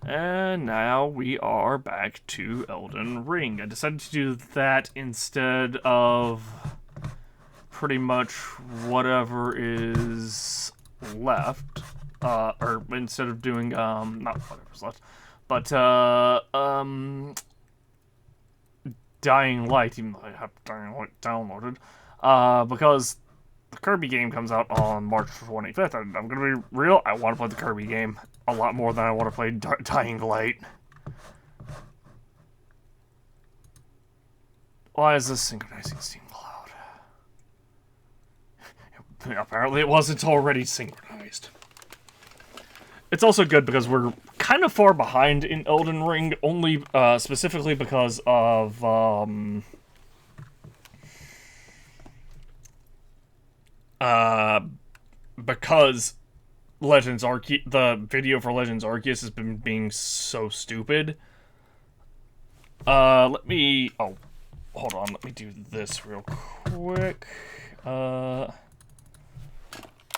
And now we are back to Elden Ring. I decided to do that instead of pretty much whatever is left. Or instead of doing, not whatever's left, but, Dying Light, even though I have Dying Light downloaded, because the Kirby game comes out on March 25th, and I'm gonna be real, I want to play the Kirby game a lot more than I want to play Dying Light. Why is this synchronizing Steam Cloud? Apparently it wasn't already synchronized. It's also good because we're kind of far behind in Elden Ring, only specifically because of because Legends Arceus, the video for Legends Arceus has been being so stupid. Let me, oh, hold on, let me do this real quick.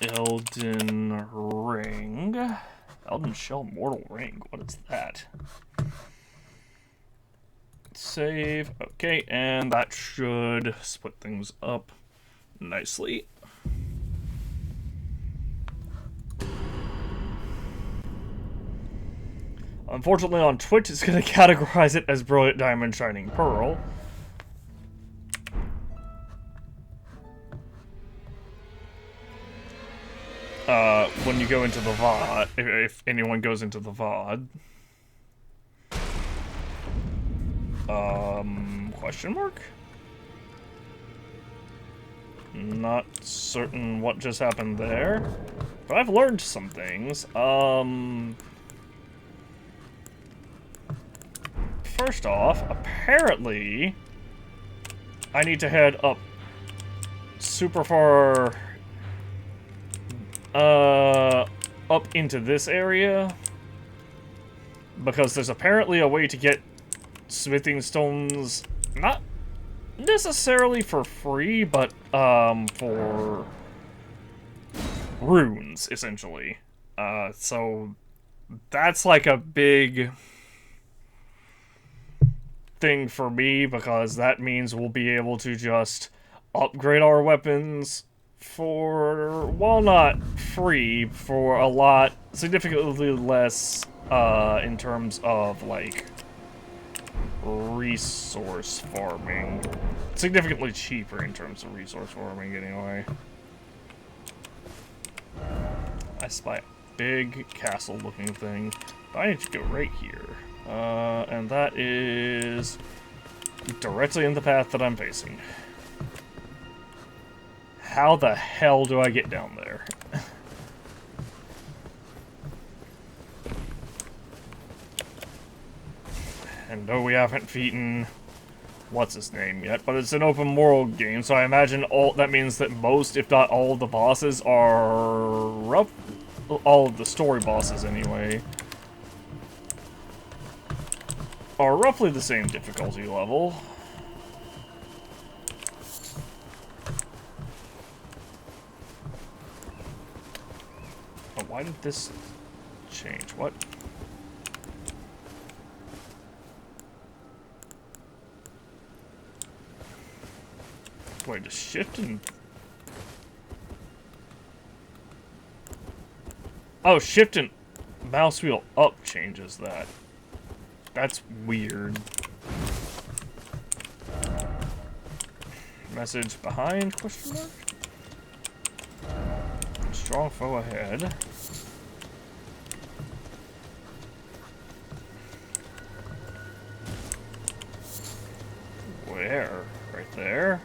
Elden Ring. Elden Shell Mortal Ring, what is that? Save, okay, and that should split things up nicely. Unfortunately, on Twitch, it's going to categorize it as Brilliant Diamond Shining Pearl. When you go into the VOD, if anyone goes into the VOD. Question mark? Not certain what just happened there, but I've learned some things. First off, apparently, I need to head up super far, up into this area, because there's apparently a way to get smithing stones, not necessarily for free, but, for runes, essentially. So, that's like a big thing for me, because that means we'll be able to just upgrade our weapons for, well, not free, for a lot, significantly less, in terms of, like, resource farming. Significantly cheaper in terms of resource farming, anyway. I spy a big castle-looking thing, but I need to go right here. And that is directly in the path that I'm facing. How the hell do I get down there? And no, we haven't beaten what's his name yet, but it's an open world game, so I imagine that means that most, if not all, of the bosses are all of the story bosses anyway, are roughly the same difficulty level. Oh, why did this change? What? Wait, just shift and... Oh, shift and mouse wheel up changes that. That's weird. Message behind, question mark? Strong foe ahead. Where? Right there?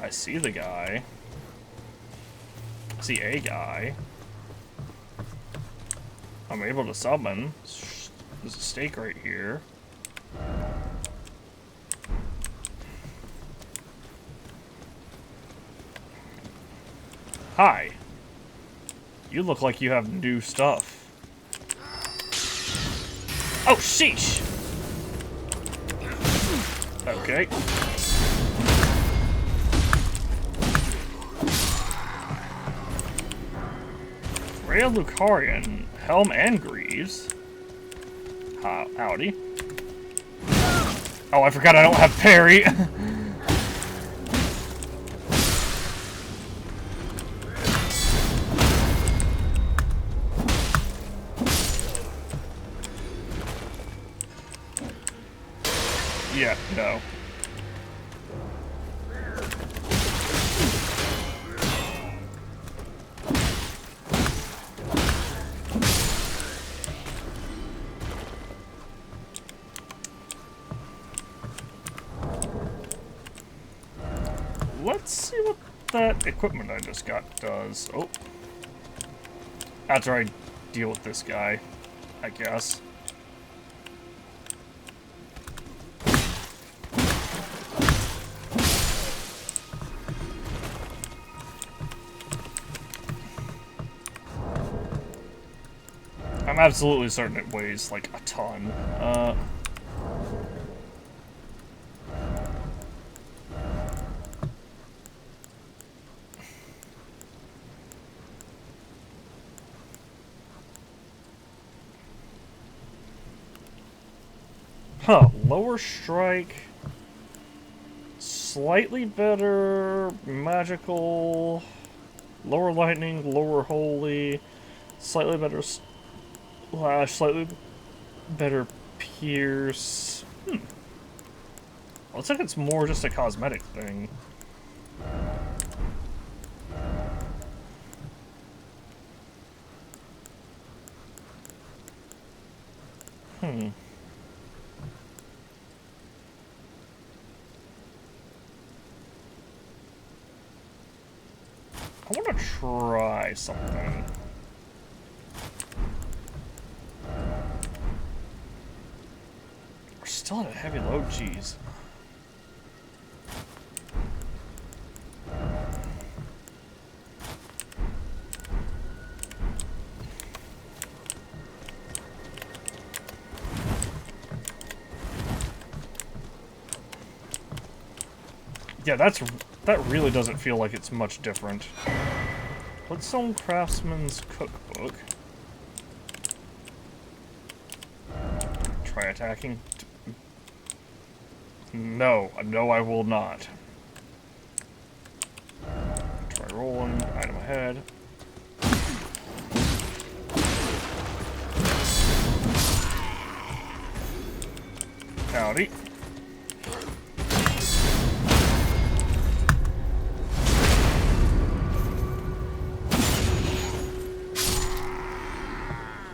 I see the guy. I see a guy. I'm able to summon. There's a stake right here. Hi. You look like you have new stuff. Oh, sheesh! Okay. Rhea Lucarian, Helm and Greaves. Howdy. Oh, I forgot I don't have parry. Yeah, no. Let's see what that equipment I just got does. Oh. After I deal with this guy, I guess. I'm absolutely certain it weighs, like, a ton. Huh, lower strike, slightly better magical, lower lightning, lower holy, slightly better slash, slightly better pierce. Looks like it's more just a cosmetic thing. I want to try something. We're still at a heavy load, jeez. Yeah, that really doesn't feel like it's much different. Bloodstone Craftsman's Cookbook. Try attacking. No, I will not. Try rolling. Item ahead. Howdy.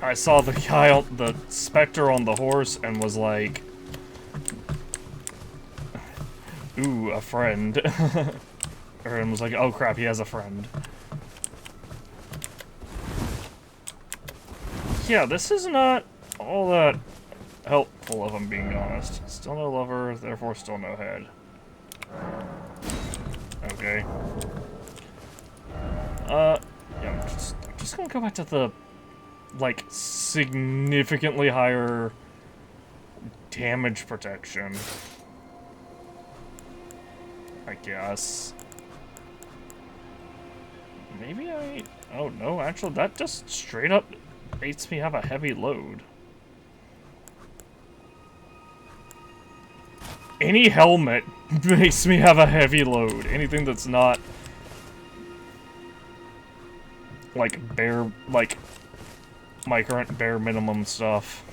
I saw the guy, the specter on the horse, and was like, ooh, a friend. And was like, oh crap, he has a friend. Yeah, this is not all that helpful, if I'm being honest. Still no lover, therefore still no head. Okay. Yeah, I'm just gonna go back to the, like, significantly higher damage protection. I guess. Maybe I... Oh, no, actually, that just straight up makes me have a heavy load. Any helmet makes me have a heavy load. Anything that's not... like, bare... like... my current bare minimum stuff.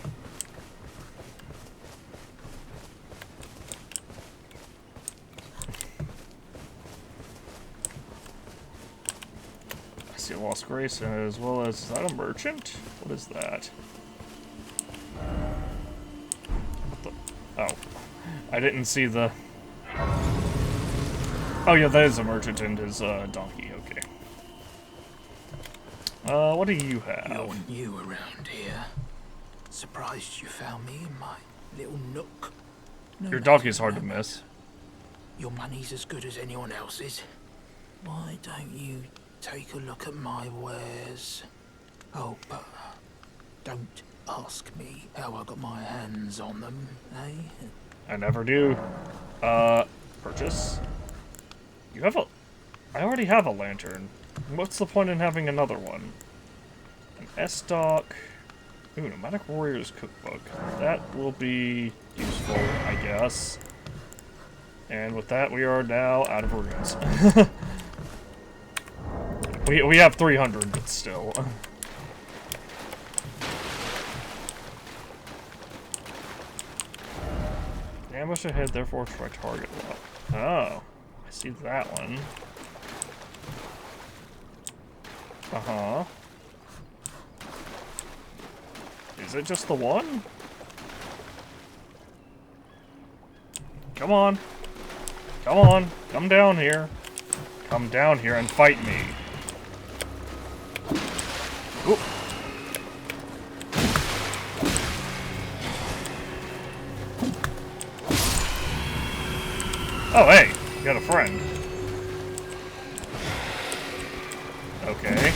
I see Lost Grace as well as... Is that a merchant? What is that? What the... Oh. I didn't see the... Oh yeah, that is a merchant and his donkey, okay. What do you have? You're new around here. Surprised you found me in my little nook. No Your donkey's hard to miss. Your money's as good as anyone else's. Why don't you take a look at my wares? Oh, but don't ask me how I got my hands on them, eh? I never do. Purchase. You have a... I already have a lantern. What's the point in having another one? S-Dock. Ooh, Nomadic Warriors Cookbook. That will be useful, I guess. And with that, we are now out of runes. we have 300, but still. Ambush ahead, therefore try target lock. Oh, I see that one. Uh-huh. Is it just the one? Come on. Come on. Come down here. Come down here and fight me. Oop. Oh, hey. You got a friend. Okay.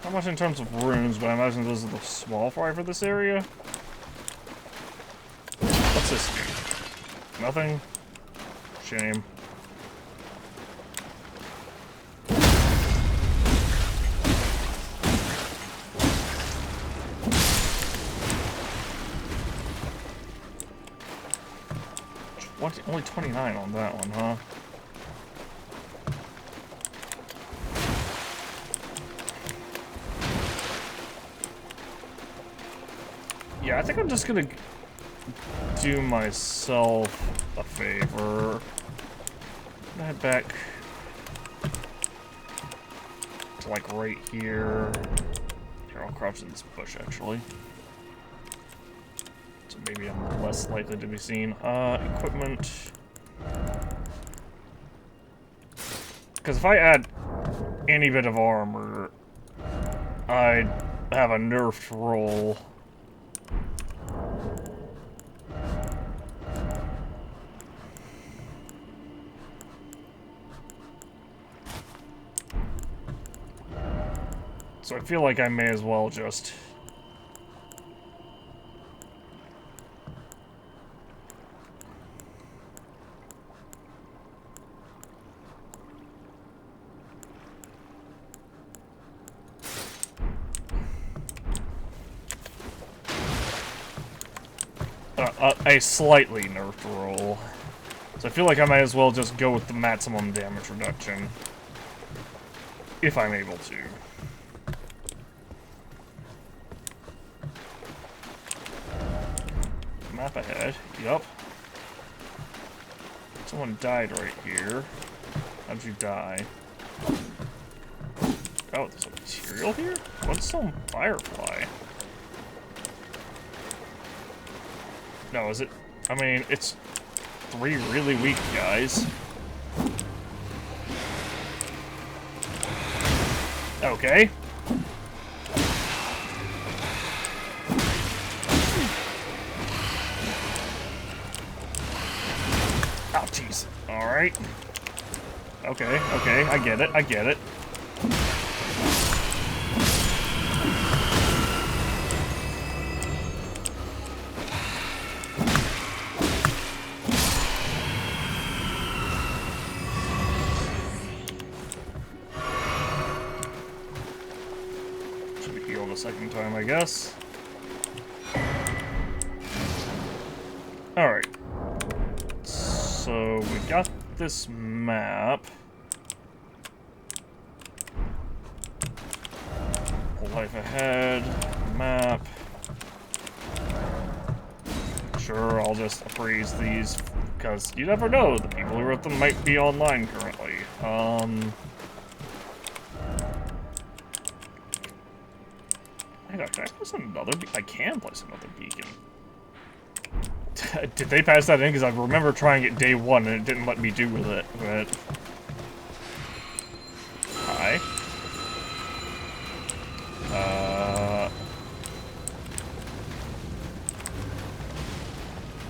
Not much in terms of runes, but I imagine those are the small fry for this area. What's this do? Nothing? Shame. Only 29 on that one, huh? Yeah, I think I'm just gonna do myself a favor. I'm gonna head back to like right here. Here, I'll crouch in this bush actually. So maybe I'm less likely to be seen. Equipment. Because if I add any bit of armor, I'd have a nerfed roll. So I feel like I may as well just... a slightly nerfed roll. So I feel like I might as well just go with the maximum damage reduction. If I'm able to. Map ahead. Yup. Someone died right here. How'd you die? Oh, there's a material here? What's some firefly? No, is it? I mean, it's 3 really weak guys. Okay. Oh, jeez. Alright. Okay, okay, I get it, I get it. Should be healed a second time, I guess. Alright. So, we got this map. Life ahead, map. Sure, I'll just freeze these, because you never know, the people who wrote them might be online currently. Hang on, can I place another I can place another beacon. Did they pass that in? Because I remember trying it day 1 and it didn't let me do with it, but... Hi.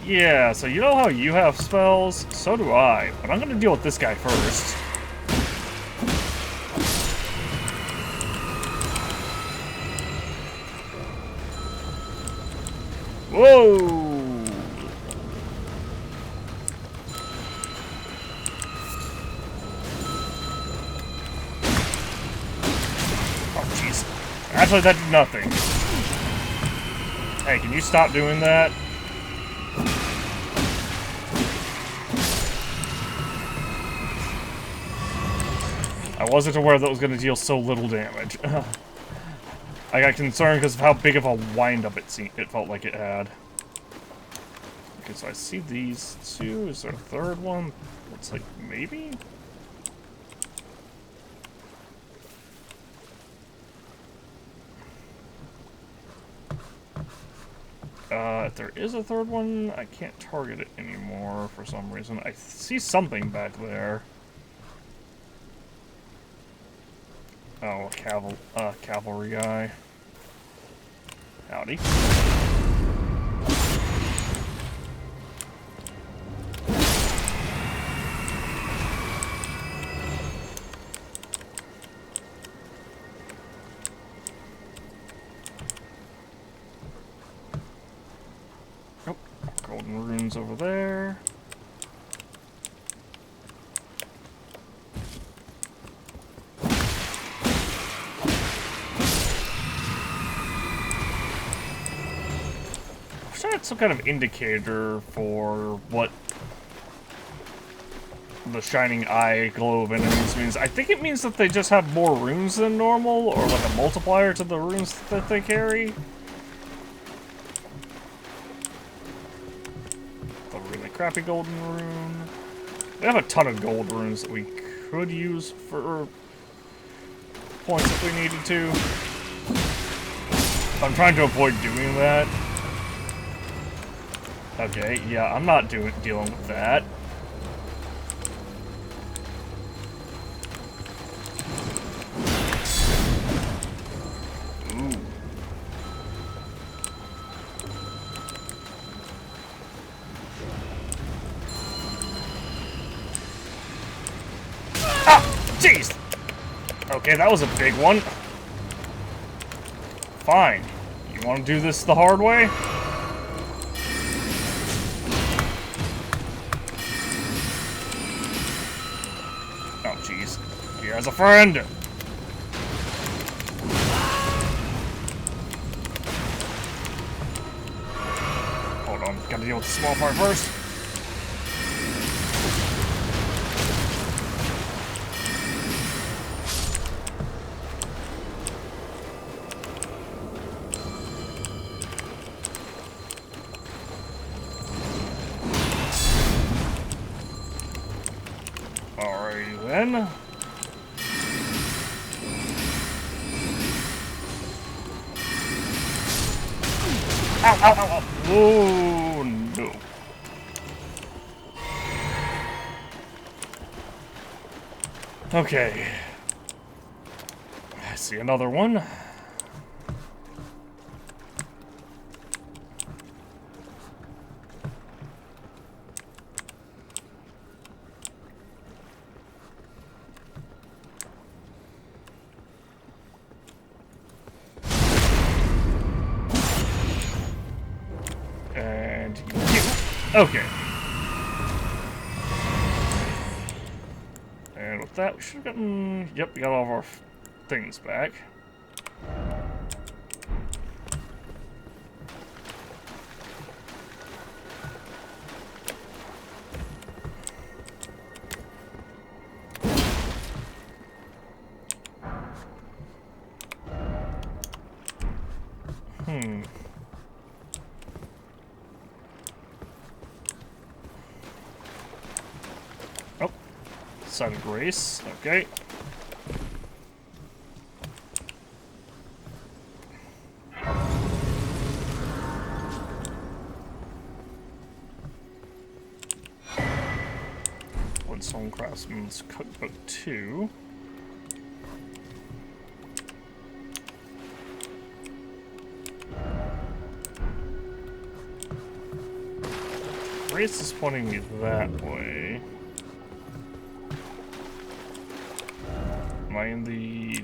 Yeah, so you know how you have spells? So do I, but I'm gonna deal with this guy first. Whoa! Actually, that did nothing. Hey, can you stop doing that? I wasn't aware that was going to deal so little damage. I got concerned because of how big of a wind-up it felt like it had. Okay, so I see these two. Is there a third one? Looks like maybe? If there is a third one, I can't target it anymore for some reason. I see something back there. Oh, a cavalry guy. Howdy. Oh, golden runes over there. I wish I had some kind of indicator for what the shining eye glow of enemies means. I think it means that they just have more runes than normal, or like a multiplier to the runes that they carry. The really crappy golden rune. We have a ton of gold runes that we could use for points if we needed to. I'm trying to avoid doing that. Okay, yeah, I'm not dealing with that. Ooh. Ah! Jeez! Okay, that was a big one. Fine. You want to do this the hard way? Oh, jeez. Here as a friend! Hold on. Gotta deal with the small part first. Alrighty then. Ow, ow, ow, ow. Oh, no. Okay. I see another one. And you. Okay. And with that, we should have gotten... Yep, we got all of our things back. Oh. Sun Grace. Okay. Woodstone Craftsman's Cookbook 2. Grace is pointing me that way. Am I in the...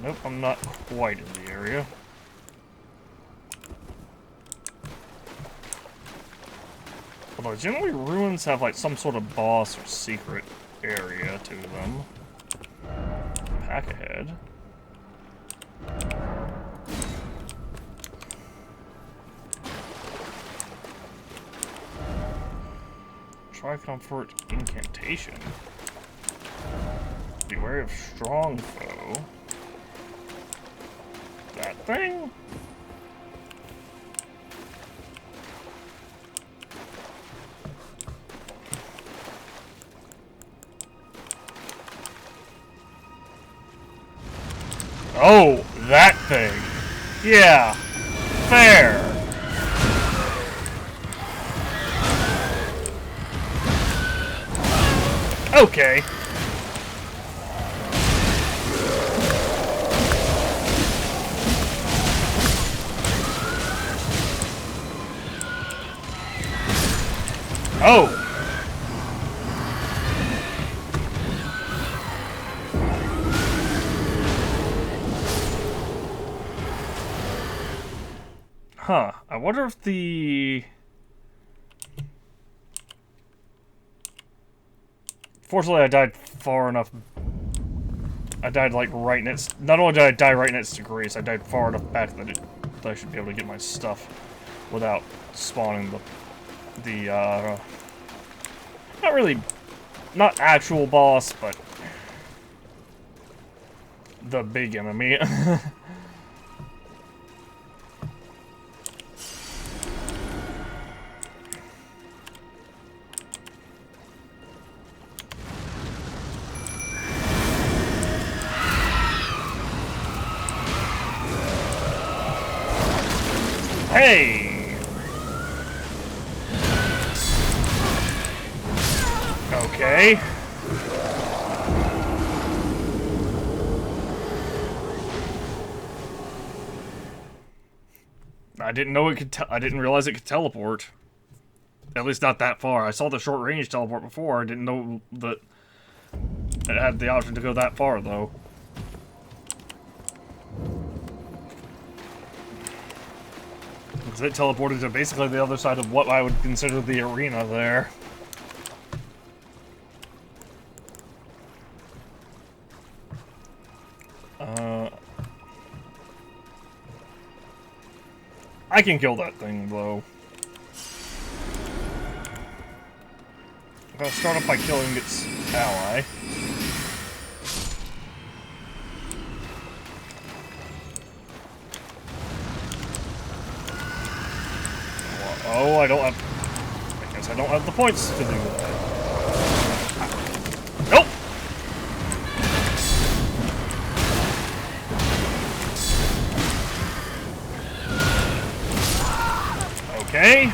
nope, I'm not quite in the area. Although generally ruins have like some sort of boss or secret area to them. Pack ahead. Try comfort incantation. Be wary of strong foe. That thing? Oh, that thing. Yeah. Fair. Okay. Oh. Huh. I wonder if the... Fortunately, I died far enough. I died, like, right next... Not only did I die right next to Grace, I died far enough back that, that I should be able to get my stuff without spawning the not really... Not actual boss, but... the big enemy. Hey! Okay. I didn't know it could. I didn't realize it could teleport. At least not that far. I saw the short range teleport before. I didn't know that it had the option to go that far, though. Because it teleported to basically the other side of what I would consider the arena there. I can kill that thing, though. I'm gonna start off by killing its ally. Oh, I don't have... I guess I don't have the points to do that. Nope! Okay.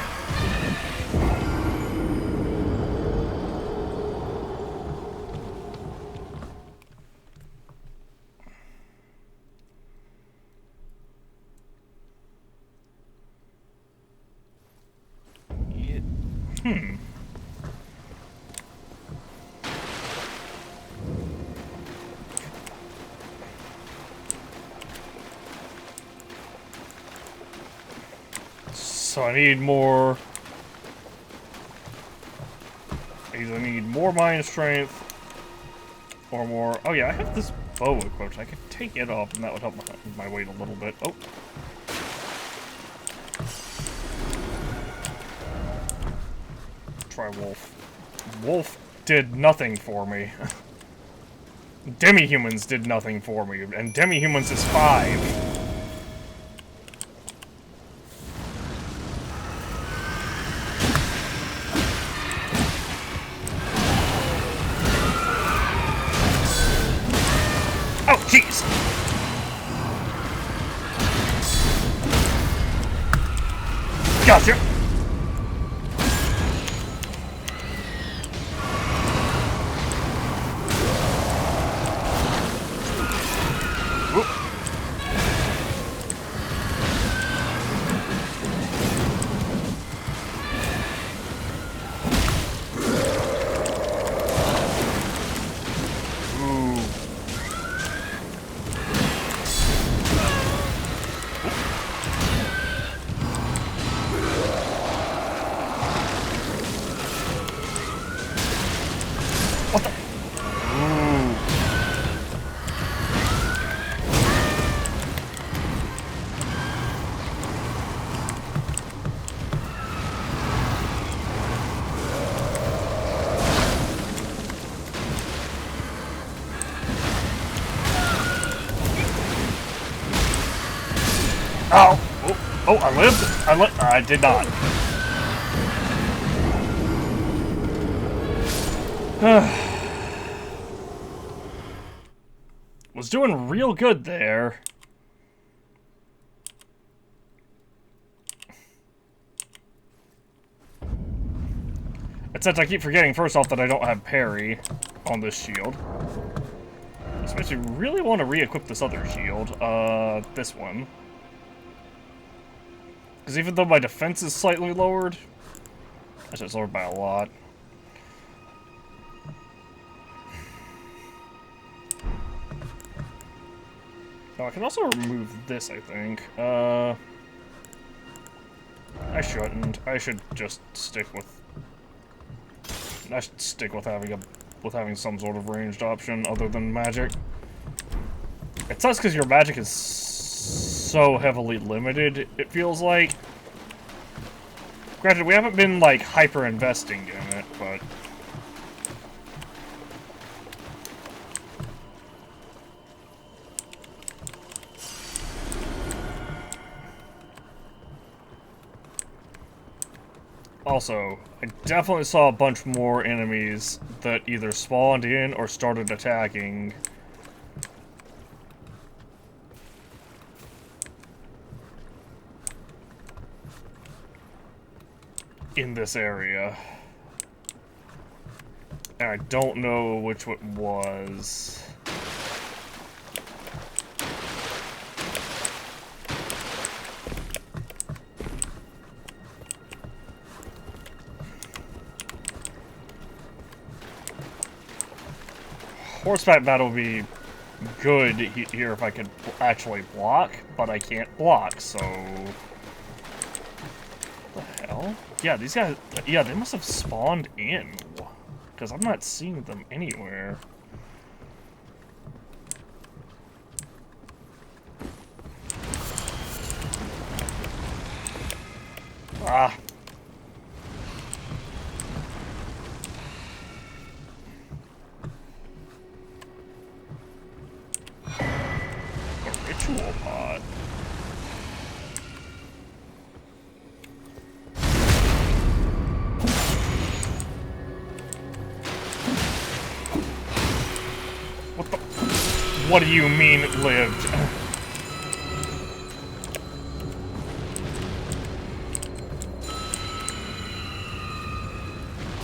So I need more... I either need more mind strength, or more... Oh yeah, I have this bow equipped. I could take it off, and that would help my weight a little bit. Oh. Try Wolf. Wolf did nothing for me. Demi-humans did nothing for me, and Demi-humans is 5. Oh, jeez! Gotcha! Oh! Oh, I lived! I did not. Was doing real good there. Except I keep forgetting, first off, that I don't have parry on this shield. This makes me really want to re-equip this other shield. This one. Because even though my defense is slightly lowered, actually it's lowered by a lot. Oh, I can also remove this, I think. I shouldn't. I should just stick with... I should stick with having some sort of ranged option other than magic. It sucks because your magic is so heavily limited, it feels like. Granted, we haven't been, like, hyper-investing in it, but... Also, I definitely saw a bunch more enemies that either spawned in or started attacking. In this area. And I don't know which one was. Horseback battle would be good here if I could actually block, but I can't block, so... What the hell? Yeah, these guys... Yeah, they must have spawned in. Because I'm not seeing them anywhere. Ah. A ritual pod. What the... What do you mean it lived?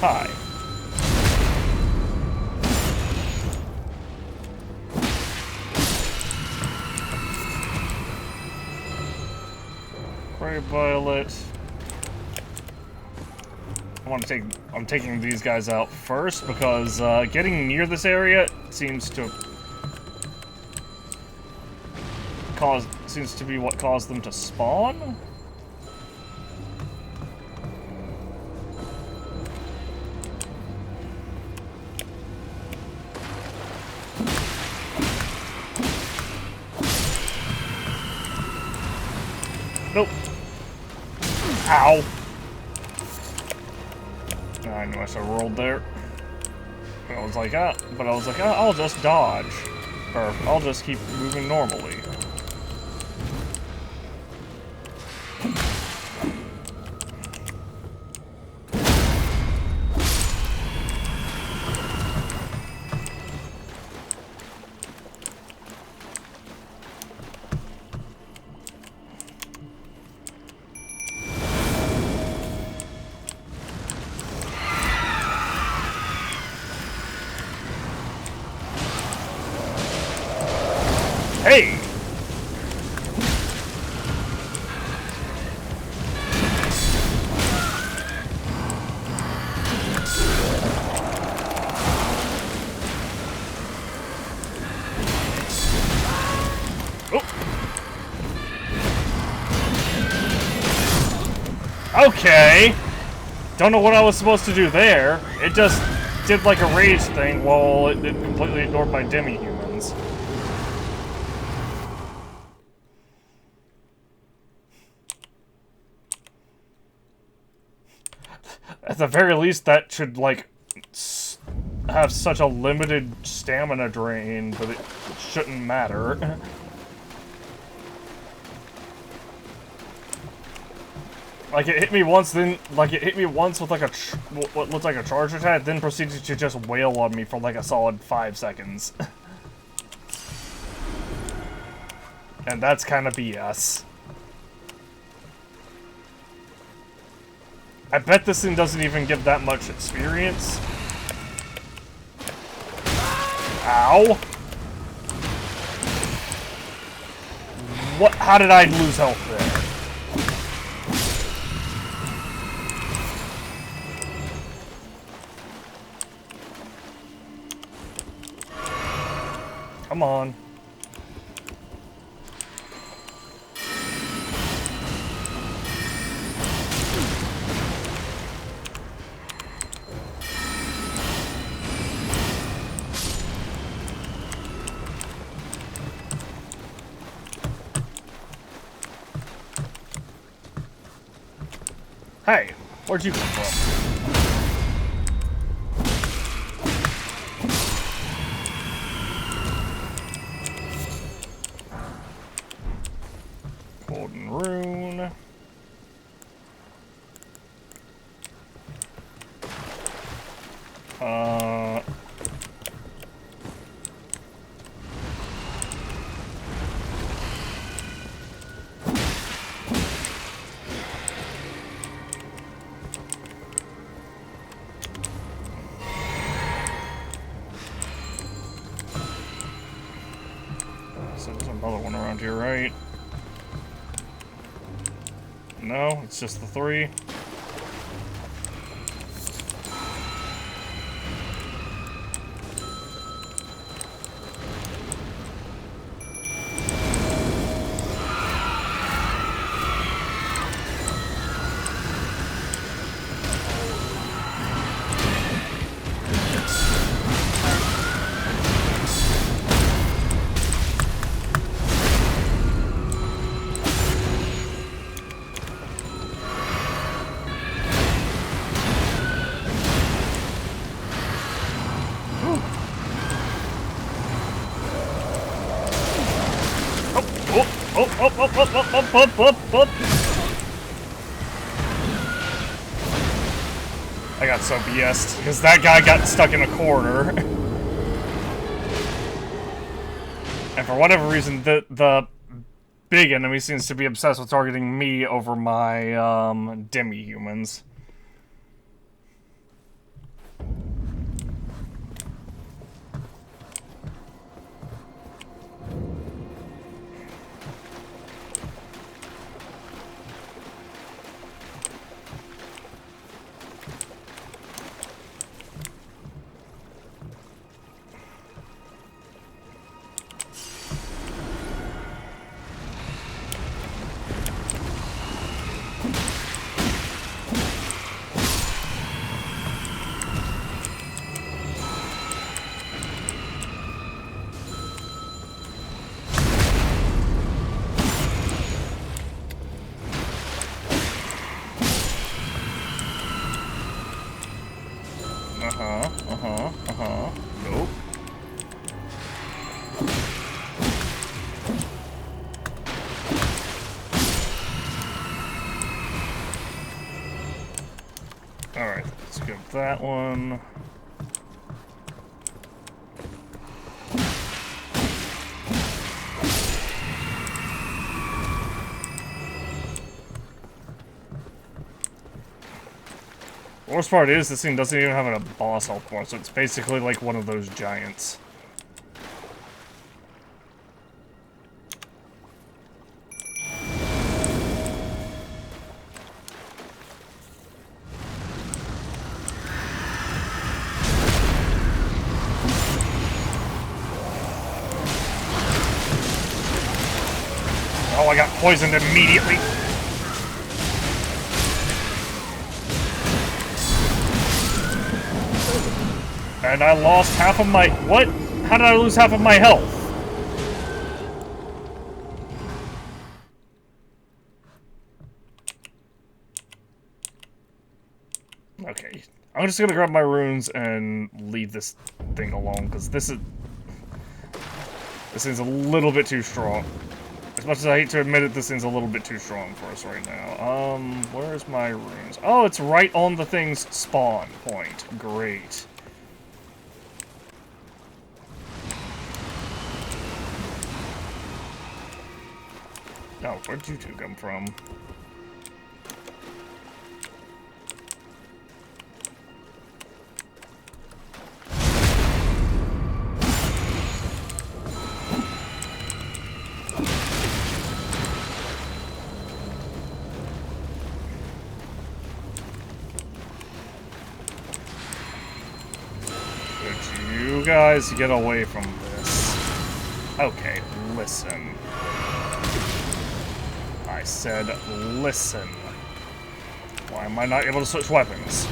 Hi. Gray Violet. I'm taking these guys out first because getting near this area seems to be what caused them to spawn. Nope. Ow. I knew I should have rolled there. But I was like, I'll just dodge. Or, I'll just keep moving normally. Hey! Oh. Okay! Don't know what I was supposed to do there. It just did like a rage thing while it completely ignored my demi-humans. At the very least, that should, like, have such a limited stamina drain, but it shouldn't matter. Like, it hit me once, then, like, it hit me once with, like, what looked like a charge attack, then proceeded to just wail on me for, like, a solid 5 seconds. And that's kind of BS. I bet this thing doesn't even give that much experience. Ow! What? How did I lose health there? Come on. Hey, where'd you come from? Golden rune. So there's another one around here, right? No, it's just the 3. Up. I got so BS'd because that guy got stuck in a corner. And for whatever reason, the big enemy seems to be obsessed with targeting me over my demi-humans. Nope. Alright, let's get that one. The worst part is, this thing doesn't even have a boss health bar, so it's basically like one of those giants. Oh, I got poisoned immediately. And I lost half of my... What? How did I lose half of my health? Okay. I'm just gonna grab my runes and leave this thing alone, because this thing's a little bit too strong. As much as I hate to admit it, this thing's a little bit too strong for us right now. Where's my runes? Oh, it's right on the thing's spawn point. Great. Oh, where'd you two come from? You guys get away from this. Okay, listen. I said listen. Why am I not able to switch weapons?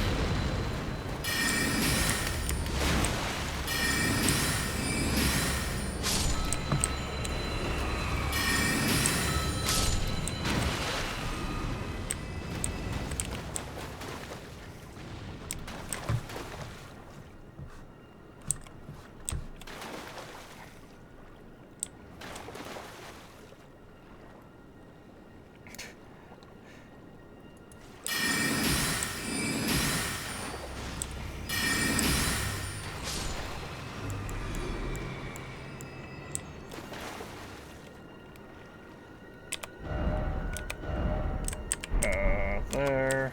There.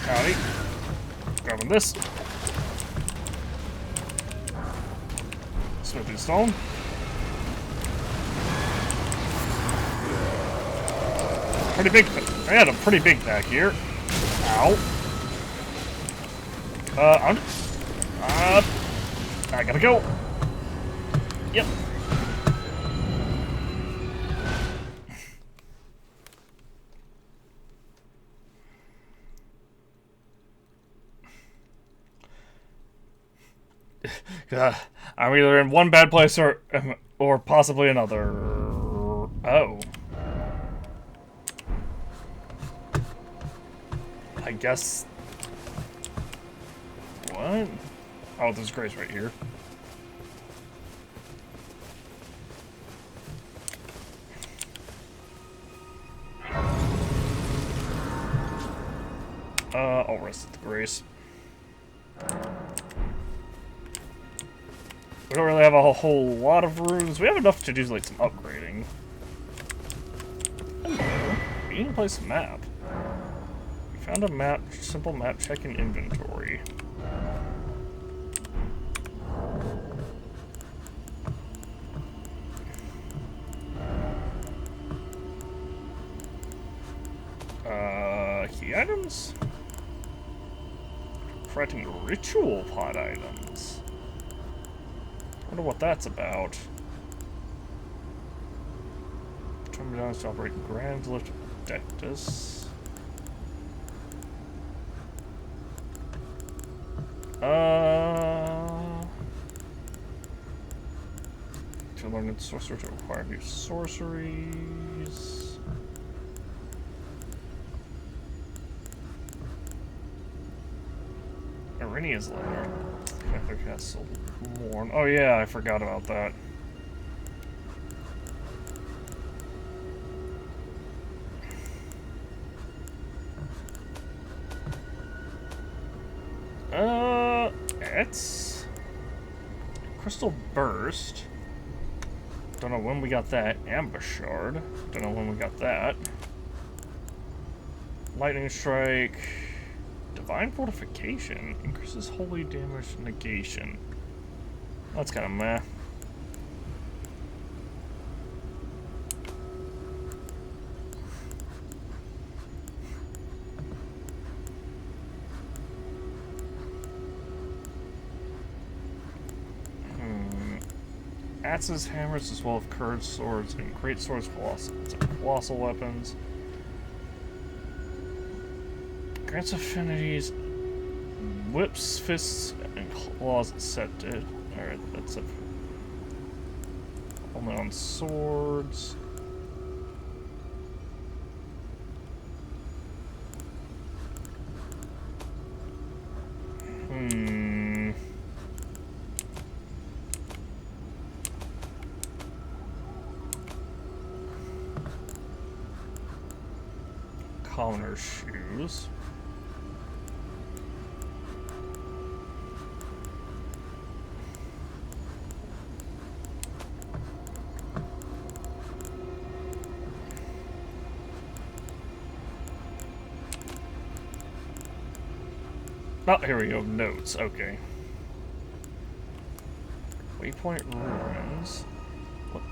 Howdy. Grabbing this. Smithing stone. Pretty big. I had a pretty big pack here. Ow. I gotta go. Yep. I'm either in one bad place or possibly another. Oh. I guess. What? Oh, there's Grace right here. I'll rest at the Grace. We don't really have a whole lot of runes. We have enough to do like some upgrading. Hello. You need to place a map. We found a map, simple map check in inventory. Key items? Crafting ritual pod items. Wonder what that's about. Determined down to operate Grand Lift Dectus. To learn the sorcerer to acquire new sorceries. Irinia's lair. Catholic Castle. Mourn. Oh yeah, I forgot about that. It's Crystal Burst. Don't know when we got that. Ambush Shard. Don't know when we got that. Lightning Strike. Divine Fortification. Increases holy damage negation. That's kind of meh. Axes, hammers, as well as curved swords, and great swords, colossal weapons. Grants affinities, whips, fists, and claws set to. Alright, that's it. Only on swords. commoner's shoes. Oh, here we go. Notes. Okay. Waypoint ruins. What?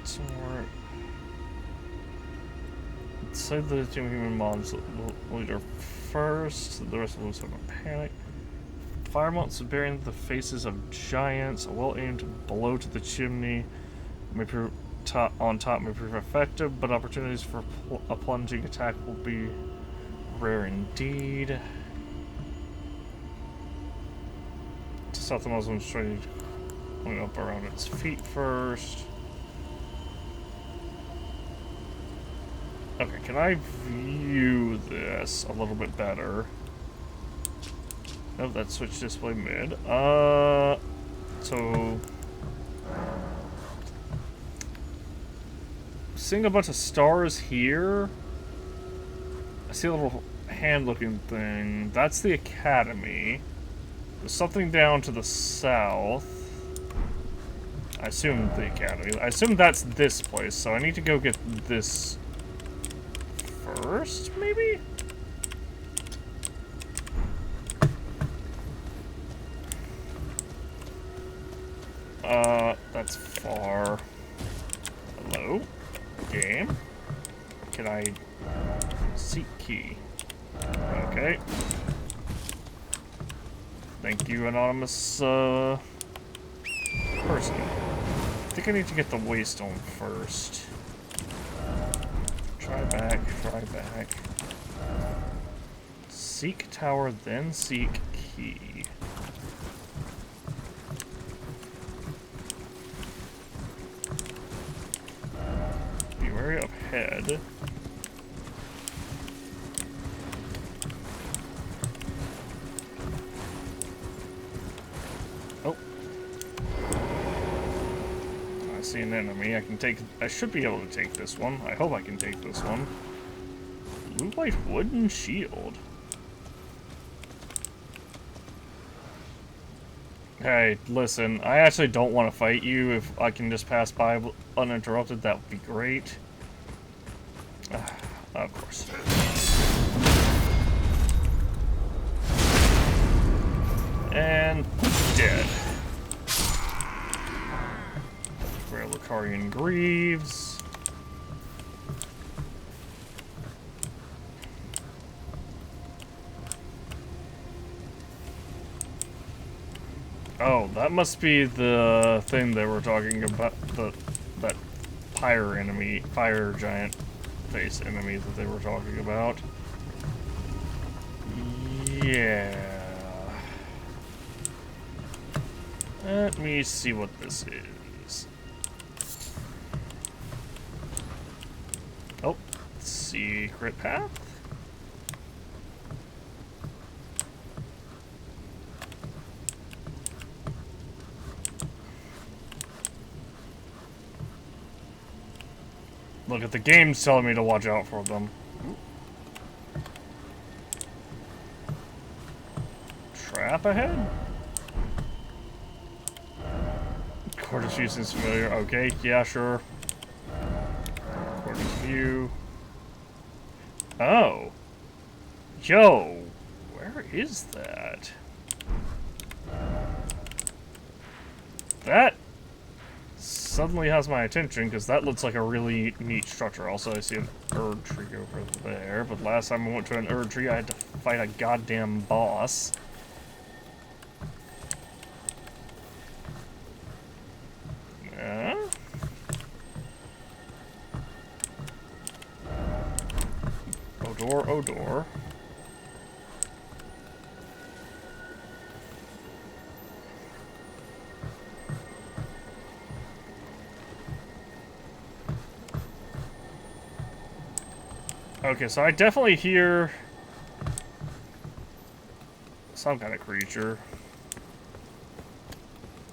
Somewhere. Say the two human mobs leader first. The rest of them have a panic. Fire mounts bearing the faces of giants. A well-aimed blow to the chimney may prove on top may prove effective, but opportunities for a plunging attack will be rare indeed. To stop the Muslims trying to clean up around its feet first. Okay, can I view this a little bit better? Nope, that switch display mid. So seeing a bunch of stars here. I see a little hand-looking thing. That's the academy. There's something down to the south. I assume the academy. I assume that's this place, so I need to go get this first, maybe? That's far. Hello? Game? Can I seek key? Okay. Thank you, anonymous, person. I think I need to get the waystone first. Try back, try back. Seek tower, then seek key. Be wary up ahead. Oh. I see an enemy. I should be able to take this one. I hope I can take this one. Blue white wooden shield. Hey, listen, I actually don't want to fight you. If I can just pass by uninterrupted, that would be great. Of course. And dead. Rare Lucarian Greaves. Oh, that must be the thing they were talking about, that fire giant face enemy that they were talking about. Yeah. Let me see what this is. Oh, secret path? Look at the game's telling me to watch out for them. Trap ahead? Quarters view seems familiar. Okay, yeah, sure. Quarters view. Oh. Yo, where is that? That suddenly has my attention, because that looks like a really neat structure. Also, I see an Erd tree over there, but last time I went to an Erd tree, I had to fight a goddamn boss. Odor. Okay, so I definitely hear some kind of creature.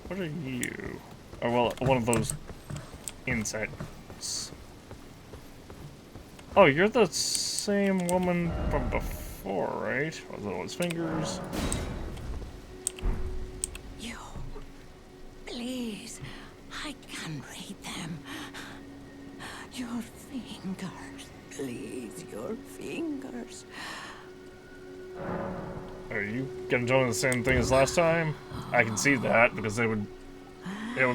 What are you? Oh, well, one of those insect once. Oh, you're the same woman from before, right? Was it those fingers? You... Please, I can read them. Your fingers, please, your fingers. Are you gonna join the same thing as last time? I can see that, because it would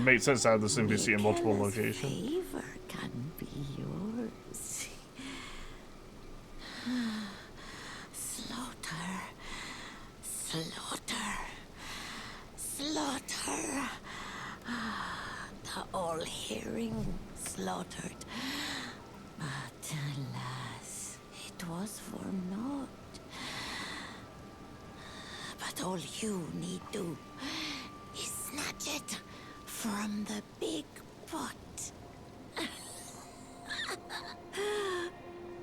make sense to have this NPC in multiple Nicholas' locations. favor can be yours. Slaughter, slaughter, slaughter. The all-hearing slaughtered. But alas, it was for naught. But all you need do is snatch it from the big pot.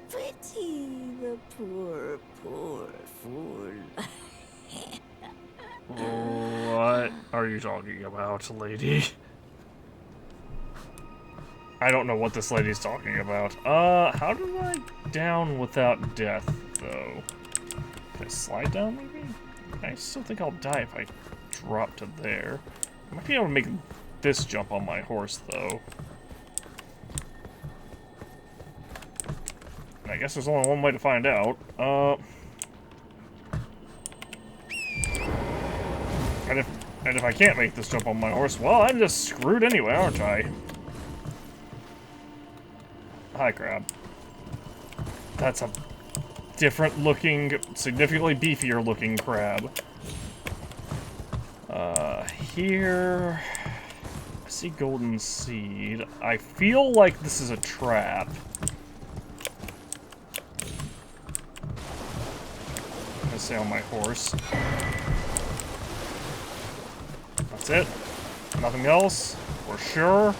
Pity the poor, poor fool. What are you talking about, lady? I don't know what this lady's talking about. How do I down without death, though? Can I slide down, maybe? I still think I'll die if I drop to there. I might be able to make this jump on my horse, though. I guess there's only one way to find out. And if I can't make this jump on my horse, well, I'm just screwed anyway, aren't I? Hi, crab. That's a different looking, significantly beefier looking crab. Here... I see golden seed. I feel like this is a trap. I'm gonna stay on my horse. That's it. Nothing else. For sure.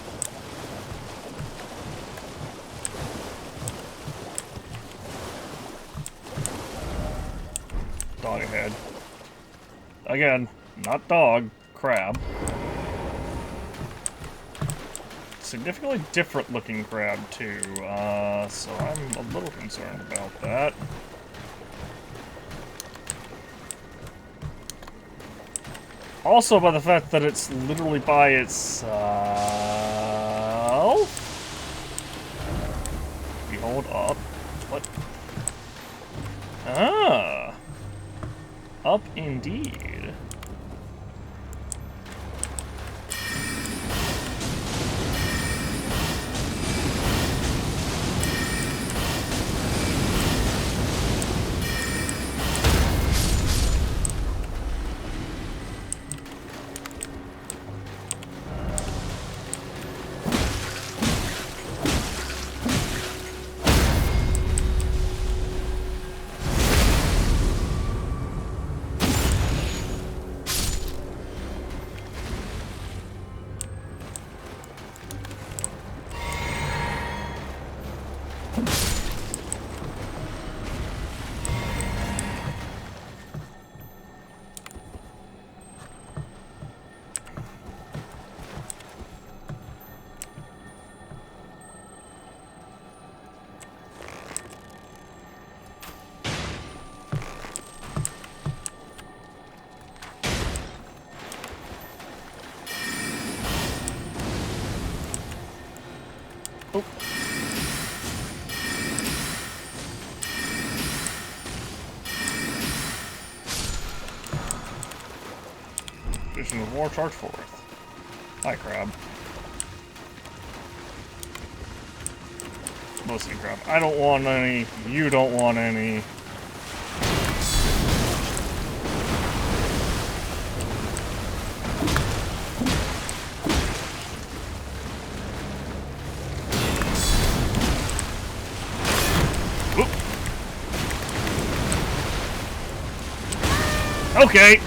Dog ahead. Again, not dog, crab. Significantly different looking crab, too. So I'm a little concerned about that. Also by the fact that it's literally by itself. Behold up. What? Ah. Up indeed. Oh. Vision of War, charge forth. Hi, crab. Mostly crab. I don't want any. You don't want any. Whoop. Okay.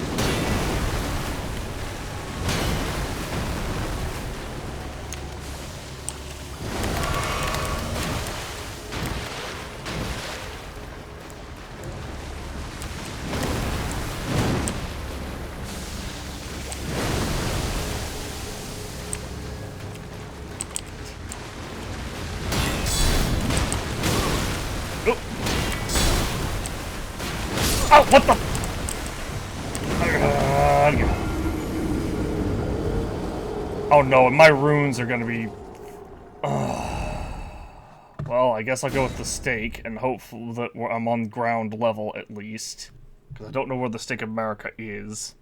What the? Oh no, my runes are gonna be... Well, I guess I'll go with the stake and hope that I'm on ground level at least. Because I don't know where the Stake of America is.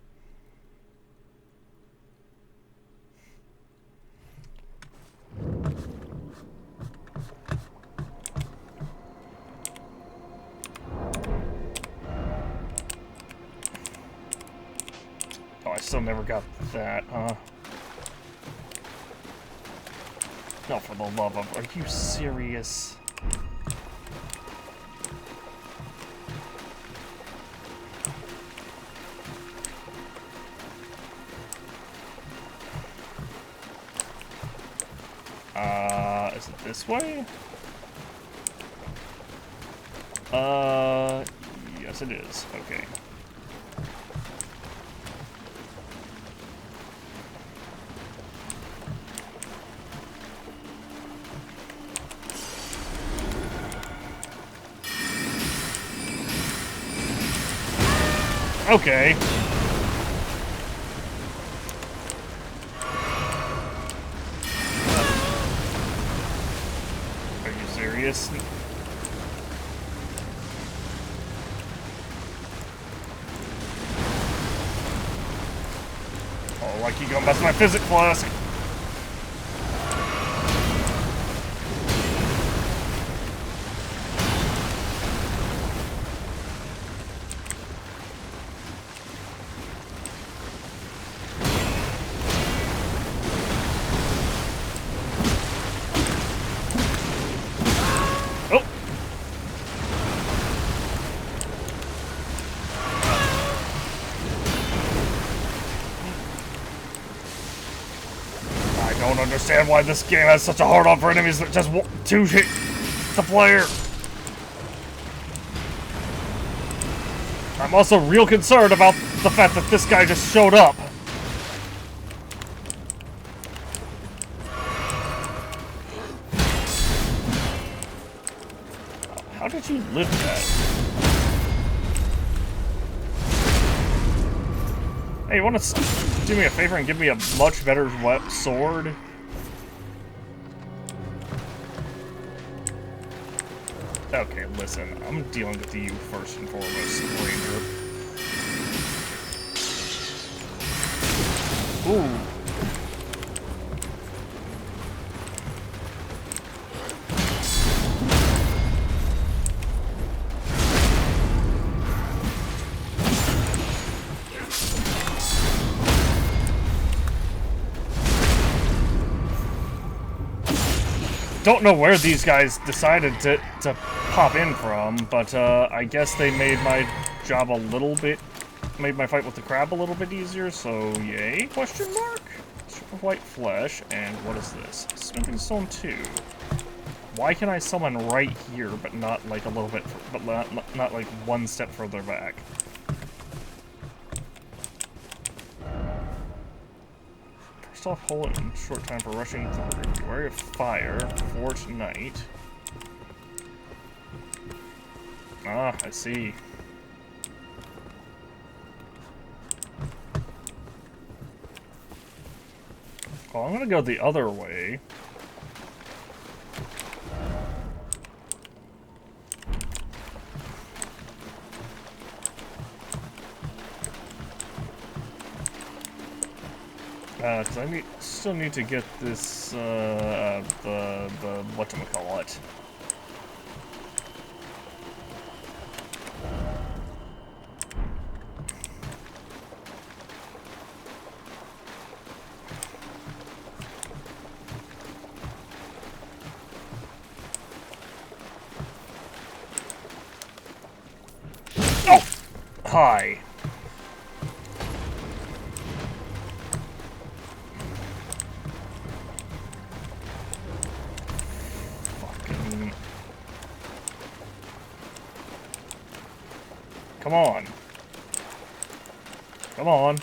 Oh, I still never got that, huh? No, for the love of... Are you serious? Is it this way? Yes it is. Okay. Okay. Are you serious? Oh, like you gonna mess my physics flask. I don't understand why this game has such a hard on for enemies that just two hit the player. I'm also real concerned about the fact that this guy just showed up. How did you live that? Hey, you want to do me a favor and give me a much better sword? Okay, listen, I'm dealing with you first and foremost, Ranger. Ooh. Don't know where these guys decided to pop in from, but I guess they made my job a little bit, made my fight with the crab a little bit easier, so yay, question mark? White flesh, and what is this? Smithing stone 2. Why can I summon right here, but not like a little bit, but not like one step further back? Off hole in short time for rushing through. Wary of fire, Fort Knight. Ah, I see. Well, I'm gonna go the other way. Cause I still need to get this, the whatchamacallit. Oh! Hi. Come on. Come on.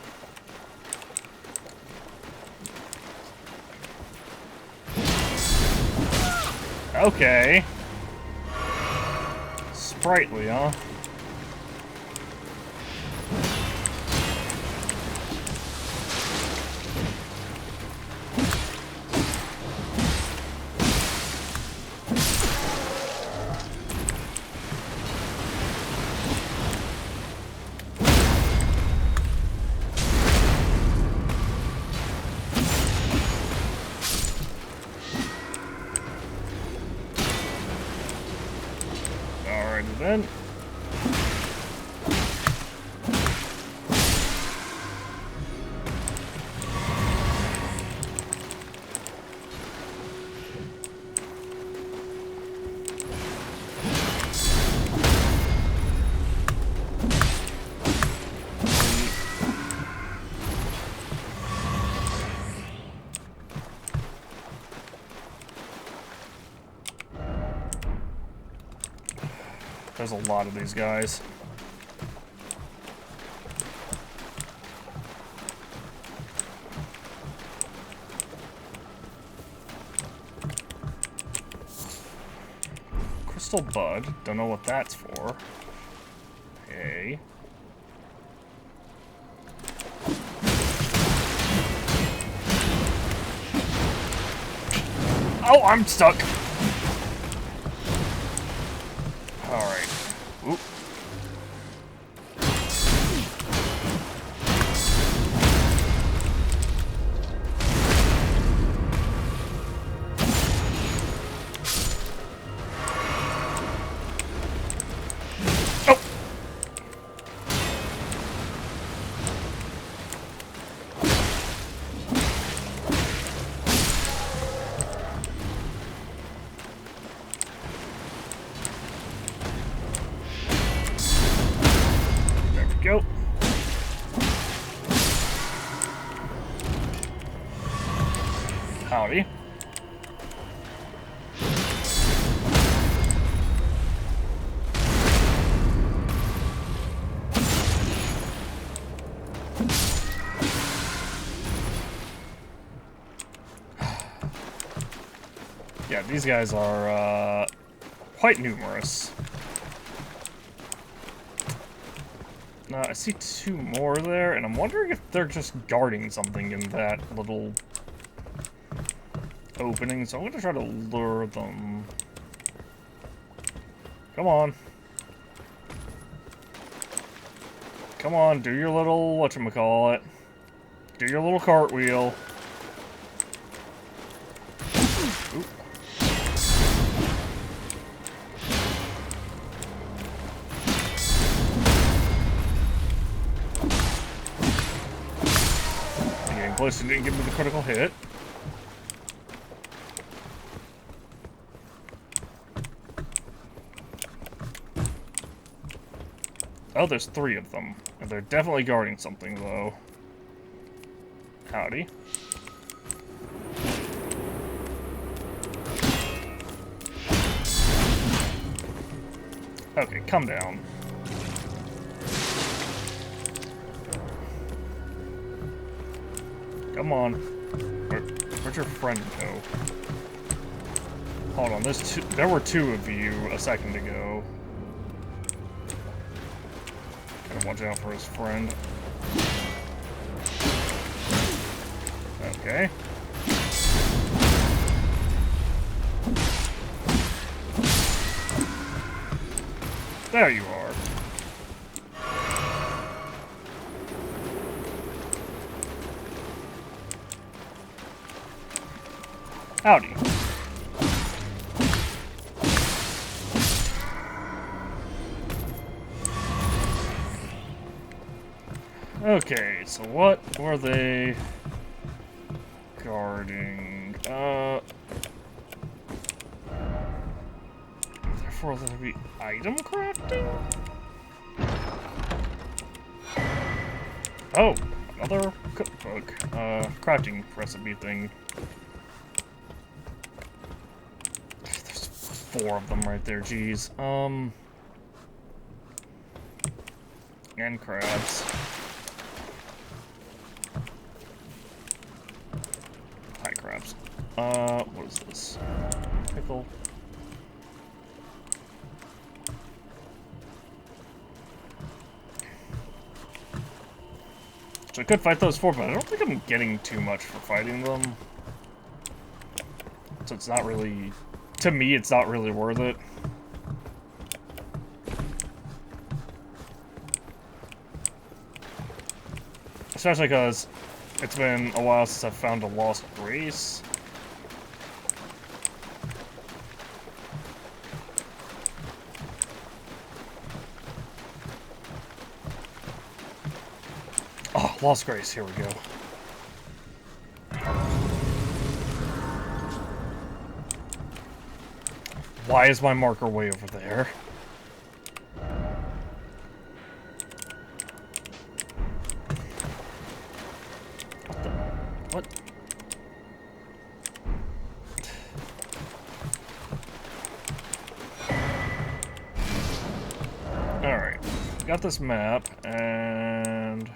Okay. Sprightly, huh? in. There's a lot of these guys. Crystal Bud. Don't know what that's for. Okay. Oh, I'm stuck. Alright. Oop. Oh! There we go. Howdy. Yeah, these guys are quite numerous. I see two more there, and I'm wondering if they're just guarding something in that little opening, so I'm gonna try to lure them. Come on. Come on, do your little whatchamacallit. Do your little cartwheel. Oop. Getting close, and didn't give me the critical hit. Oh, there's 3 of them. And they're definitely guarding something, though. Howdy. Okay, come down. Come on. Where'd your friend go? Hold on, there were 2 of you a second ago. Gotta watch out for his friend. Okay. There you are. Howdy. Okay, so what were they guarding? Therefore there would be item crafting? Oh, another cookbook. Crafting recipe thing. There's 4 of them right there, jeez. And crabs. Hi, crabs. What is this? Pickle. So I could fight those 4, but I don't think I'm getting too much for fighting them. So it's not really... To me, it's not really worth it. Especially because it's been a while since I've found a lost grace. Lost Grace, here we go. Why is my marker way over there? What? Alright. Got this map, and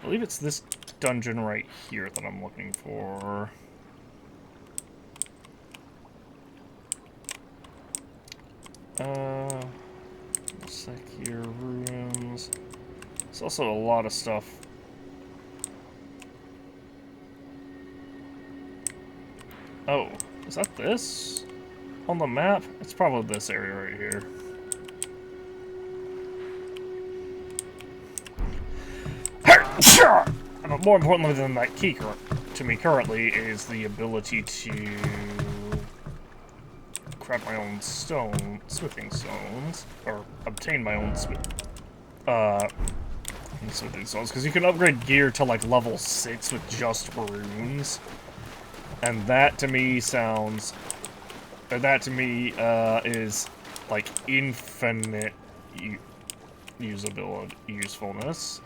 I believe it's this dungeon right here that I'm looking for. Secure rooms. There's also a lot of stuff. Oh, is that this? On the map? It's probably this area right here. But more importantly than that key to me currently is the ability to craft my own smithing stones, or obtain my own smithing stones, because you can upgrade gear to like level 6 with just runes, and that to me sounds, that to me is like infinite usefulness.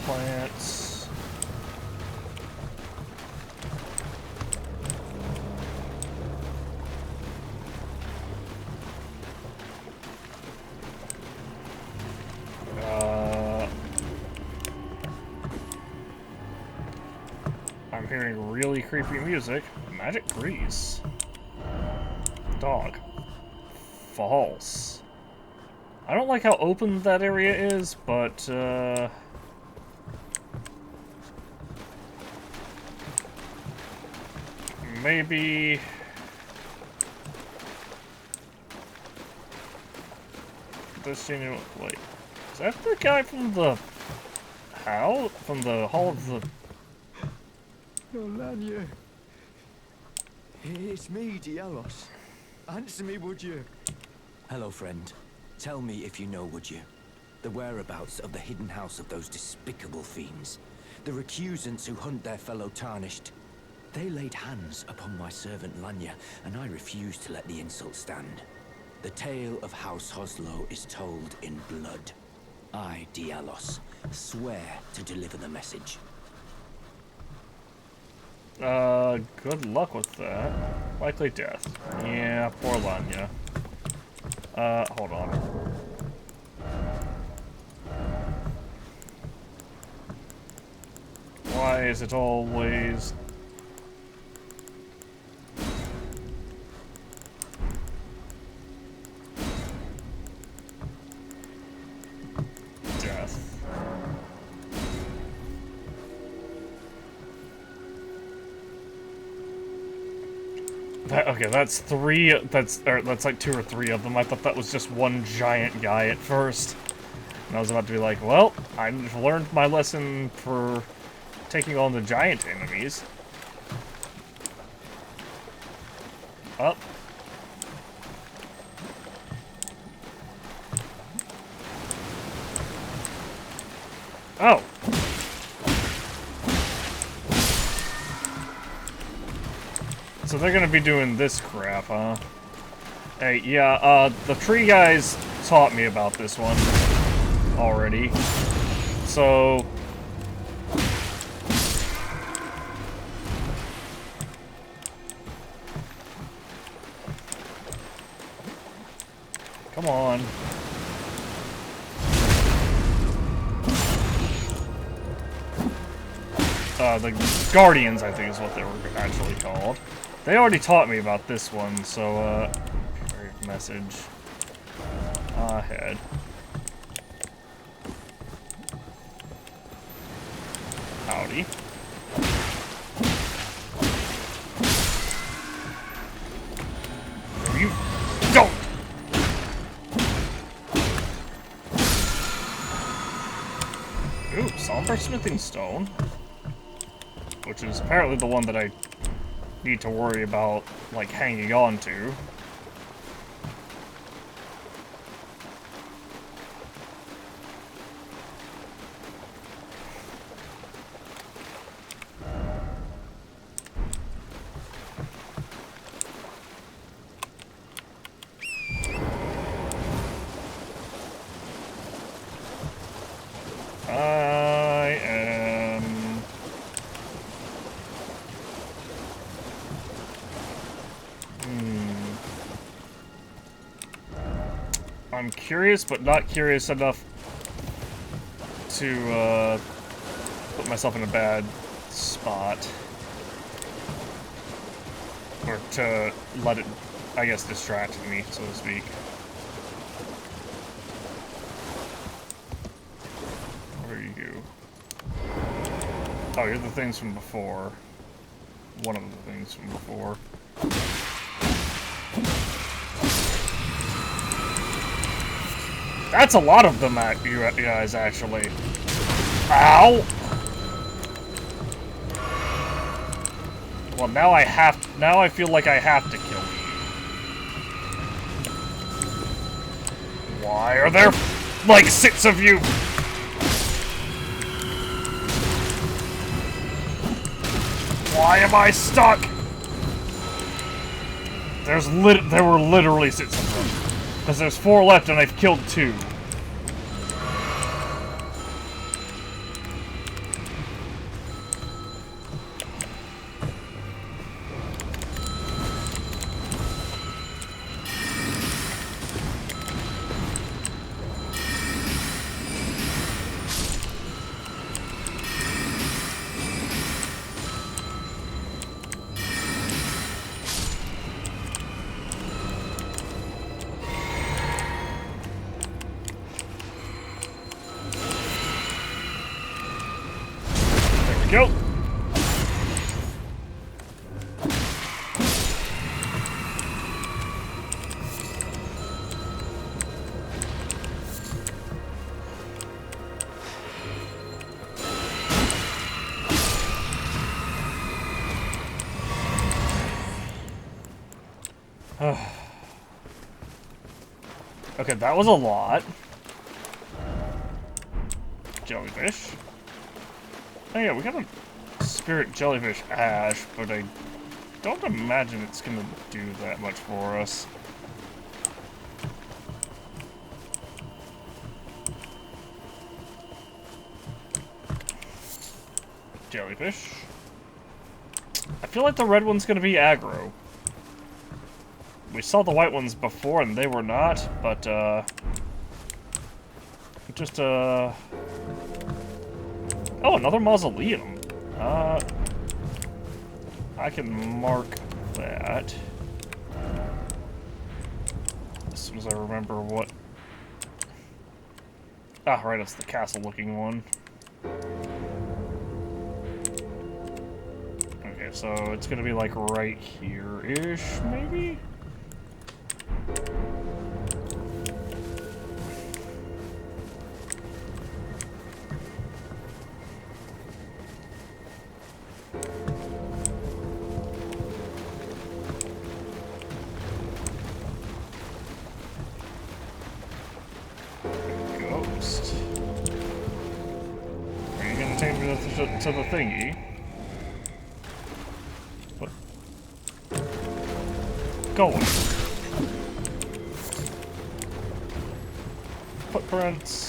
Plants. I'm hearing really creepy music. Magic grease. Dog. False. I don't like how open that area is, but, maybe... This genuine... Wait. Is that the guy from the... How? From the Hall of the... Lanya. It's me, Dialos. Answer me, would you? Hello, friend. Tell me if you know, would you? The whereabouts of the hidden house of those despicable fiends. The recusants who hunt their fellow Tarnished. They laid hands upon my servant Lanya, and I refused to let the insult stand. The tale of House Hoslow is told in blood. I, Dialos, swear to deliver the message. Good luck with that. Likely death. Yeah, poor Lanya. Hold on. Why is it always... death? Okay, that's three. That's like 2 or 3 of them. I thought that was just one giant guy at first, and I was about to be like, well, I've learned my lesson for taking on the giant enemies. Up. Oh. So they're gonna be doing this crap, huh? Hey, yeah, the tree guys taught me about this one already. So... Come on. The Guardians, I think is what they were actually called. They already taught me about this one, so, message. Ahead. Howdy. You don't! Ooh, Somber Smithing Stone. Which is apparently the one that I need to worry about, like, hanging on to. I am... I'm curious, but not curious enough to put myself in a bad spot. Or to let it, I guess, distract me, so to speak. Where are you? Oh, you're the things from before. One of the things from before. That's a lot of them, you guys, actually. Ow! Well, now I feel like I have to kill you. Why are there, like, 6 of you? Why am I stuck? There were literally 6 of them. Because there's 4 left and I've killed 2. Go. Okay, that was a lot. Jellyfish. Oh yeah, we got a spirit jellyfish ash, but I don't imagine it's gonna do that much for us. Jellyfish. I feel like the red one's gonna be aggro. We saw the white ones before and they were not, but just oh, another mausoleum. I can mark that as soon as I remember what. Ah, right, it's the castle-looking one. Okay, so it's gonna be like right here-ish, maybe? Ghost. Are you gonna take me to the thingy? What? Go away. Footprints.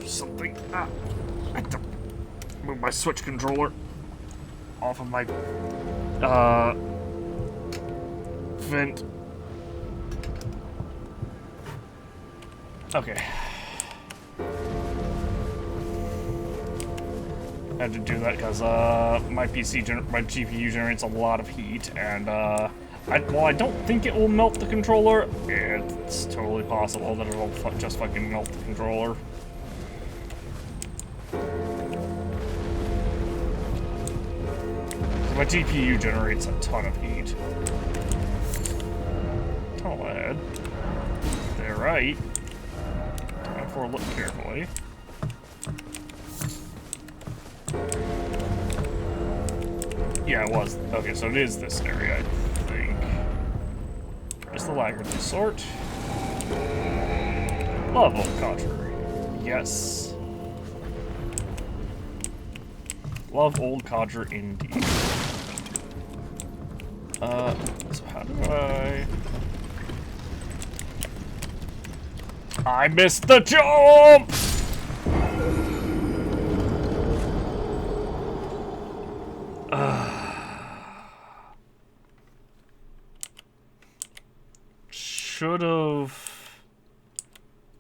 Something. Ah, I have to move my Switch controller. off of my vent. Okay. I had to do that because my GPU generates a lot of heat, and I don't think it will melt the controller. It's totally possible that it'll just fucking melt the controller. My GPU generates a ton of heat. Tunnel ahead. They're right. Time for a look carefully. Yeah, it was. Okay, so it is this area, I think. Just the laggard sort. Love old codger. Yes. Love old codger indeed. So how do I missed the jump! Should've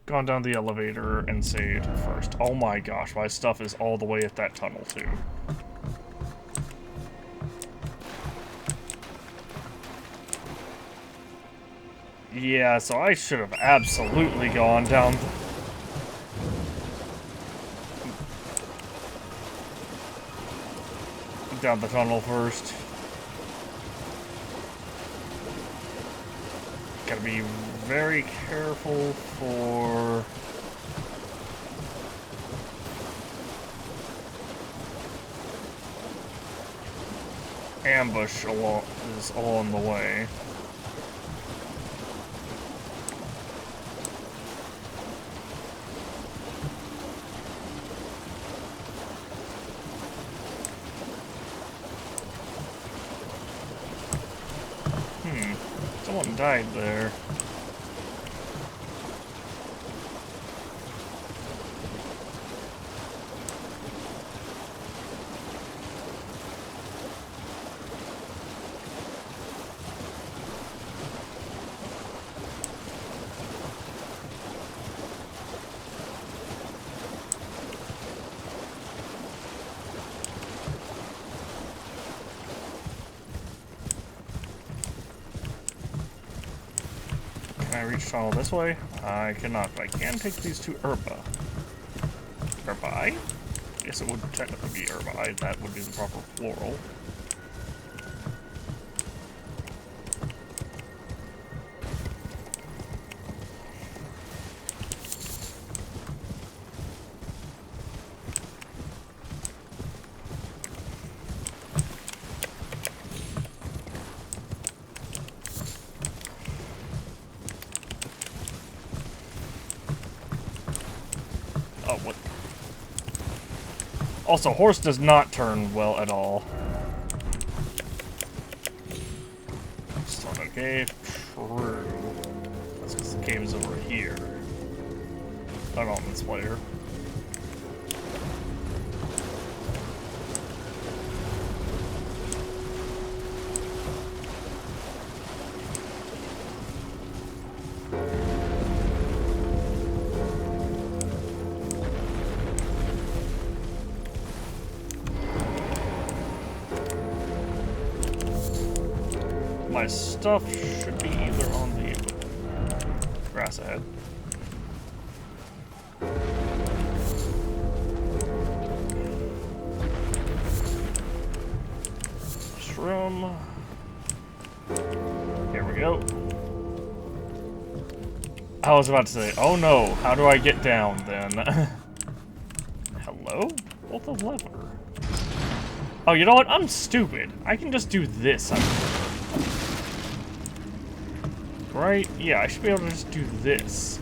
gone down the elevator and saved first. Oh my gosh, my stuff is all the way at that tunnel too. Yeah, so I should have absolutely gone down the tunnel first. Gotta be very careful for ambush along the way. Someone died there. Can I reach tunnel this way? I cannot, but I can take these to Herba. Herbai? Yes, it would technically be Herbai. That would be the proper plural. Oh, what? Also, horse does not turn well at all. Still not okay. True. That's because the cave is over here. Not on this player. My stuff should be either on the grass ahead. Shroom. Here we go. I was about to say, oh no, how do I get down then? Hello? What the lever? Oh, you know what? I'm stupid. I can just do this. Right? Yeah, I should be able to just do this.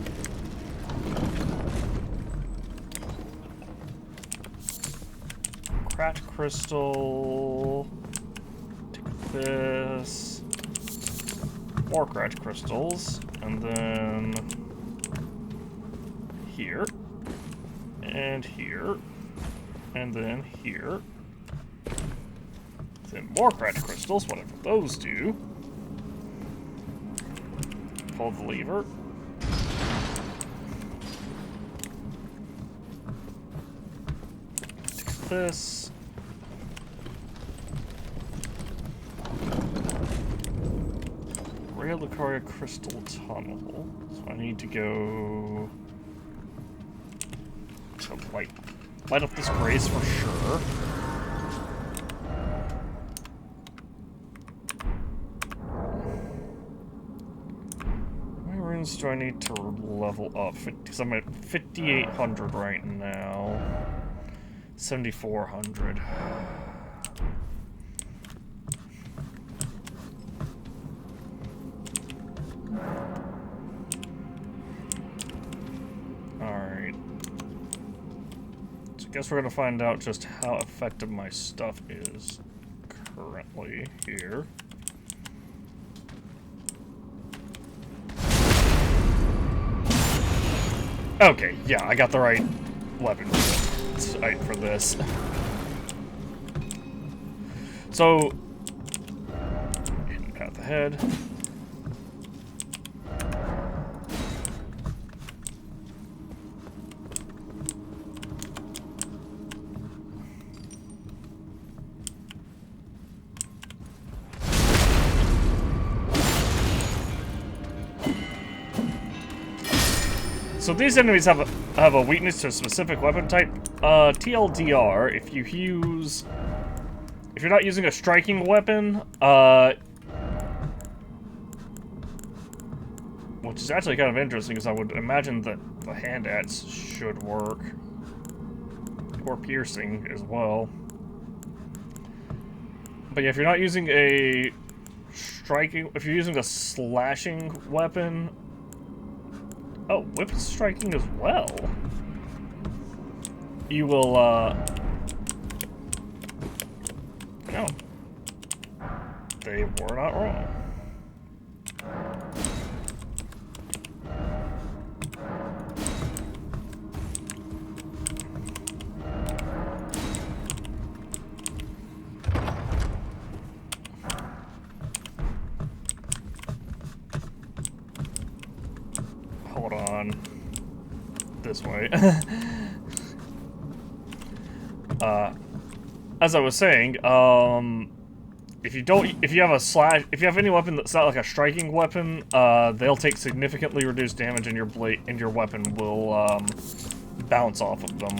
Cracked crystal. Take this. More cracked crystals. And then here. And here. And then here. Then more cracked crystals, whatever those do. Pull the lever. Take this. Reliquaria Crystal Tunnel. So I need to go to light up this grace for sure. How many runes do I need to level up? Because I'm at 5,800 right now. 7,400. Alright. So I guess we're gonna find out just how effective my stuff is currently here. Okay, yeah, I got the right weapon sight for this. So, cut the head. So these enemies have a weakness to a specific weapon type. TLDR, if you're not using a striking weapon, which is actually kind of interesting because I would imagine that the hand axe should work, or piercing as well. But yeah, if you're not using a if you're using a slashing weapon. Oh, whip striking as well. You will, no. They were not wrong. Hold on. This way. As I was saying, if you have any weapon that's not like a striking weapon, they'll take significantly reduced damage, and your blade and your weapon will bounce off of them.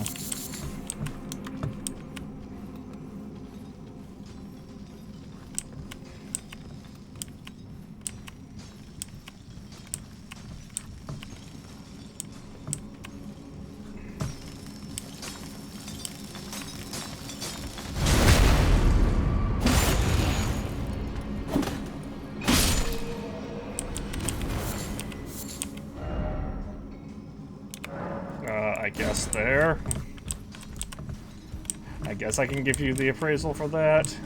I guess there. I guess I can give you the appraisal for that.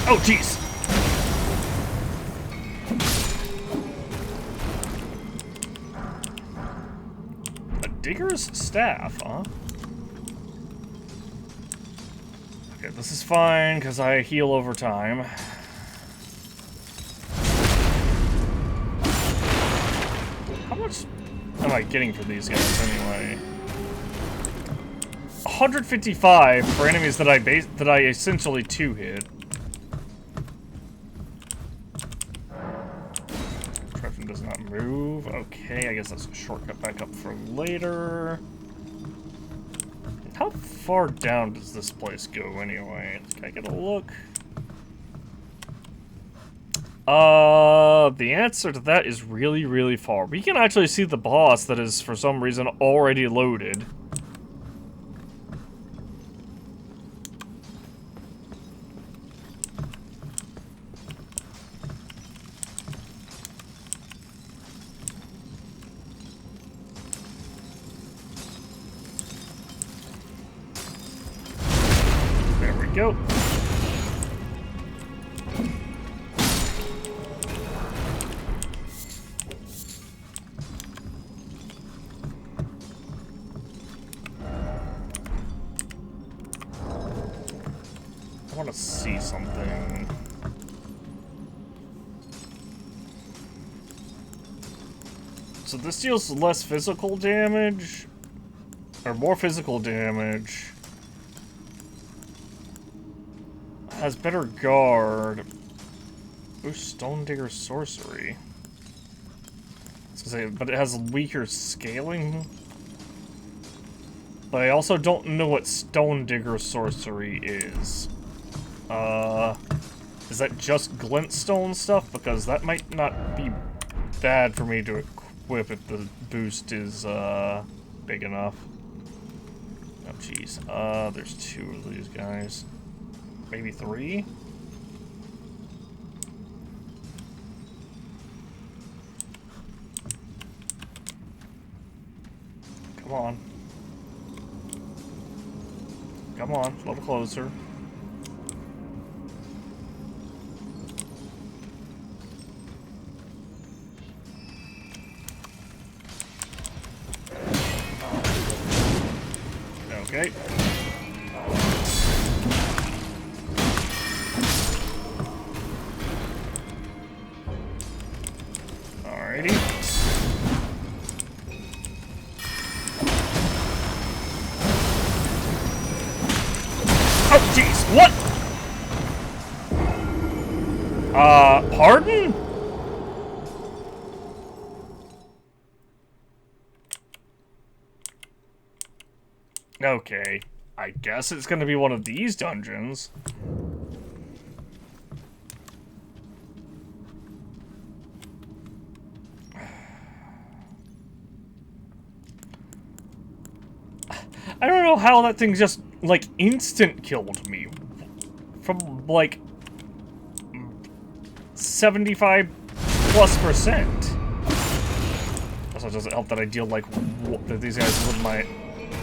Oh, jeez! Digger's staff, huh? Okay, this is fine, because I heal over time. How much am I getting for these guys, anyway? 155 for enemies that I essentially two-hit. Does not move. Okay, I guess that's a shortcut back up for later. How far down does this place go anyway? Can I get a look? The answer to that is really, really far. We can actually see the boss that is, for some reason, already loaded. go. I want to see something. So this deals less physical damage, or more physical damage. Has better guard. Boost Stone Digger Sorcery. I was gonna say, but it has weaker scaling. But I also don't know what Stone Digger Sorcery is. Is that just glintstone stuff? Because that might not be bad for me to equip if the boost is, big enough. Oh, jeez. There's 2 of these guys. Maybe 3? Come on. Come on, a little closer. Okay. Alrighty. Oh, jeez, what? Pardon? Okay, I guess it's gonna be one of these dungeons. I don't know how that thing just, like, instant killed me. From, like, 75+%. Also, doesn't help that I deal, like, that these guys with my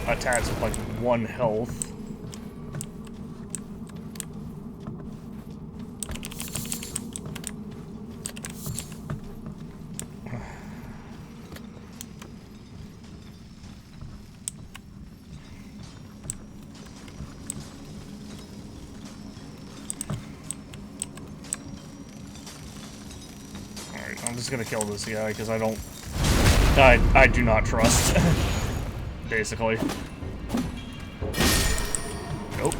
attacks with, like, 1 health. I'm just gonna kill this guy because I don't. I do not trust. Basically. Nope.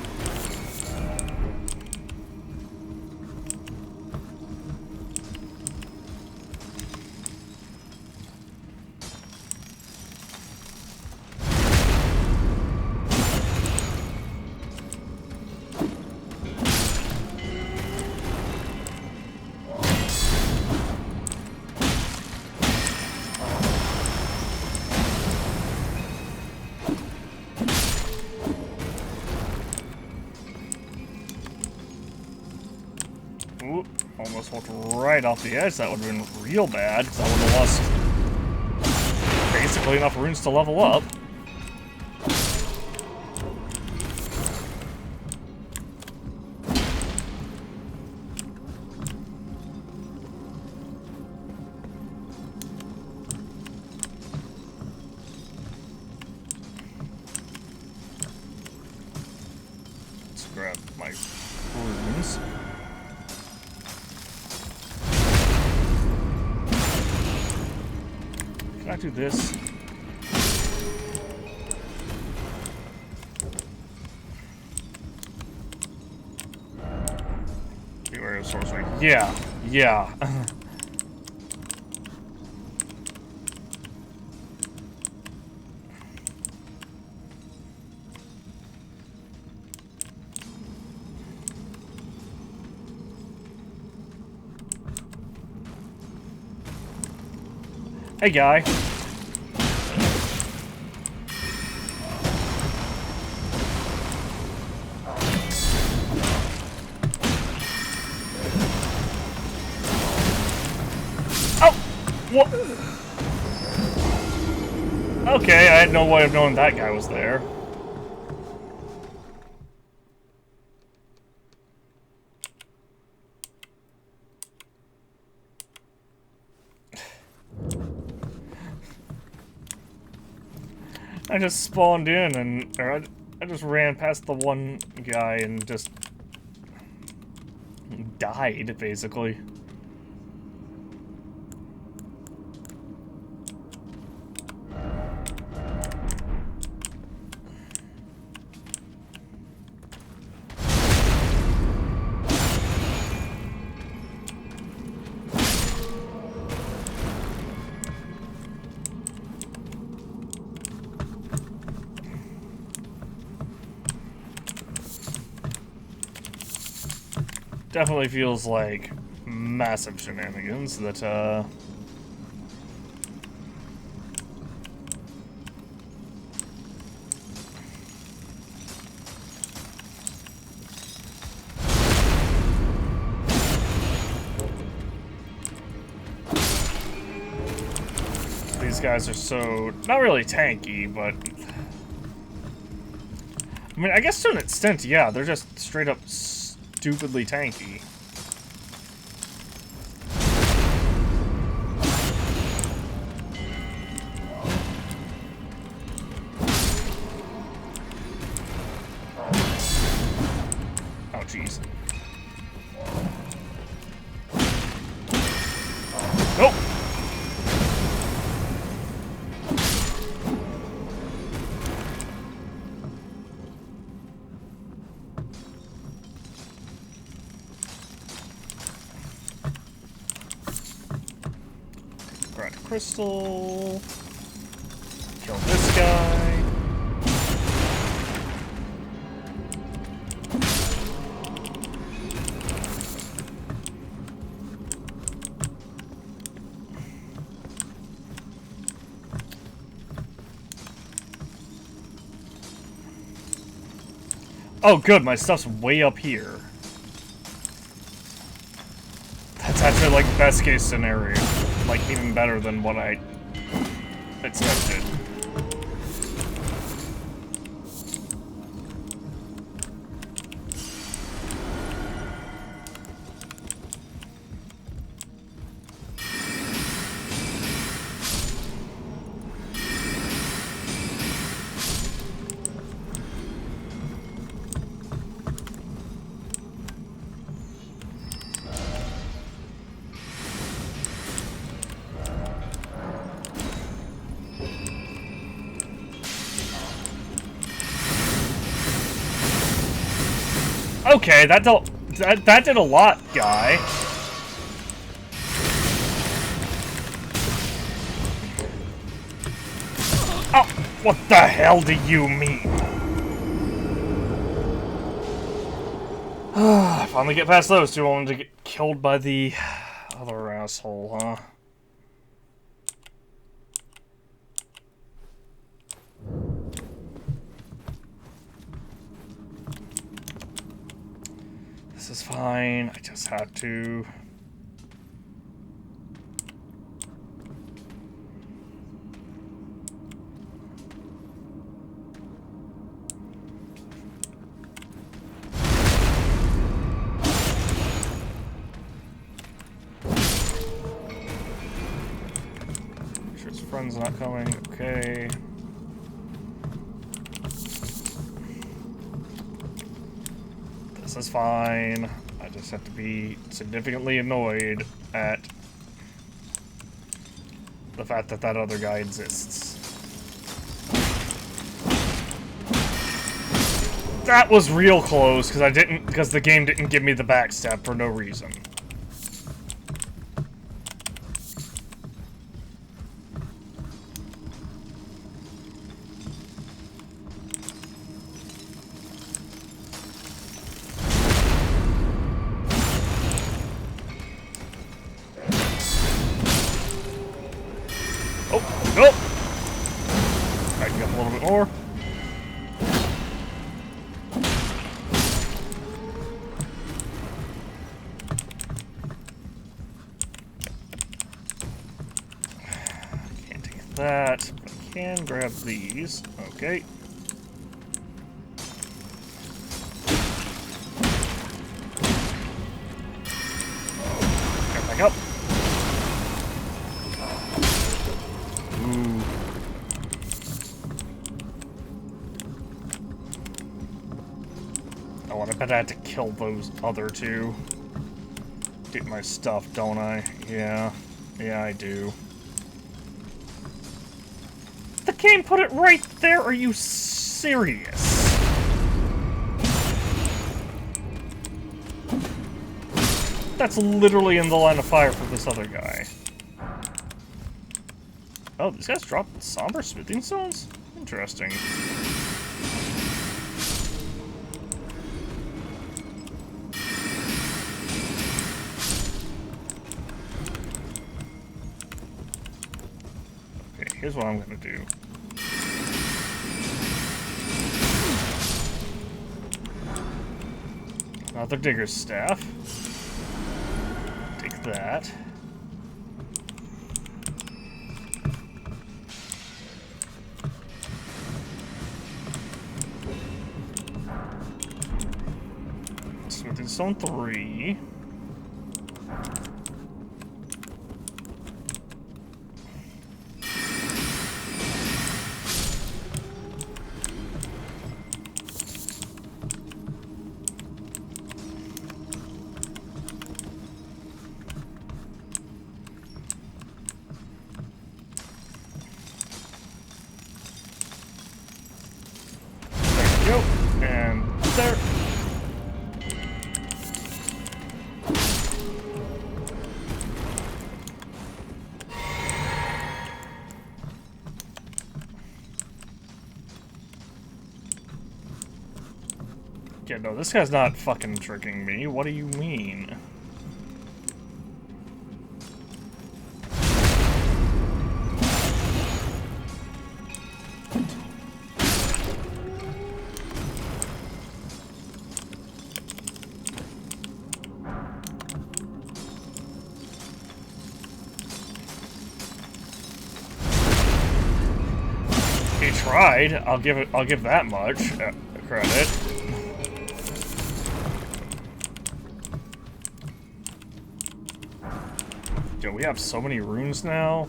Ooh, almost walked right off the edge. That would have been real bad, because I would have lost basically enough runes to level up. Let's grab my runes. Can I do this? Beware of sorcery. Yeah, yeah. Hey, guy. Oh! What? Okay, I had no way of knowing that guy was there. I just spawned in and I just ran past the one guy and just died, basically. Definitely feels like massive shenanigans that, these guys are so... not really tanky, but... I mean, I guess to an extent, yeah, they're just straight up stupidly tanky. Oh, jeez. Nope! Grab a crystal. Kill this guy. Oh, good, my stuff's way up here. That's actually, like, best case scenario. Like, even better than what I expected. Okay, that did a lot, guy. Oh, what the hell do you mean? Finally get past those two, only to get killed by the other asshole, huh? This is fine, I just had to. Sure his friend's not coming, okay. This is fine. I just have to be significantly annoyed at the fact that that other guy exists. That was real close because the game didn't give me the backstab for no reason. Nope. Backing up a little bit more. Can't take that, but I can grab these. Okay. Get back up. Oh, and I bet I had to kill those other two. Get my stuff, don't I? Yeah. Yeah, I do. The game put it right there? Are you serious? That's literally in the line of fire for this other guy. Oh, these guys dropped somber smithing stones? Interesting. Okay, here's what I'm gonna do. Another digger's staff. Take that. Smithing stone 3. There we go. And there. Yeah, no, this guy's not fucking tricking me. What do you mean? He tried. I'll give that much credit. Yo, we have so many runes now.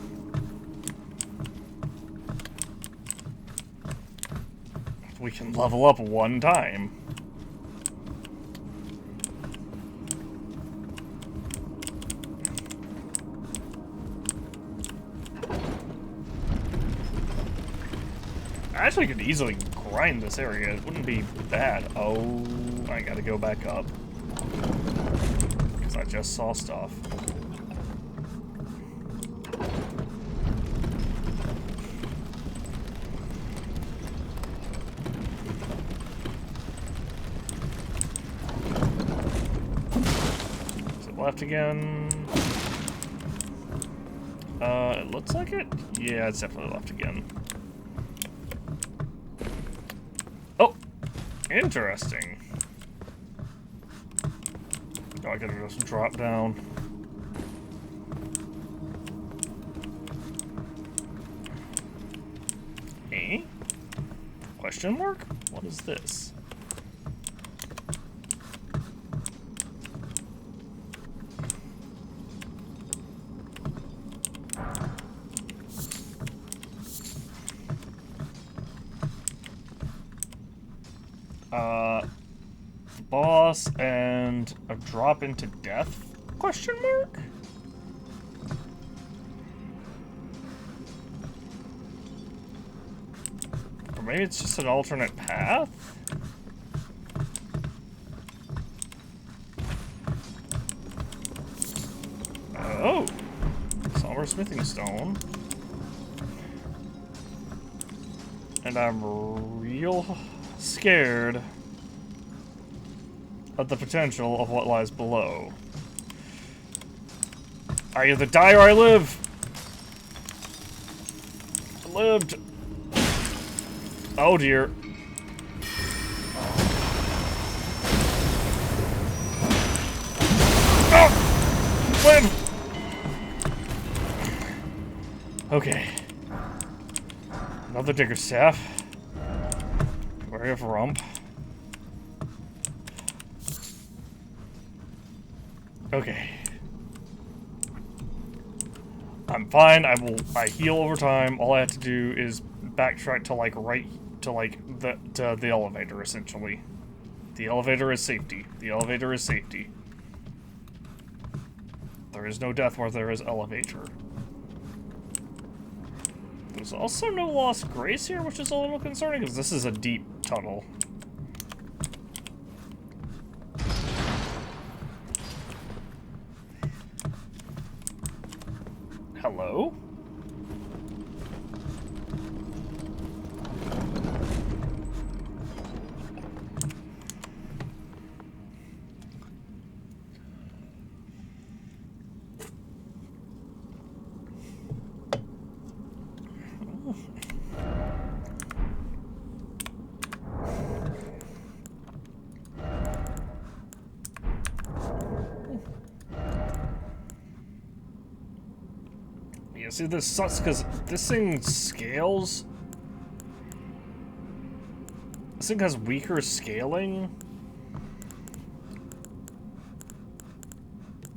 We can level up one time. I actually could easily grind this area. It wouldn't be bad. Oh, I gotta go back up. Because I just saw stuff. Is it left again? It looks like it? Yeah, it's definitely left again. Oh! Interesting. Oh, I gotta just drop down. Eh? Question mark? What is this? Boss and a drop into death? Question mark? Or maybe it's just an alternate path? Oh! Somber smithing stone. And I'm real scared of the potential of what lies below. I either die or I live! I lived! Oh dear. Oh! Live! Okay. Another digger staff. Wary of rump. Okay. I'm fine. I heal over time. All I have to do is backtrack to like the elevator essentially. The elevator is safety. The elevator is safety. There is no death where there is elevator. There's also no lost grace here, which is a little concerning, because this is a deep tunnel. Hello? Yeah, see, this sucks because this thing scales. This thing has weaker scaling.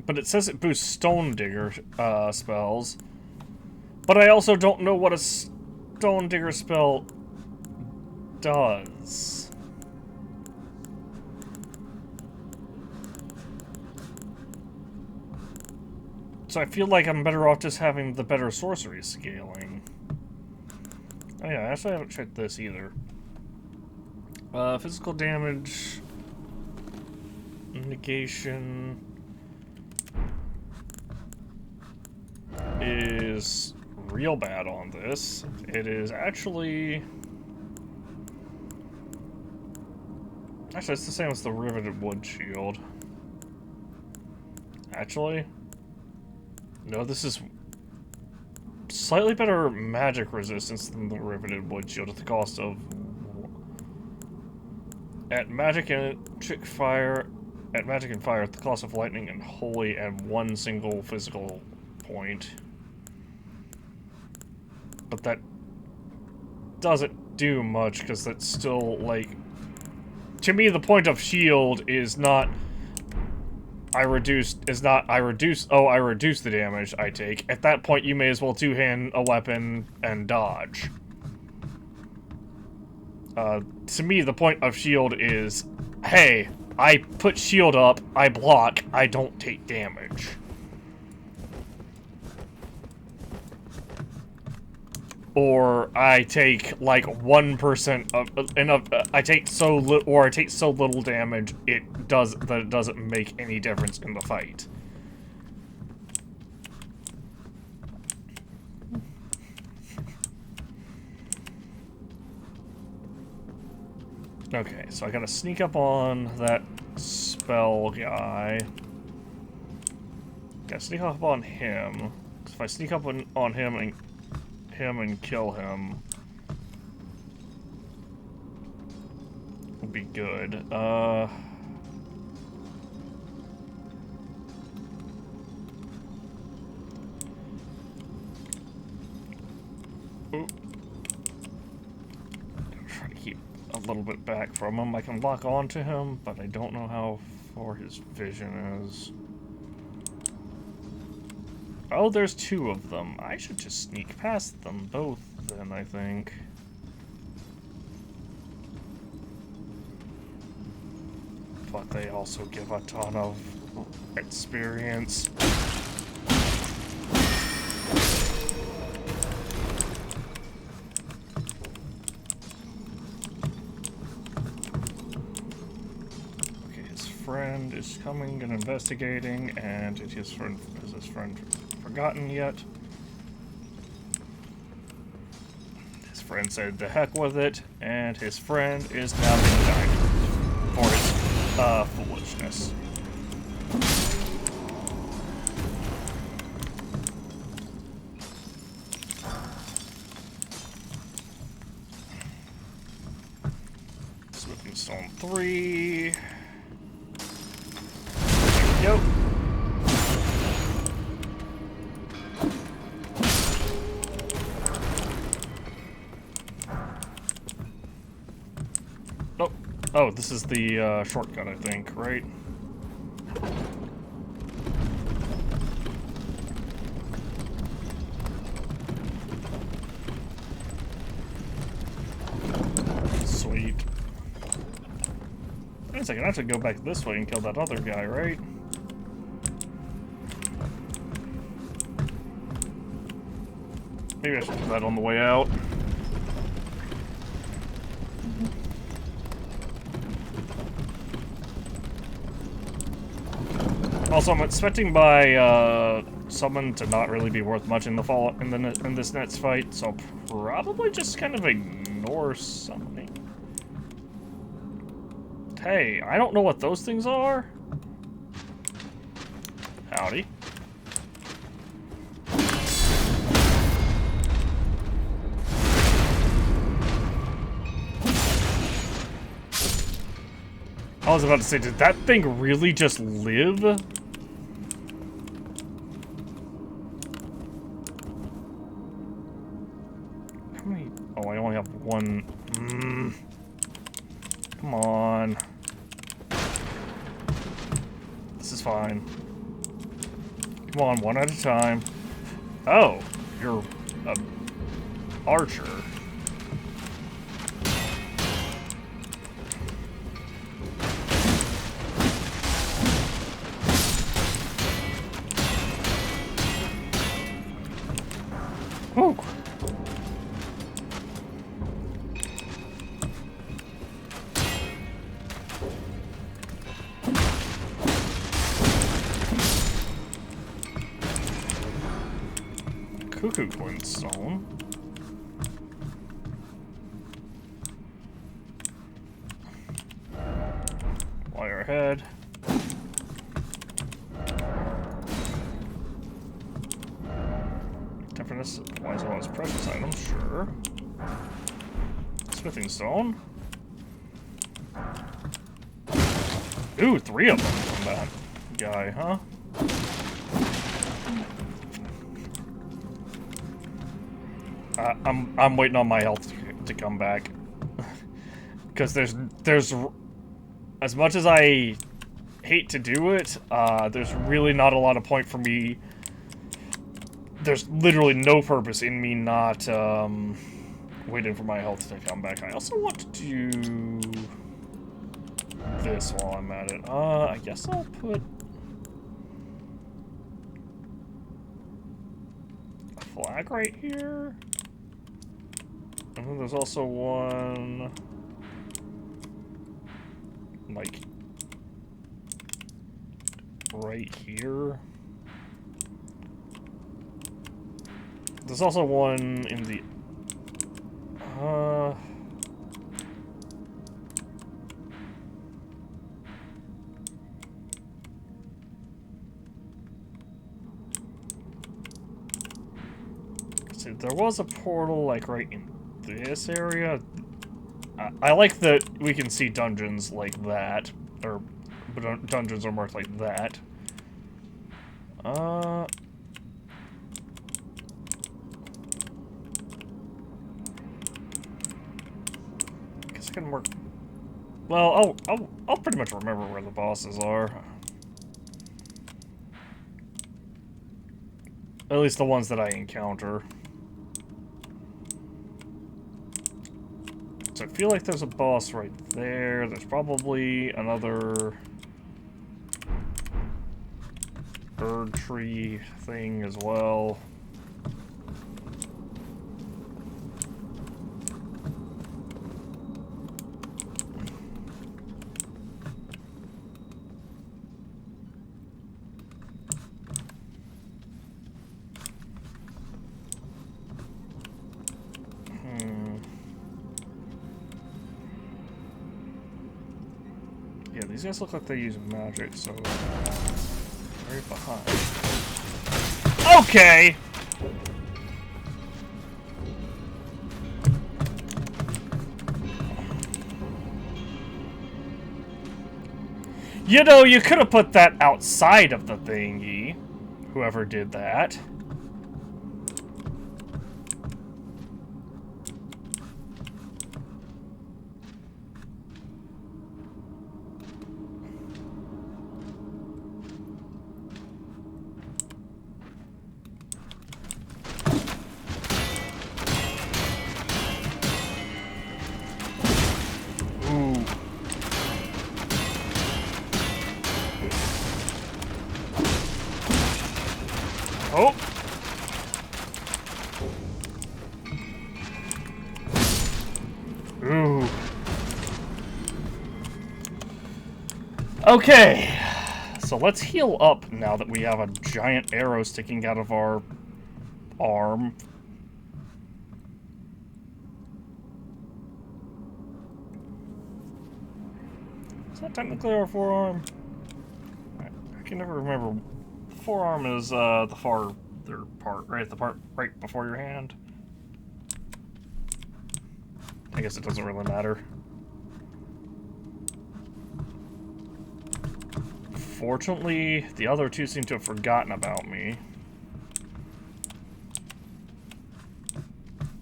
But it says it boosts Stone Digger spells. But I also don't know what a Stone Digger spell does. So I feel like I'm better off just having the better sorcery scaling. Oh yeah, actually I haven't checked this either. Physical damage, negation is real bad on this. It is actually it's the same as the riveted wood shield. Actually, no, this is slightly better magic resistance than the riveted wood shield at the cost of magic and fire at the cost of lightning and holy and one single physical point. But that doesn't do much because that's still like, to me the point of shield is not I reduce the damage I take. At that point you may as well two-hand a weapon and dodge. To me, the point of shield is, hey, I put shield up, I block, I don't take damage. Or I take like 1% of I take so little damage it doesn't make any difference in the fight. Okay, so I gotta sneak up on that spell guy. Gotta sneak up on him. If I sneak up on him and kill him, will be good. Ooh. Try to keep a little bit back from him. I can lock onto him, but I don't know how far his vision is. Oh, there's two of them. I should just sneak past them both then, I think. But they also give a ton of experience. Okay, his friend is coming and investigating, and is his friend forgotten yet? His friend said the heck with it, and his friend is now being died for his foolishness. Swift Stone 3. There we go. Oh, this is the shortcut, I think, right? Sweet. Wait a second, I have to go back this way and kill that other guy, right? Maybe I should do that on the way out. Also, I'm expecting my summon to not really be worth much in the in this next fight, so I'll probably just kind of ignore summoning. Hey, I don't know what those things are. Howdy. I was about to say, did that thing really just live? How many? Oh, I only have one. Come on. This is fine. Come on, one at a time. Oh, you're a archer. Whew. Cuckoo Glintstone. Wire head. Difference applies as well as precious items, sure. Smithing stone. Ooh, 3 of them from that guy, huh? I'm waiting on my health to come back. Because there's as much as I hate to do it, there's really not a lot of point for me. There's literally no purpose in me not waiting for my health to come back. I also want to do this while I'm at it. I guess I'll put a flag right here. And then there's also one, like, right here. There's also one in the, see, there was a portal, like, right in this area. I like that we can see dungeons like that, or dungeons are marked like that. Guess I can work. Well, I'll pretty much remember where the bosses are. At least the ones that I encounter. So I feel like there's a boss right there. There's probably another bird tree thing as well. Yeah, these guys look like they use magic, so right behind. Okay! You know, you could have put that outside of the thingy. Whoever did that. Okay, so let's heal up now that we have a giant arrow sticking out of our arm. Is that technically our forearm? I can never remember. The forearm is the farther part, right? The part right before your hand. I guess it doesn't really matter. Fortunately, the other two seem to have forgotten about me.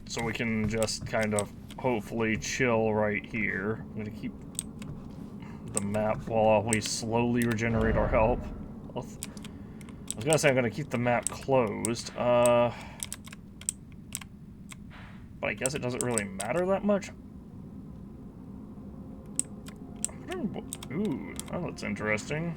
So we can just kind of hopefully chill right here. I'm gonna keep the map while we slowly regenerate our health. I was gonna say I'm gonna keep the map closed. But I guess it doesn't really matter that much. Ooh, oh, that's interesting.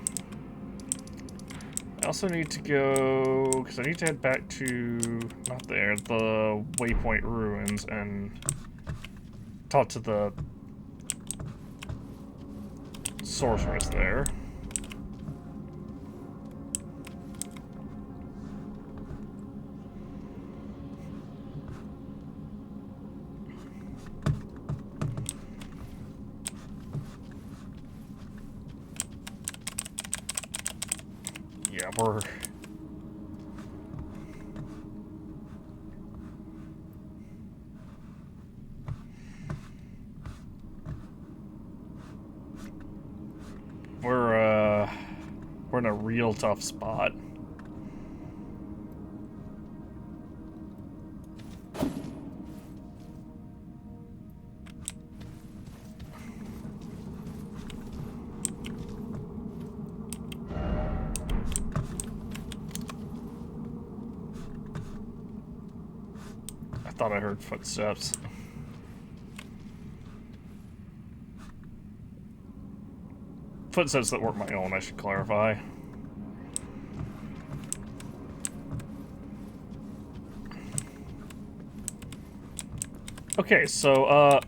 I also need to go, because I need to head back to, not there, the Waypoint Ruins and talk to the sorceress there. Yeah, we're... We're in a real tough spot. I thought I heard footsteps. Footsteps that weren't my own, I should clarify. Okay, so,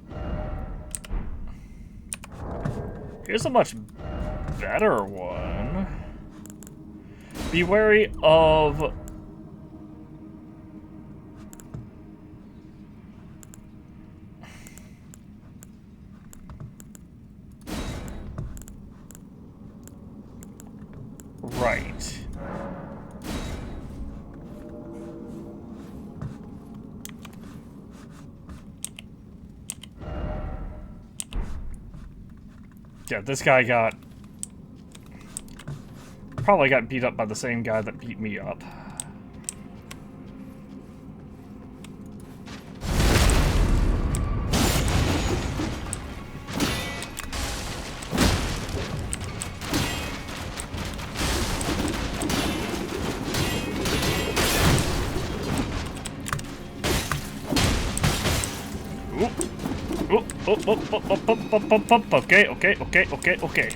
here's a much better one. Be wary of... Right. Yeah, this guy probably got beat up by the same guy that beat me up. Okay.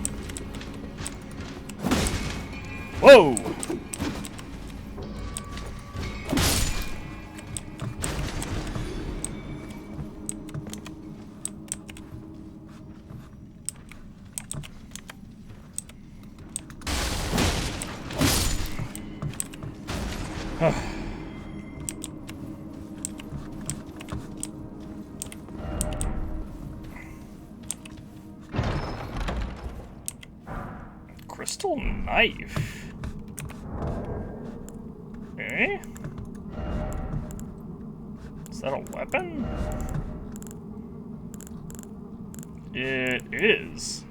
Whoa! Crystal knife. Eh? Is that a weapon? It is.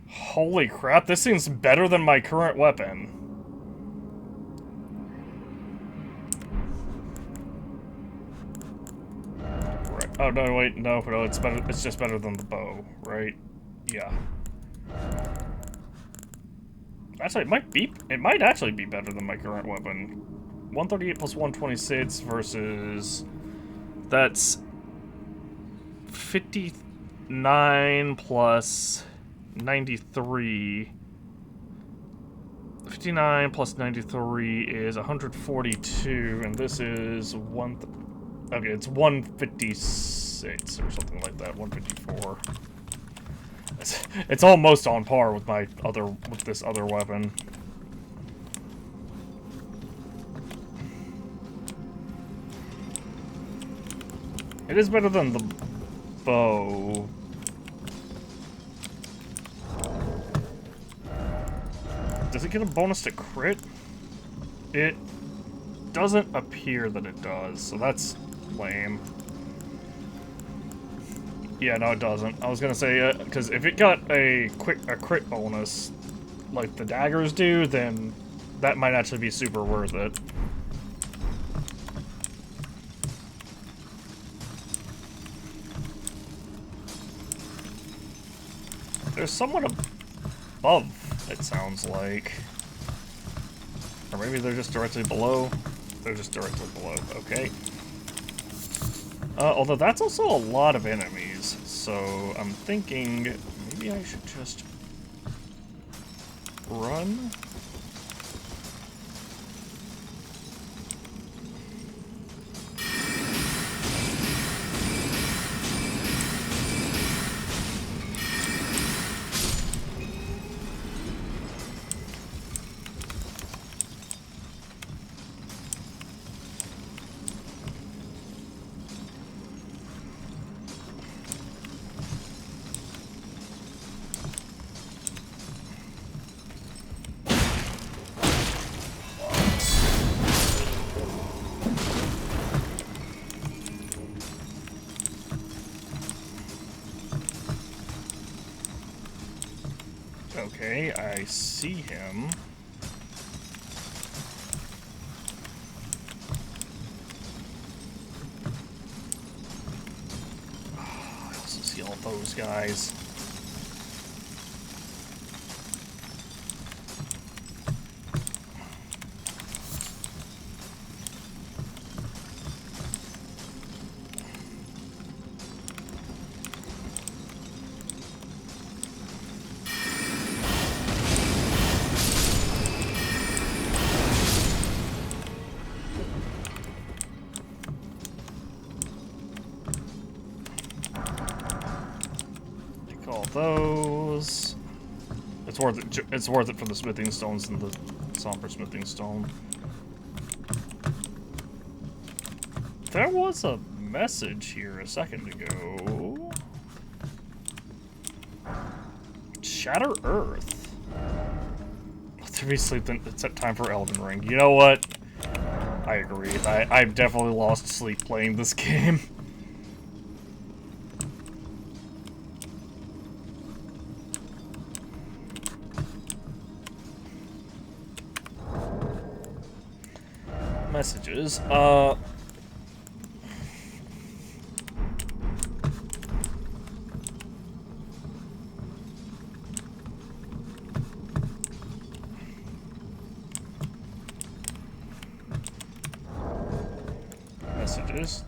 Holy crap, this seems better than my current weapon. Right. Oh, no, wait, no, it's better. It's just better than the bow, right? Yeah. Actually, it might actually be better than my current weapon. 138 plus 126 versus... That's... 59 plus 93. 59 plus 93 is 142, and this is okay, it's 156 or something like that, 154. It's almost on par with this other weapon. It is better than the bow. Does it get a bonus to crit? It doesn't appear that it does, so that's lame. Yeah, no, it doesn't. I was gonna say, because if it got a crit bonus, like the daggers do, then that might actually be super worth it. There's someone above, it sounds like. Or maybe they're just directly below. They're just directly below, okay. Although that's also a lot of enemies, so I'm thinking maybe I should just run. Okay, I see him. Oh, I also see all those guys. All those. It's worth it. It's worth it for the smithing stones and the somber smithing stone. There was a message here a second ago. Shatter Earth. To be sleep, then it's time for Elden Ring. You know what? I agree. I've definitely lost sleep playing this game. Messages. Messages.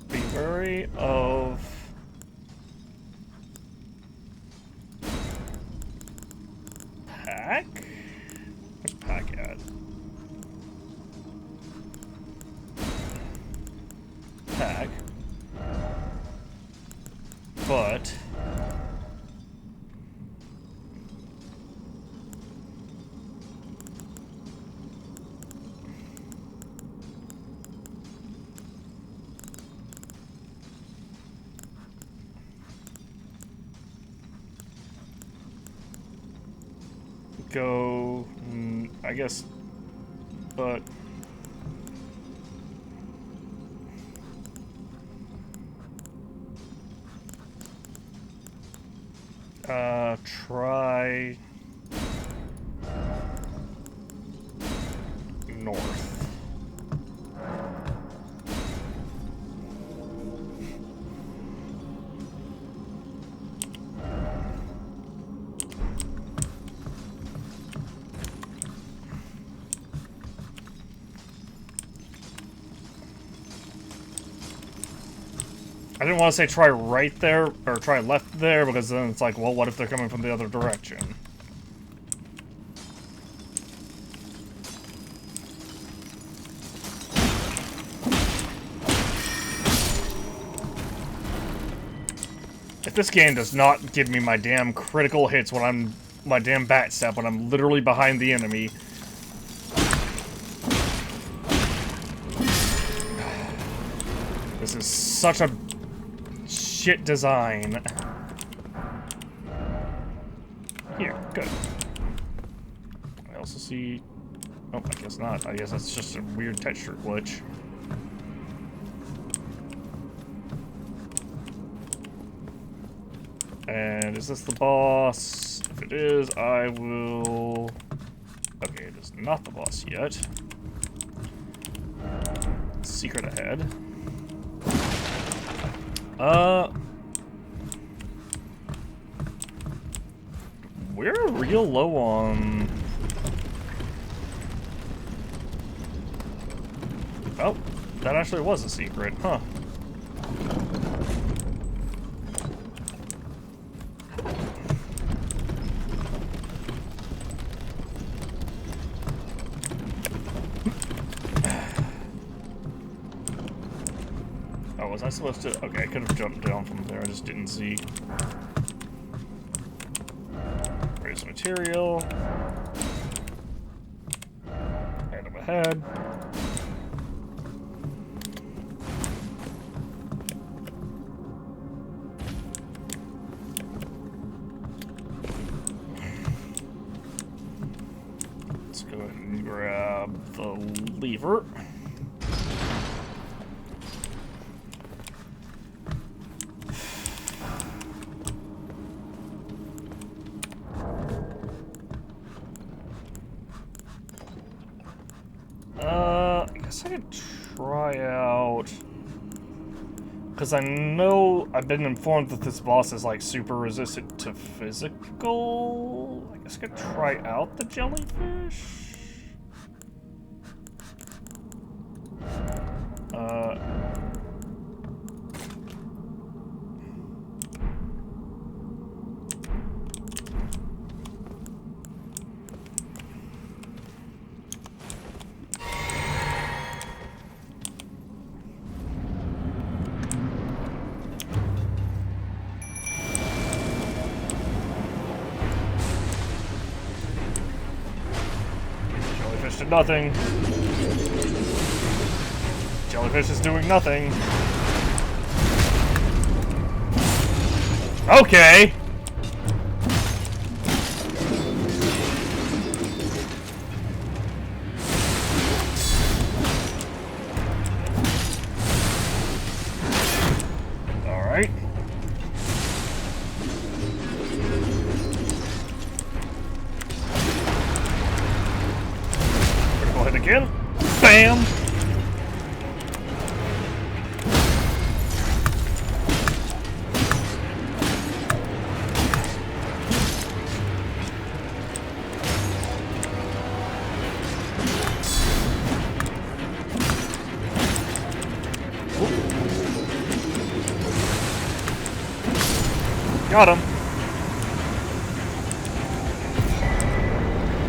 Be wary of Pack? Where's Pack at? Pack. But go, I guess, but try north. I didn't want to say try right there, or try left there, because then it's like, well, what if they're coming from the other direction? If this game does not give me my damn critical hits when I'm... my damn bat step when I'm literally behind the enemy... This is such a shit design. Here, good. I also see... Oh, I guess not. I guess that's just a weird texture glitch. And is this the boss? If it is, I will... Okay, it is not the boss yet. Secret ahead. We're real low on... Oh, that actually was a secret, huh? Oh, was I supposed to? Okay, I could have jumped down from there, I just didn't see. Raise material. Hand him ahead. Let's go ahead and grab the lever. I guess I could try out... Because I know I've been informed that this boss is like super resistant to physical. I guess I could try out the jellyfish. Jellyfish did nothing. Jellyfish is doing nothing. Okay. All right. Critical hit again. Bam. Got him.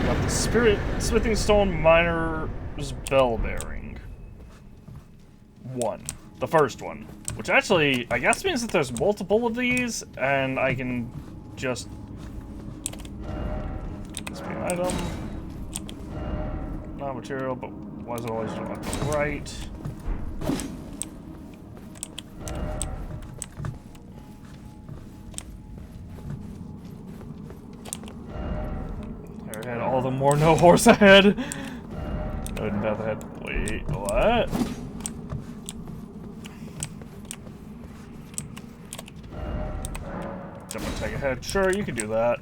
Got the spirit smithing stone miner's bell bearing. One. The first one. Which actually, I guess means that there's multiple of these, and I can just... This be an item. Not material, but why is it always on the right? And all the more no horse ahead. Good and path ahead. Wait, what? Jump attack ahead. Sure, you can do that.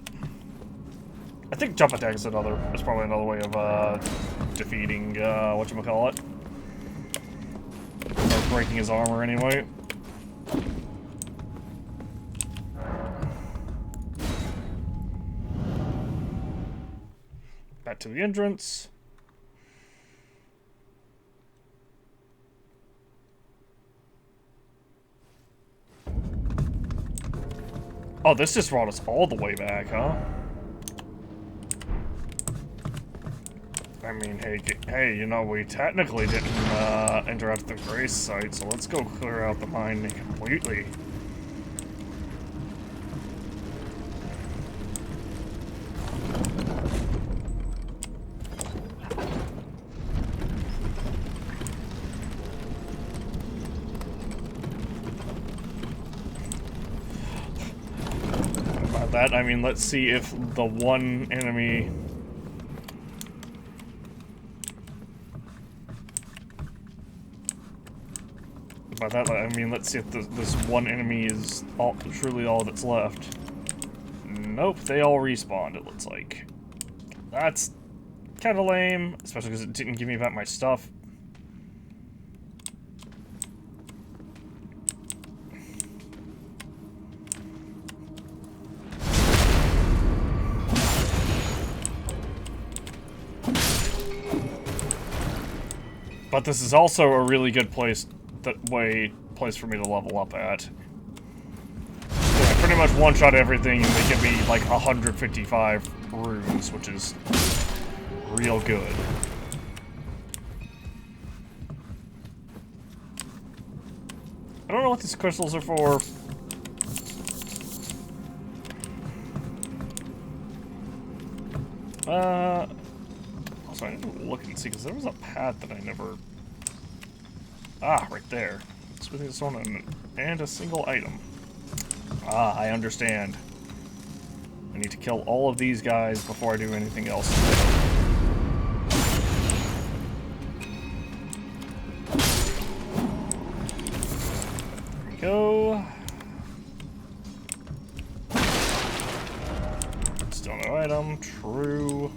I think jump attack is probably another way of defeating whatchamacallit. Or breaking his armor anyway. Back to the entrance. Oh, this just brought us all the way back, huh? I mean, hey, you know, we technically didn't enter out the grace site, so let's go clear out the mine completely. that, I mean, let's see if the one enemy... By that, I mean, let's see if this one enemy is truly all that's left. Nope, they all respawned, it looks like. That's kind of lame, especially because it didn't give me back my stuff. But this is also a really good place for me to level up at. I pretty much one-shot everything and they give me like 155 runes, which is real good. I don't know what these crystals are for. Also, I need to look and see, because there was a path that I never... Ah, right there. Smithing stone and a single item. Ah, I understand. I need to kill all of these guys before I do anything else. There we go. Still no item. True.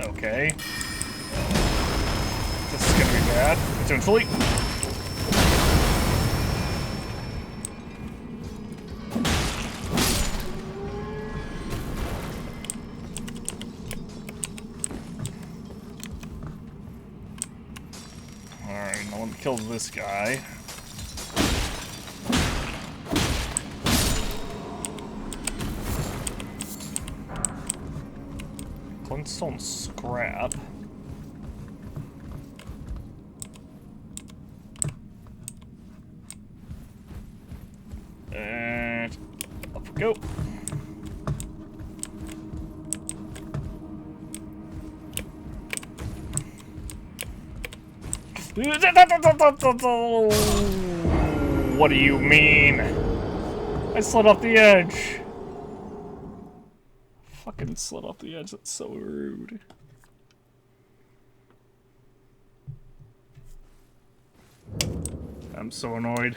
Okay. This is gonna be bad, potentially. Alright, now let me kill this guy. Glintstone scrap. And up we go. What do you mean? I slid off the edge. Fucking slid off the edge, that's so rude. I'm so annoyed.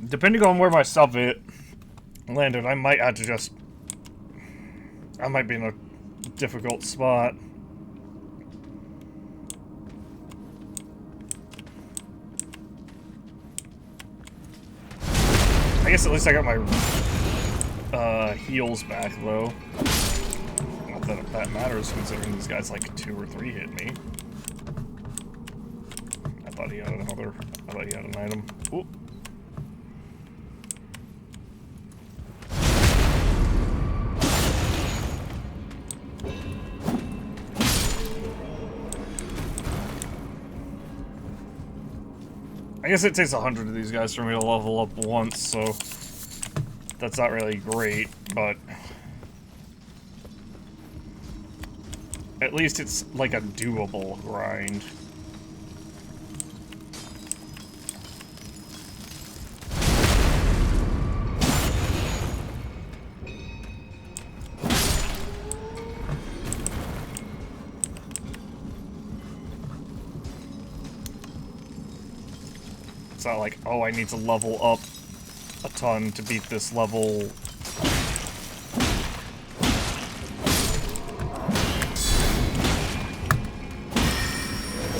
Depending on where my stuff landed, I might have to just... I might be in a difficult spot. I guess at least I got my heals back, though. Not that that matters, considering these guys like 2 or 3 hit me. I thought he had another... I thought he had an item. Ooh. I guess it takes 100 of these guys for me to level up once, so that's not really great, but at least it's like a doable grind. It's not like, oh, I need to level up a ton to beat this level.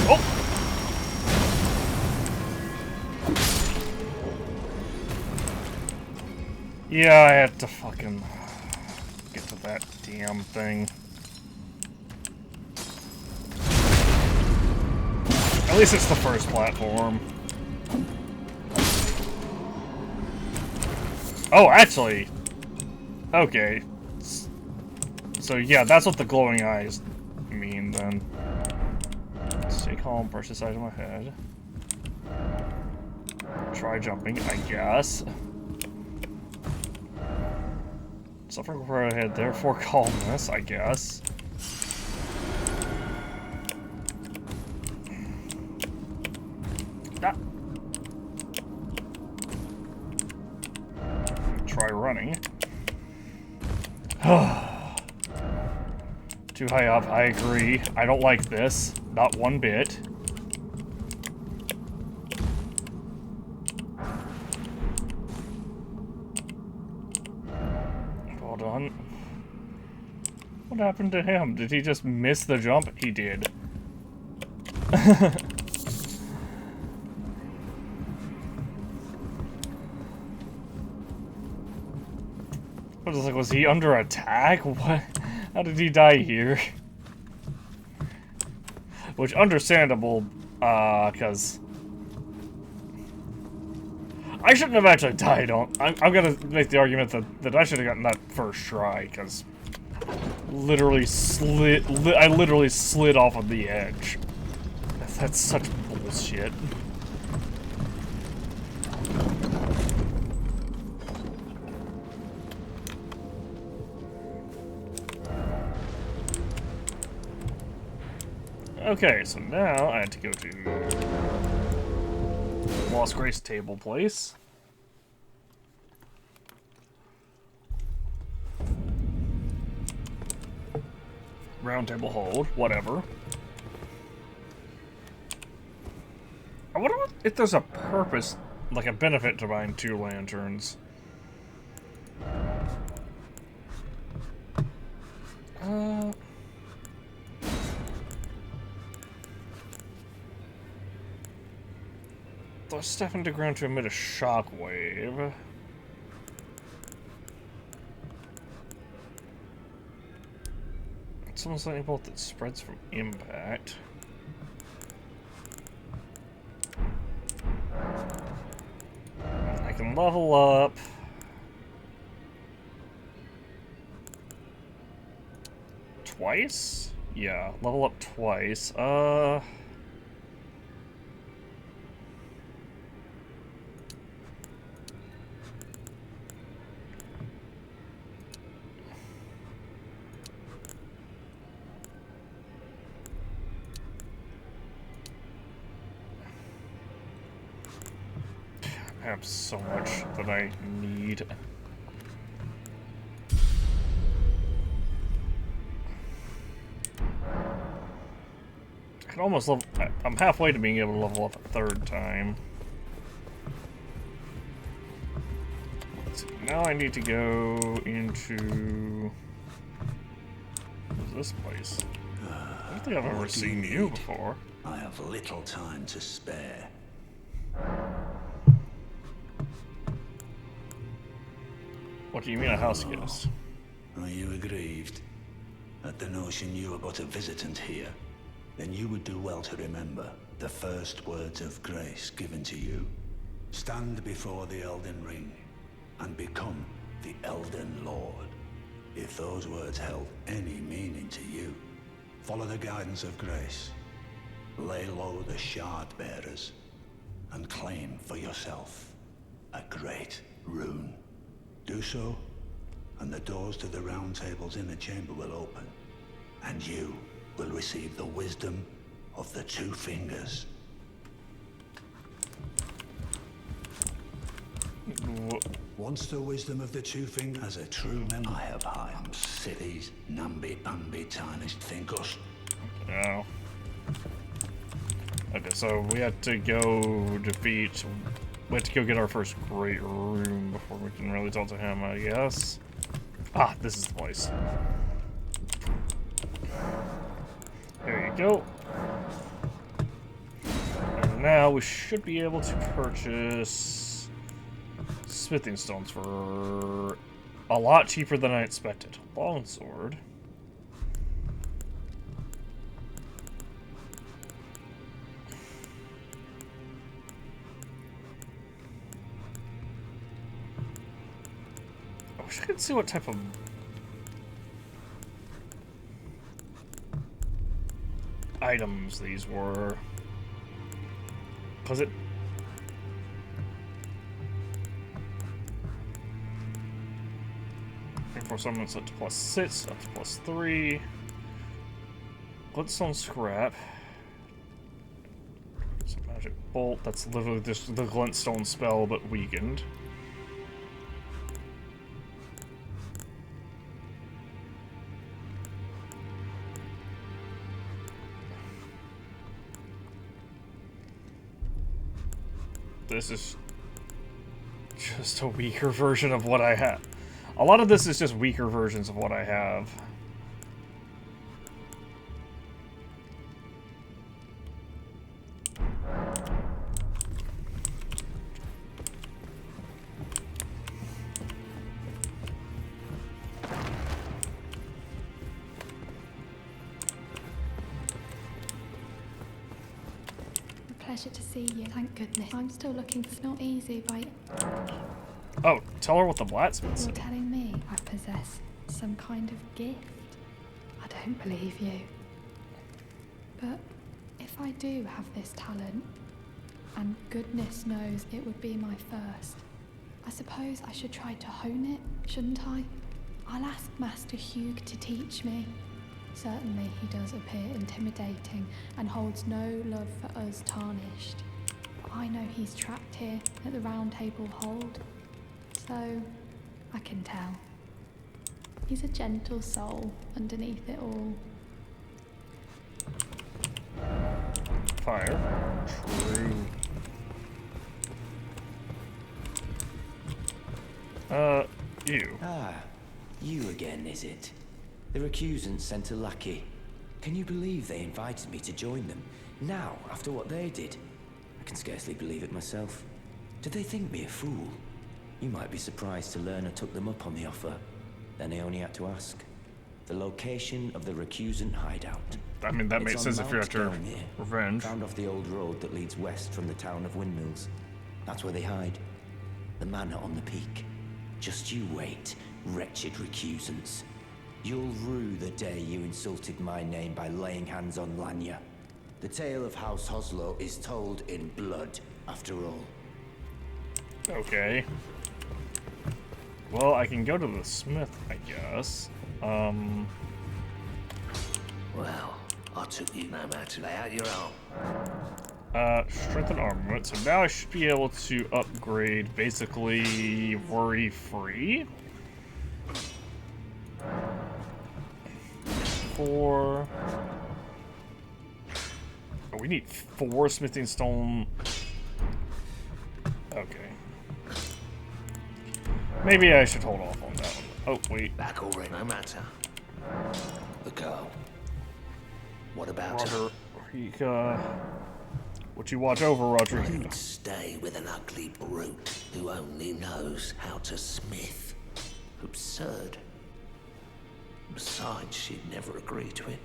Oh! Yeah, I had to fucking get to that damn thing. At least it's the first platform. Oh, actually. Okay. So yeah, that's what the glowing eyes mean then. Stay calm, brush this side of my head. try jumping, I guess. Suffering before I had therefore calmness, I guess. Ah. Try running. Too high up, I agree. I don't like this. Not one bit. Well done. What happened to him? Did he just miss the jump? He did. I was like, was he under attack? What? How did he die here? Which, understandable, because I shouldn't have actually died on. I'm gonna make the argument that I should have gotten that first try, because literally I literally slid off of the edge. That's such bullshit. Okay, so now I have to go to Lost Grace table place. Round table hold, whatever. I wonder if there's a purpose, like a benefit to buying 2 lanterns. Step into ground to emit a shockwave. It's almost like a bolt that spreads from impact. I can level up. Twice? Yeah, level up twice. I have so much that I need. I can almost level. I'm halfway to being able to level up a 3rd time. Let's see, now I need to go into. What's this place? I don't think I've ever seen you before. I have little time to spare. What do you mean a house guest? Are you aggrieved at the notion you are but a visitant here? Then you would do well to remember the first words of grace given to you. Stand before the Elden Ring and become the Elden Lord. If those words held any meaning to you, follow the guidance of grace. Lay low the shard bearers and claim for yourself a great rune. Do so, and the doors to the Round Table's inner chamber will open, and you will receive the wisdom of the 2 fingers. Once the wisdom of the 2 fingers as a true member, I have high cities, namby-pamby tarnished thinkers. No. Okay, so we have to go defeat. We have to go get our first great room before we can really talk to him, I guess. Ah, this is the place. There you go. And now we should be able to purchase smithing stones for a lot cheaper than I expected. Longsword. I wish I could see what type of items these were. Because Before someone set to +6, up to +3. Glintstone scrap. Some magic bolt. That's literally just the glintstone spell, but weakened. This is just a weaker version of what I have. A lot of this is just weaker versions of what I have. Pleasure to see you. Thank goodness. I'm still looking for. It's not easy, but Oh, tell her what the blacksmith you're said. telling me I possess some kind of gift. I don't believe you. But if I do have this talent, and goodness knows it would be my first, I suppose I should try to hone it, shouldn't I? I'll ask Master Hugh to teach me. Certainly he does appear intimidating and holds no love for us Tarnished. But I know he's trapped here at the Round Table Hold, so I can tell. He's a gentle soul underneath it all. Fire. True. You. Ah, you again, is it? The recusants sent a lackey. Can you believe they invited me to join them? Now, after what they did? I can scarcely believe it myself. Did they think me a fool? You might be surprised to learn I took them up on the offer. Then I only had to ask. The location of the recusant hideout. I mean, that It's makes on sense if you're Mount after Gelmir, revenge. Found off the old road that leads west from the town of Windmills. That's where they hide. The manor on the peak. Just you wait, wretched recusants. You'll rue the day you insulted my name by laying hands on Lanya. The tale of House Hoslow is told in blood, after all. Okay. Well, I can go to the smith, I guess. Well, I took you no matter lay out your arm. Strengthen armament. So now I should be able to upgrade basically worry-free. 4. Oh, we need 4 smithing stone. Okay. Maybe I should hold off on that one. Oh, wait. Back already, no matter. The girl. What about her? Roderick, what you watch over, Roderick? You'd stay with an ugly brute who only knows how to smith. Absurd. Besides, she'd never agree to it.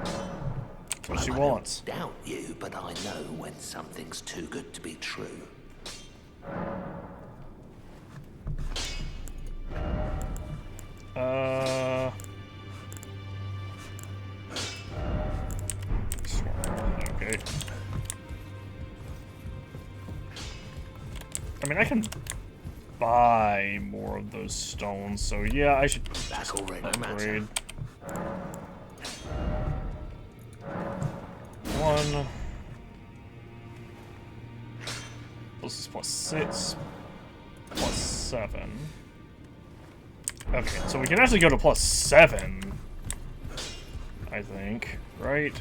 That's what she I wants. don't doubt you, but I know when something's too good to be true. Okay. I mean, I can buy more of those stones, so yeah, I should Back already, no matter. upgrade. 1. This is +6, +7. Okay, so we can actually go to +7. I think, right?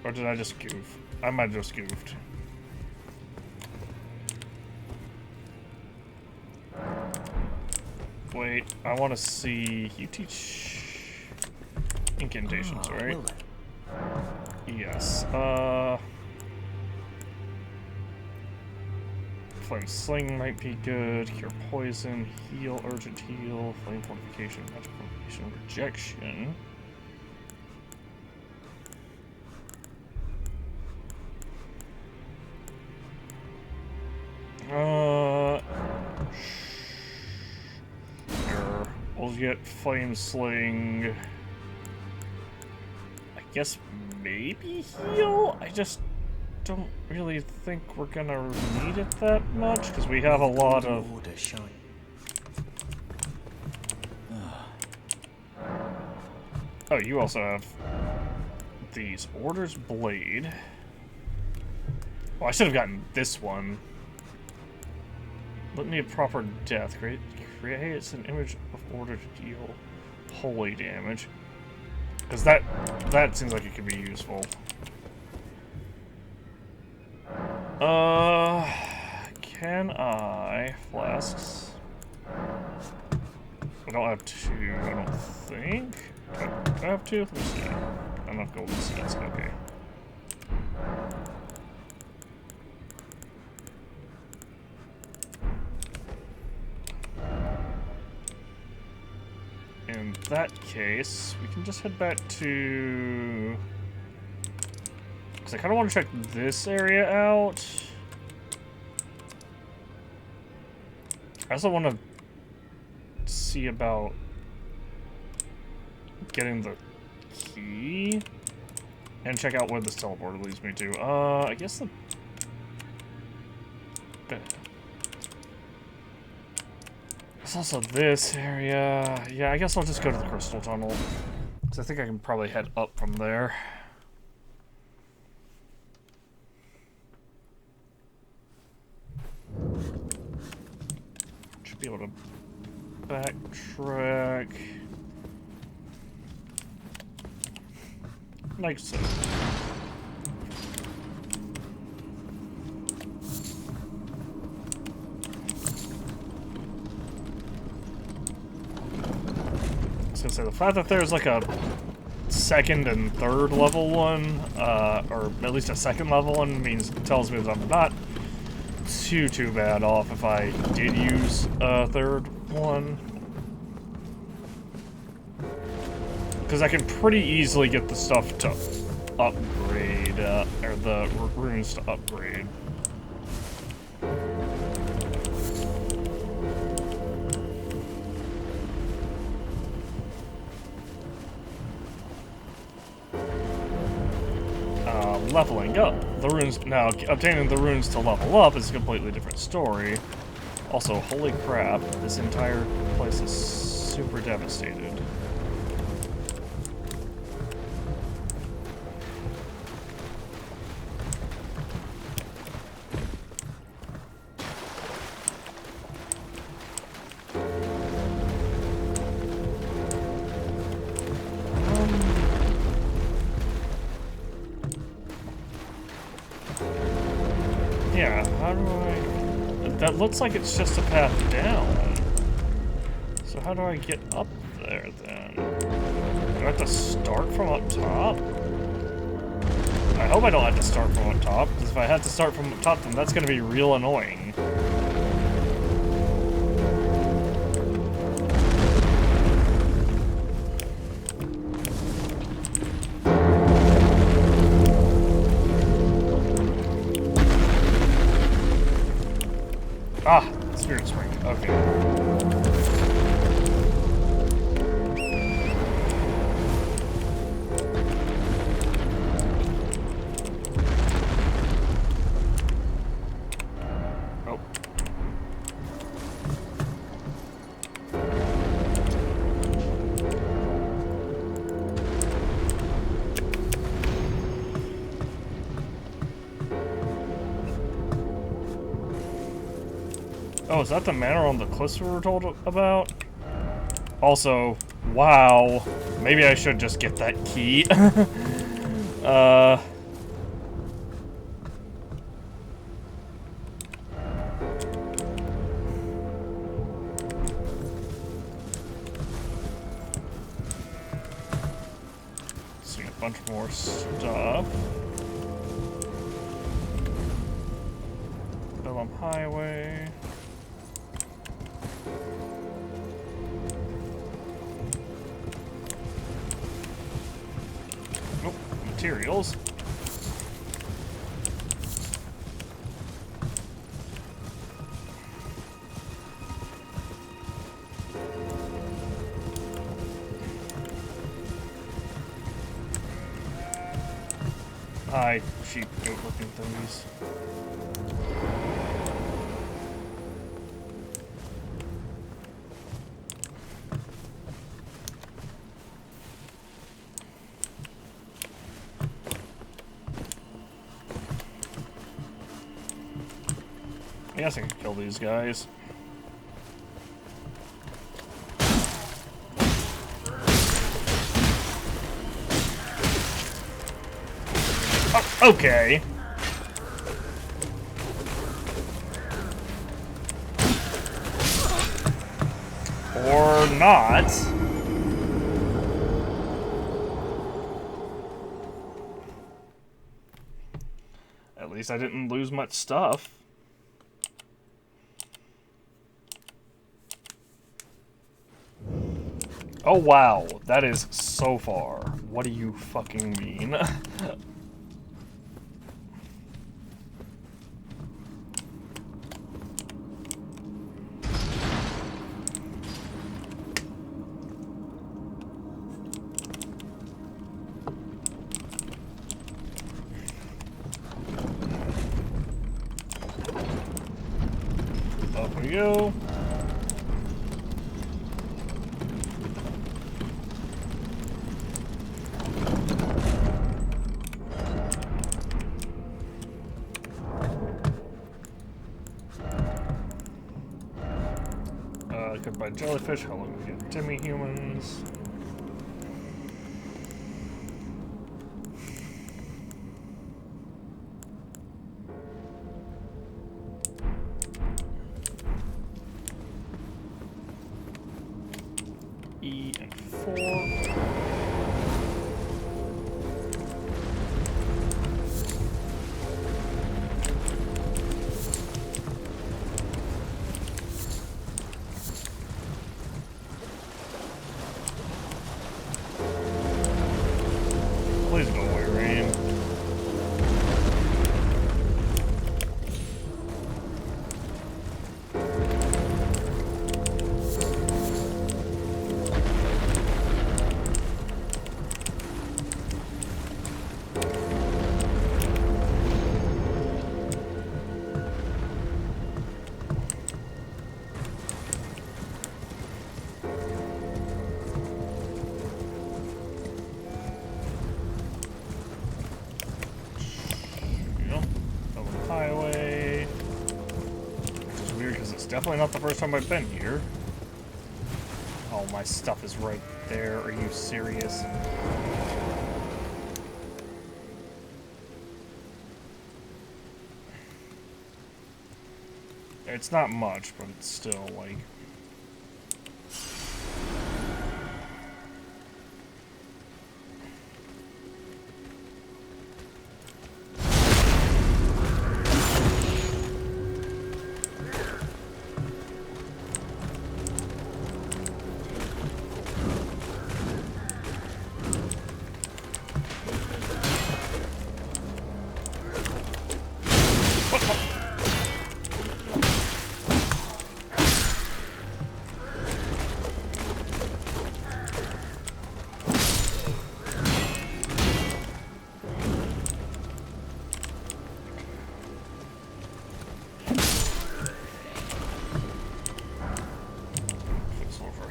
Or did I just goof? I might have just goofed. Wait, I want to see. You teach incantations, right? Will they? Yes. Flame Sling might be good. Cure Poison, Heal, Urgent Heal, Flame Fortification, Magic Fortification, Rejection. Sure. We'll get Flame Sling. I guess maybe Heal? I just don't really think we're gonna need it that much, because we have a lot of... Order shine. Oh, you also have these Order's Blade. Oh, I should have gotten this one. Litany of Proper Death. Creates an image of Order to deal holy damage. Because that seems like it could be useful. Can I... Flasks? I don't have two, I don't think. Do I have two? Let me see. Enough golden seeds, okay. In that case, we can just head back to... Because I kind of want to check this area out. I also want to see about getting the key and check out where this teleporter leads me to. I guess the... There's also this area. Yeah, I guess I'll just go to the crystal tunnel. Because I think I can probably head up from there. Should be able to backtrack. Like so. I was gonna say, the fact that there's like a second and third level one, or at least a second level one, tells me that I'm not too bad off if I did use a third one. Because I can pretty easily get the stuff to upgrade, or the runes to upgrade. Leveling up. The runes, now, obtaining the runes to level up is a completely different story. Also, holy crap, this entire place is super devastated. Yeah, how do I... That looks like it's just a path down. So how do I get up there, then? Do I have to start from up top? I hope I don't have to start from up top, because if I had to start from up top, then that's going to be real annoying. Ah, Spirit Spring. Okay. Oh. Oh, is that the manor on the cliffs we were told about? Also, wow. Maybe I should just get that key. See a bunch more stuff. Bellum Highway. Nope, materials. Hi, sheep goat looking thingies. guess I can kill these guys. Oh, okay. Or not. At least I didn't lose much stuff. Oh wow, that is so far. What do you fucking mean? Up we go. Goodbye jellyfish. Hello, we get demi-humans. E and 4. Please go away, Rain. Highway. Which is weird because it's definitely not the first time I've been here. Oh, my stuff is right there. Are you serious? It's not much, but it's still like...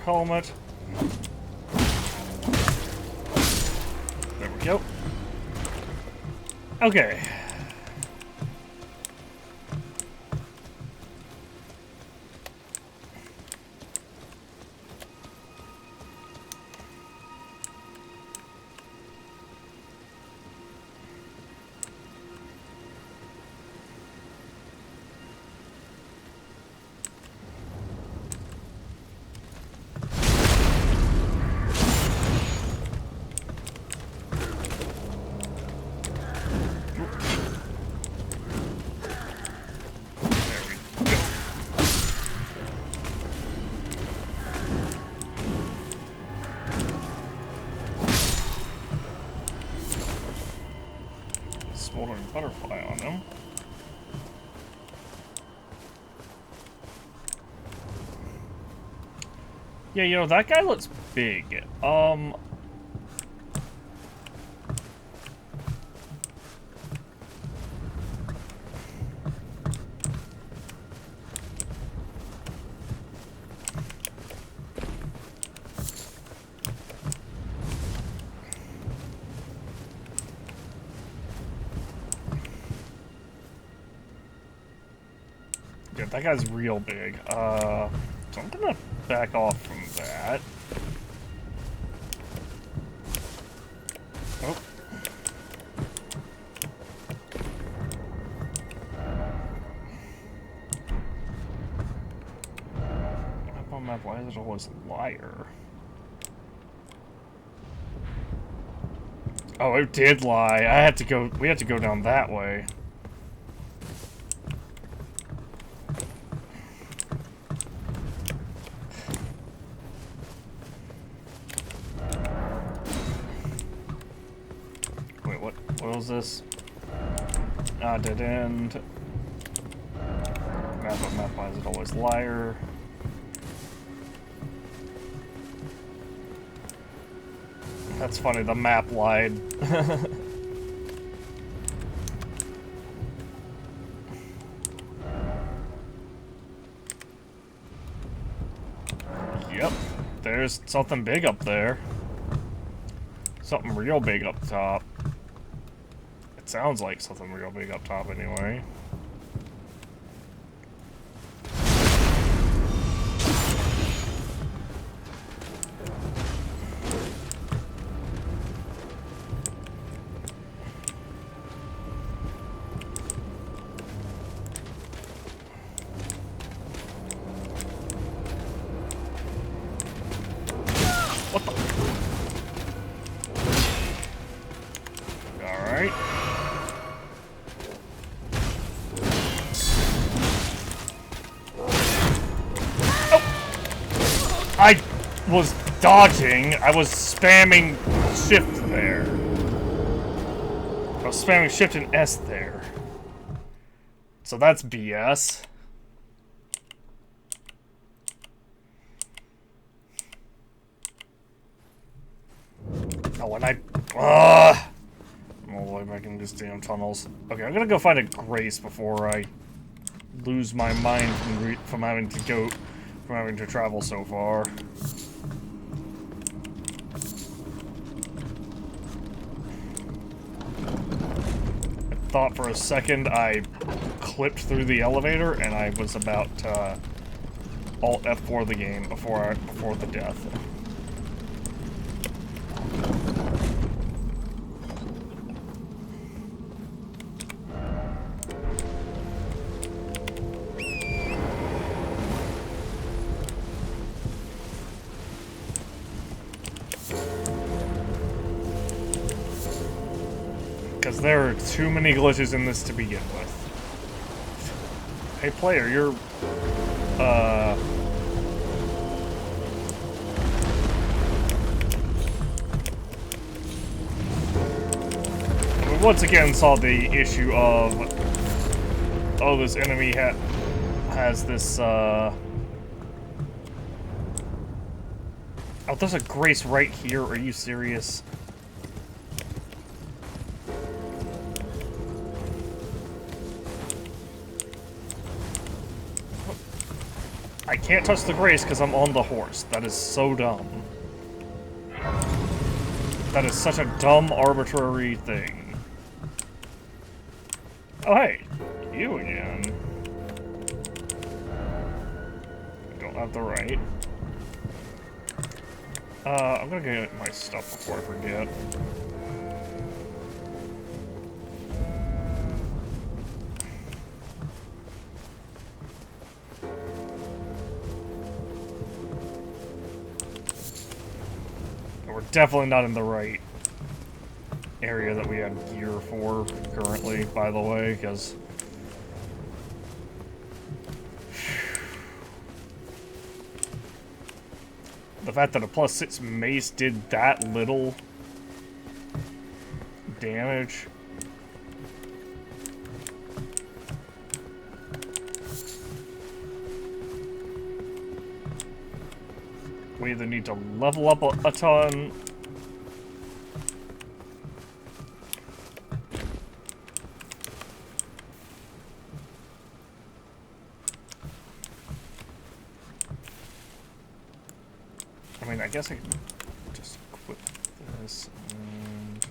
helmet. There we go. Okay. Smoldering butterfly on them. Yeah, you know, that guy looks big. Good. that guy's real big. So I'm gonna back off from that. Oh. Map on map, why is it always liar? Oh, it did lie. We had to go down that way. Wait, what was this? Ah, dead end. Map on map, why is it always liar? That's funny, the map lied. Yep, there's something big up there. Something real big up top. It sounds like something real big up top anyway. What the? Alright. Oh! I was dodging. I was spamming shift there. I was spamming shift and S there. So that's BS. Oh, and I'm all the way back in these damn tunnels. Okay, I'm gonna go find a Grace before I lose my mind from having to travel so far. I thought for a second I clipped through the elevator and I was about to Alt F4 the game before the death. Because there are too many glitches in this to begin with. Hey player, you're... We once again saw the issue of... Oh, this enemy has this, Oh, there's a Grace right here, are you serious? I can't touch the Grace because I'm on the horse. That is so dumb. That is such a dumb, arbitrary thing. Oh, hey. You again. Don't have the right. I'm gonna get my stuff before I forget. We're definitely not in the right area that we have gear for currently, by the way, because... The fact that a +6 mace did that little damage. We either need to level up a ton. I mean, I guess I can just equip this and...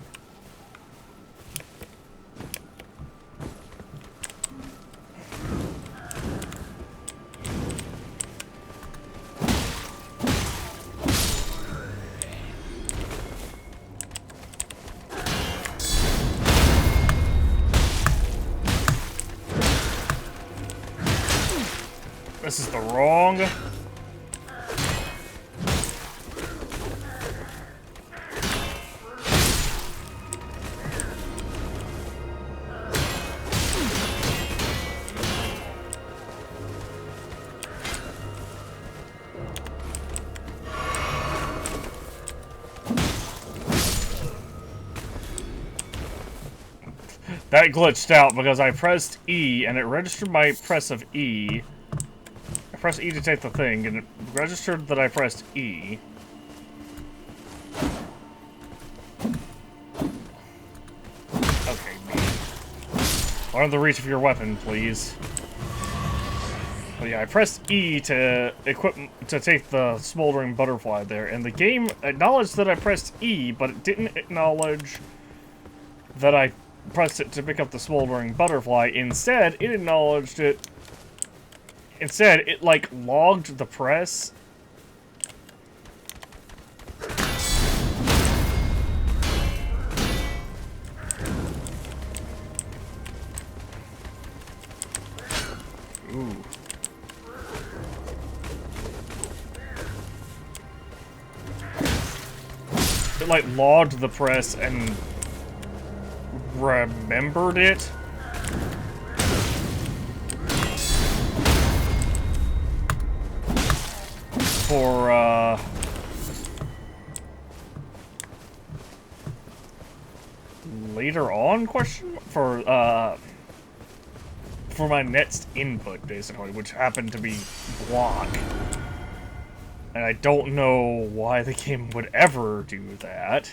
This is the wrong... That glitched out because I pressed E and it registered my press of E. I pressed E to take the thing and it registered that I pressed E. Okay, me. Learn the reach of your weapon, please. But yeah, I pressed E to take the smoldering butterfly there, and the game acknowledged that I pressed E, but it didn't acknowledge that I pressed it to pick up the smoldering butterfly. Instead, it acknowledged it. Instead, it like logged the press. Ooh. It like logged the press and remembered it. For later on for my next input, basically, which happened to be block. And I don't know why the game would ever do that.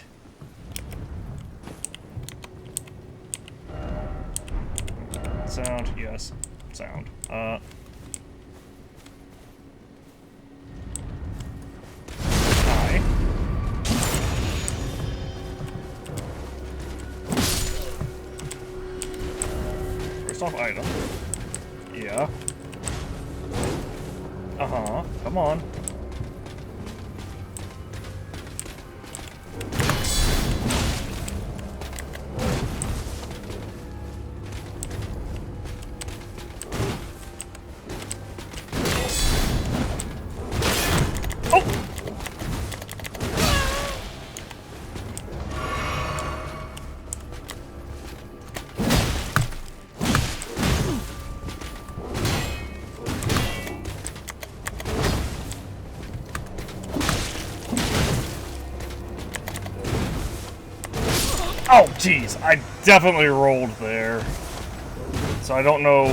Sound, yes. Sound. Hi. First off, item. Yeah. Uh-huh. Come on. Oh, jeez, I definitely rolled there. So I don't know.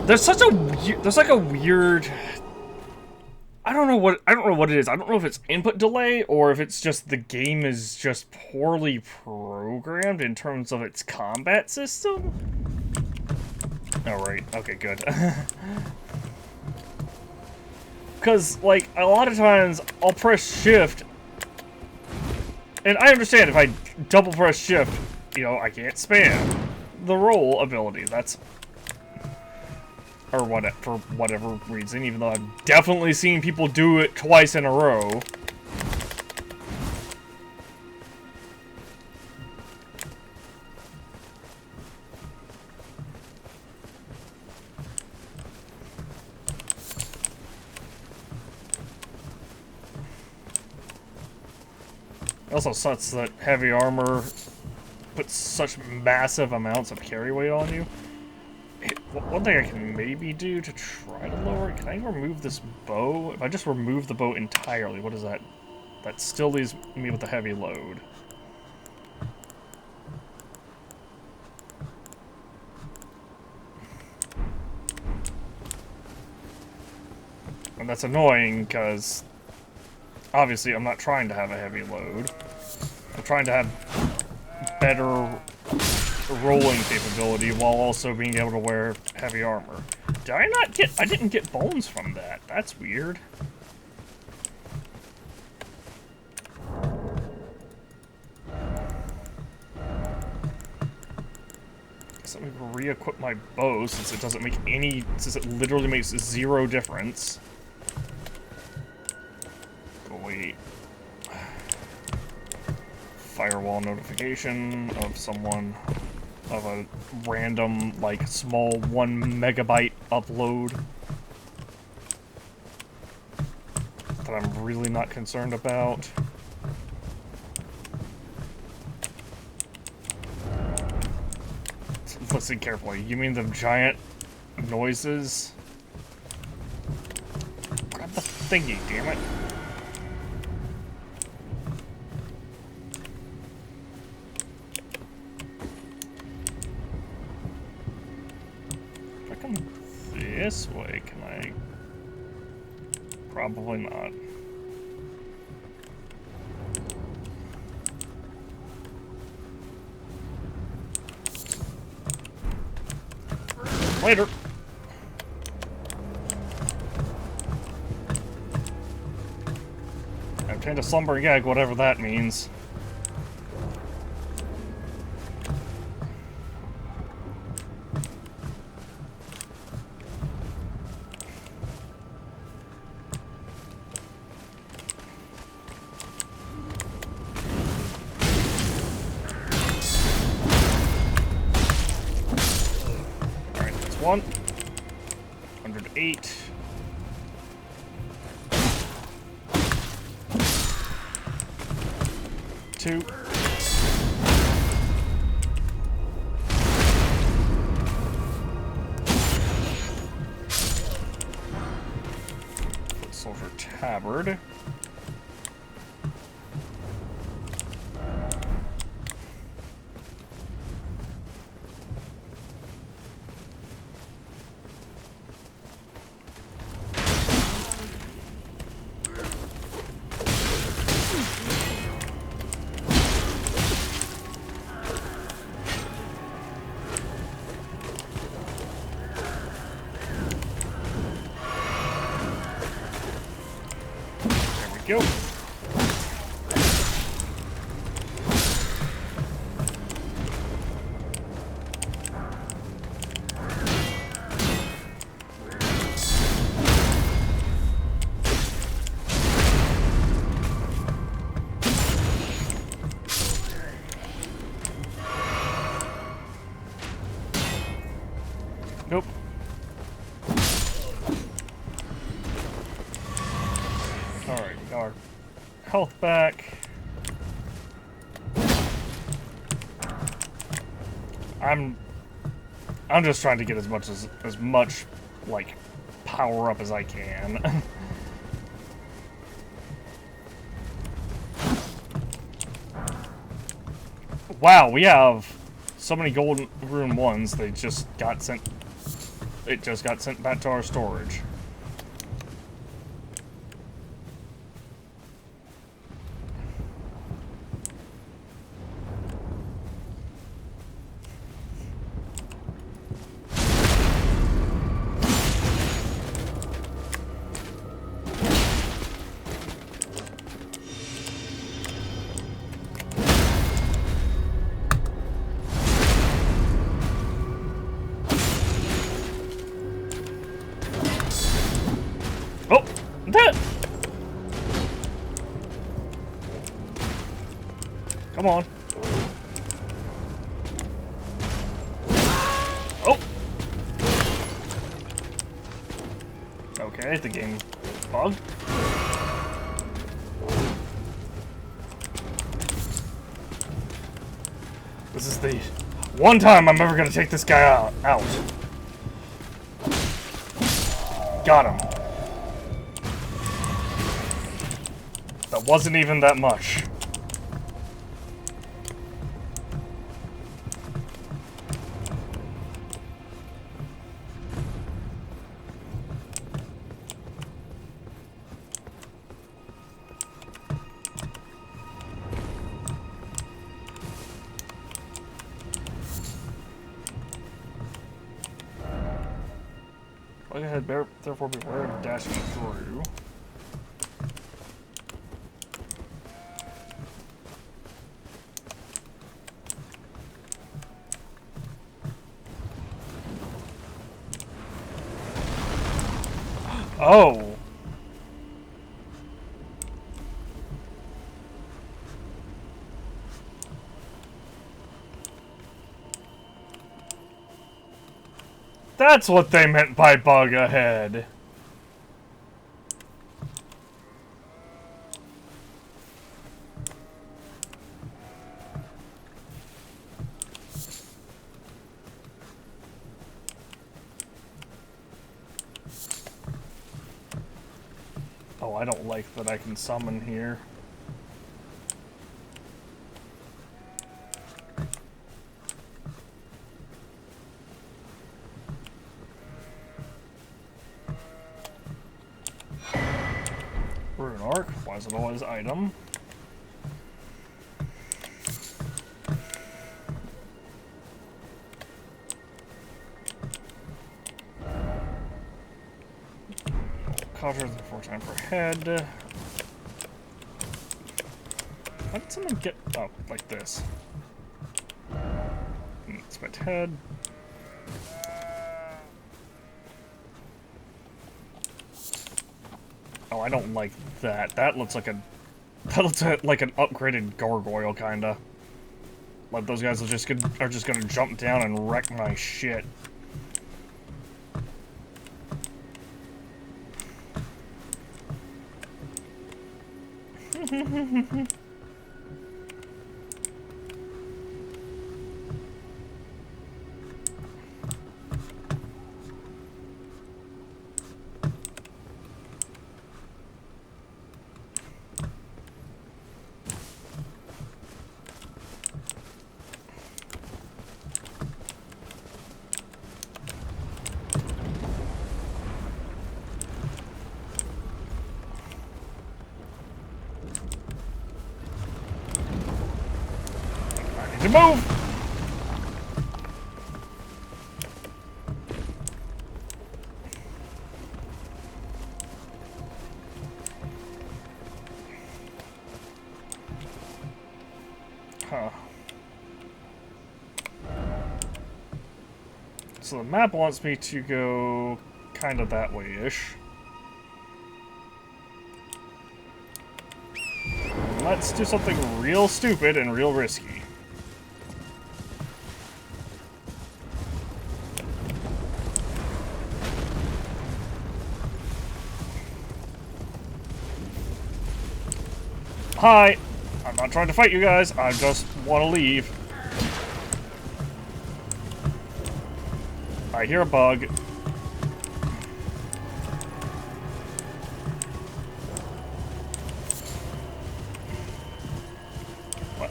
There's like a weird. I don't know what it is. I don't know if it's input delay or if it's just the game is just poorly programmed in terms of its combat system. Oh right, okay, good. Because like a lot of times I'll press shift. And I understand if I double press shift, you know, I can't spam the roll ability. That's... Or what, for whatever reason, even though I've definitely seen people do it twice in a row. It also sucks that heavy armor puts such massive amounts of carry weight on you. One thing I can maybe do to try to lower it, can I remove this bow? If I just remove the bow entirely, what is that? That still leaves me with a heavy load. And that's annoying, because obviously I'm not trying to have a heavy load. I'm trying to have better rolling capability while also being able to wear heavy armor. Did I not get... I didn't get bones from that. That's weird. Guess let me re-equip my bow since it doesn't make any... Since it literally makes 0 difference. Oh, wait. Firewall notification of someone of a random, like, small 1 megabyte upload that I'm really not concerned about. Listen carefully. You mean the giant noises? Grab the thingy, damn it. If I come this way, can I? Probably not. Later. I obtained a slumbering egg, whatever that means. Alright, that's 1. 108. Two. Foot soldier tabard. Go. Nope. Alright, our health back. I'm just trying to get as much like power up as I can. Wow, we have so many golden rune ones. They just got sent. It just got sent back to our storage. Oh, that. Come on. Oh. Okay, the game bugged. This is the one time I'm ever gonna take this guy out. Got him. That wasn't even that much. Like I had, therefore beware of dashing through. Oh! That's what they meant by bug ahead. Oh, I don't like that I can summon here. Rune Arc, why is it always item? Cauldron before time per head. How did someone get... Oh, like this. Expect head. Oh, I don't like that. That looks like a... That looks like an upgraded gargoyle, kinda. Like those guys are just gonna jump down and wreck my shit. To move! Huh. So the map wants me to go kind of that way-ish. Let's do something real stupid and real risky. Hi! I'm not trying to fight you guys, I just want to leave. I hear a bug.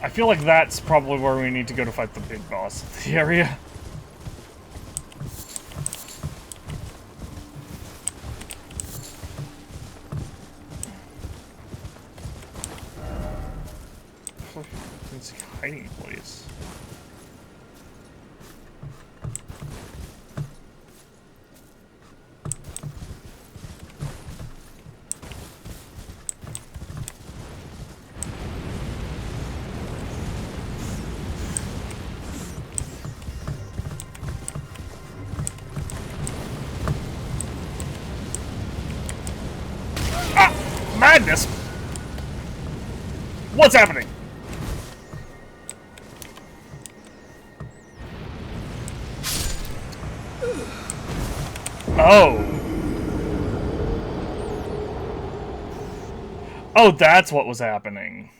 I feel like that's probably where we need to go to fight the big boss of the area. It's a hiding place. Madness! What's happening? Oh. Oh, that's what was happening.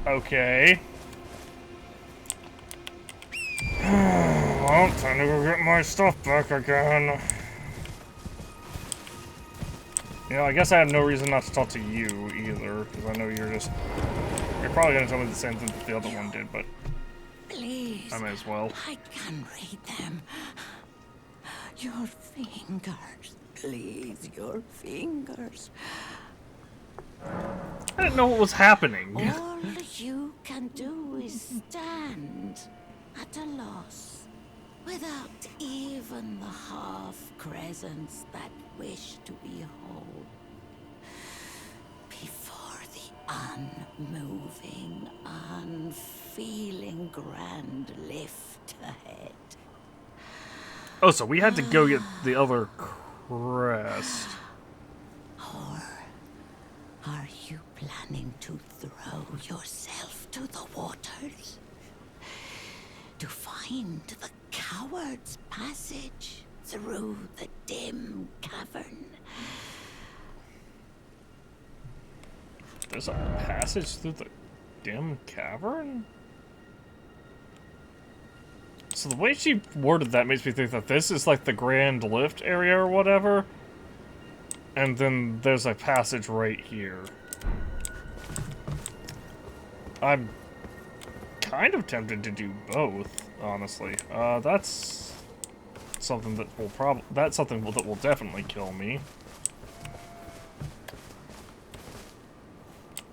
Okay. Well, time to go get my stuff back again. You know, I guess I have no reason not to talk to you either, because I know you're probably gonna tell me the same thing that the other one did, but Please. I may as well. I can read them. Your fingers. Please, your fingers. I didn't know what was happening. All you can do is stand at a loss, without even the half-crescents that wish to be whole. Before the unmoving, unfeeling grand lift ahead. Oh, so we had to go get the other crest. Or are you planning to throw yourself to the waters? To find the coward's passage through the dim cavern? There's a passage through the dim cavern? So the way she worded that makes me think that this is like the Grand Lift area or whatever. And then there's a passage right here. I'm kind of tempted to do both, honestly. That's something that will that will definitely kill me.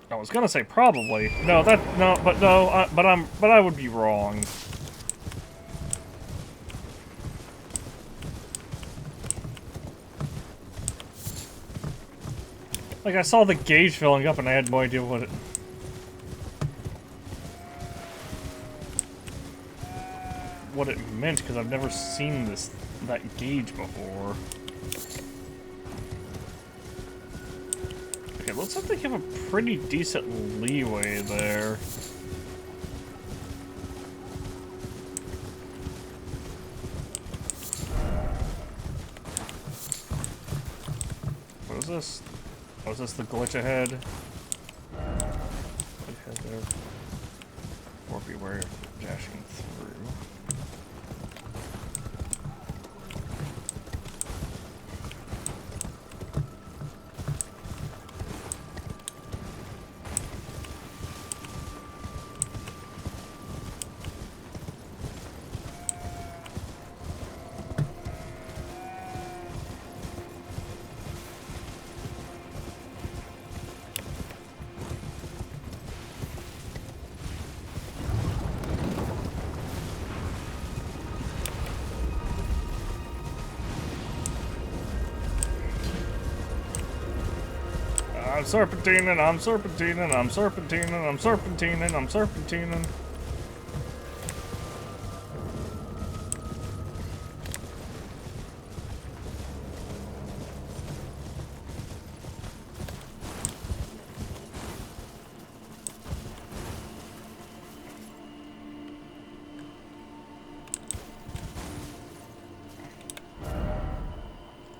I was gonna say probably. But I would be wrong. Like, I saw the gauge filling up and I had no idea what it meant, because I've never seen that gauge before. Okay, looks like they have a pretty decent leeway there. What is this? Oh, is this the glitch ahead? Glitch ahead there. Or beware of dashing through. I'm serpentining, I'm serpentining, I'm serpentining, I'm serpentining, I'm serpentining.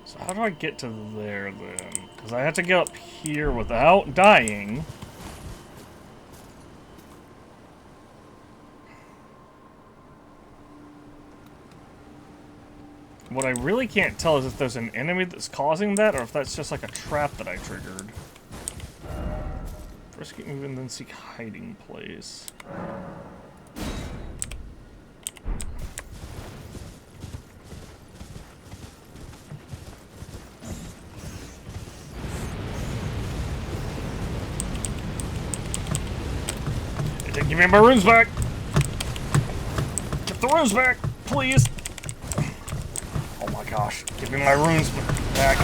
So how do I get to there then? Because I have to get up here without dying. What I really can't tell is if there's an enemy that's causing that, or if that's just like a trap that I triggered. First get moving, then seek hiding place. Give me my runes back! Get the runes back, please! Oh my gosh, give me my runes back.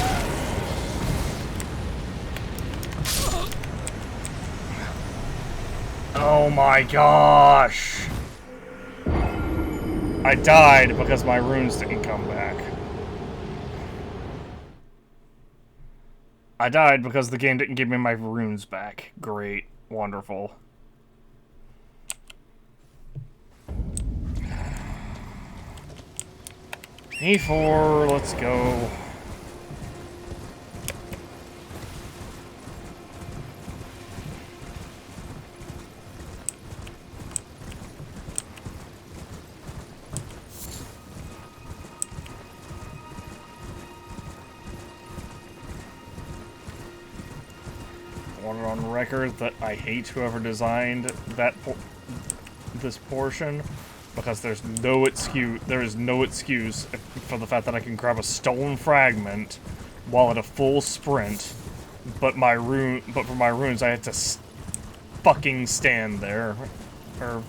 Oh my gosh! I died because my runes didn't come back. I died because the game didn't give me my runes back. Great. Wonderful. E4, let's go. I want it on record that I hate whoever designed that this portion. Because there's no excuse. There is no excuse for the fact that I can grab a stone fragment while at a full sprint, but for my runes I had to fucking stand there. Or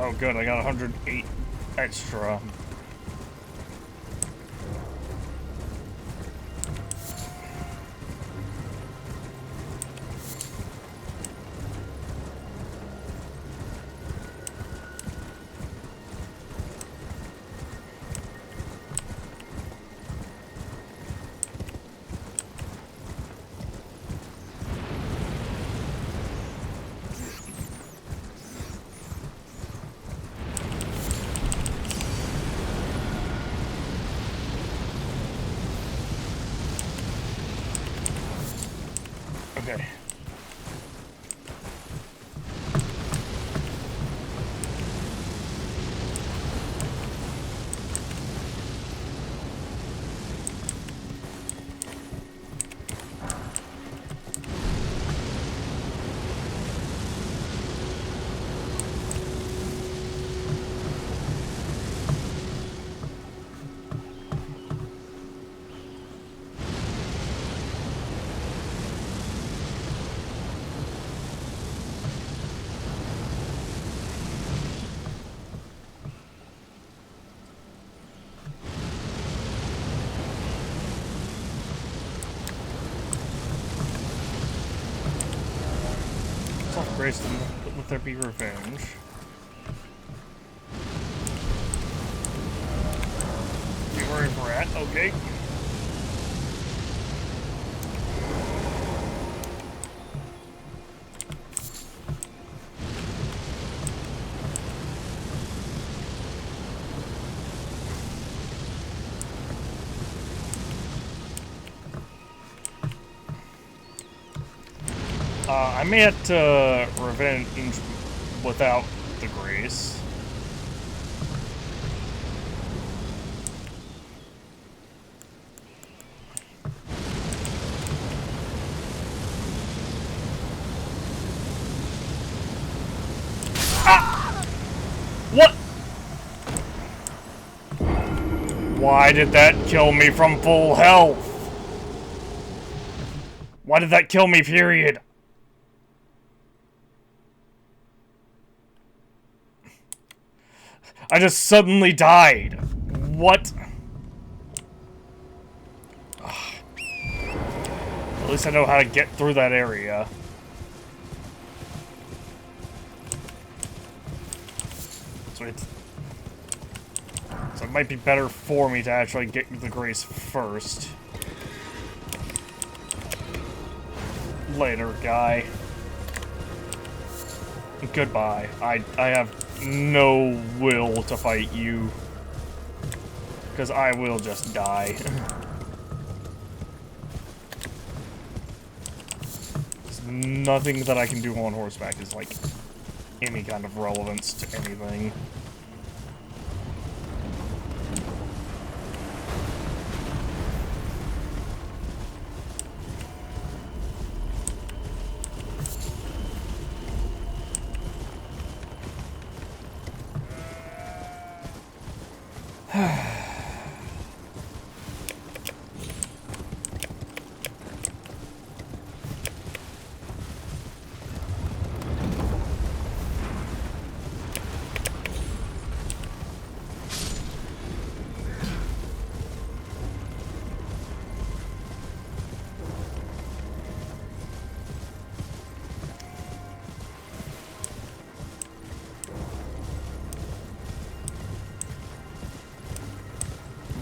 Oh, good. I got 108 extra. Okay. Grace, let there be revenge. You worried rat? Okay. I may have to revenge without the grace. Ah! What? Why did that kill me from full health? Why did that kill me, period? I just suddenly died. What? Ugh. At least I know how to get through that area. So it might be better for me to actually get the grace first. Later, guy. Goodbye. I have no will to fight you. Because I will just die. There's nothing that I can do on horseback is like any kind of relevance to anything.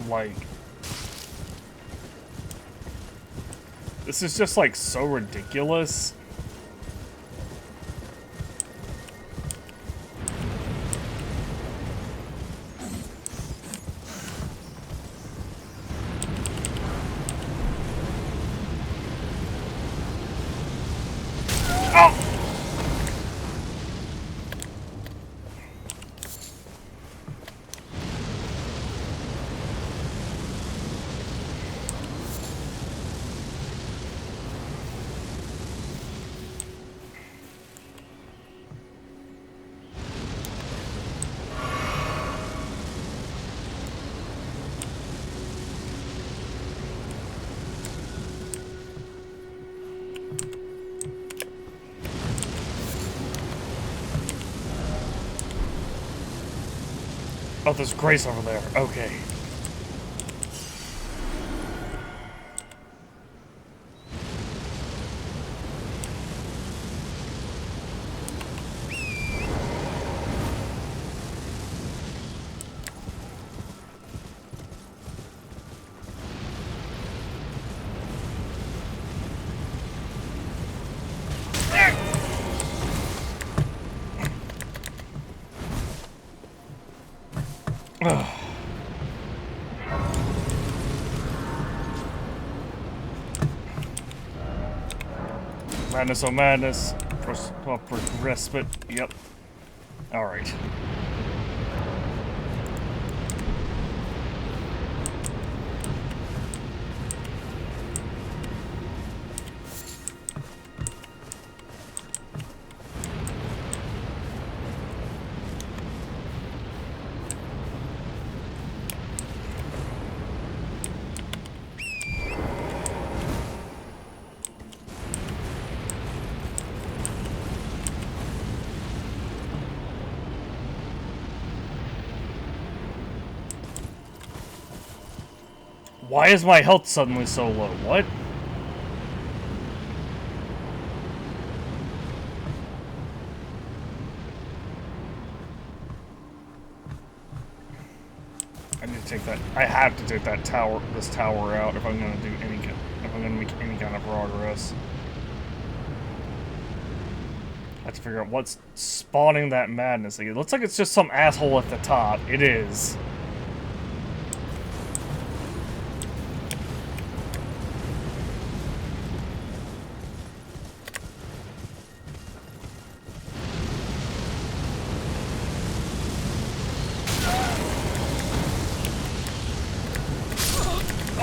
Like, this is just like so ridiculous. Oh! Oh, there's Grace over there. Okay. Madness, oh madness. Proper respite. Yep. Alright. Why is my health suddenly so low? What? I need to take that. I have to take that tower, this tower out if I'm gonna do any, if I'm gonna make any kind of progress. I have to figure out what's spawning that madness. Like, it looks like it's just some asshole at the top. It is.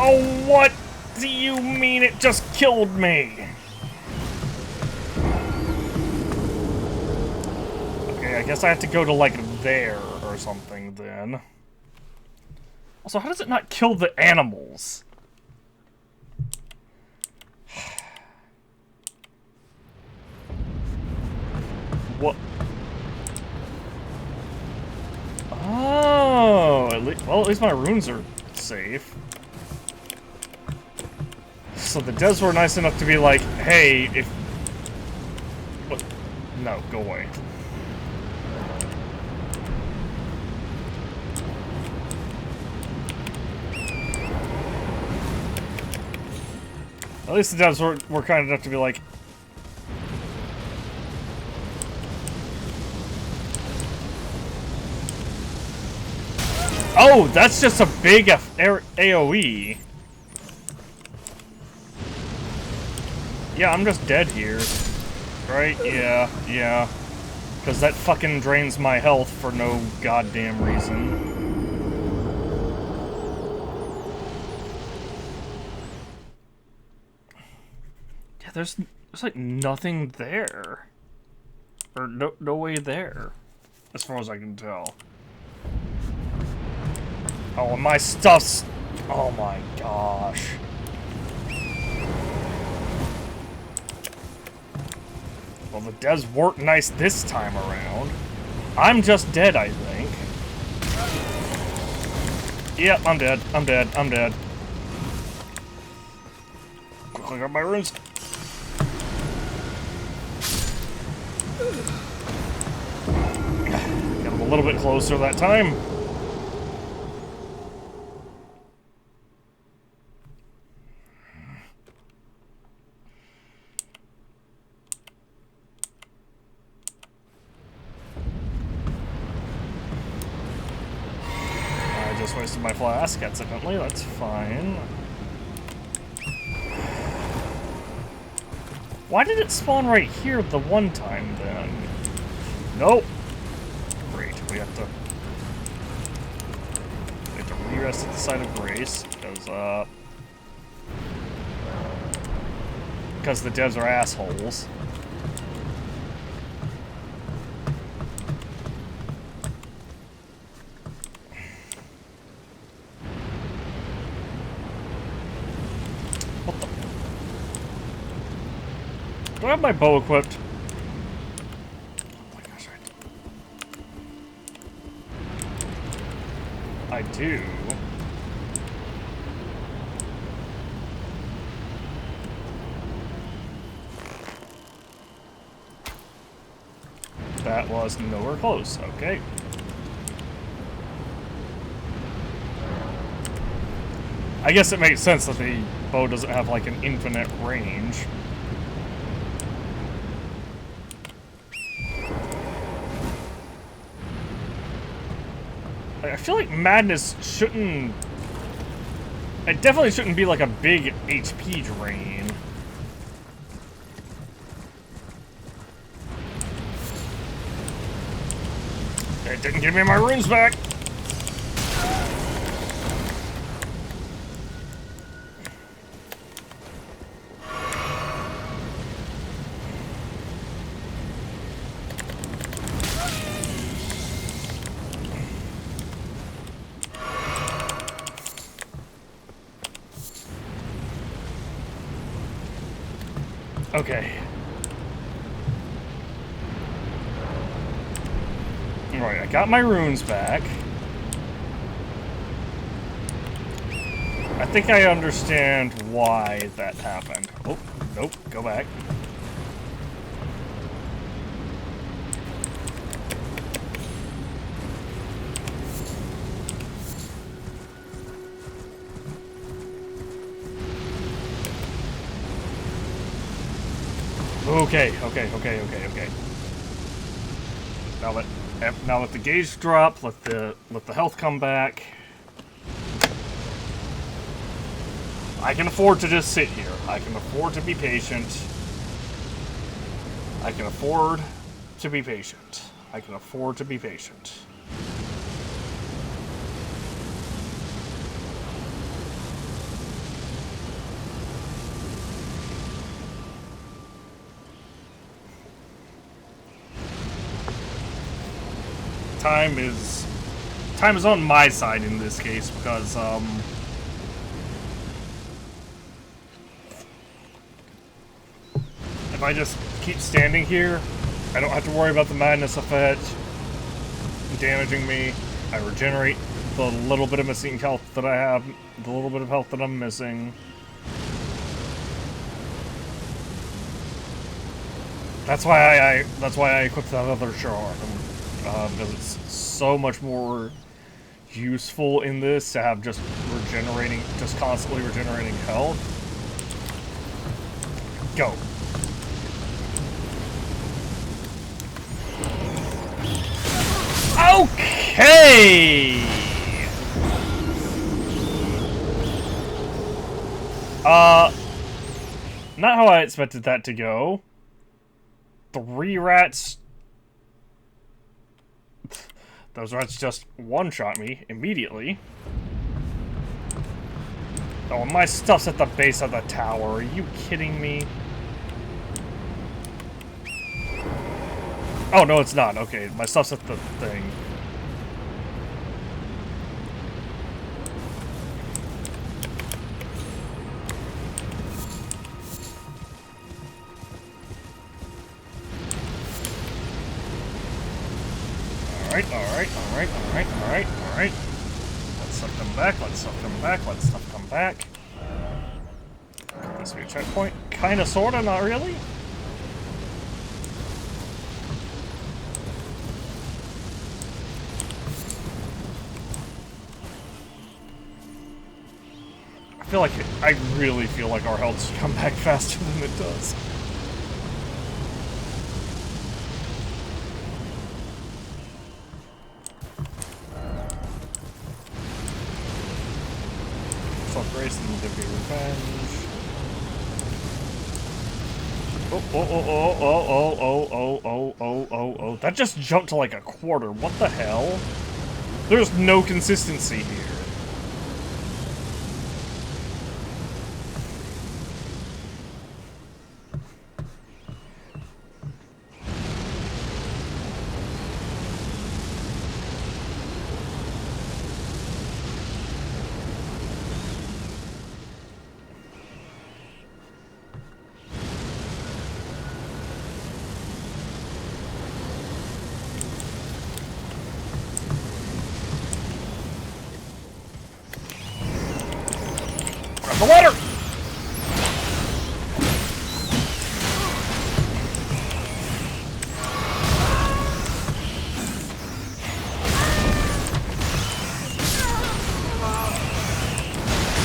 Oh, what do you mean it just killed me? Okay, I guess I have to go to, like, there or something then. Also, how does it not kill the animals? What? Oh, well, at least my runes are safe. So the devs were nice enough to be like, hey, if... What? No, go away. At least the devs were kind enough to be like... Oh, that's just a big AoE. Yeah, I'm just dead here. Right? Yeah. Because that fucking drains my health for no goddamn reason. Yeah, there's like nothing there. Or no way there. As far as I can tell. Oh, and my stuff's... Oh my gosh. Well, the devs weren't nice this time around. I'm just dead, I think. Yep, I'm dead. I'm dead. Quickly grab my runes. Got him a little bit closer that time. Just wasted my flask accidentally, that's fine. Why did it spawn right here the one time then? Nope. Great, we have to re-rest at the site of Grace, because the devs are assholes. Do I have my bow equipped? Oh my gosh, do... That was nowhere close. Okay. I guess it makes sense that the bow doesn't have like an infinite range. I feel like madness shouldn't... It definitely shouldn't be like a big HP drain. It didn't give me my runes back. Okay. Alright, I got my runes back. I think I understand why that happened. Oh, nope, go back. Okay. Now let the gauge drop. Let the health come back. I can afford to just sit here. I can afford to be patient. I can afford to be patient. I can afford to be patient. Time is on my side in this case because if I just keep standing here, I don't have to worry about the madness effect damaging me. I regenerate the little bit of missing health that I have, the little bit of health that I'm missing. That's why I equipped that other shard. Because it's so much more useful in this to have just constantly regenerating health. Go. Okay! Not how I expected that to go. 3 rats... Those rats just one-shot me immediately. Oh, my stuff's at the base of the tower. Are you kidding me? Oh, no, it's not. Okay, my stuff's at the thing. Alright. Let stuff come back, let stuff come back. Could this be a checkpoint? Kinda, sorta, not really. I really feel like our health should come back faster than it does. Grace and to be revenge. Oh. That just jumped to like a quarter. What the hell? There's no consistency here. The ladder!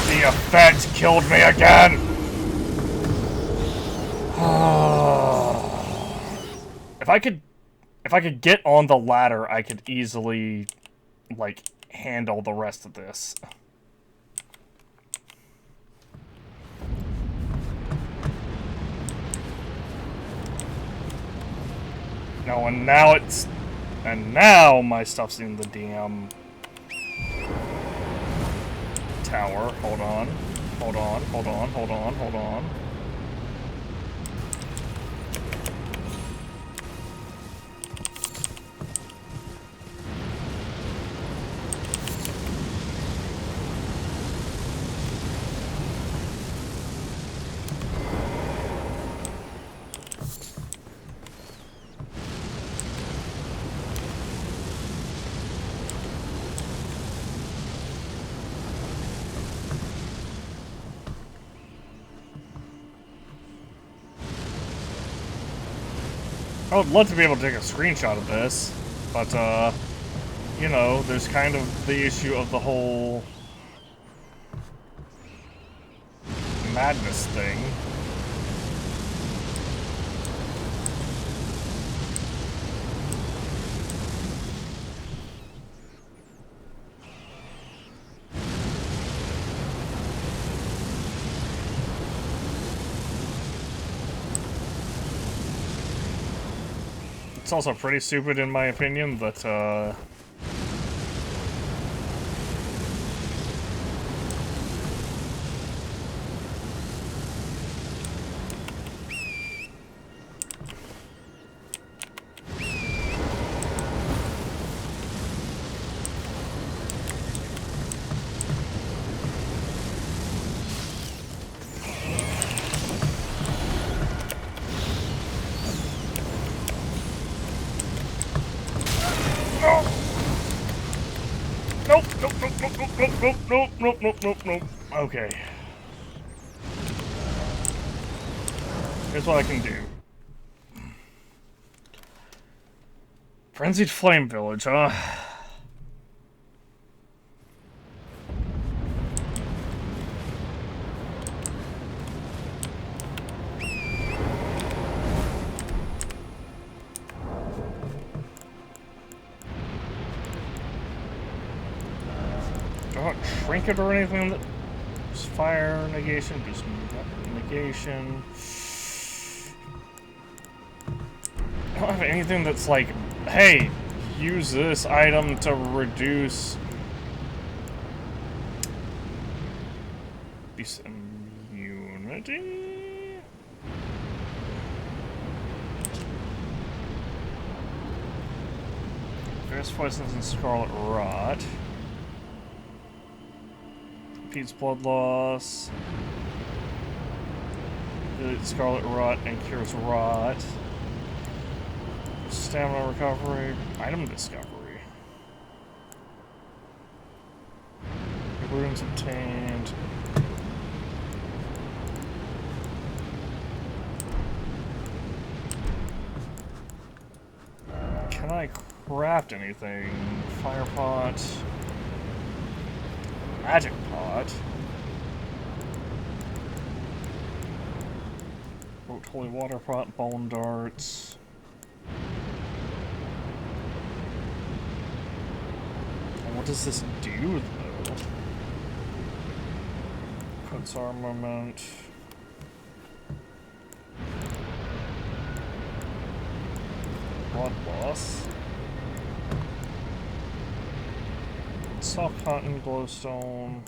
The effect killed me again! If I could get on the ladder, I could easily, like, handle the rest of this. No, and now my stuff's in the damn tower. Hold on. Hold on, hold on, hold on, hold on. I would love to be able to take a screenshot of this, but, you know, there's kind of the issue of the whole madness thing. It's also pretty stupid in my opinion, but, Nope, nope, nope, nope, nope, nope, nope, nope, nope, nope, nope, nope. Okay. Here's what I can do. Frenzied Flame Village, huh? Do I want trinket or anything that is fire negation, boost negation. I don't have anything that's like, hey, use this item to reduce beast immunity. Various poisons and scarlet rot. Impedes blood loss. Scarlet rot and cures rot. Stamina recovery. Item discovery. Runes obtained. Can I craft anything? Fire pot. Magic pot. Holy water pot, bone darts. What does this do, though? Puts armament. Blood loss. Soft cotton, glowstone.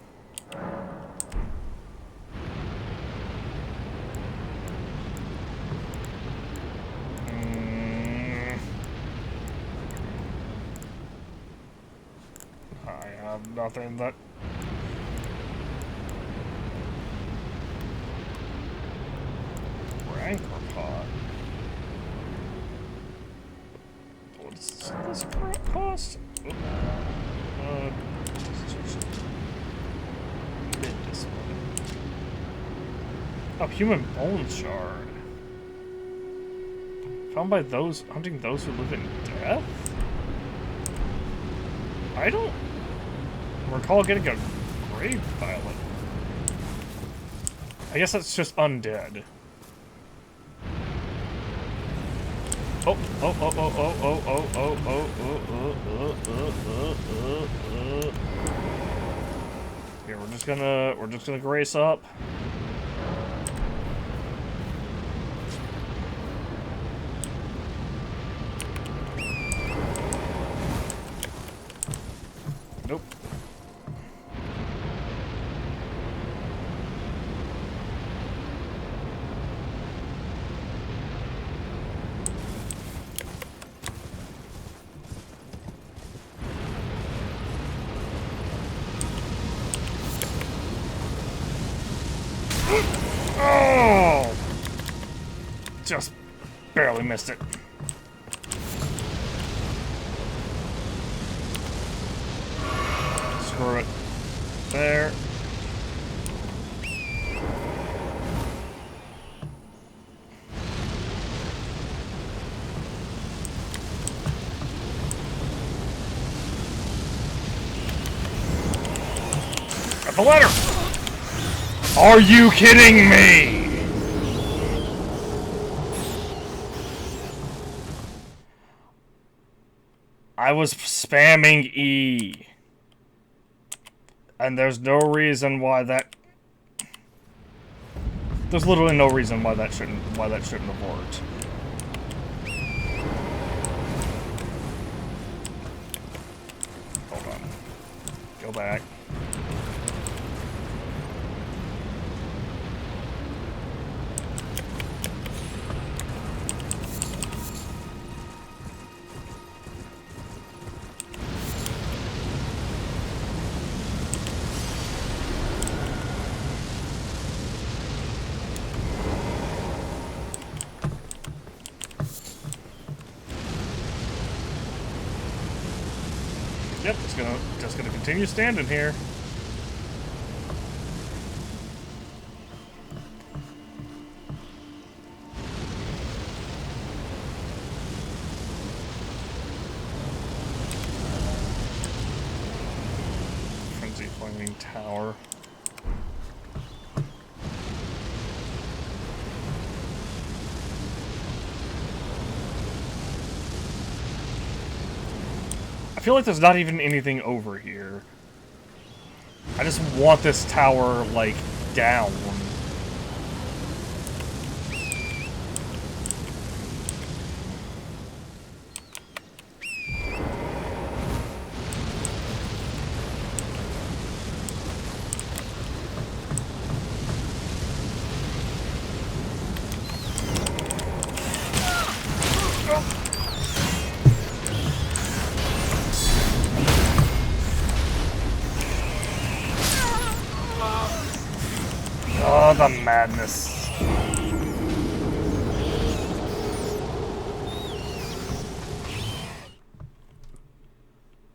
Nothing that rancor pot. What does this crap cost? Mid discipline. Oh, human bone shard. Found by those hunting those who live in death? I don't recall getting a grave violet. I guess that's just undead. Oh, oh, oh, oh, oh, oh, oh, oh, oh. Here, we're just gonna grace up. Nope. Oh! Just barely missed it. Screw it. There. Got the ladder! Are you kidding me? I was spamming E. And there's no reason why that... There's literally no reason why that shouldn't have worked. Hold on. Go back. Yep, just gonna continue standing here. Frenzy Flaming Tower. I feel like there's not even anything over here. I just want this tower, like, down. Oh, the madness.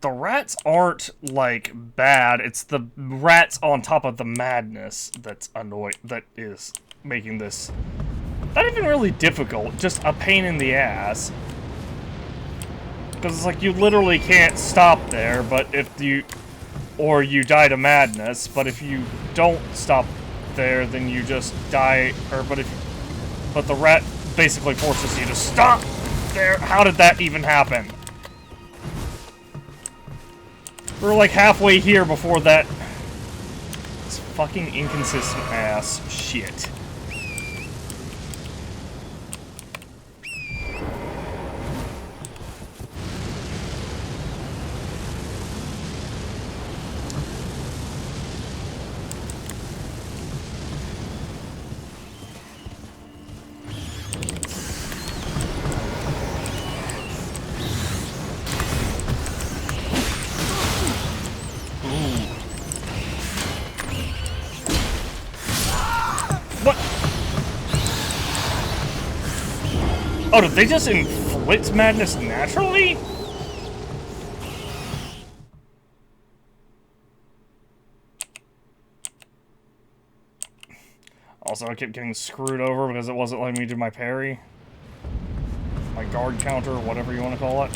The rats aren't, like, bad. It's the rats on top of the madness that's that is making this not even really difficult, just a pain in the ass. Because it's like you literally can't stop there, but if you... Or you die to madness, but if you don't stop there, then you just die, but the rat basically forces you to stop there. How did that even happen? We're like halfway here before that. It's fucking inconsistent ass shit. Oh, did they just inflict madness naturally? Also, I kept getting screwed over because it wasn't letting me do my parry. My guard counter, whatever you want to call it.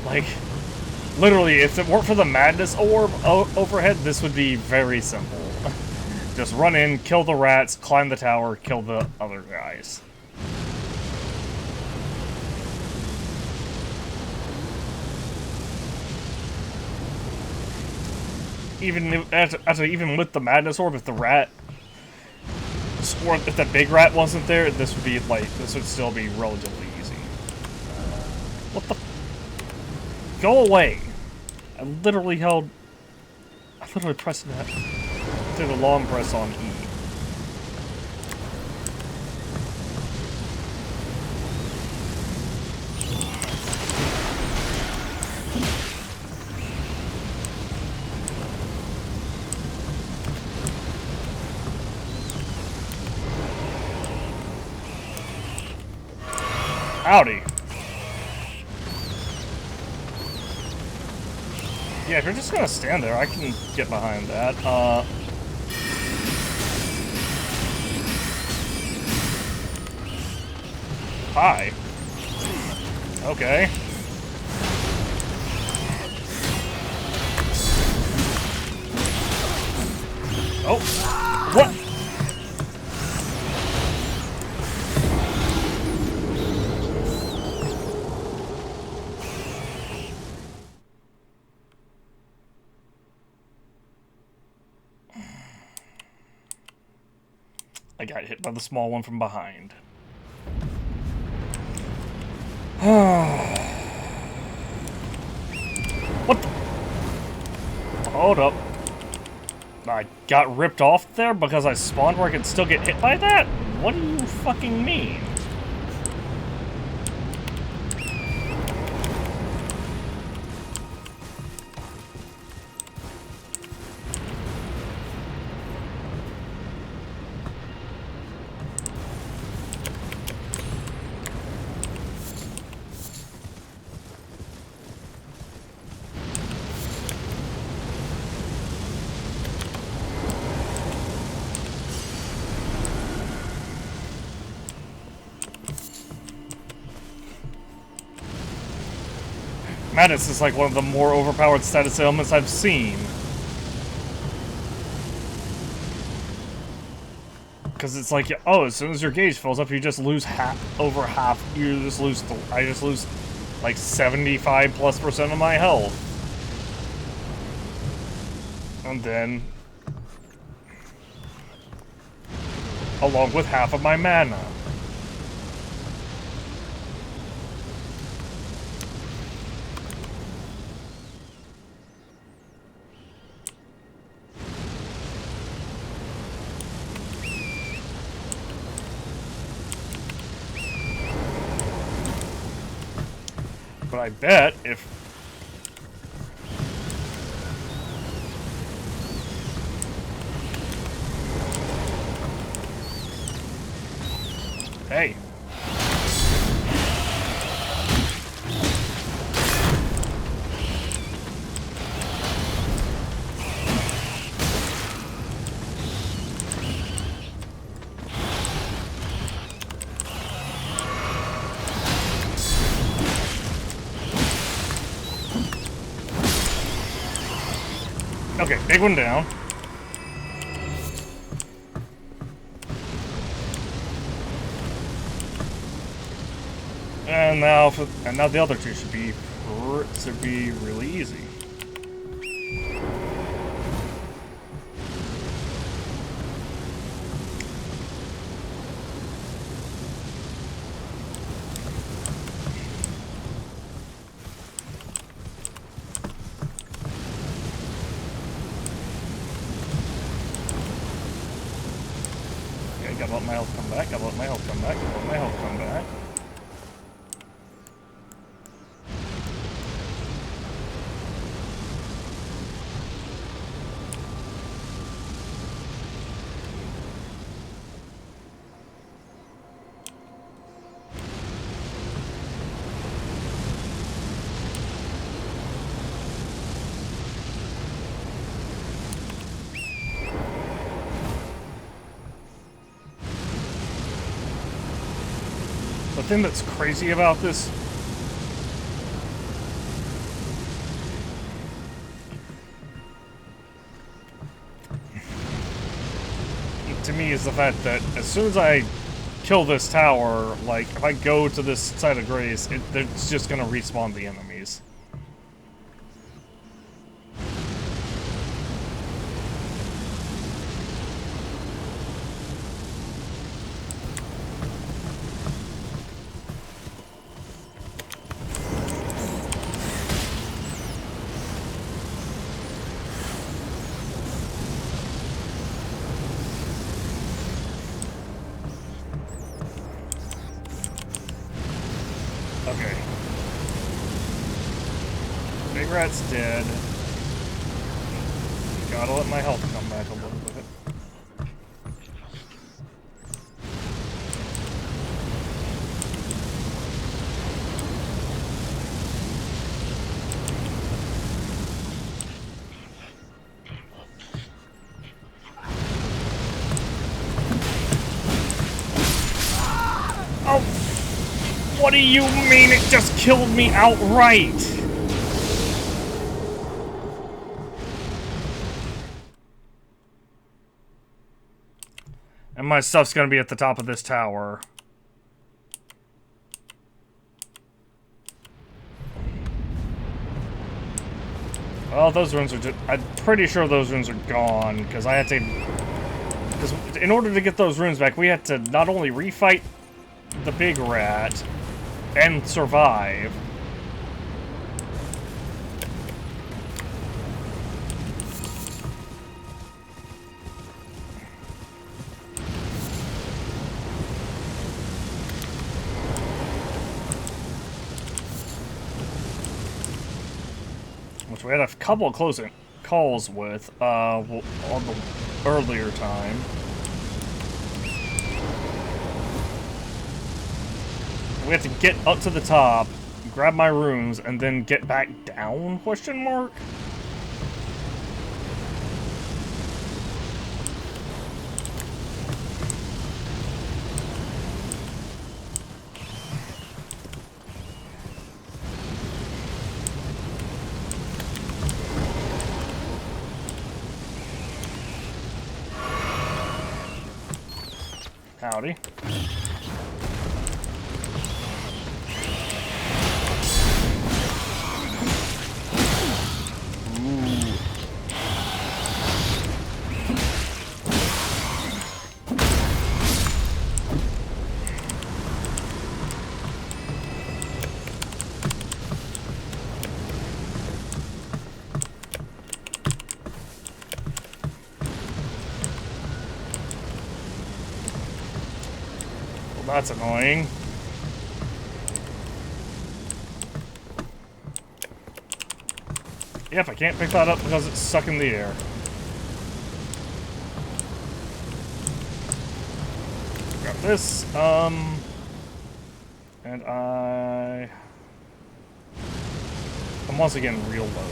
Like, literally, if it weren't for the madness orb overhead, this would be very simple. Just run in, kill the rats, climb the tower, kill the other guys. Even with the madness orb, if the rat, or if the big rat wasn't there, this would still be relatively easy. What the? Go away! I literally pressed that. Did a long press on E. Howdy. Yeah, if you're just gonna stand there, I can get behind that. Hi. Okay. Oh. What? I got hit by the small one from behind. What the? Hold up. I got ripped off there because I spawned where I could still get hit by that? What do you fucking mean? Madness is like one of the more overpowered status ailments I've seen. Because it's like, oh, as soon as your gauge fills up, you just lose over half. I just lose like 75+% of my health. And then, along with half of my mana. But I bet if... Hey. Okay, big one down. And now the other two should be really easy. Okay, gotta let my health come back, gotta let my health come back, gotta let my health come back. The thing that's crazy about this to me is the fact that as soon as I kill this tower, like, if I go to this side of Grace, it's just gonna respawn the enemies. Okay. Big rat's dead. Gotta let my health come back a little bit. Oh! What do you mean it just killed me outright? And my stuff's gonna be at the top of this tower. Well, those runes are just... I'm pretty sure those runes are gone, because I had to... Because in order to get those runes back, we had to not only refight the big rat and survive. Which we had a couple of close calls with on the earlier time. We have to get up to the top, grab my runes, and then get back down? Question mark? Howdy. That's annoying. Yep, I can't pick that up because it's stuck in the air. Grab this, and I'm once again real low.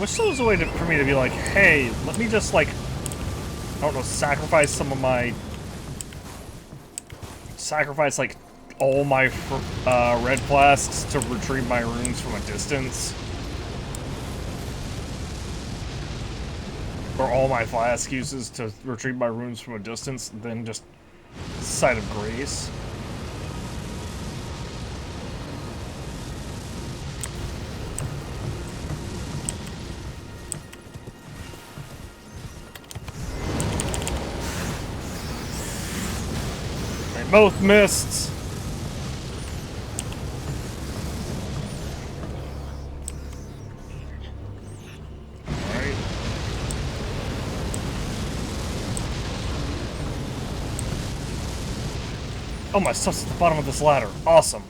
wish there was a way for me to be like, hey, let me just, like, I don't know, sacrifice some of my... Sacrifice, like, all my red flasks to retrieve my runes from a distance. Or all my flask uses to retrieve my runes from a distance, then just Site of Grace. They both missed. Oh, my stuff's at the bottom of this ladder. Awesome.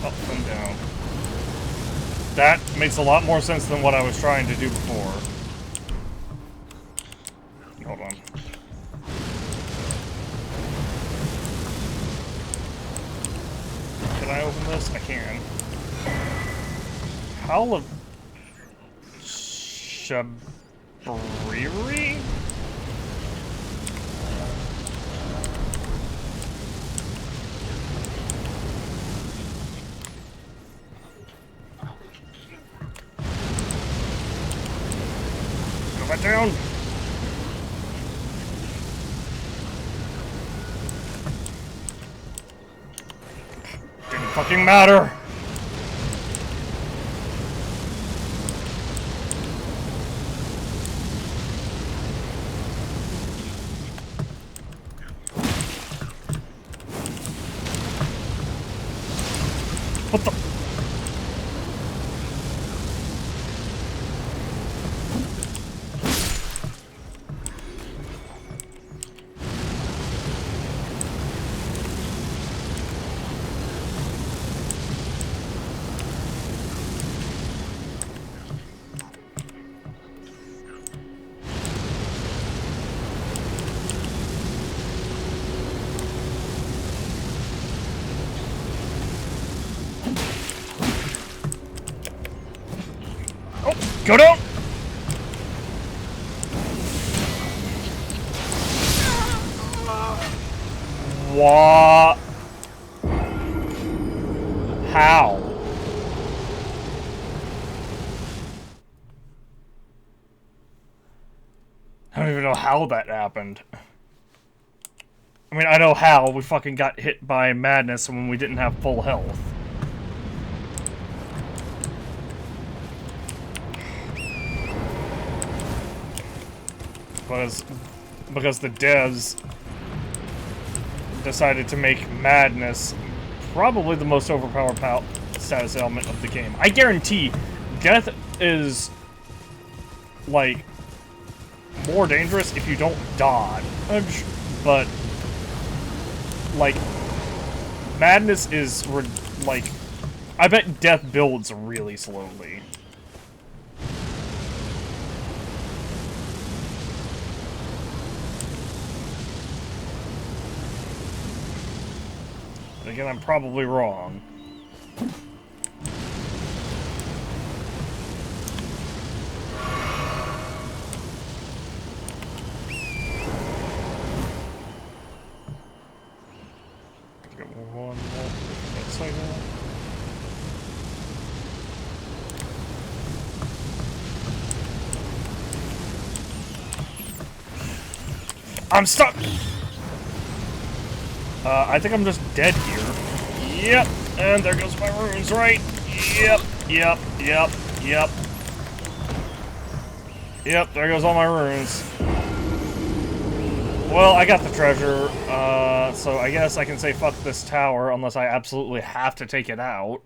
Up and down. That makes a lot more sense than what I was trying to do before. Hold on. Can I open this? I can. Howl of... Brewery? Go back down. Didn't fucking matter. What the? Go down! What? How? I don't even know how that happened. I mean, I know how. We fucking got hit by madness when we didn't have full health. Because the devs decided to make madness probably the most overpowered status element of the game. I guarantee death is, like, more dangerous if you don't dodge, but, like, madness is, like, I bet death builds really slowly. Again, I'm probably wrong. Get one more. That's like that. I'm stuck! I think I'm just dead here. Yep, and there goes my runes, right? Yep, yep, yep, yep. Yep, there goes all my runes. Well, I got the treasure, so I guess I can say fuck this tower, unless I absolutely have to take it out.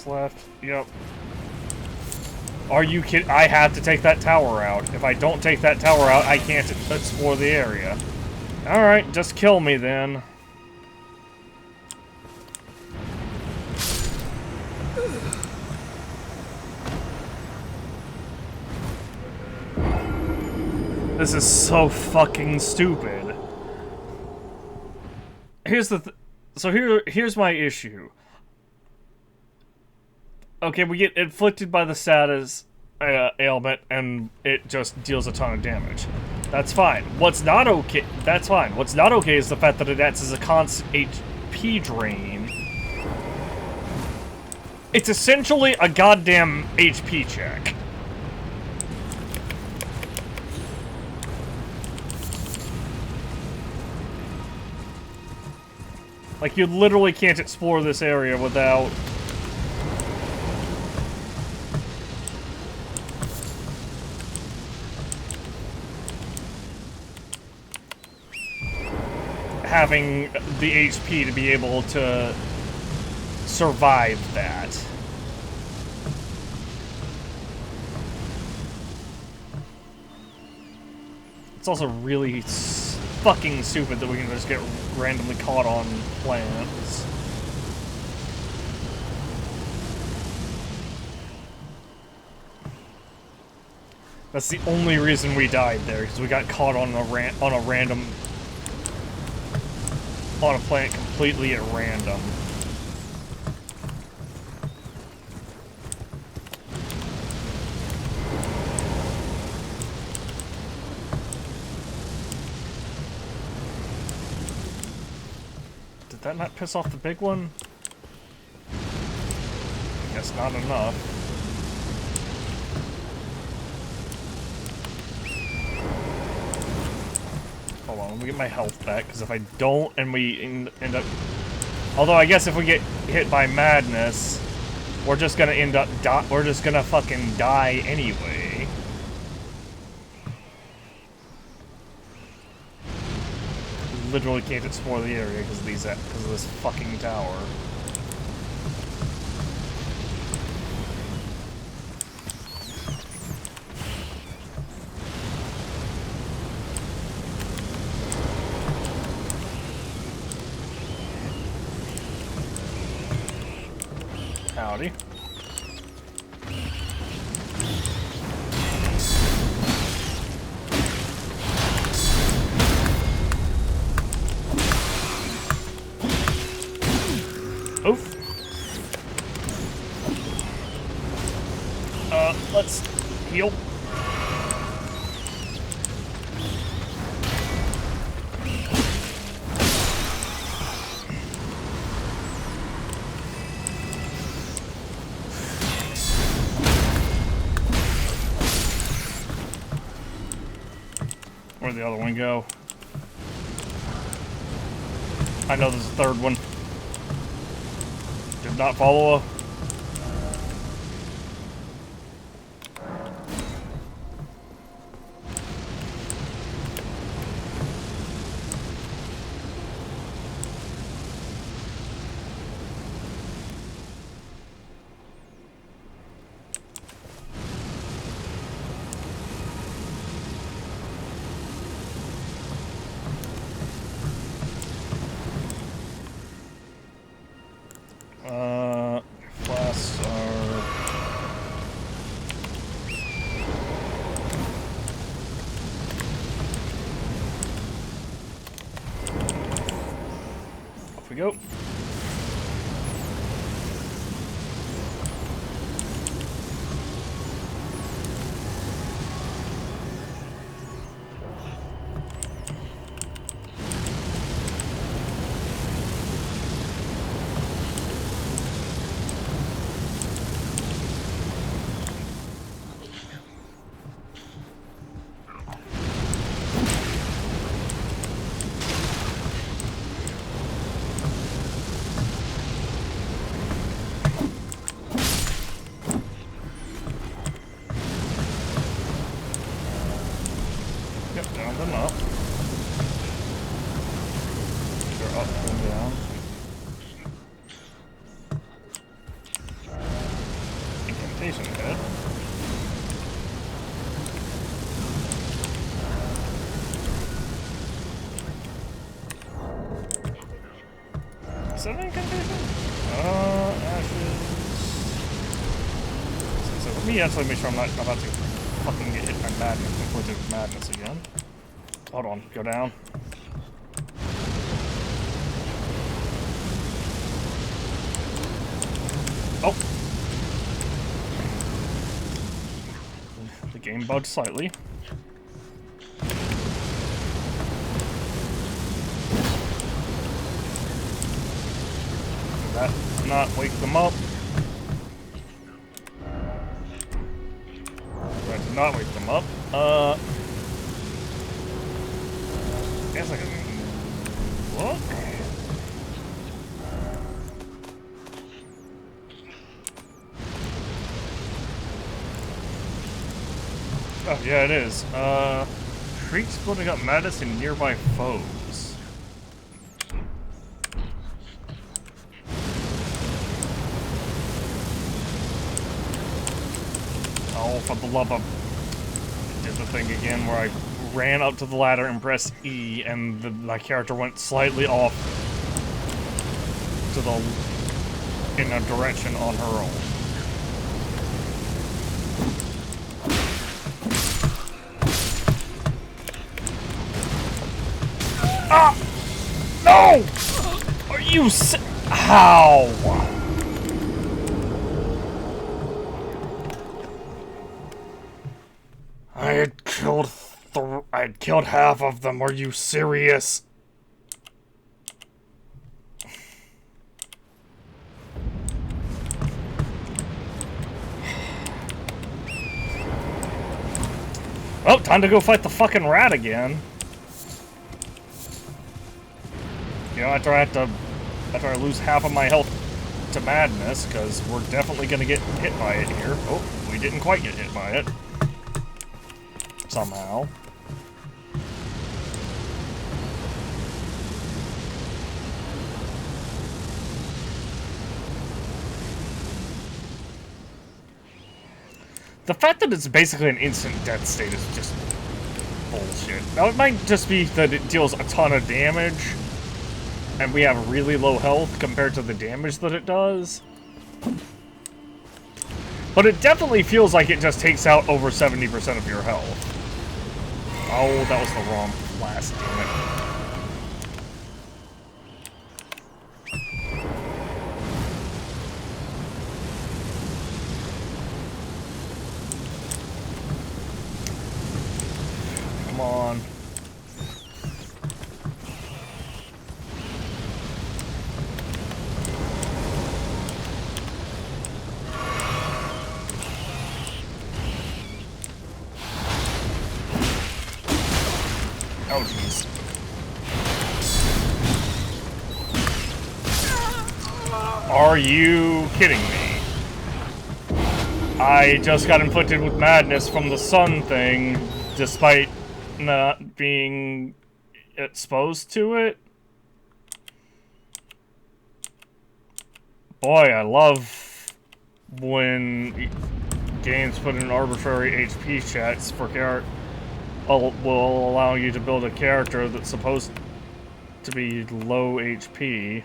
Left. Yep. Are you kidding? I have to take that tower out. If I don't take that tower out, I can't explore the area. Alright, just kill me then. This is so fucking stupid. Here's the here's my issue. Okay, we get inflicted by the status ailment, and it just deals a ton of damage. That's fine. What's not okay? That's fine. What's not okay is the fact that it acts as a constant HP drain. It's essentially a goddamn HP check. Like, you literally can't explore this area without... having the HP to be able to survive that. It's also really fucking stupid that we can just get randomly caught on plants. That's the only reason we died there, because we got caught on a random on a plant completely at random. Did that not piss off the big one? I guess not enough. Hold on, let me get my health back, because if I don't and we end up... Although I guess if we get hit by madness, we're just gonna end up we're just gonna fucking die anyway. Literally can't explore the area because of this fucking tower. Howdy. Oof. Let's heal. Where'd the other one go? I know there's a third one. Did not follow. Flasks are... Off we go. Yep, down and up. They're up and down. Incantation head. Is that an incantation? Ashes. So let me actually make sure I'm not about to fucking get hit by madness, inflicted with madness again. Hold on, go down. Oh! The game bugged slightly. Did that not wake them up? That did not wake them up. Guess I can look. Oh, yeah, it is. Shriek splitting up madness in nearby foes. Oh, for the love of... Did the thing again where I ran up to the ladder and pressed E, and my character went slightly off to the... in a direction on her own. Ah! No! Are you How? I had killed half of them. Are you serious? Oh, time to go fight the fucking rat again. You know, after I lose half of my health to madness, because we're definitely gonna get hit by it here. Oh, we didn't quite get hit by it. Somehow. The fact that it's basically an instant death state is just bullshit. Now, it might just be that it deals a ton of damage, and we have really low health compared to the damage that it does. But it definitely feels like it just takes out over 70% of your health. Oh, that was the wrong blast, damn it. Come on. Oh, jeez. Are you kidding me? I just got inflicted with madness from the sun thing, despite not being exposed to it? Boy, I love when games put in arbitrary HP checks for will allow you to build a character that's supposed to be low HP.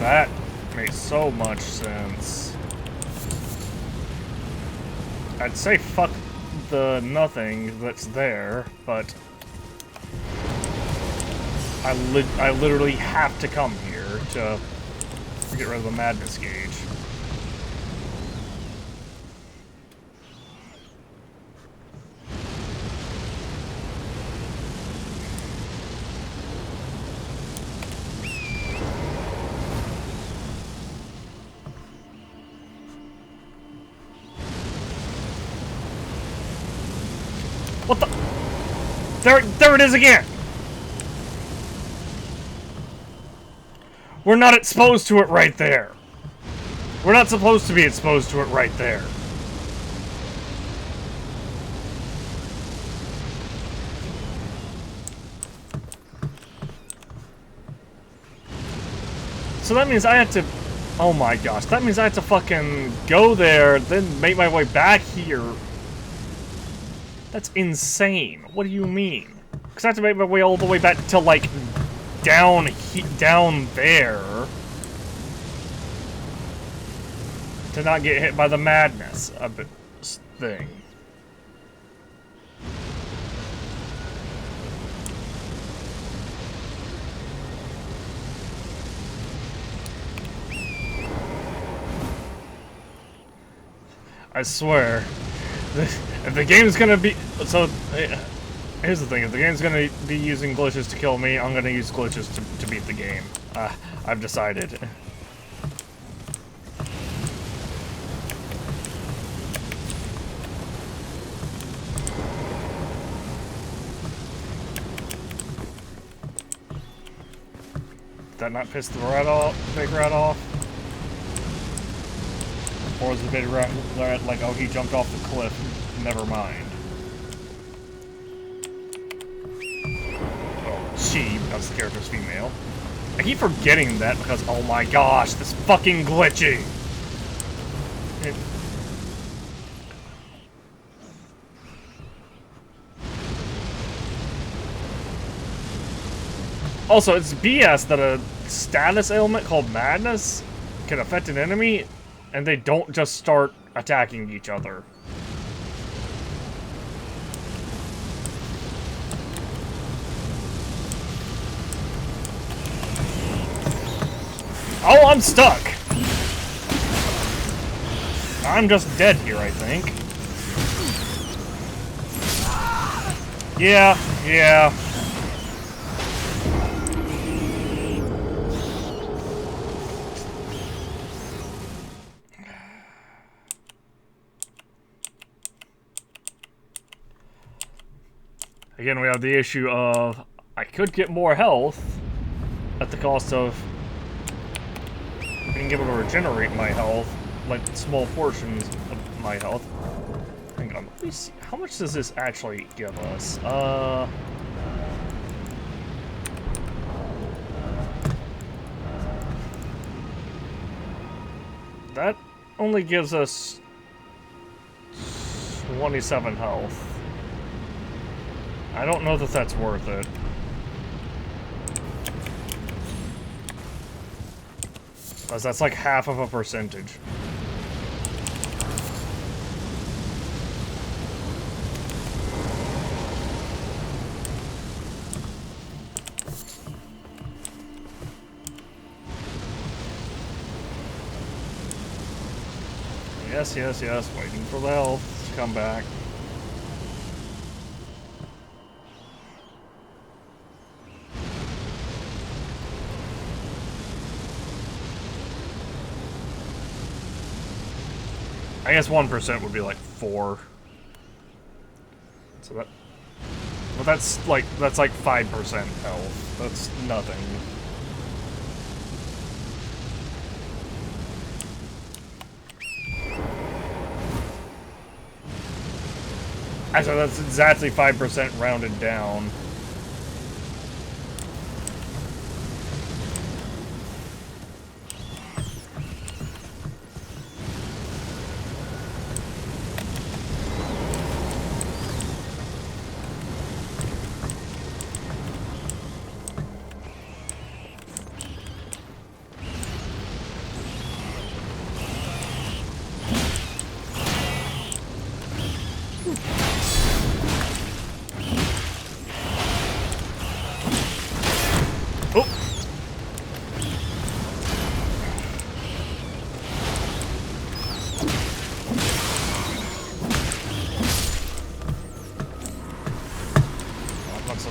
That makes so much sense. I'd say fuck the nothing that's there, but I literally have to come here to get rid of the madness gauge. What the? There it is again! We're not exposed to it right there. We're not supposed to be exposed to it right there. So that means I have to... Oh my gosh, that means I have to fucking go there, then make my way back here. That's insane. What do you mean? Because I have to make my way all the way back to, like, down there to not get hit by the madness. thing. I swear, if the game's gonna be so. Here's the thing: if the game's gonna be using glitches to kill me, I'm gonna use glitches to beat the game. I've decided. Did that not piss the rat off? Big rat off? Or was the big rat like, oh, he jumped off the cliff? Never mind. Well, she, because the character's female. I keep forgetting that because, oh my gosh, this fucking glitching! Also, it's BS that a status ailment called madness can affect an enemy, and they don't just start attacking each other. Oh, I'm stuck! I'm just dead here, I think. Yeah. Again, we have the issue of I could get more health at the cost of being able to regenerate my health, like small portions of my health. Hang on, let me see. How much does this actually give us? That only gives us 27 health. I don't know that that's worth it. Because that's like half of a percentage. Yes, waiting for the health to come back. I guess 1% would be like 4. So that, but that's like 5% health. That's nothing. Actually, that's exactly 5% rounded down.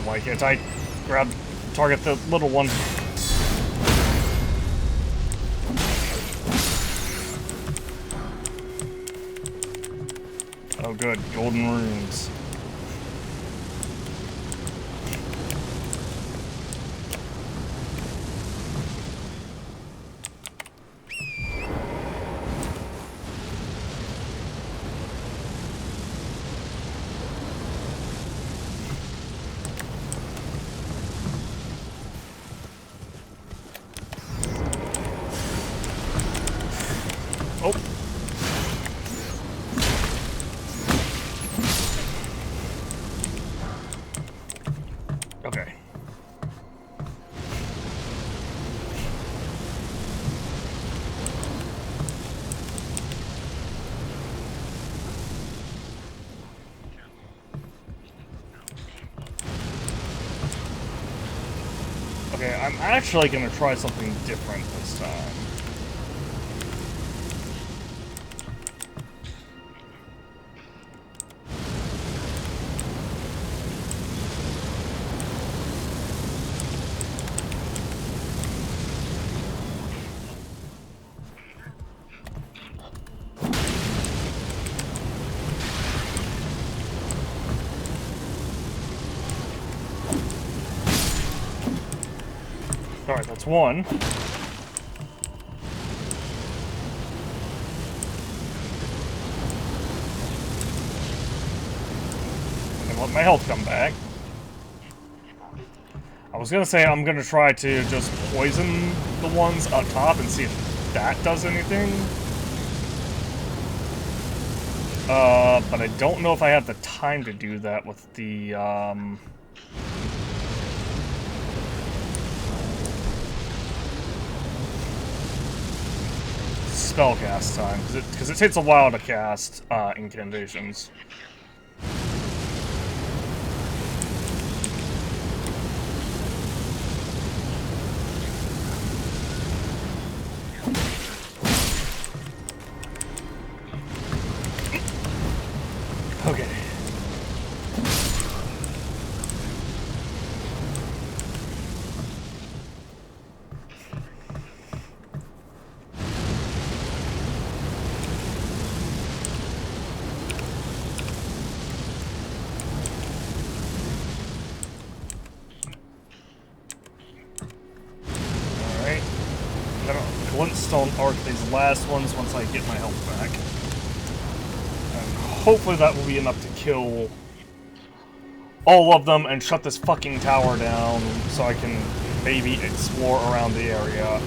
Like it, I grab, target the little one. Oh good, golden runes. Okay, I'm actually gonna try something different this time. Alright, that's one. And let my health come back. I was gonna say I'm gonna try to just poison the ones up top and see if that does anything. But I don't know if I have the time to do that with the, spell cast time, because it takes a while to cast incantations. Okay. Glintstone arc these last ones once I get my health back. And hopefully that will be enough to kill all of them and shut this fucking tower down so I can maybe explore around the area.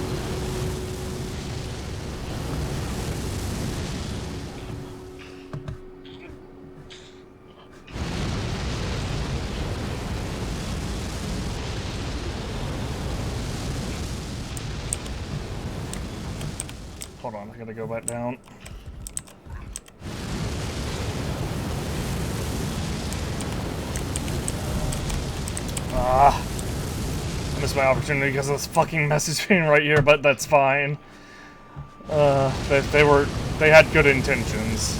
Hold on, I gotta go back down. Ah, I missed my opportunity because of this fucking message screen right here, but that's fine. They had good intentions.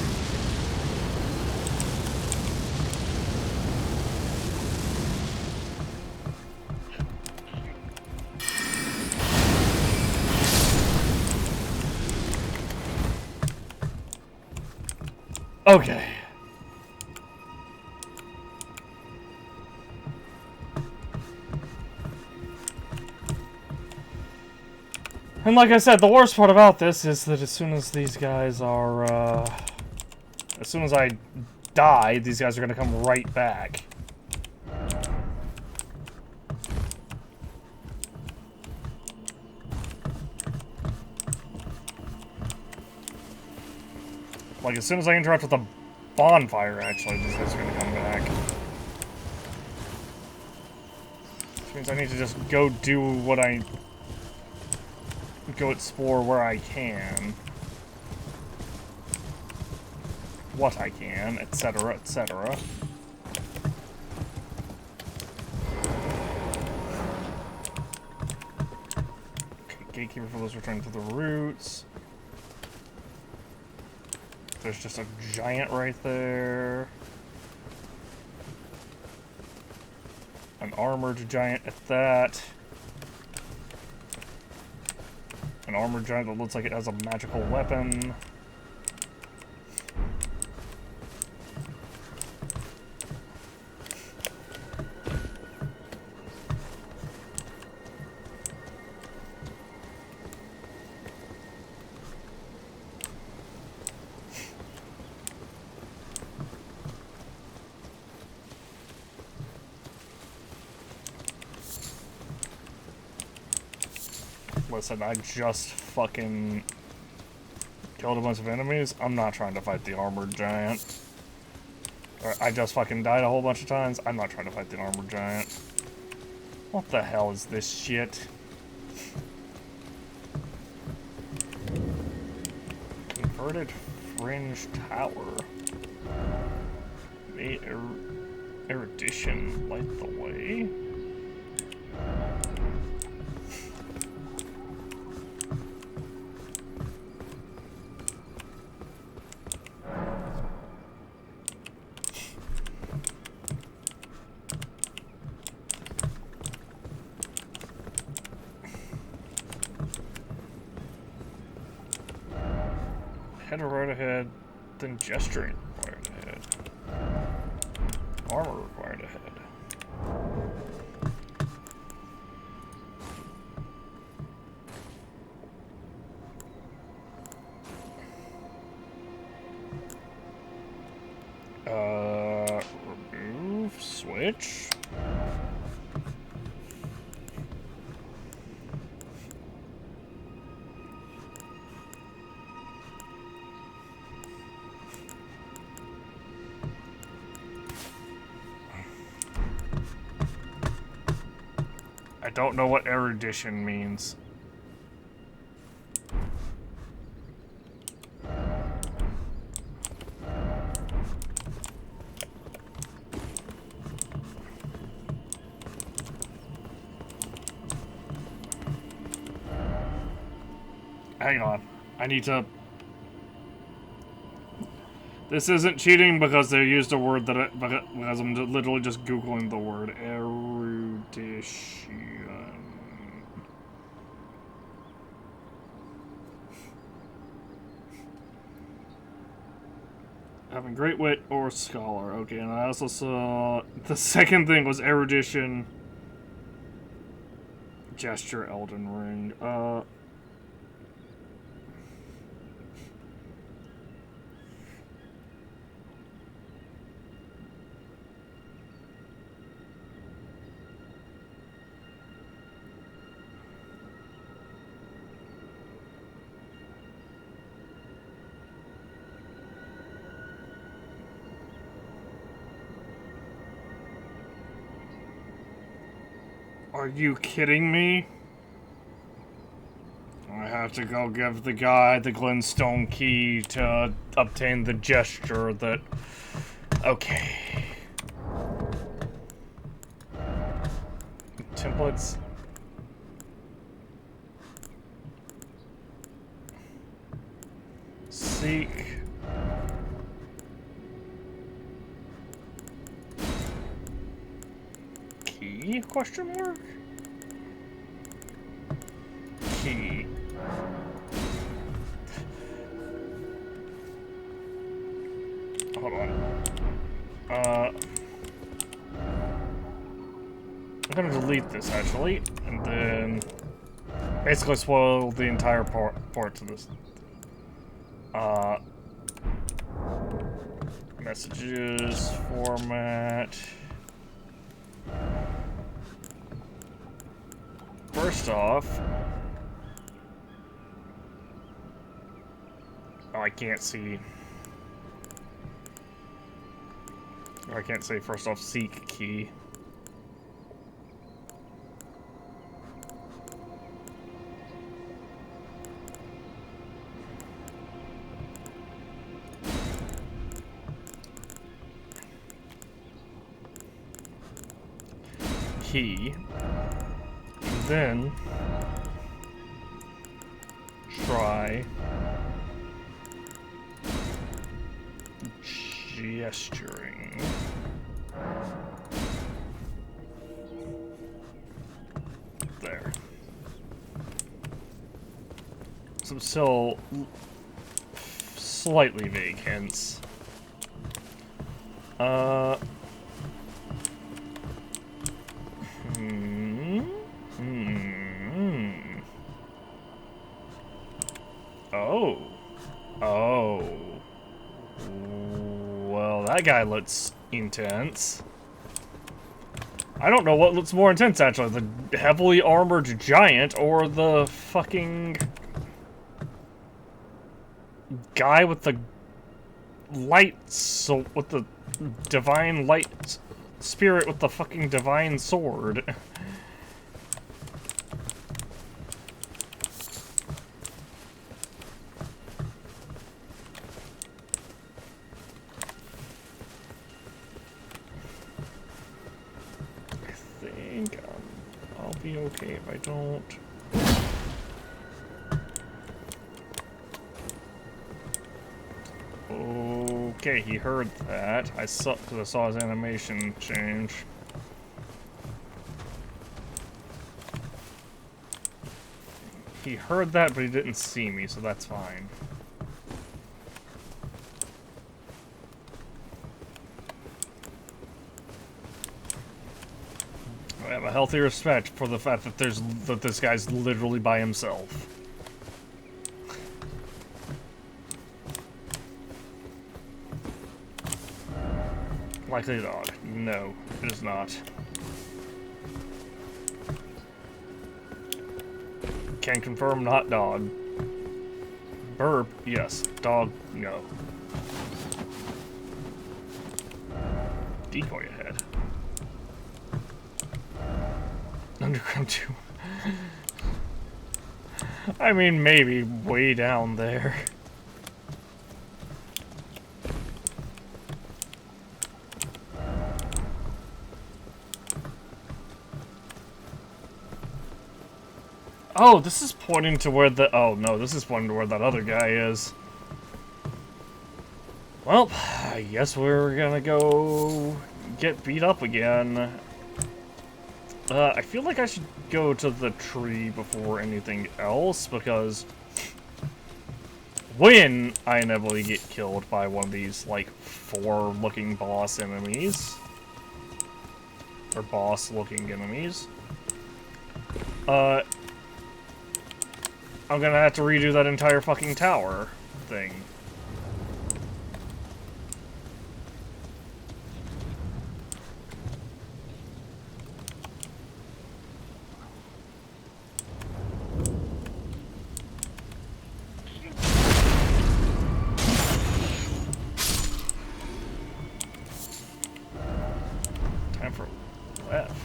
Okay. And like I said, the worst part about this is that as soon as these guys are, as soon as I die, these guys are gonna come right back. Like, as soon as I interact with the bonfire, actually, these guys are gonna come back. Which means I need to just go do what I... go explore where I can. What I can, etc., etc. Okay, Gatekeeper for those returning to the roots. There's just a giant right there. An armored giant at that. An armored giant that looks like it has a magical weapon. Listen, I just fucking killed a bunch of enemies. I'm not trying to fight the armored giant. Or I just fucking died a whole bunch of times. I'm not trying to fight the armored giant. What the hell is this shit? Converted fringe tower. May erudition light the way. Head right ahead, then gesturing required ahead. Armor required ahead. Remove, switch. I don't know what erudition means. Hang on. I need to... This isn't cheating because they used a word that because I'm literally just Googling the word erudition. Having great wit or scholar. Okay, and I also saw the second thing was erudition. Gesture, Elden Ring. Are you kidding me? I have to go give the guy the glintstone key to obtain the gesture that... Okay. Templates. Seek. Key? Question mark? Key. Hold on. I'm gonna delete this actually, and then basically spoil the entire part of this. Messages, format. First off, oh, I can't see. I can't say first off seek key. Key. And then try gesturing. There. Some still slightly vague hints. Oh. Oh. Well, that guy looks intense. I don't know what looks more intense, actually. The heavily armored giant or the fucking guy with the light, so with the divine light spirit with the fucking divine sword. I'll be okay if I don't. Okay, he heard that. I saw his animation change. He heard that, but he didn't see me, so that's fine. a healthy respect for the fact that this guy's literally by himself. Likely dog. No, it is not. Can confirm not dog. Burp, yes. Dog, no. Decoy ahead. Underground 2. I mean, maybe way down there. Oh, this is pointing to where the... Oh, no, this is pointing to where that other guy is. Well, I guess we're gonna go get beat up again. I feel like I should go to the tree before anything else, because when I inevitably get killed by one of these, like, 4-looking boss enemies, or boss-looking enemies, I'm gonna have to redo that entire fucking tower thing. Time for left.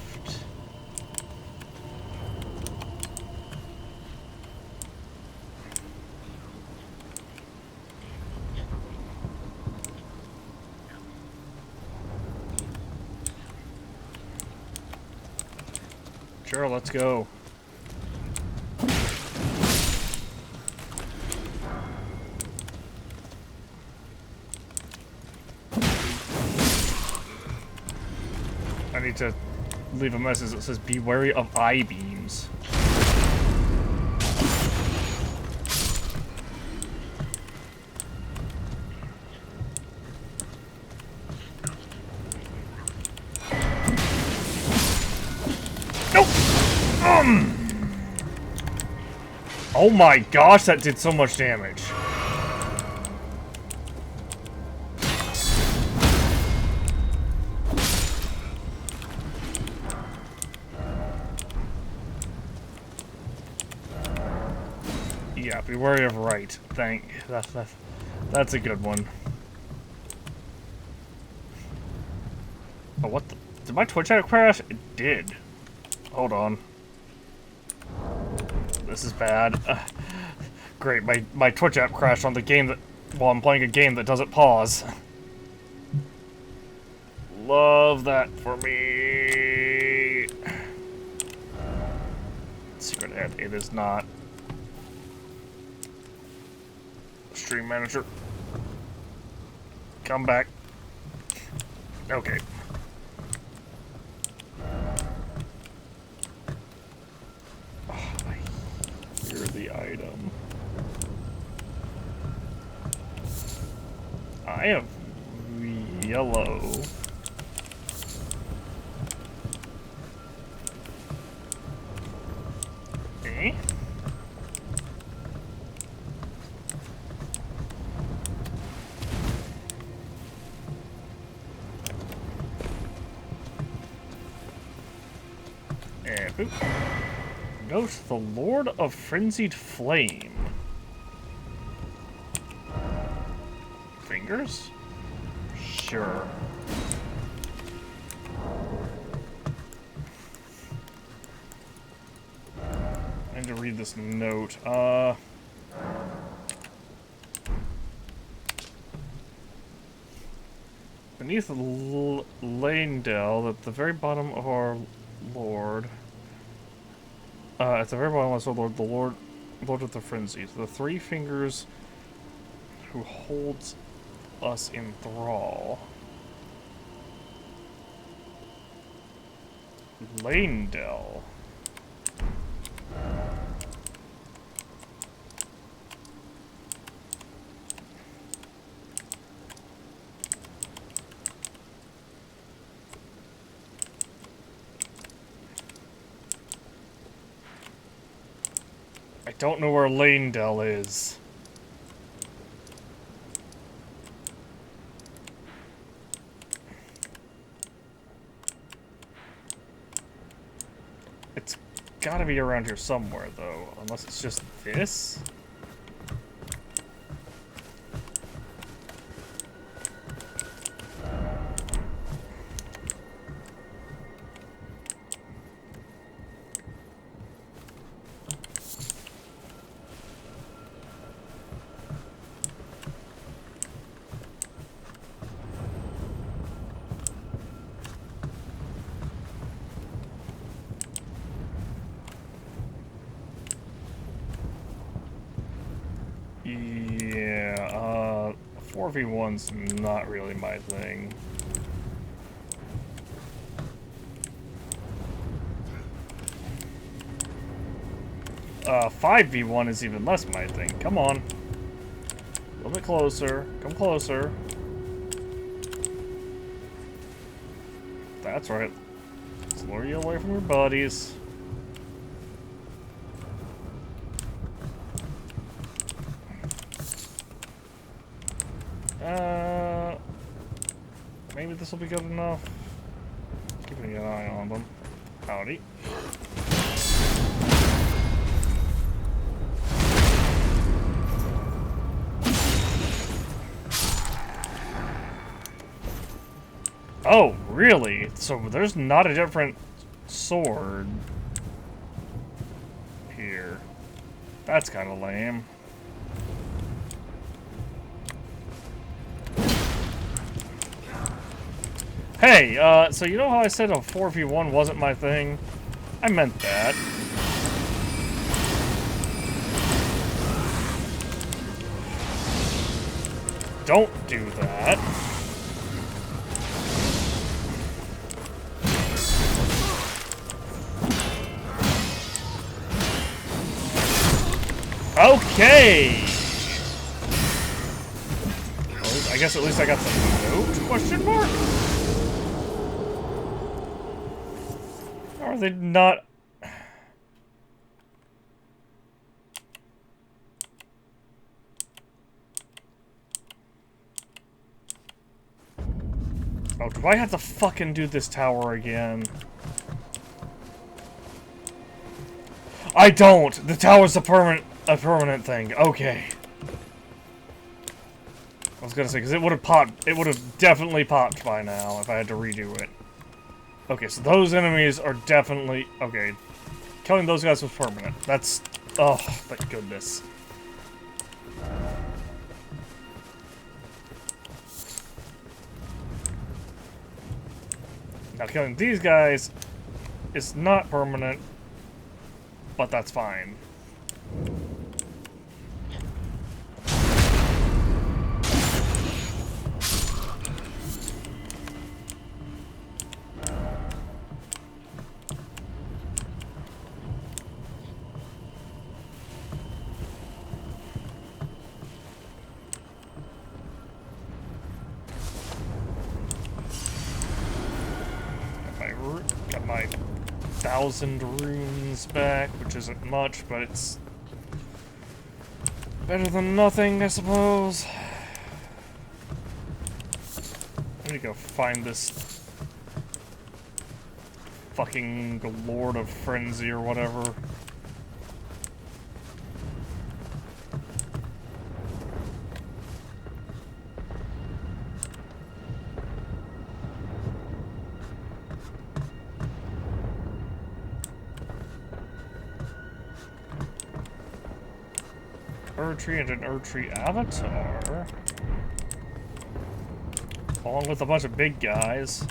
Sure, let's go. I need to leave a message that says, be wary of eye beams. Nope! Oh my gosh, that did so much damage. Yeah, be wary of right. That's a good one. Oh, what the? Did my Twitch app crash? It did. Hold on. This is bad. Great, my Twitch app crashed on the game that... while I'm playing a game that doesn't pause. Love that for me. Secret ad, it is not. Stream manager. Come back. Okay. Here's the item. I have yellow. Eh? And boop. Note the Lord of Frenzied Flame. Fingers? Sure. I need to read this note. Beneath Lanedale, at the very bottom of our Lord. At the very bottom of our Lord, the Lord of the Frenzy. The three fingers who holds us in thrall. Lanedale. I don't know where Lanedell is. It's gotta be around here somewhere, though. Unless it's just this? Yeah, 4v1's not really my thing. Uh, 5v1 is even less my thing. Come on. A little bit closer. Come closer. That's right. Let's lure you away from your buddies. Maybe this will be good enough. Keeping an eye on them. Howdy. Oh, really? So there's not a different sword here. That's kind of lame. Hey, so you know how I said a 4v1 wasn't my thing? I meant that. Don't do that. Okay! Well, I guess at least I got the note? Question mark? Are they not... Oh, do I have to fucking do this tower again? I don't! The tower's a permanent thing. Okay. I was gonna say, because it would have popped. It would have definitely popped by now if I had to redo it. Okay, so those enemies are definitely... Okay. Killing those guys was permanent. That's... Oh, thank goodness. Now, killing these guys is not permanent, but that's fine. Got my 1,000 runes back, which isn't much, but it's better than nothing, I suppose. I need to go find this fucking Lord of Frenzy or whatever. Erdtree and an Erdtree avatar. Along with a bunch of big guys.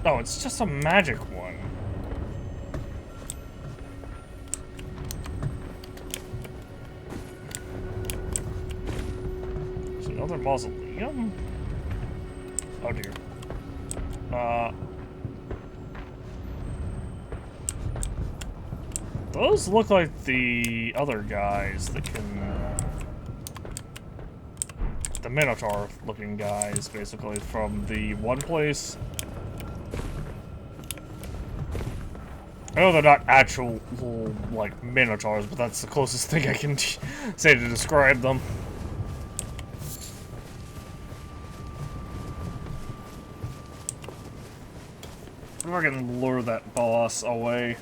Oh, it's just a magic one. There's another mausoleum? Oh dear. Those look like the other guys that can... The Minotaur-looking guys, basically, from the one place. I know they're not actual, like, Minotaurs, but that's the closest thing I can say to describe them. If I can lure that boss away.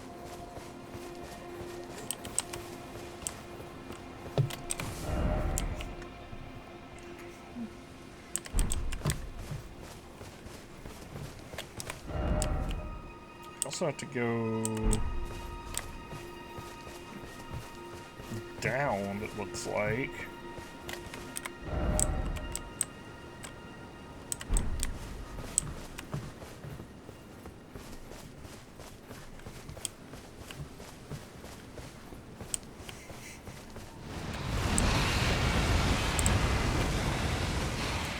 Also have to go down, it looks like.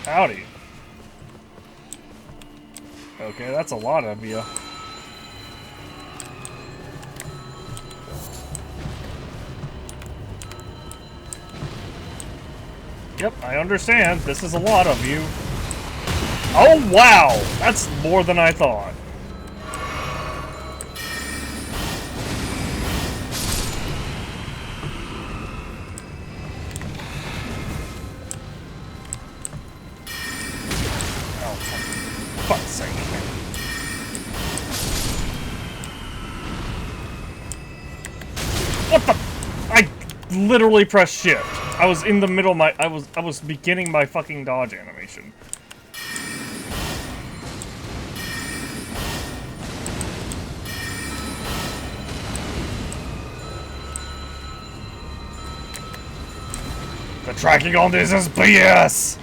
Howdy. Okay, that's a lot of you. Yep, I understand. This is a lot of you. Oh, wow! That's more than I thought. Oh, for fuck's sake. What the? I literally pressed shift. I was in the middle of my... I was beginning my fucking dodge animation. The tracking on this is BS!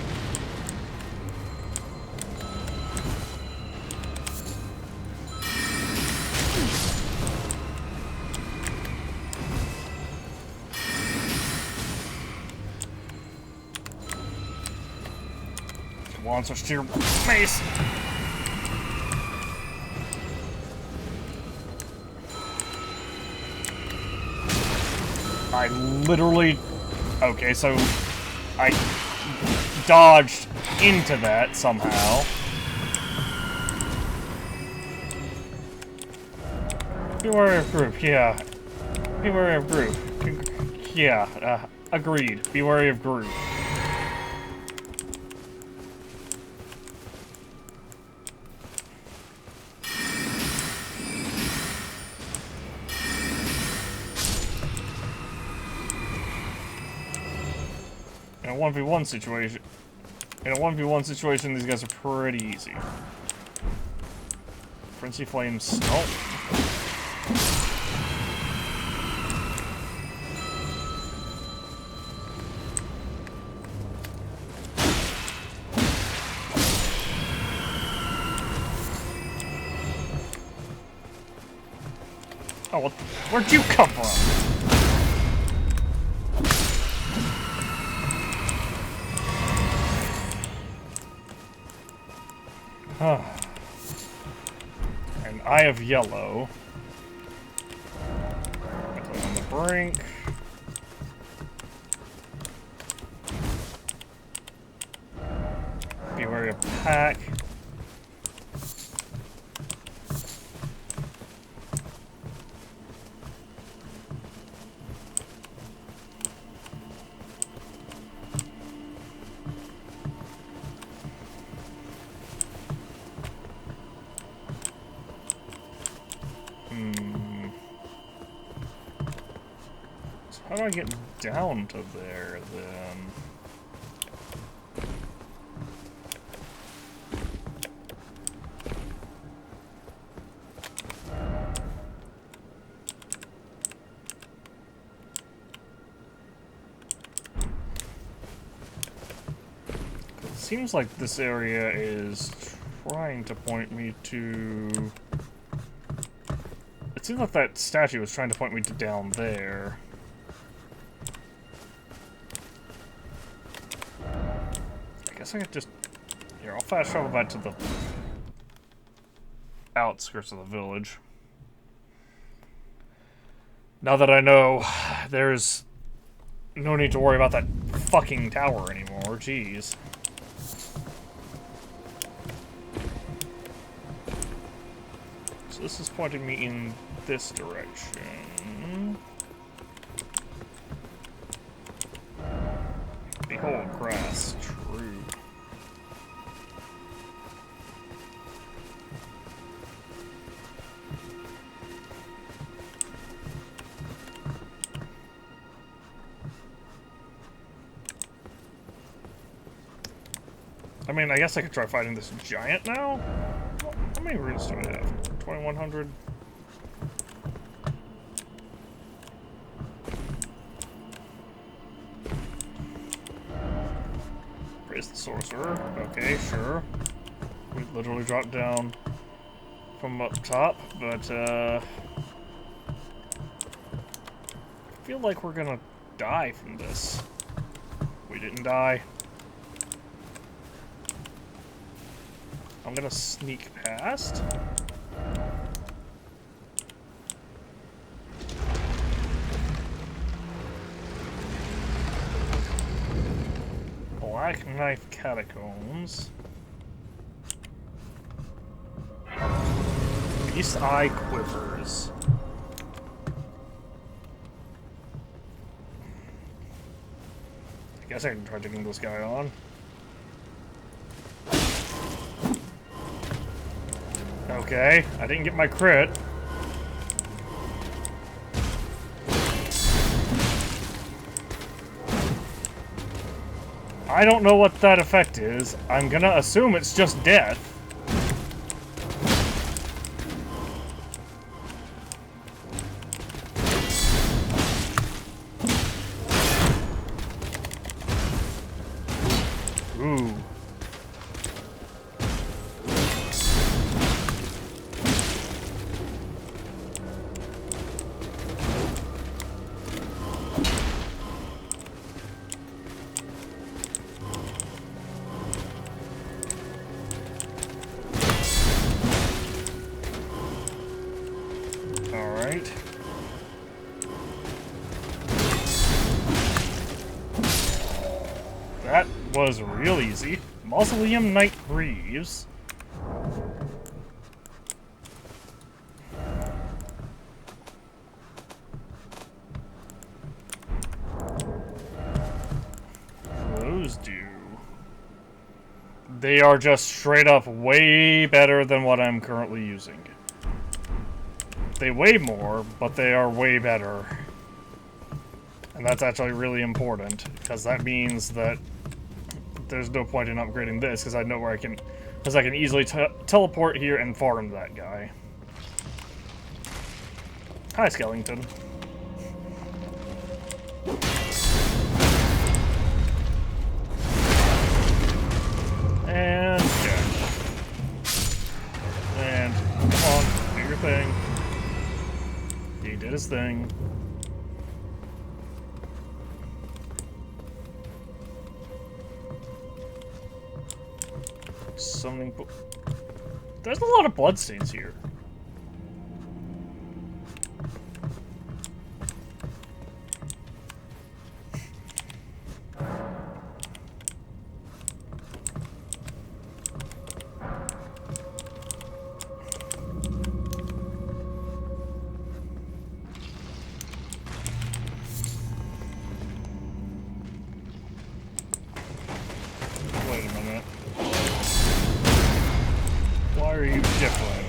Switch to your mace. I literally... Okay, so I dodged into that somehow. Be wary of group, yeah. Be wary of group. Yeah, agreed. Be wary of group. In a 1v1 situation, these guys are pretty easy. Frenzy Flames. Oh. Oh, what? Where'd you come from? An Eye of Yellow. Click on the brink. Be wary of pack. How do I get down to there, then? It seems like this area is trying to point me to... It seems like that statue was trying to point me to down there. I guess I could just Here, I'll fast travel back to the outskirts of the village. Now that I know there's no need to worry about that fucking tower anymore, jeez. So this is pointing me in this direction. Behold, grass. True. I mean, I guess I could try fighting this giant now? How many runes do I have? 2,100? Praise the sorcerer. Okay, sure. We literally dropped down from up top, but, I feel like we're gonna die from this. We didn't die. I'm gonna sneak past. Black Knife Catacombs. Beast Eye Quivers. I guess I can try taking this guy on. Okay, I didn't get my crit. I don't know what that effect is. I'm gonna assume it's just death. Ooh. Alright. That was real easy. Mausoleum Knight Greaves. Those do. They are just straight up way better than what I'm currently using. They weigh more, but they are way better. And that's actually really important, because that means that there's no point in upgrading this, because I know where I can easily teleport here and farm that guy. Hi, Skellington. And yeah. And come on, do your thing. He did his thing. Summoning. There's a lot of bloodstains here. Wait a minute. Why are you different?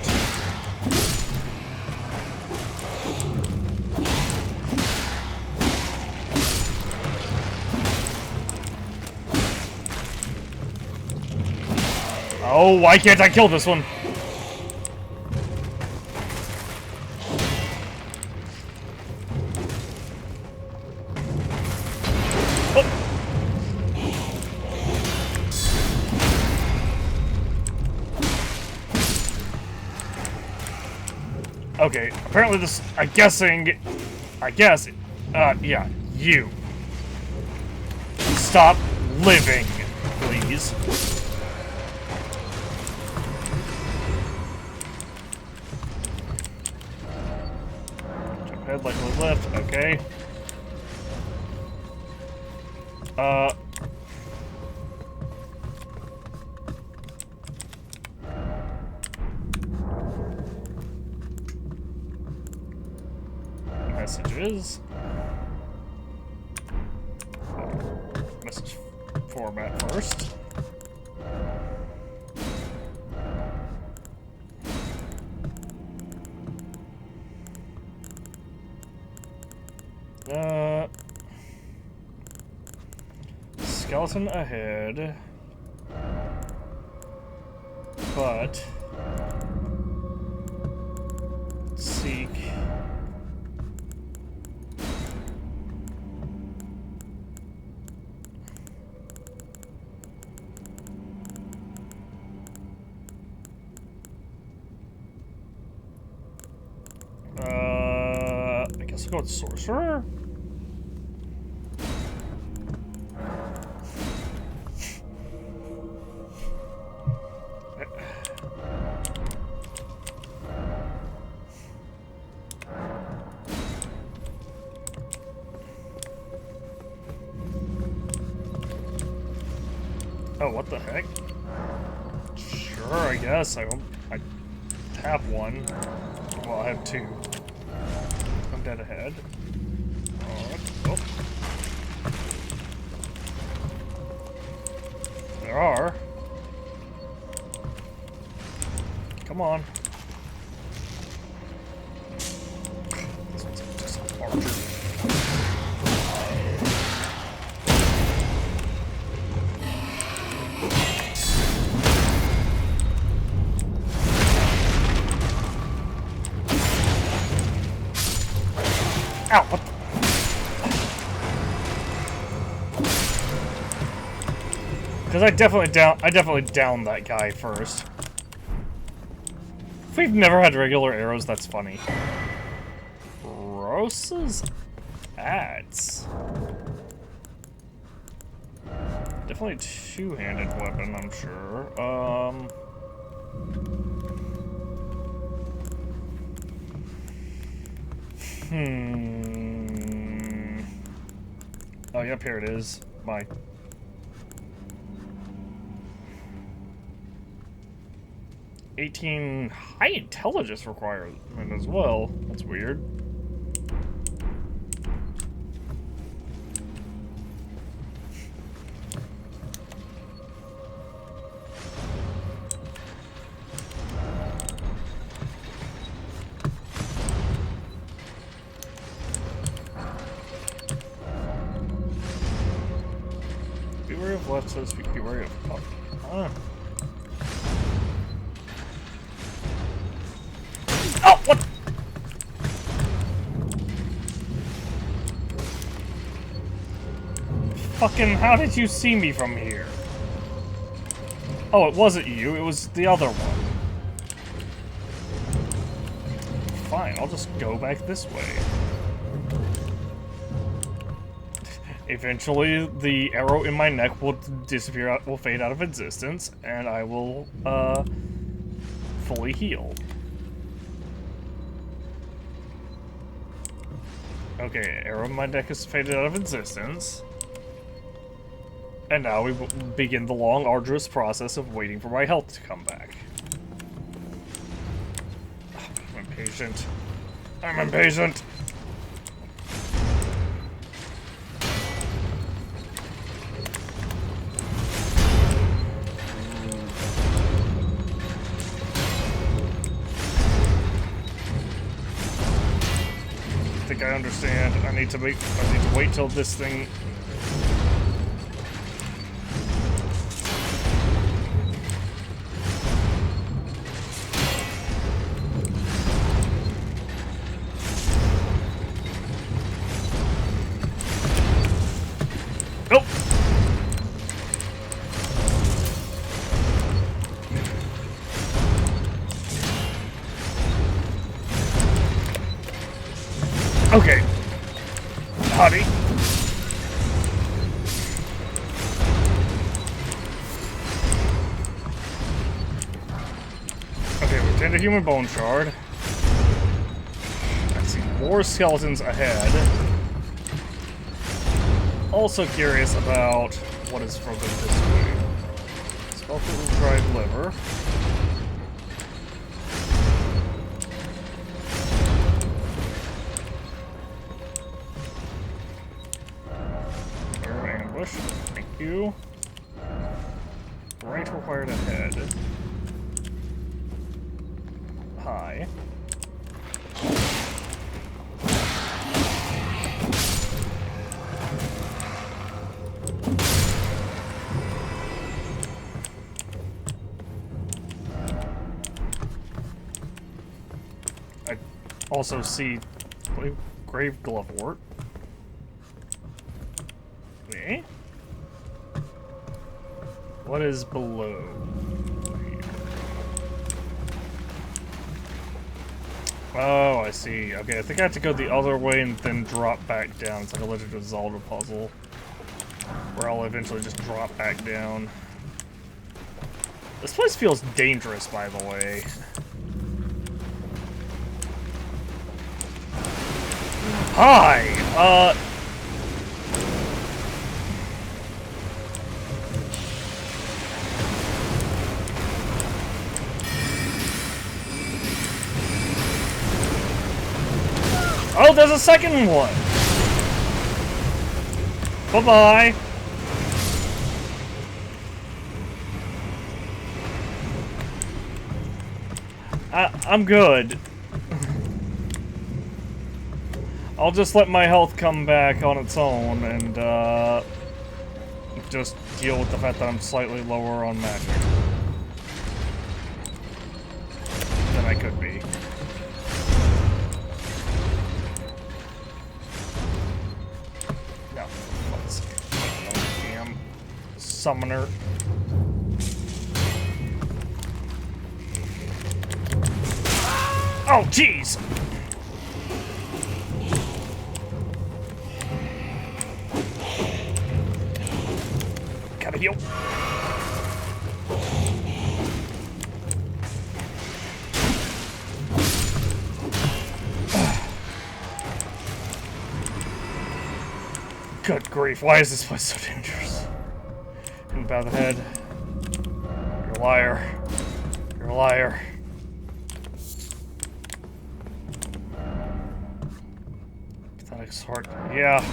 Oh, why can't I kill this one? Okay, apparently this, I guess, yeah, you. Stop living, please. ahead like we left. Okay. Messages. Message format first. Skeleton ahead, but seek I guess I'll go with sorcerer. Oh, what the heck? Sure, I guess. I have one. Well, I have two. I'm dead ahead. Oh. There are. Come on. This one's just an archer. Ow! What the? Because I definitely downed that guy first. If we've never had regular arrows, that's funny. Rosa's ads. Definitely a two-handed weapon, I'm sure. Oh, yep, here it is. My 18 high intelligence requirement as well. That's weird. Beware of left, so to speak. Beware of up. Oh, what? Fucking, how did you see me from here? Oh, it wasn't you, it was the other one. Fine, I'll just go back this way. Eventually, the arrow in my neck will disappear, will fade out of existence, and I will, fully heal. Okay, arrow in my neck is faded out of existence. And now we begin the long, arduous process of waiting for my health to come back. I'm impatient. I'm impatient! I think I understand. I need to wait till this thing. Nope. Okay. Howdy. Okay, we obtained a human bone shard. I see more skeletons ahead. Also curious about what is further this way. Skeleton dried liver. Air ambush. Thank you. Right required ahead. Hi. I also see grave glovewort. Okay. What is below? Oh, I see. Okay, I think I have to go the other way and then drop back down. It's like a Legend of Zelda puzzle. Where I'll eventually just drop back down. This place feels dangerous, by the way. Hi! Oh, there's a second one! Bye-bye! I'm good. I'll just let my health come back on its own and, just deal with the fact that I'm slightly lower on magic than I could be. No, let's damn summoner. Oh, jeez! Gotta heal. Good grief, why is this place so dangerous? And bow the head. You're a liar. You're a liar. Pathetic heart. Yeah.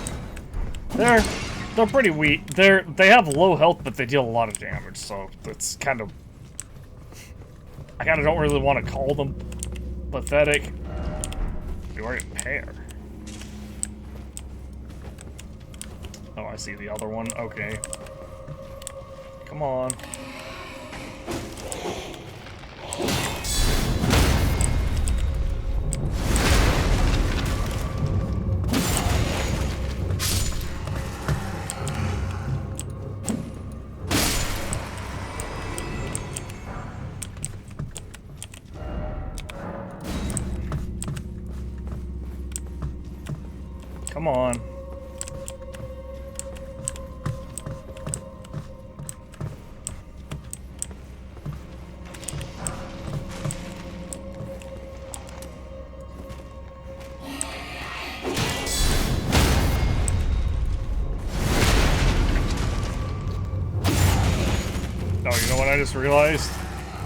They're pretty weak. They have low health, but they deal a lot of damage, so that's kind of... I kind of don't really want to call them pathetic. You already pair. Oh, I see the other one. Okay. Come on. Come on. Oh, you know what I just realized?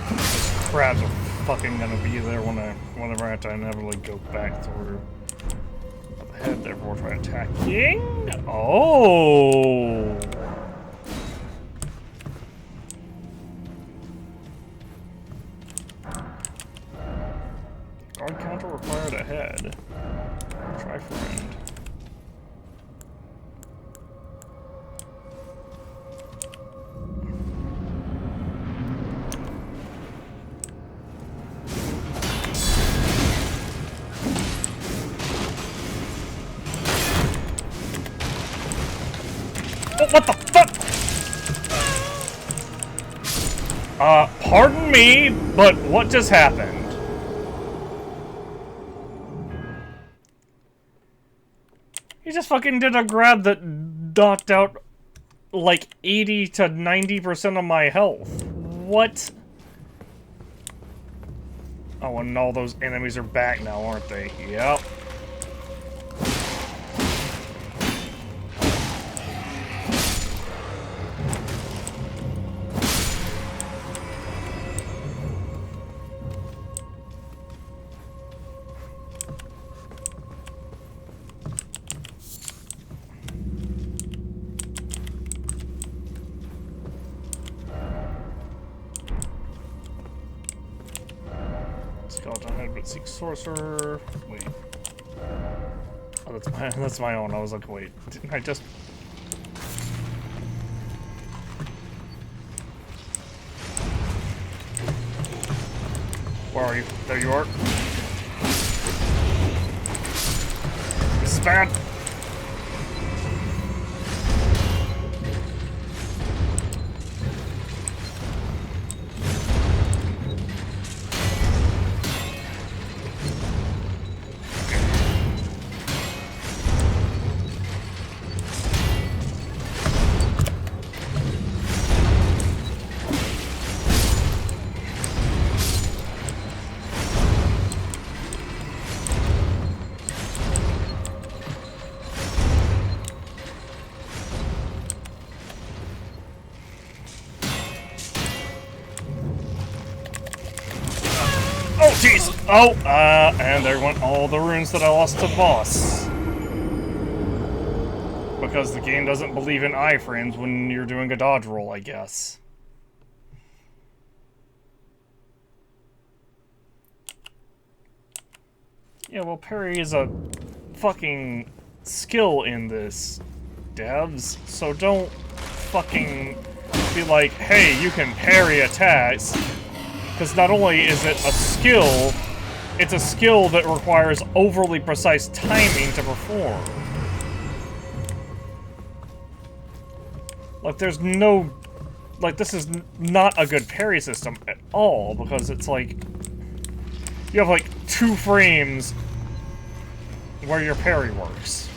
Those crabs are fucking gonna be there whenever I have to inevitably go back through. Head, therefore try attacking. Oh! Guard counter required ahead. Try friend. What the fuck? Pardon me, but what just happened? He just fucking did a grab that knocked out like 80 to 90% of my health. What? Oh, and all those enemies are back now, aren't they? Yep. skeleton head, but seek sorcerer. Wait. Oh, that's my own. I was like, wait, didn't I just... Where are you? There you are. This is bad. Oh, jeez! Oh, and there went all the runes that I lost to boss. Because the game doesn't believe in iframes when you're doing a dodge roll, I guess. Yeah, well, parry is a fucking skill in this, devs. So don't fucking be like, hey, you can parry attacks. Because not only is it a skill, it's a skill that requires overly precise timing to perform. Like, there's no... Like, this is not a good parry system at all, because it's like... You have, like, 2 frames where your parry works.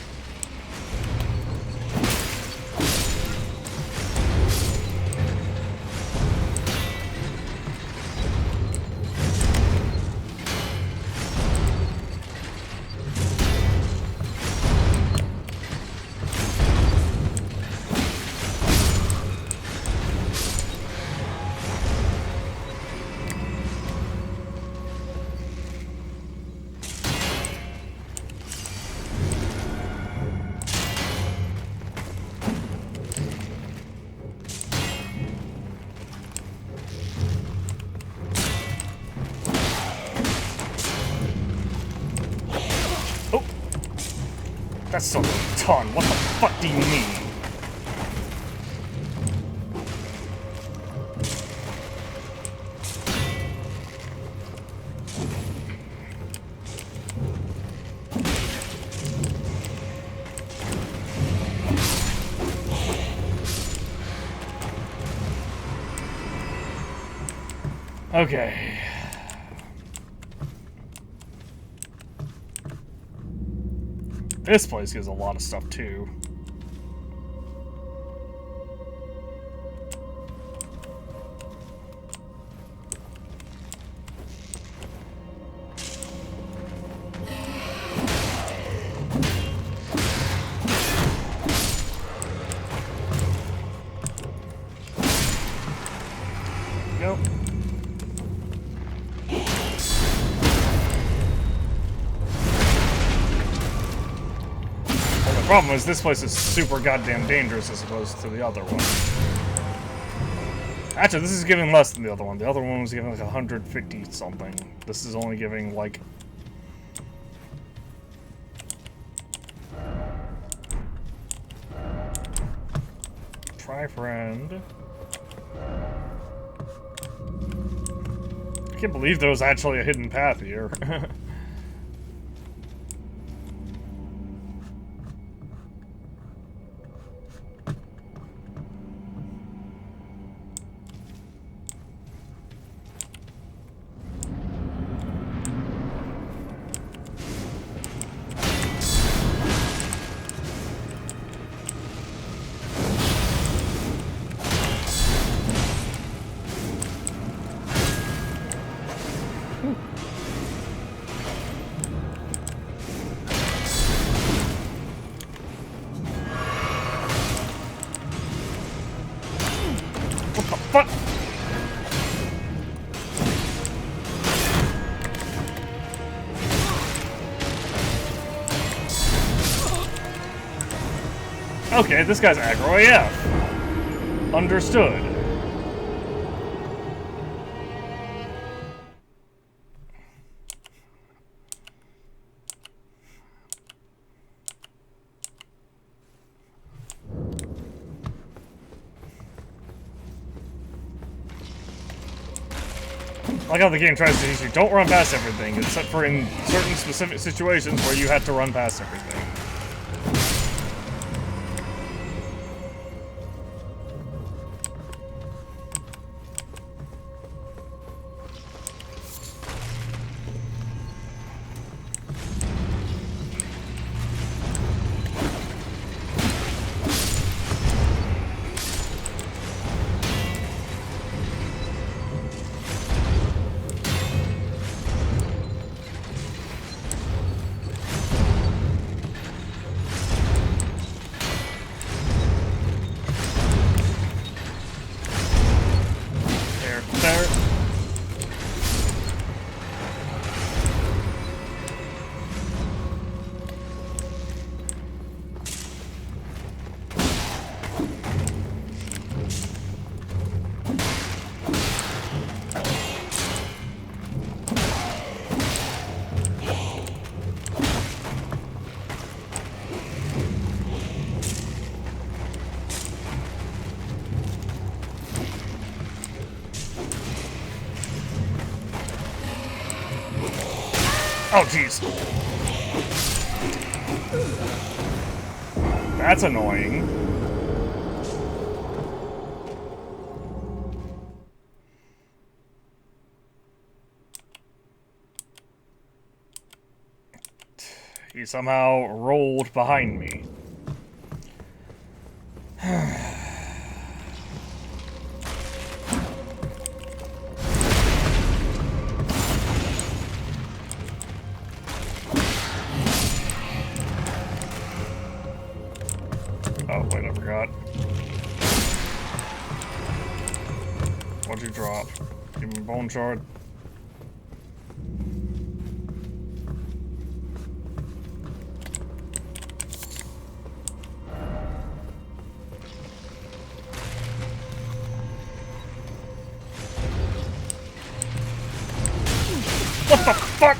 That's so a ton. What the fuck do you mean? Okay. This place gives a lot of stuff, too. Go. The problem is this place is super goddamn dangerous as opposed to the other one. Actually, this is giving less than the other one. The other one was giving like 150 something. This is only giving like... Try friend. I can't believe there was actually a hidden path here. Fuck! Okay, this guy's aggro AF. Understood. like how the game tries to teach you, don't run past everything, except for in certain specific situations where you had to run past everything. There. Oh, jeez. That's annoying. He somehow rolled behind me. Oh, wait, I forgot. What'd you drop? Give me a bone shard. What the fuck?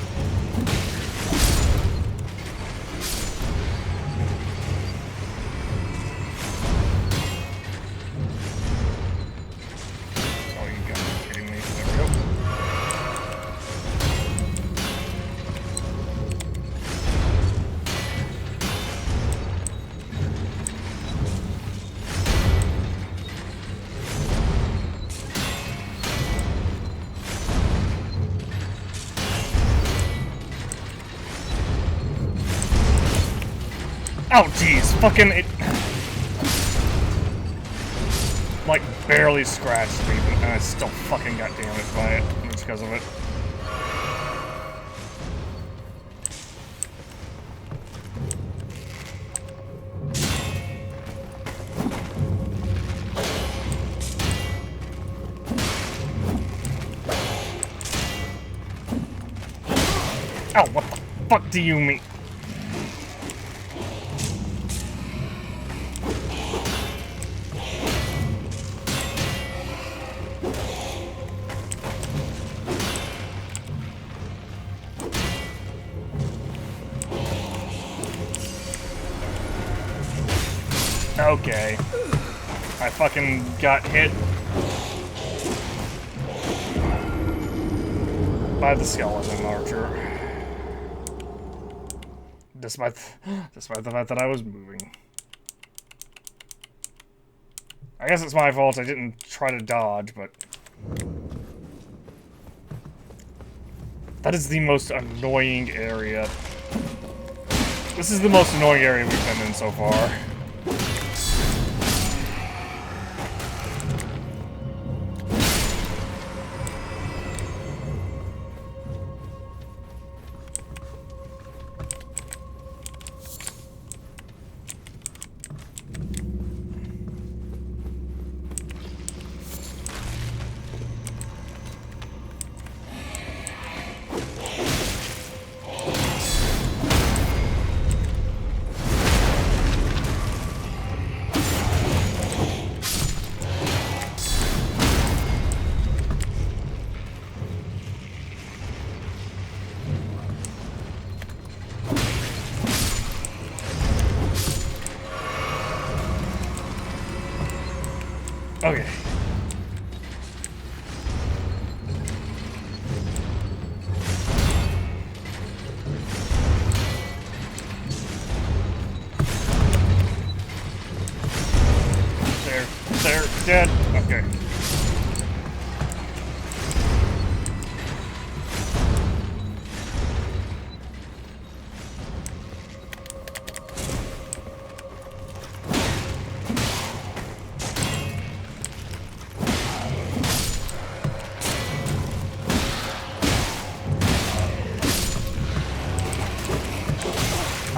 Oh, you gotta be kidding me. There we go. Oh, jeez. Fucking it. Like, barely scratched me, and I still fucking got damaged by it. Just because of it. Oh, what the fuck do you mean? Okay. I fucking got hit by the skeleton archer. Despite the fact that I was moving. I guess it's my fault I didn't try to dodge, but... That is the most annoying area. This is the most annoying area we've been in so far. Okay. Okay.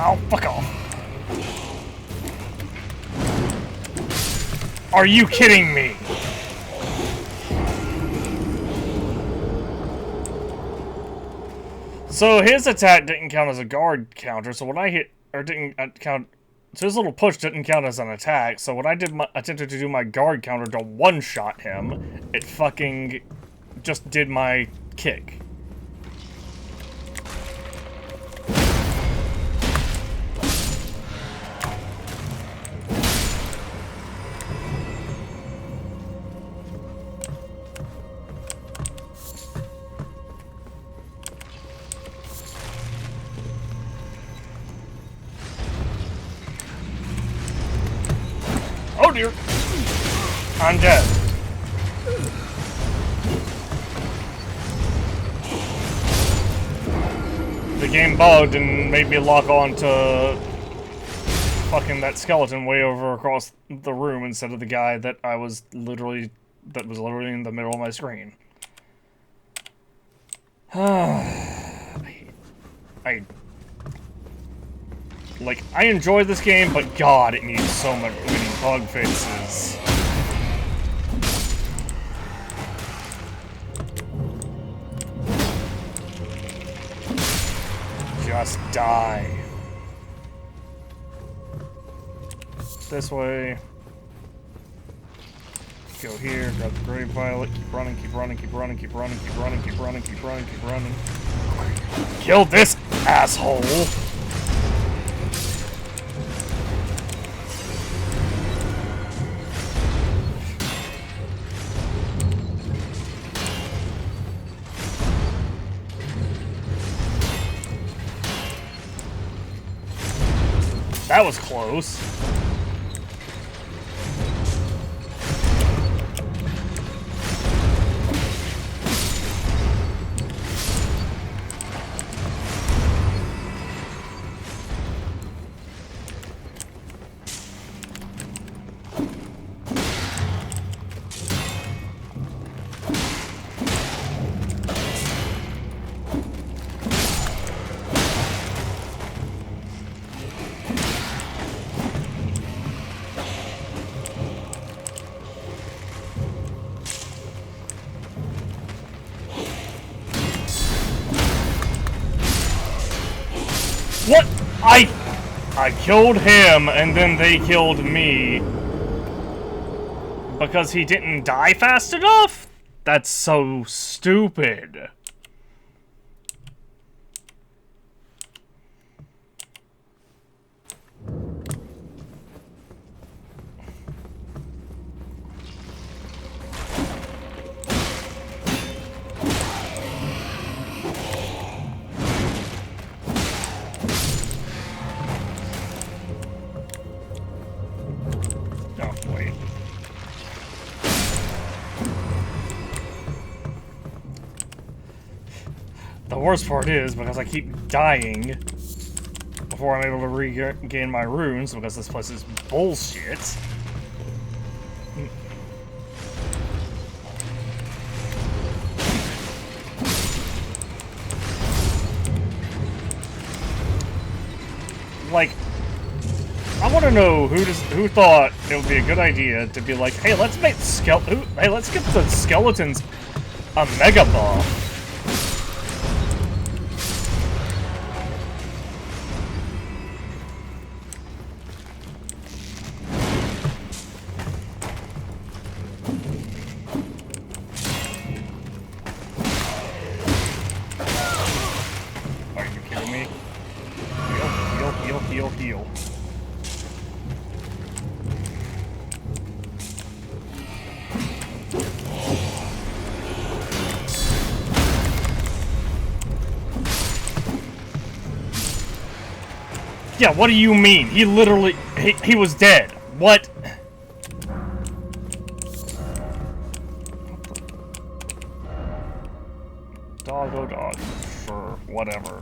Oh, fuck off. Are you kidding me? So his attack didn't count as a guard counter, so when I hit, or didn't count, so his little push didn't count as an attack, so when I attempted to do my guard counter to one-shot him, it fucking just did my kick. Oh dear! I'm dead. The game bugged and made me lock on to fucking that skeleton way over across the room instead of the guy that was literally in the middle of my screen. I enjoy this game, but God, it needs so many bug fixes. Just die. This way. Go here, grab the Grave Violet, keep running, keep running, keep running, keep running, keep running, keep running, keep running, keep running. Kill this asshole! That was close. What? I killed him, and then they killed me. Because he didn't die fast enough? That's so stupid. The worst part is, because I keep dying before I'm able to regain my runes, because this place is bullshit. Like, I want to know who thought it would be a good idea to be like, hey, let's make let's give the skeletons a mega buff. Heal. Yeah, what do you mean? He literally, he was dead. What? Doggo dog. Sure, whatever.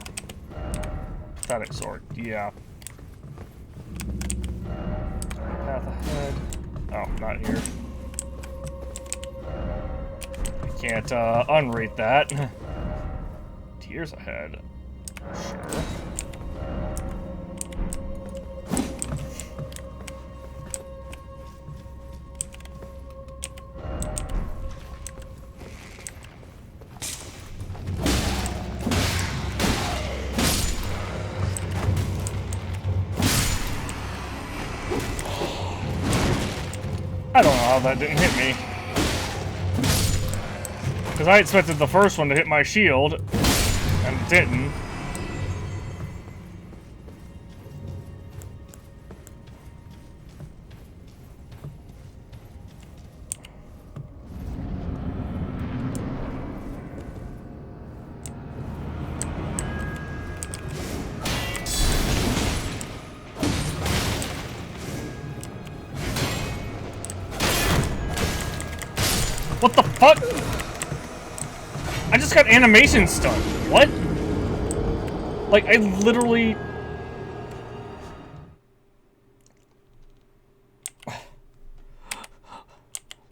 Pathetic sword, yeah. Path ahead. Oh, not here. I can't unrate that. Tears ahead. Sure. I don't know how that didn't hit me. Because I expected the first one to hit my shield, and it didn't. What the fuck? I just got animation stuck. What? Like, I literally...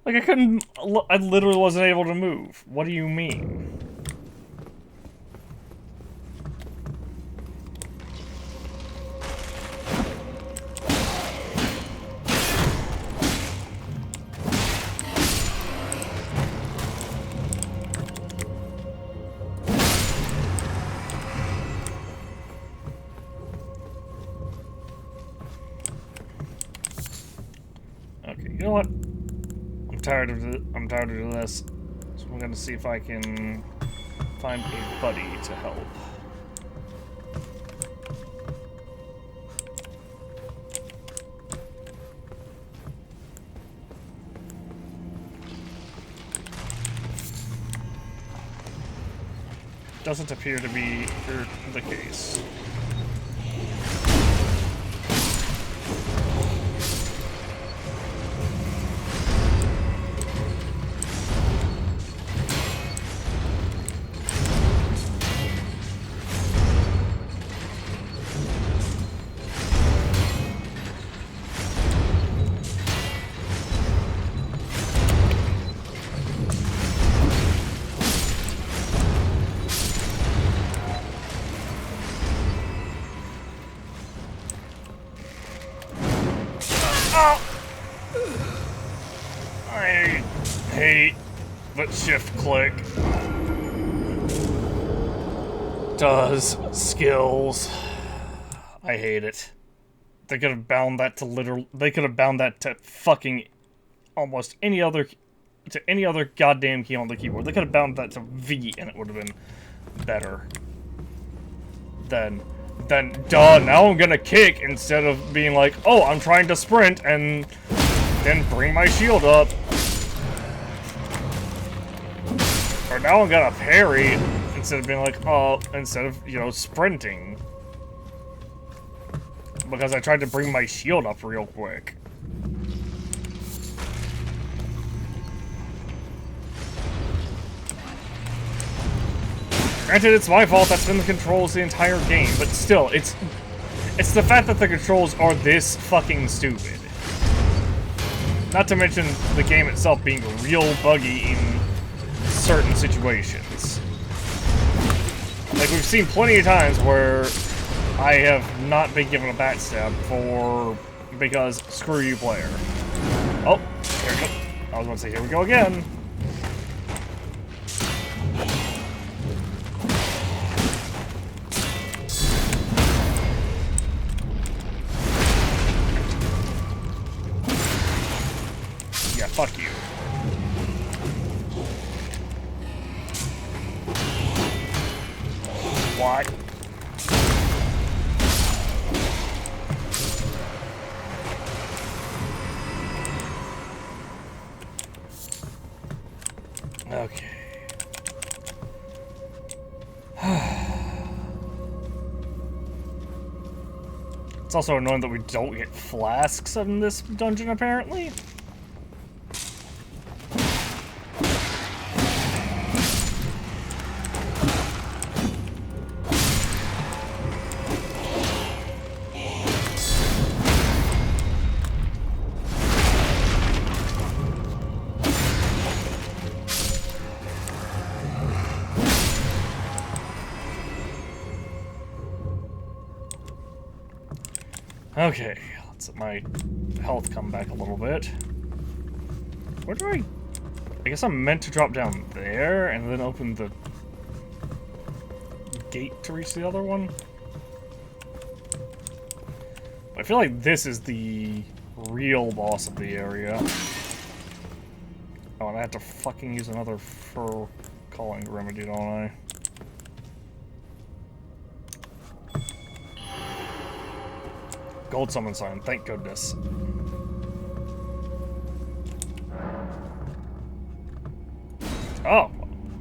Like, I couldn't... I literally wasn't able to move. What do you mean? Okay, you know what? I'm tired of this. So I'm gonna see if I can find a buddy to help. Doesn't appear to be the case. I hate that shift click does skills. I hate it. They could have bound that to they could have bound that to fucking almost any other goddamn key on the keyboard. They could have bound that to V and it would have been better. Then duh, now I'm gonna kick instead of being like, oh, I'm trying to sprint and then bring my shield up. Or now I'm gonna parry instead of being like, oh, instead of, you know, sprinting. Because I tried to bring my shield up real quick. Granted, it's my fault, that's been the controls the entire game, but still, it's the fact that the controls are this fucking stupid. Not to mention the game itself being real buggy in certain situations. Like, we've seen plenty of times where I have not been given a backstab because screw you, player. Oh, here we go. I was about to say, here we go again. Yeah, fuck you. What? Okay. It's also annoying that we don't get flasks in this dungeon, apparently. Okay, let's let my health come back a little bit. Where do I guess I'm meant to drop down there and then open the gate to reach the other one? I feel like this is the real boss of the area. Oh, and I have to fucking use another fur calling remedy, don't I? Gold summon sign, thank goodness. Oh,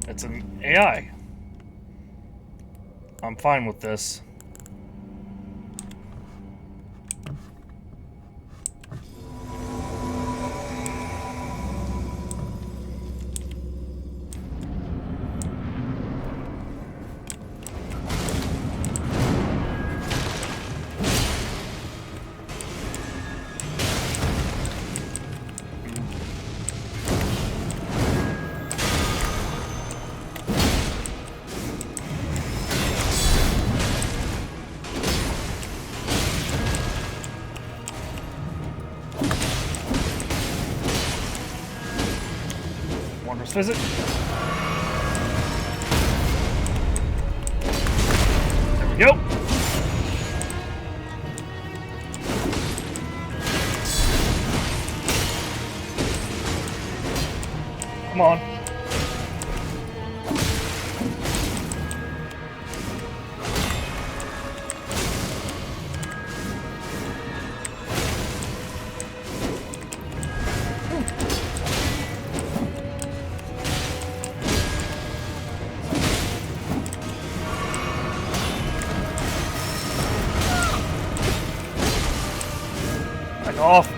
it's an AI. I'm fine with this. Wondrous visit. There we go. Come on. Back off.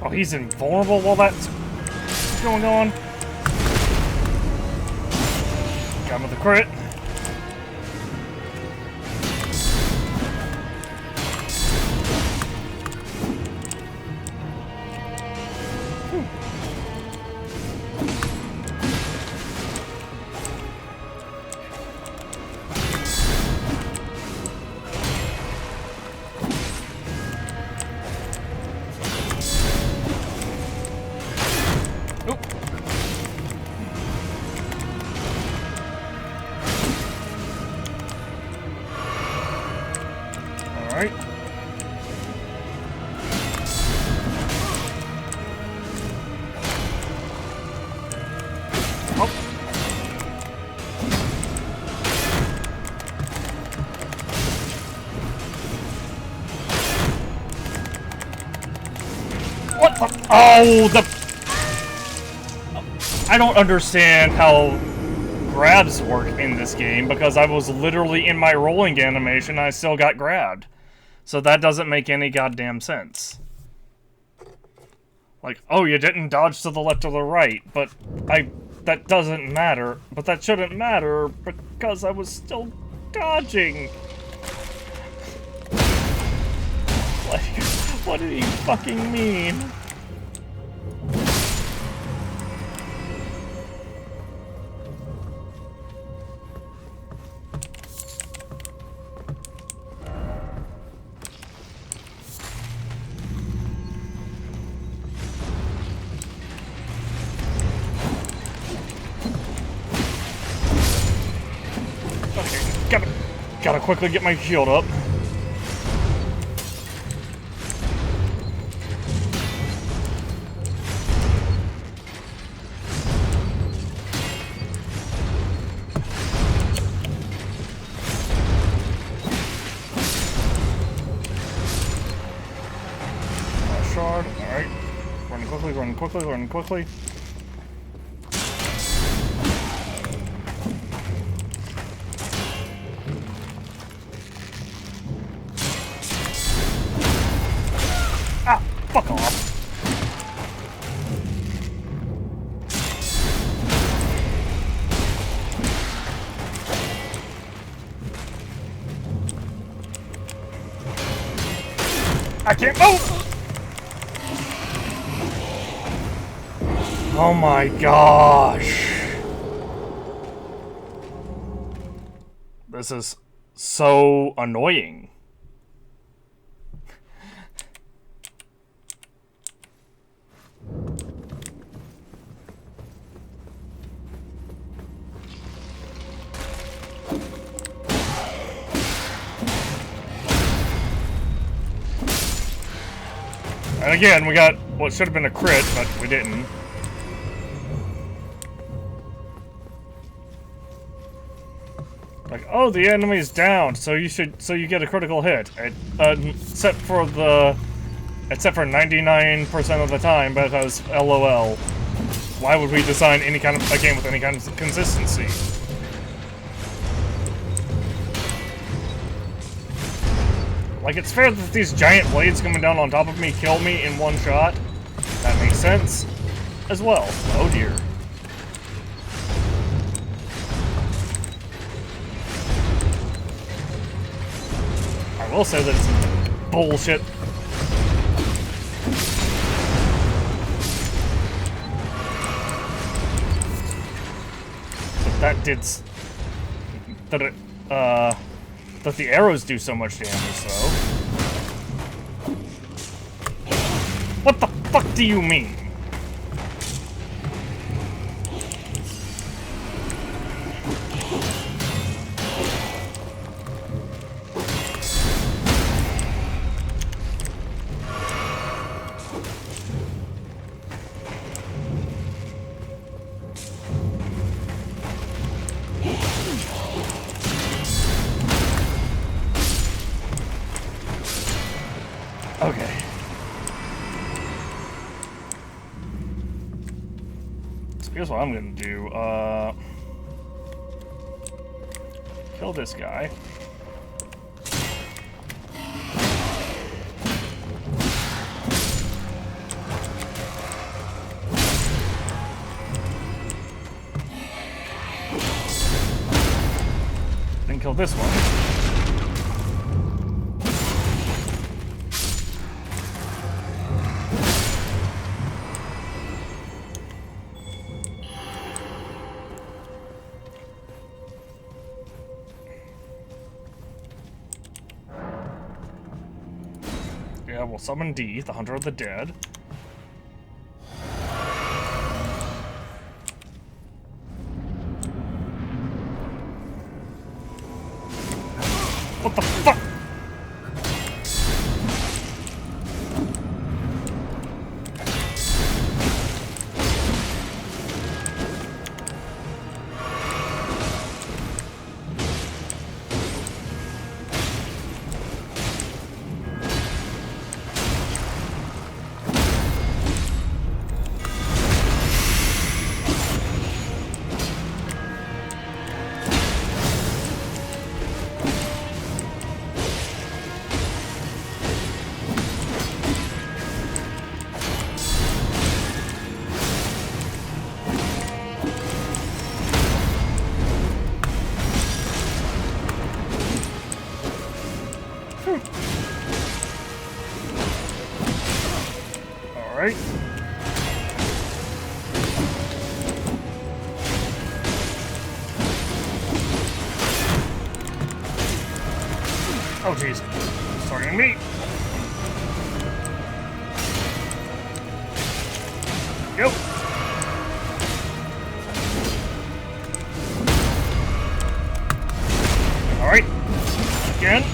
Oh, he's invulnerable while that's going on. Got him with the crit. Alright. Oh. What the? Oh, I don't understand how grabs work in this game because I was literally in my rolling animation and I still got grabbed. So that doesn't make any goddamn sense. Like, oh, you didn't dodge to the left or the right, but that doesn't matter. But that shouldn't matter because I was still dodging. Like, what did he fucking mean? Gotta quickly get my shield up. shard. Alright. Running quickly, running quickly, running quickly. Ah! Fuck off. I can't move! Oh my gosh. This is so annoying. And again, we got what should have been a crit, but we didn't. Like, oh, the enemy's down, so you get a critical hit. Except for 99% of the time, because LOL. Why would we design a game with any kind of consistency? Like, it's fair that these giant blades coming down on top of me kill me in one shot. That makes sense as well. Oh dear. I will say that it's bullshit. That the arrows do so much damage, though. What the fuck do you mean? Okay. So here's what I'm gonna do. Kill this guy. Then kill this one. Yeah, we'll summon D, the Hunter of the Dead. What the fuck? Alright. Oh jeez. Starting me. Yep. Alright. Again.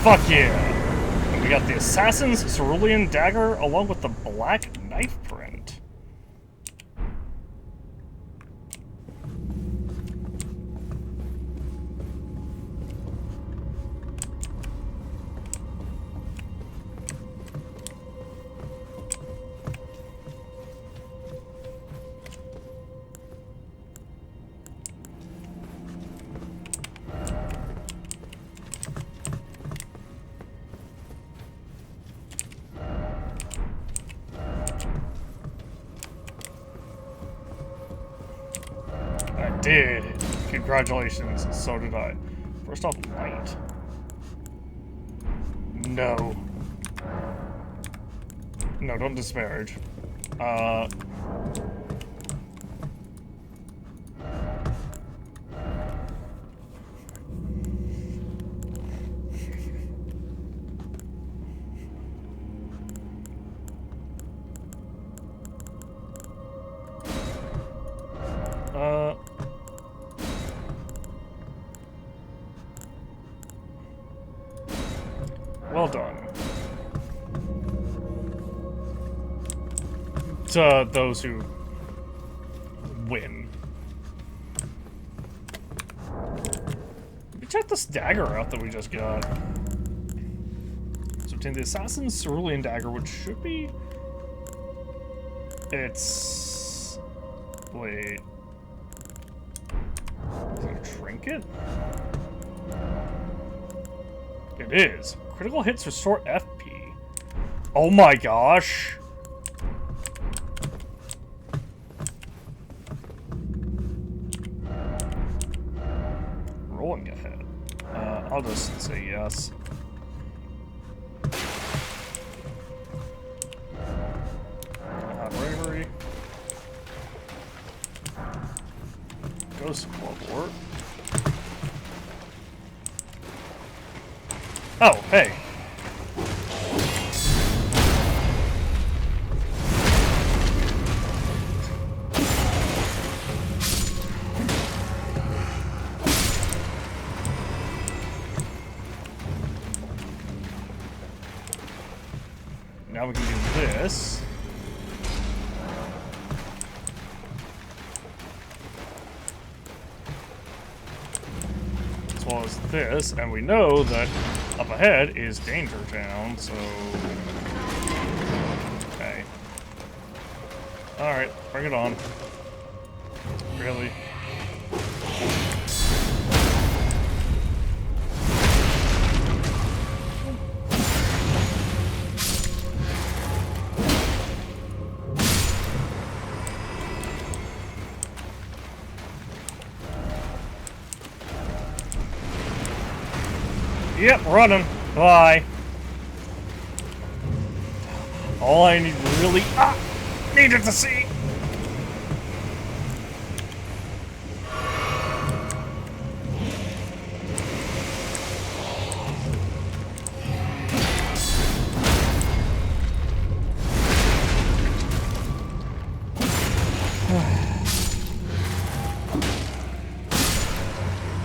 Fuck yeah! And we got the Assassin's Cerulean Dagger along with the Black Knife print. I did. Congratulations, so did I. First off, light. No. No, don't disparage. Well done. To those who win. Let me check this dagger out that we just got. So obtain the Assassin's Cerulean Dagger, which should be... It's... Wait... Is it a trinket? It is. Critical hits restore FP. Oh my gosh! Rolling ahead. I'll just say yes. Bravery. Ghost Bloodwort. Oh, hey. Now we can do this. As well as this, and we know that up ahead is Danger Town, so... Okay. Alright, bring it on. Really? Yep, running. Bye. All I need really needed to see.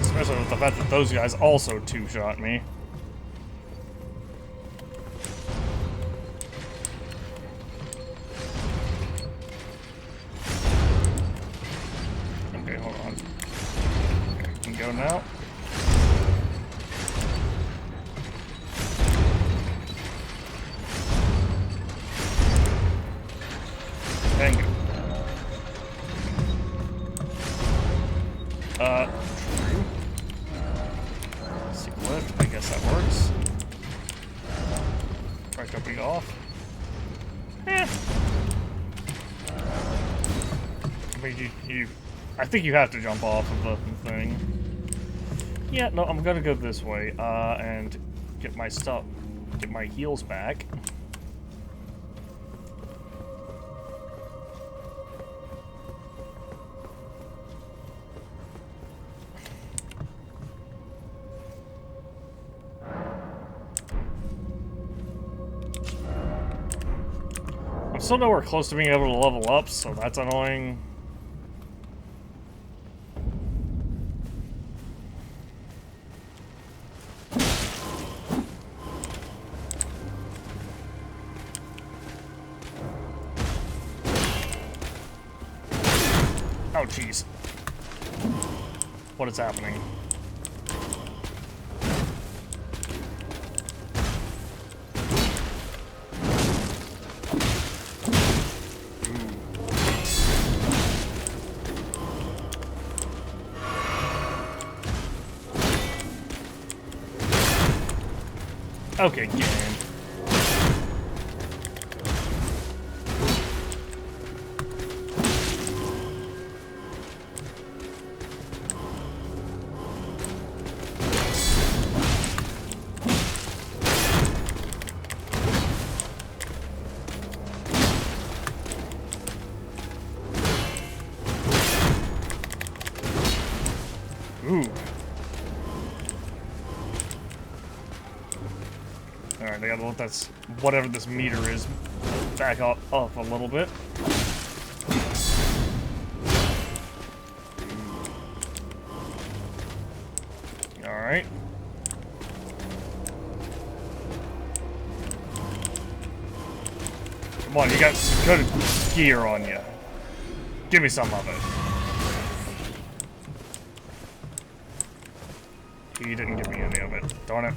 Especially with the fact that those guys also two-shot me. Okay, hold on. Okay, we can go now. And go. True. Seek lift, I guess that works. Try jumping off. Eh. I mean, I think you have to jump off of the thing. Yeah, no, I'm gonna go this way, and get my stuff, get my heals back. I'm still nowhere close to being able to level up, so that's annoying. jeez. What is happening? Okay, game. Ooh. Alright, I gotta let that, whatever this meter is, back up a little bit. Alright. Come on, you got some good gear on you. Give me some of it. He didn't give me any of it. Darn it.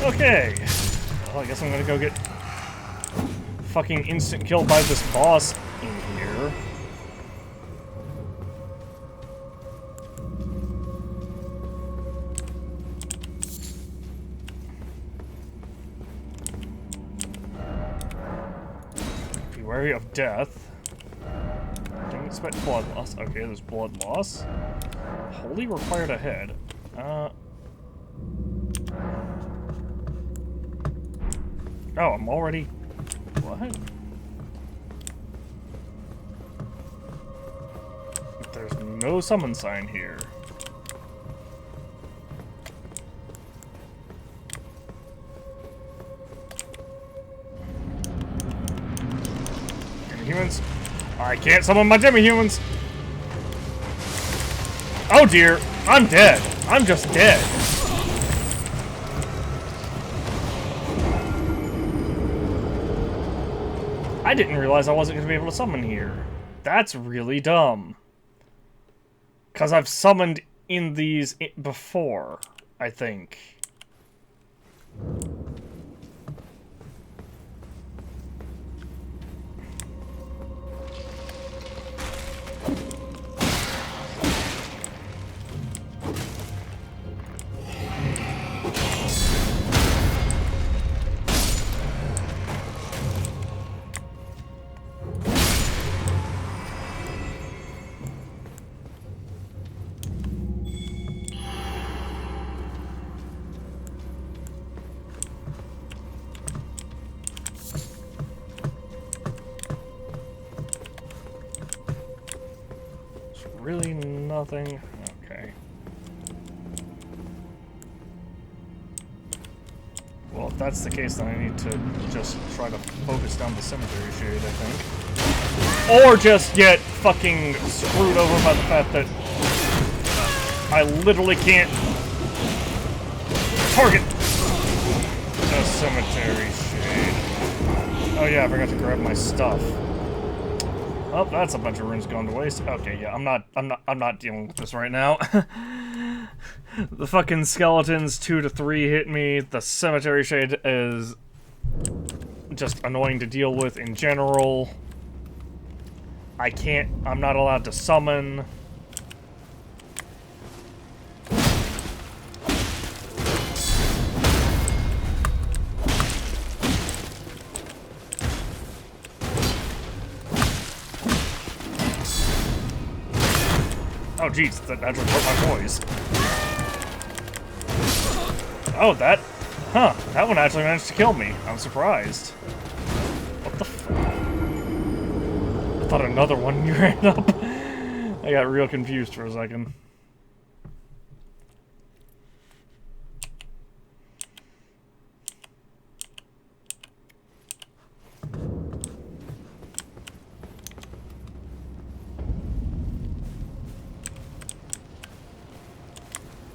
Okay. Well, I guess I'm gonna go get fucking instant killed by this boss in here. Be wary of death. Don't expect blood loss. Okay, there's blood loss. Holy required ahead. Oh, I'm already... What? There's no summon sign here. Humans? I can't summon my demi-humans! Oh dear! I'm dead! I'm just dead! I didn't realize I wasn't going to be able to summon here. That's really dumb. Because I've summoned in these before, I think. Really nothing? Okay. Well, if that's the case, then I need to just try to focus down the cemetery shade, I think. Or just get fucking screwed over by the fact that I literally can't target the cemetery shade. Oh yeah, I forgot to grab my stuff. Oh, that's a bunch of runes gone to waste. Okay, yeah, I'm not dealing with this right now. The fucking skeletons 2 to 3 hit me. The cemetery shade is just annoying to deal with in general. I'm not allowed to summon. Oh jeez, that actually hurt my boys. Oh, that one actually managed to kill me. I'm surprised. What the fuck? I thought another one ran up. I got real confused for a second.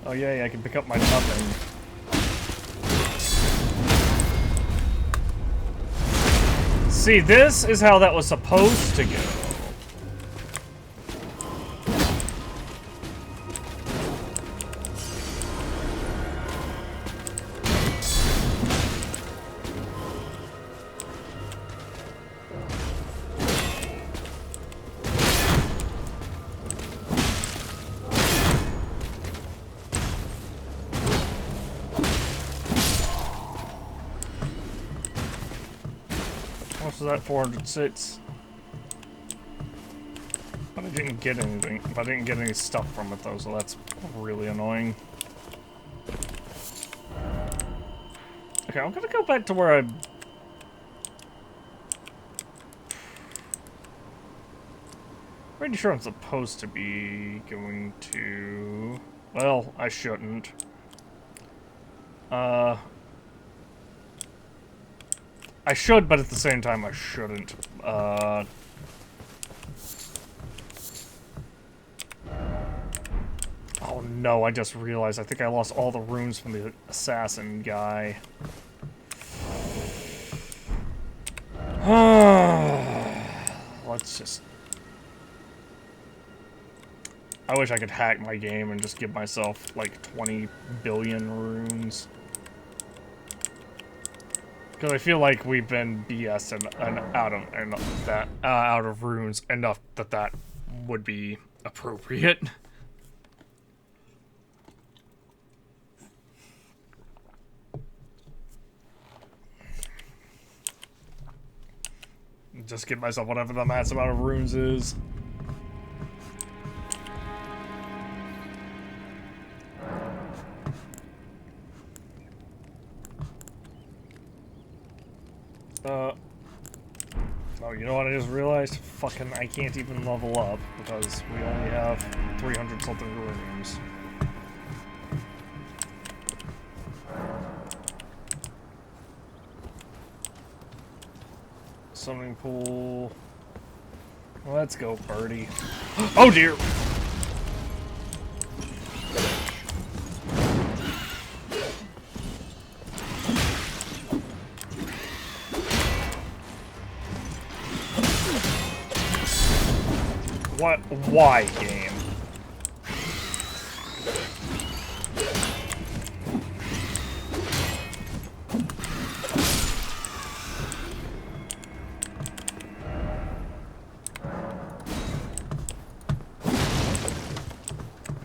Oh yay, I can pick up my nothing. See, this is how that was supposed to go. What was that? 406. But I didn't get anything. I didn't get any stuff from it though, so that's really annoying. Okay, I'm gonna go back to where I... Pretty sure I'm supposed to be going to... Well, I shouldn't. I should, but at the same time, I shouldn't. Oh no, I just realized I think I lost all the runes from the assassin guy. Let's just... I wish I could hack my game and just give myself like 20 billion runes. Because I feel like we've been BS'ing out of runes enough that would be appropriate. Just give myself whatever the max amount of runes is. Oh, you know what I just realized? Fucking, I can't even level up because we only have 300 something runes. Swimming pool. Let's go, birdie. Oh dear! What? Why, game?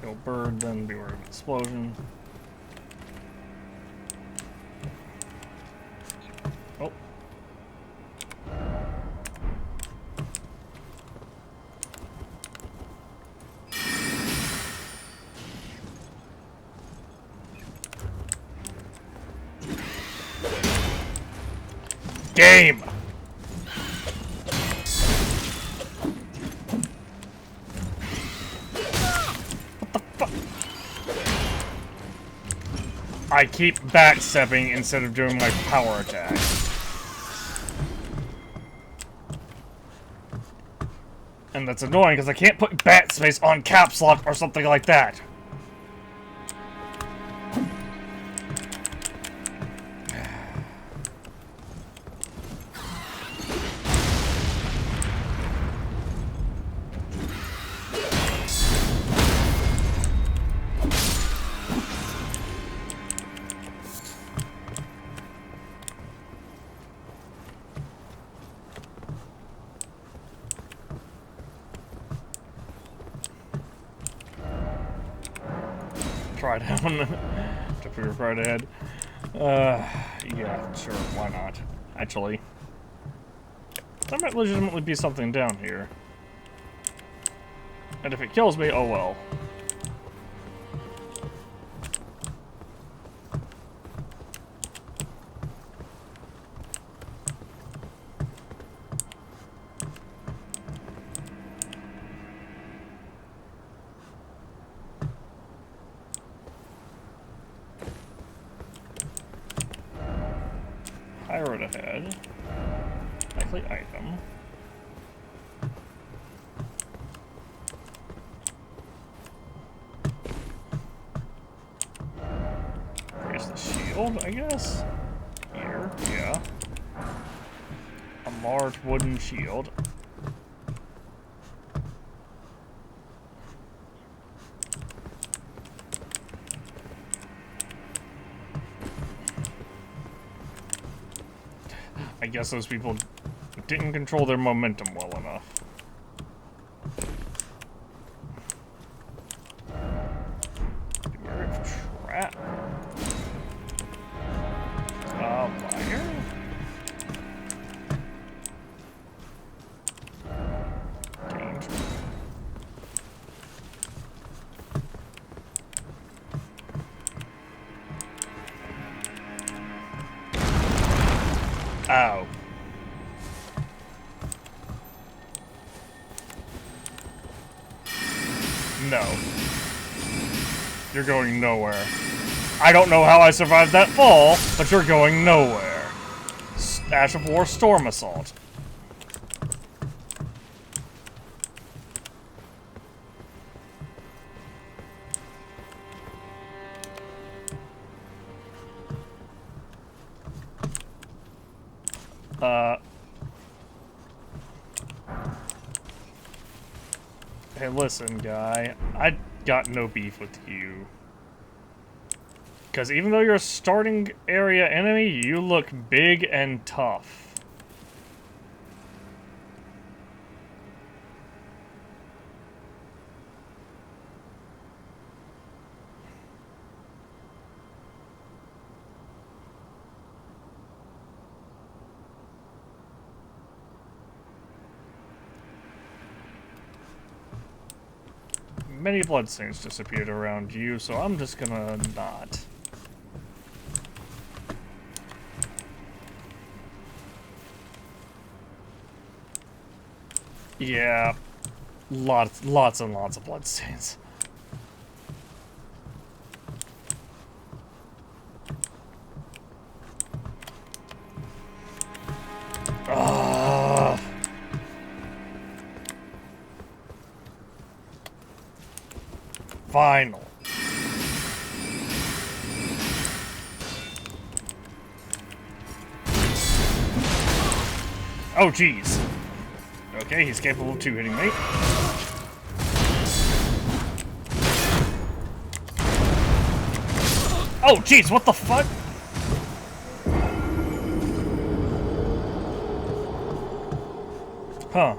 Go bird, then beware of explosion. Oh. Game! What the fuck? I keep backstepping instead of doing my power attack. And that's annoying because I can't put bat space on caps lock or something like that. Try down to prove right ahead. Yeah, sure, why not? Actually, there might legitimately be something down here. And if it kills me, oh well. Pirate ahead. Likely item. shield, I guess? Here, yeah. A large wooden shield. I guess those people didn't control their momentum well enough. Beware of trap. Fire? Danger. Ow. No. You're going nowhere. I don't know how I survived that fall, but you're going nowhere. Ash of War Storm Assault. Hey, listen, guy. I got no beef with you. Because even though you're a starting area enemy, you look big and tough. Many bloodstains disappeared around you, so I'm just gonna not. Yeah, lots and lots of bloodstains. Ugh. Final. Oh, jeez. Okay, he's capable of two-hitting me. Oh, jeez, what the fuck? Huh.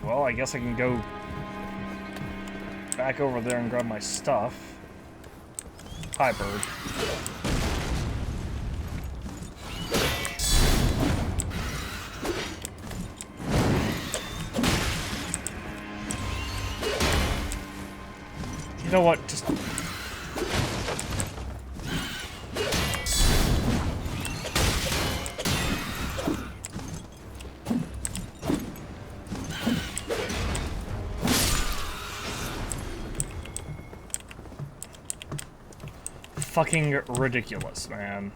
Well, I guess I can go back over there and grab my stuff. Hi, bird. You know what? Just... fucking ridiculous, man.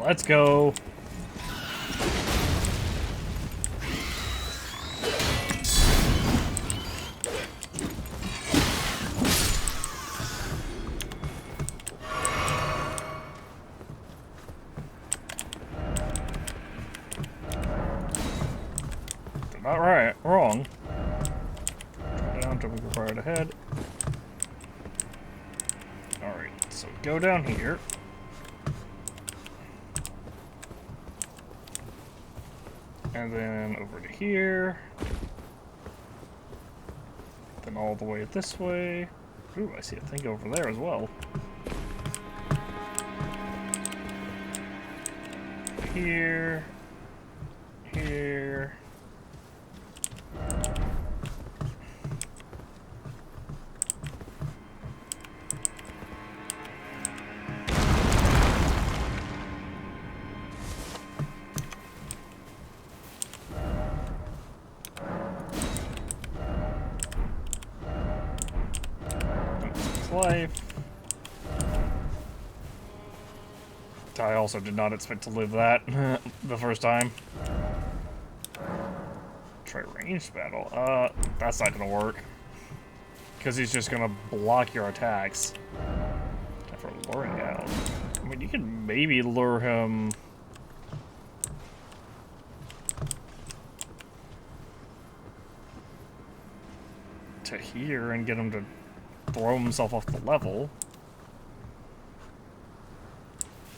Let's go. Not right, wrong. Down, jumping right ahead. Alright, so go down here. And then over to here. Then all the way this way. Ooh, I see a thing over there as well. Here. Here. His life. I also did not expect to live that the first time. Try ranged battle. That's not gonna work. Because he's just gonna block your attacks. For luring out. I mean, you can maybe lure him. To here and get him to throw himself off the level.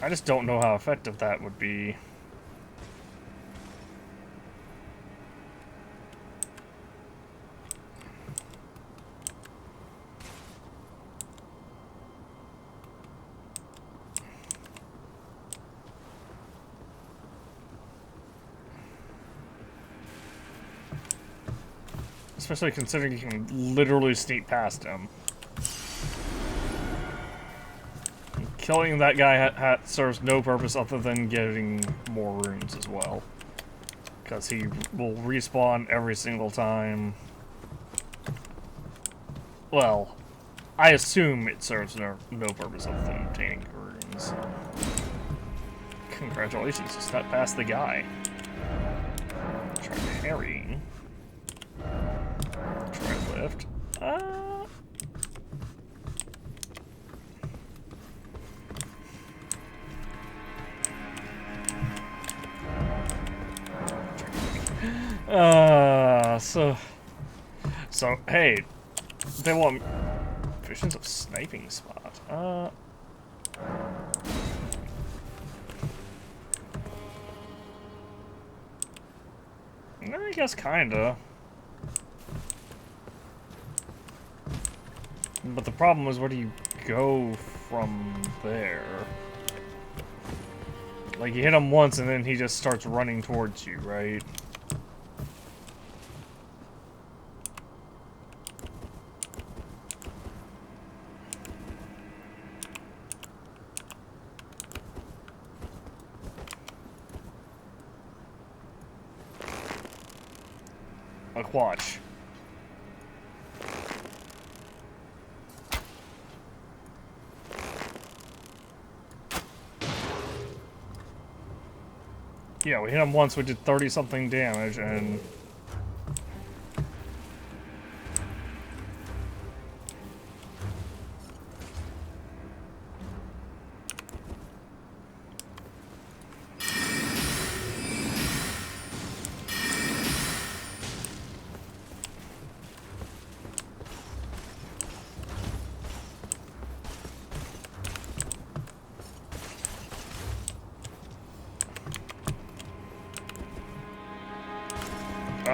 I just don't know how effective that would be. Especially considering you can literally sneak past him. Killing that guy serves no purpose other than getting more runes as well. Because he will respawn every single time. Well, I assume it serves no purpose other than obtaining runes. Congratulations, you stepped past the guy. Try parrying. Try lift. So hey, they want visions of sniping spot. I guess kinda. But the problem is, where do you go from there? Like, you hit him once and then he just starts running towards you, right? Like, watch. Yeah, we hit him once, we did 30-something damage, and...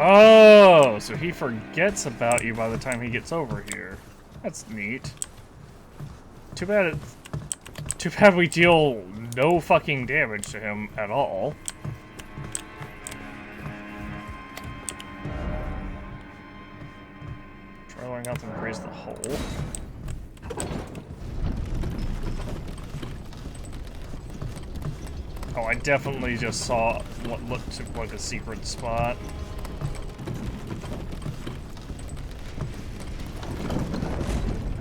Oh, so he forgets about you by the time he gets over here. That's neat. Too bad we deal no fucking damage to him at all. Try learning how to embrace the hole. Oh, I definitely just saw what looked like a secret spot.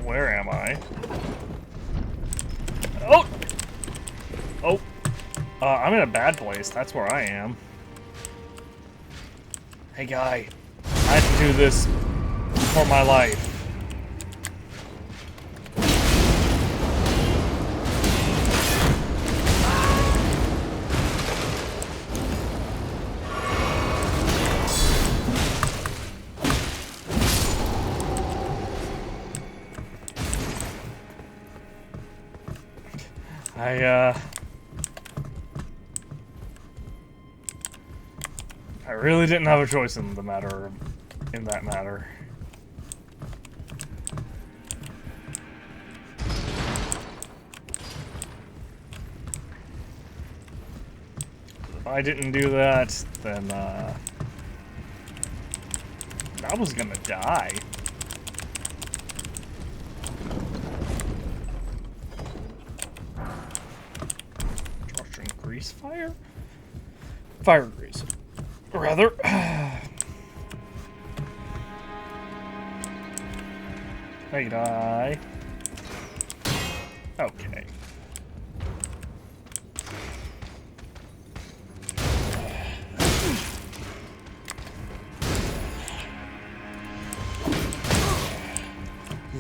Where am I? Oh! Oh! I'm in a bad place. That's where I am. Hey, guy. I have to do this for my life. I really didn't have a choice in that matter. If I didn't do that, then I was gonna die. grease fire? Fire grease. Rather. Hey, die. Okay.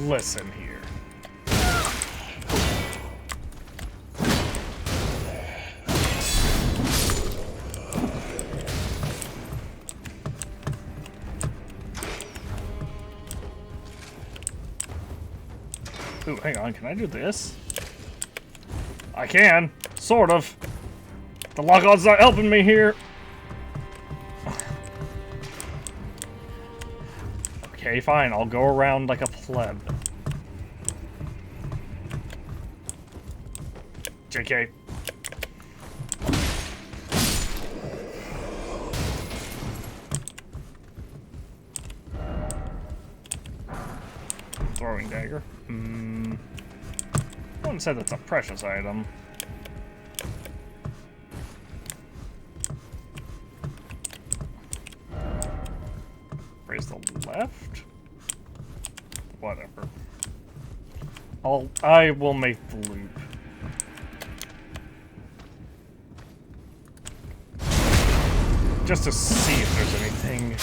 Listen here. Ooh, hang on, can I do this? I can, sort of. The lock-on's not helping me here. Okay, fine, I'll go around like a pleb. JK. Throwing dagger. I wouldn't say that's a precious item. Raise the left? Whatever. I will make the loop. Just to see if there's anything.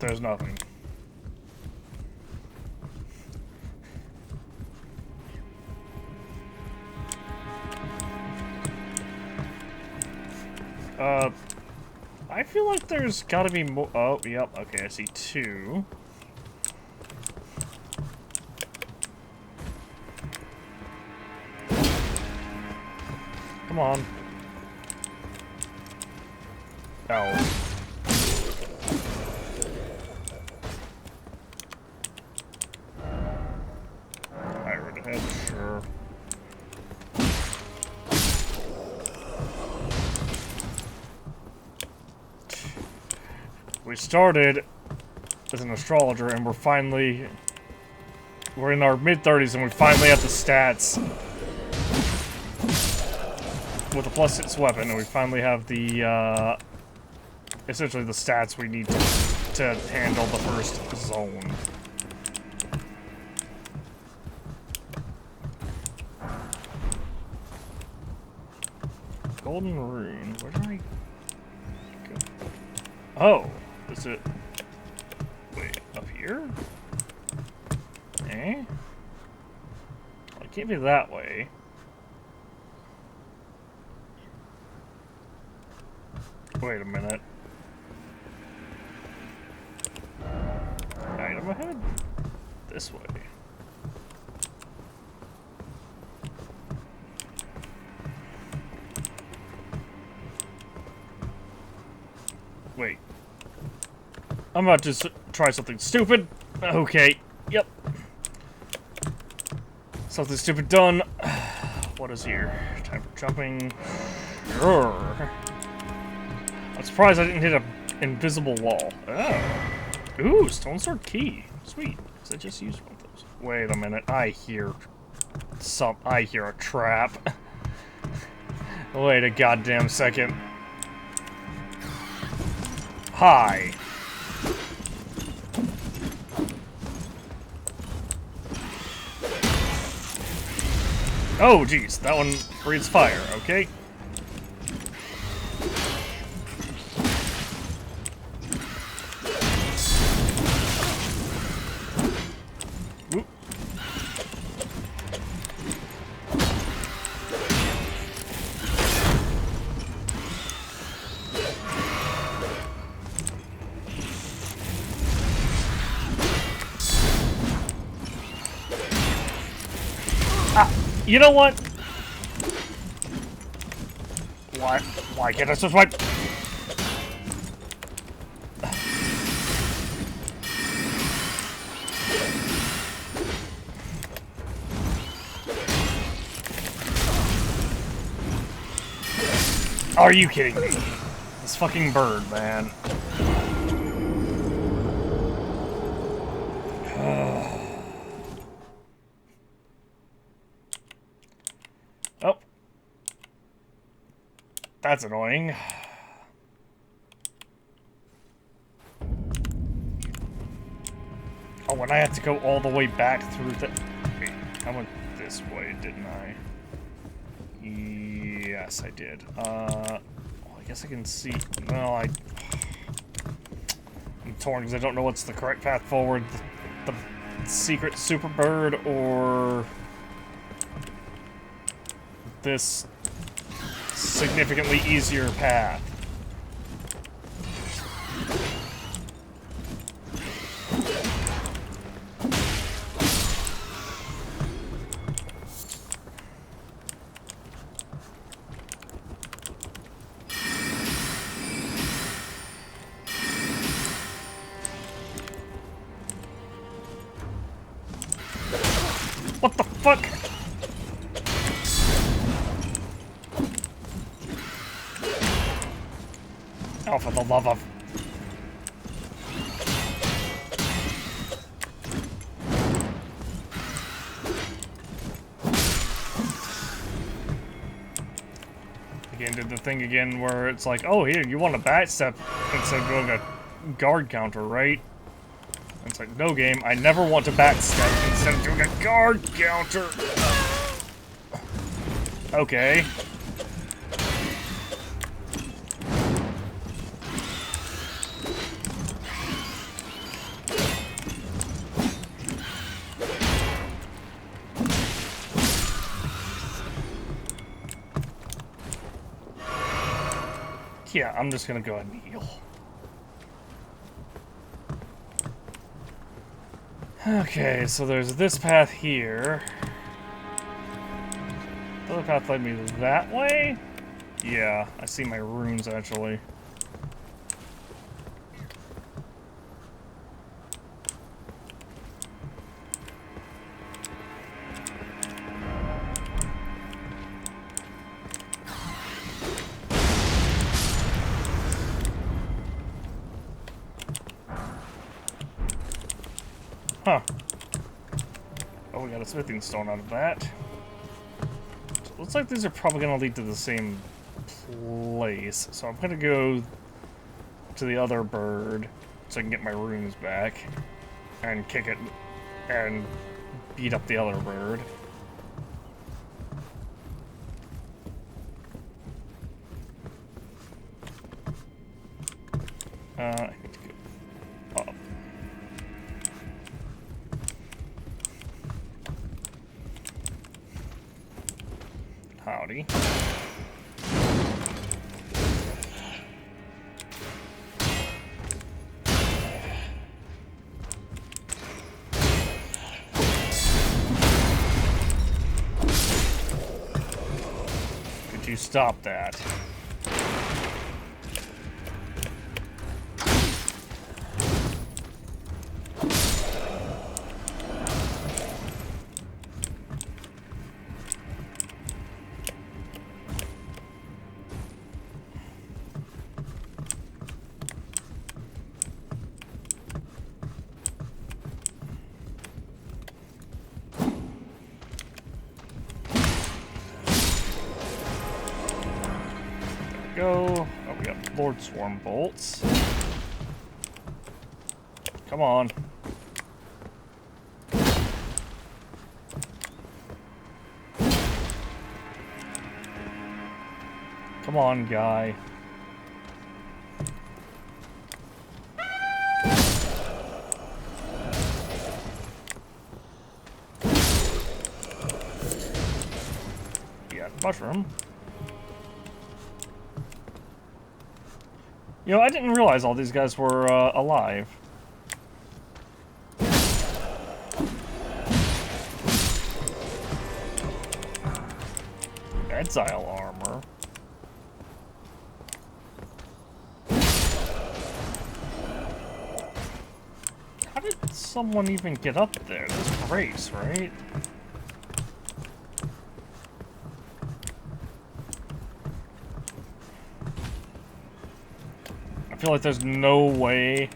There's nothing. I feel like there's gotta be more. Oh, yep. Okay, I see two. Come on. Oh. Iron head, sure. We started as an astrologer, and we're in our mid-30s, and we finally have the stats with a +6 weapon, and we finally have the essentially the stats we need to handle the first zone. Golden rune. Where did I go? Oh, is it? Wait, up here? Eh? Well, it can't be that way. Wait a minute. Item ahead? This way. Wait. I'm about to try something stupid. Okay. Yep. Something stupid done. What is here? Time for jumping. Sure. I'm surprised I didn't hit an invisible wall. Oh. Ooh, stone sword key. Sweet. Because I just used one of those. Wait a minute. I hear a trap. Wait a goddamn second. Hi. Oh, geez. That one breathes fire. Okay. Oop. You know what? Why can't I switch my... Are you kidding me? This fucking bird, man. Oh. That's annoying. Oh, and I had to go all the way back through the... Wait, I went this way, didn't I? Yes, I did. Well, I guess I can see... Well, I'm torn because I don't know what's the correct path forward. The secret super bird or... this significantly easier path. What the fuck? Oh, for the love of... Again, did the thing again where it's like, oh, here, you want a backstep instead of doing a guard counter, right? It's like, no game, I never want to backstep instead of doing a guard counter. Okay. Yeah, I'm just gonna go ahead and heal. Okay, so there's this path here. The other path led me that way? Yeah, I see my runes actually. Huh. Oh, we got a smithing stone out of that. So looks like these are probably going to lead to the same place. So I'm going to go to the other bird so I can get my runes back. And kick it and beat up the other bird. I need to go up. Howdy. Could you stop that? Go. Oh, we got Lord Swarm bolts. Come on. Come on, guy. Yeah, mushroom. You know, I didn't realize all these guys were alive. Exile armor. How did someone even get up there? There's grace, right? I feel like there's no way.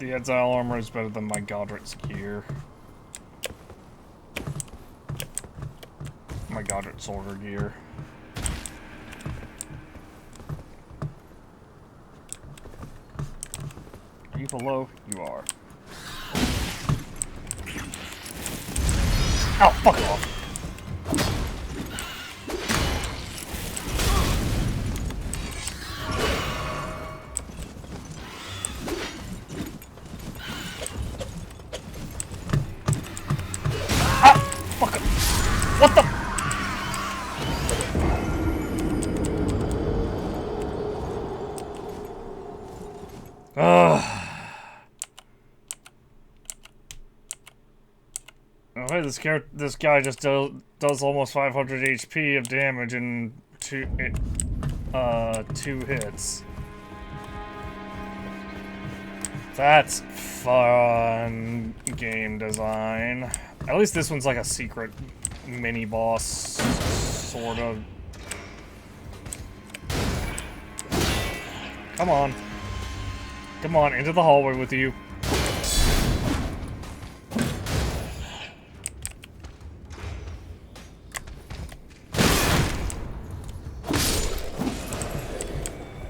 The exile armor is better than my Godrit's gear. My Godrit soldier gear. Are you below? You are. Ow, fuck off! Ah! Fuck! What the? Okay, this guy just does almost 500 HP of damage in two hits. That's fun game design. At least this one's like a secret mini boss, sort of. Come on. Come on, into the hallway with you.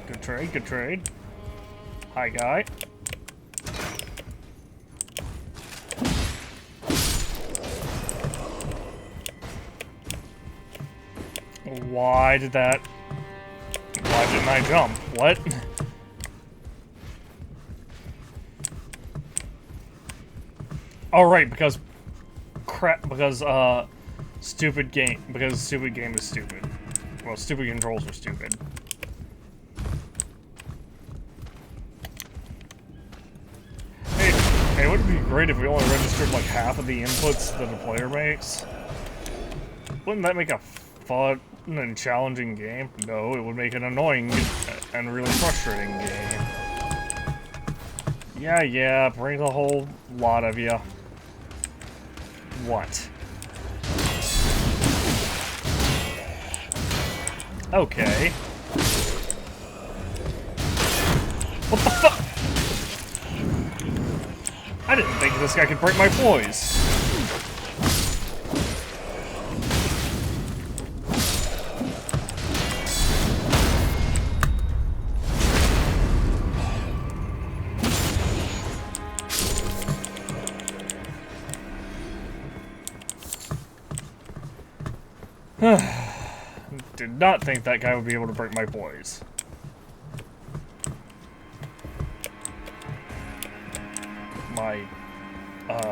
Good trade, good trade. Hi, guy. Why didn't I jump? What? Oh, right, because stupid game is stupid. Well, stupid controls are stupid. Hey, wouldn't it be great if we only registered like half of the inputs that a player makes? Wouldn't that make a fun and challenging game? No, it would make an annoying and really frustrating game. Yeah, bring the whole lot of you. What? Okay. What the fuck? I didn't think this guy could break my poise. Did not think that guy would be able to break my poise. My,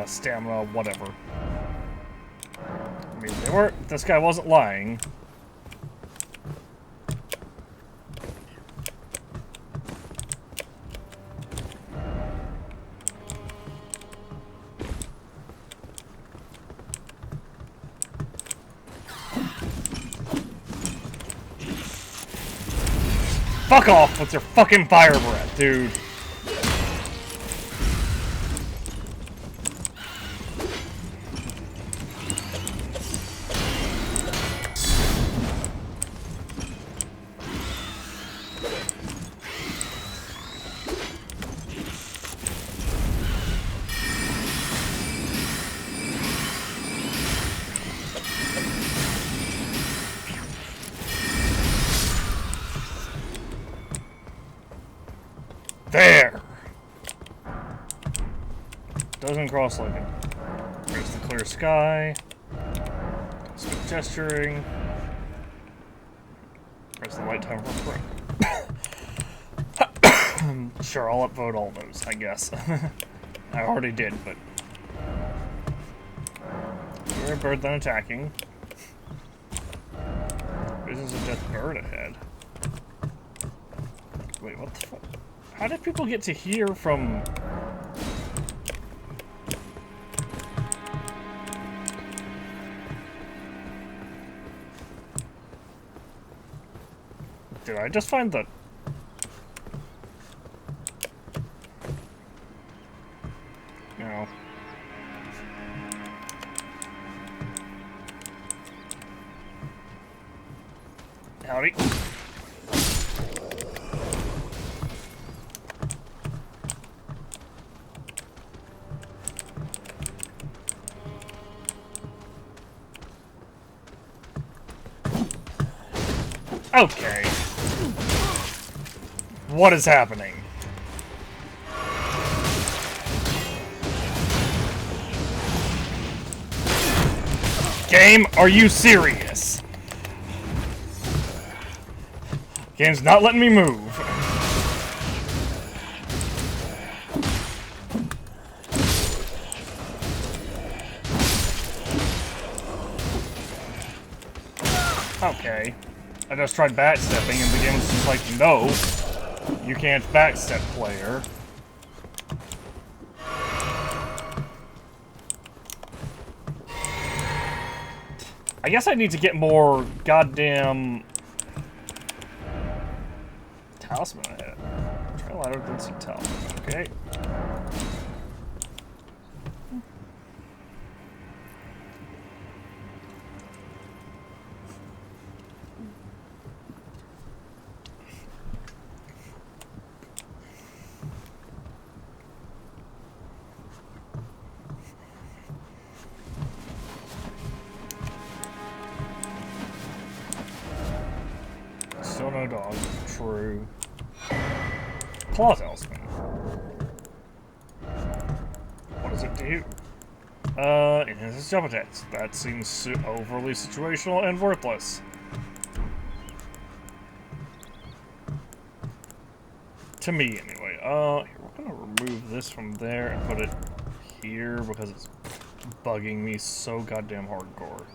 stamina, whatever. I mean, this guy wasn't lying. Fuck off with your fucking fire breath, dude. There! Doesn't cross like it. There's the clear sky. Some gesturing. There's the light time for pro. Sure, I'll upvote all those, I guess. I already did, but... You're a bird then attacking. There's a death bird ahead. Wait, what the fuck? How did people get to here from... Did I just find the... No. Howdy. Okay. What is happening? Game, are you serious? Game's not letting me move. Okay. I just tried backstepping and the game was just like, no, you can't backstep, player. I guess I need to get more goddamn talisman ahead. Try ladder, then see talisman. Okay. Still no dog. True. Claw talisman. What does it do? Enhances jump attacks. That seems overly situational and worthless. To me, anyway. Here, we're gonna remove this from there and put it here because it's bugging me so goddamn hardcore.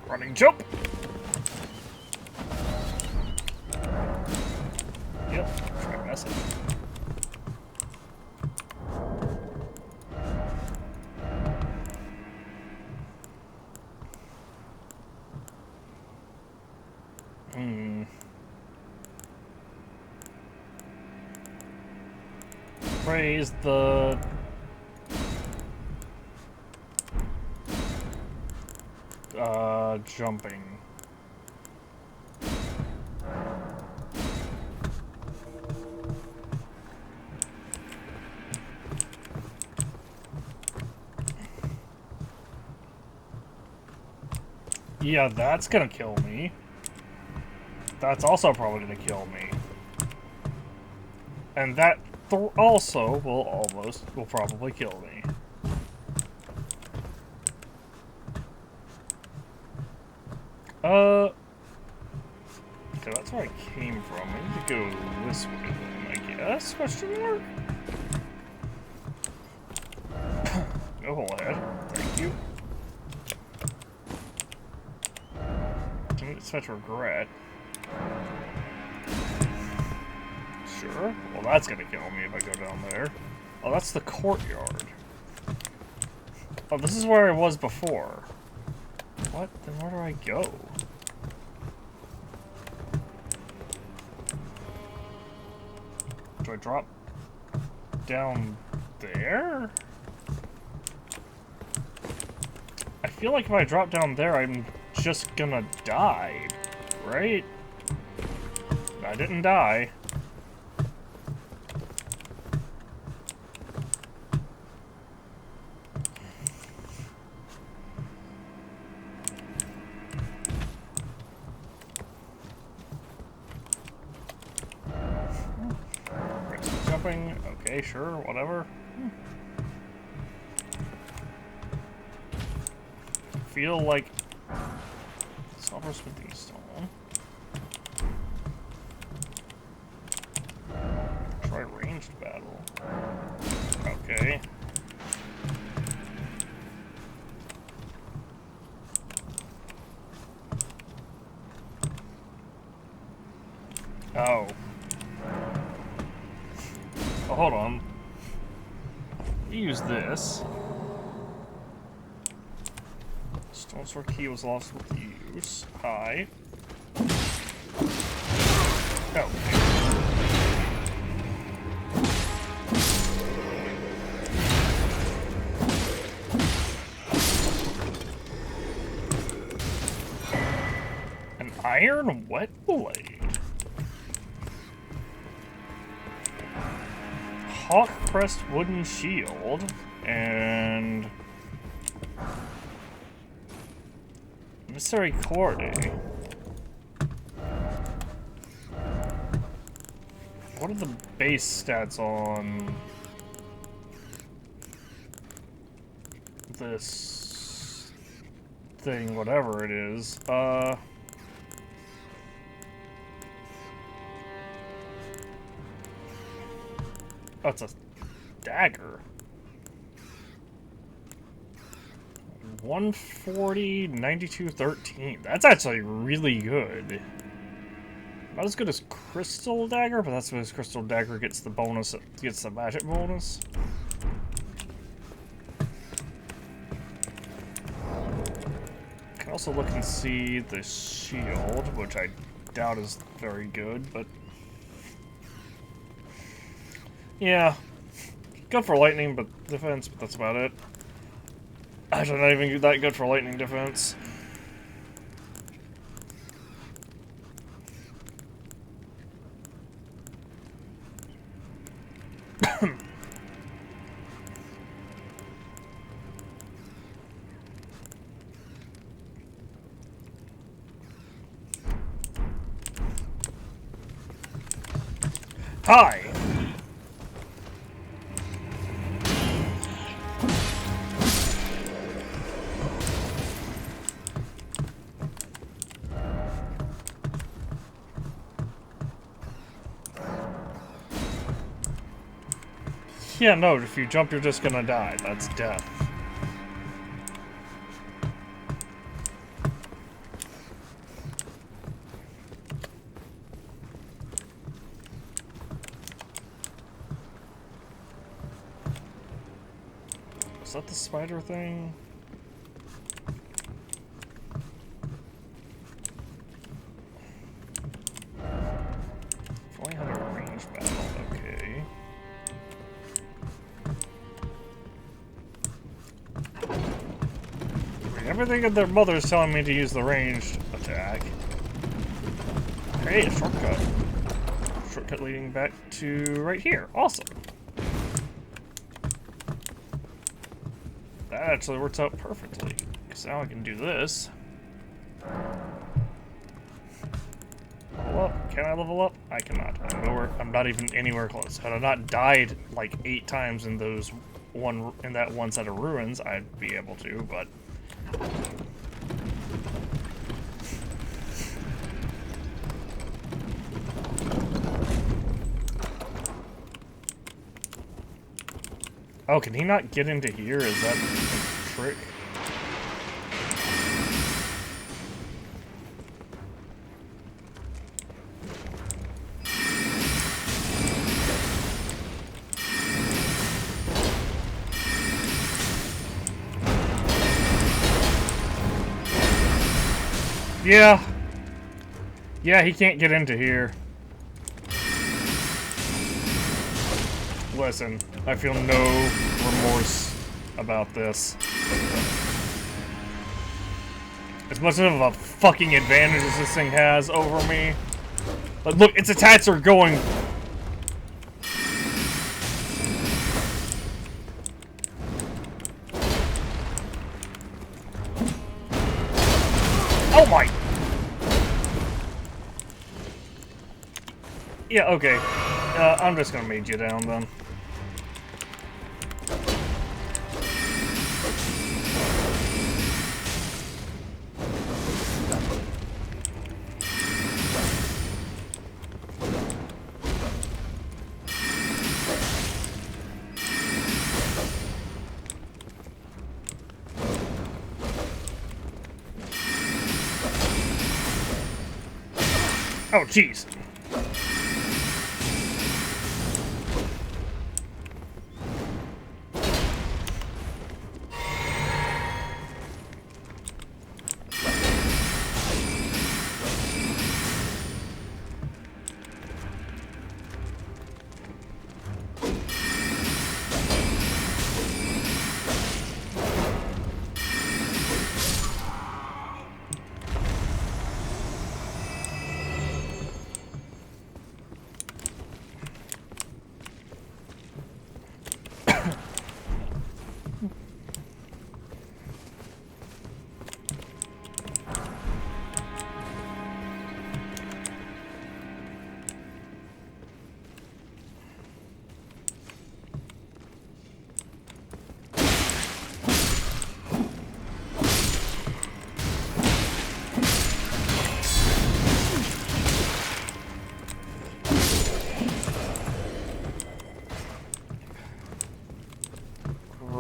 Running jump! Yep, try messing. Praise the... jumping. Yeah, that's gonna kill me. That's also probably gonna kill me. And that also will probably kill me. Okay, that's where I came from. I need to go this way then, I guess? Question mark? No hole ahead. Thank you. Don't expect regret. Sure. Well, that's gonna kill me if I go down there. Oh, that's the courtyard. Oh, this is where I was before. What? Then where do I go? Do I drop down there? I feel like if I drop down there, I'm just gonna die, right? I didn't die. Jumping, okay, sure, whatever. Feel like Silver Smithing Stone. Try ranged battle. Okay. Oh. Oh, hold on. Use this. Stone sword key was lost with use. Hi. Oh. An iron wet blade. hawk-crest wooden shield, and necessary coordinate. What are the base stats on this thing, whatever it is? Oh, it's a dagger. 140, 92, 13. That's actually really good. Not as good as Crystal Dagger, but that's because Crystal Dagger gets the bonus, gets the magic bonus. Can also look and see the shield, which I doubt is very good, but yeah, good for lightning, but defense, but that's about it. Actually, not even that good for lightning defense. Hi! Yeah, no, if you jump, you're just gonna die. That's death. Is that the spider thing? If only had a ranged battle, okay. I mean, everything that their mother's telling me to use the ranged attack. Hey, a shortcut. Shortcut leading back to right here. Awesome. That actually works out perfectly. Because now I can do this. Level up. Can I level up? I cannot. I'm not even anywhere close. Had I not died like 8 times in that one set of ruins, I'd be able to, but oh, can he not get into here? Is that a trick? Yeah. Yeah, he can't get into here. Listen, I feel no remorse about this. As much of a fucking advantage as this thing has over me. Like, look, its attacks are going... Oh my... Yeah, okay. I'm just gonna mage you down then. Oh, jeez.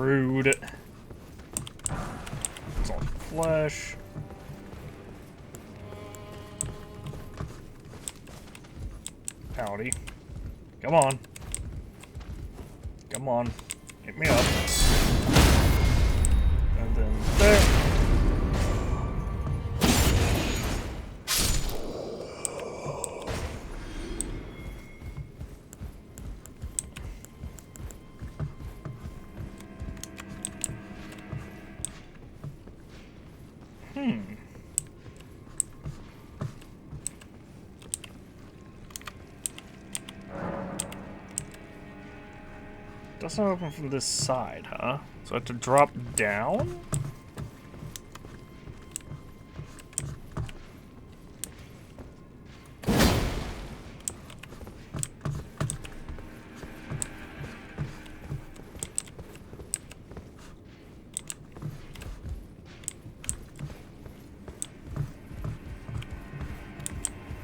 Rude. It's all flesh. Howdy. Come on. Come on. Get me up. And then there. Doesn't open from this side, huh? So I have to drop down?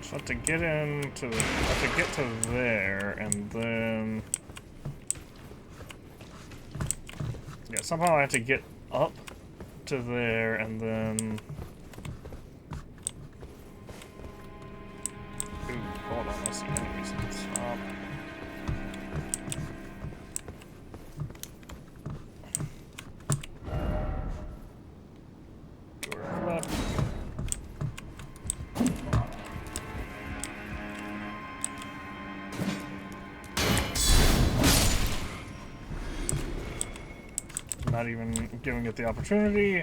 So I have to get into, I have to get to there, and then... Yeah, somehow I have to get up to there, and then... Ooh, hold on, I see enemies at the top. Door left. Not even giving it the opportunity.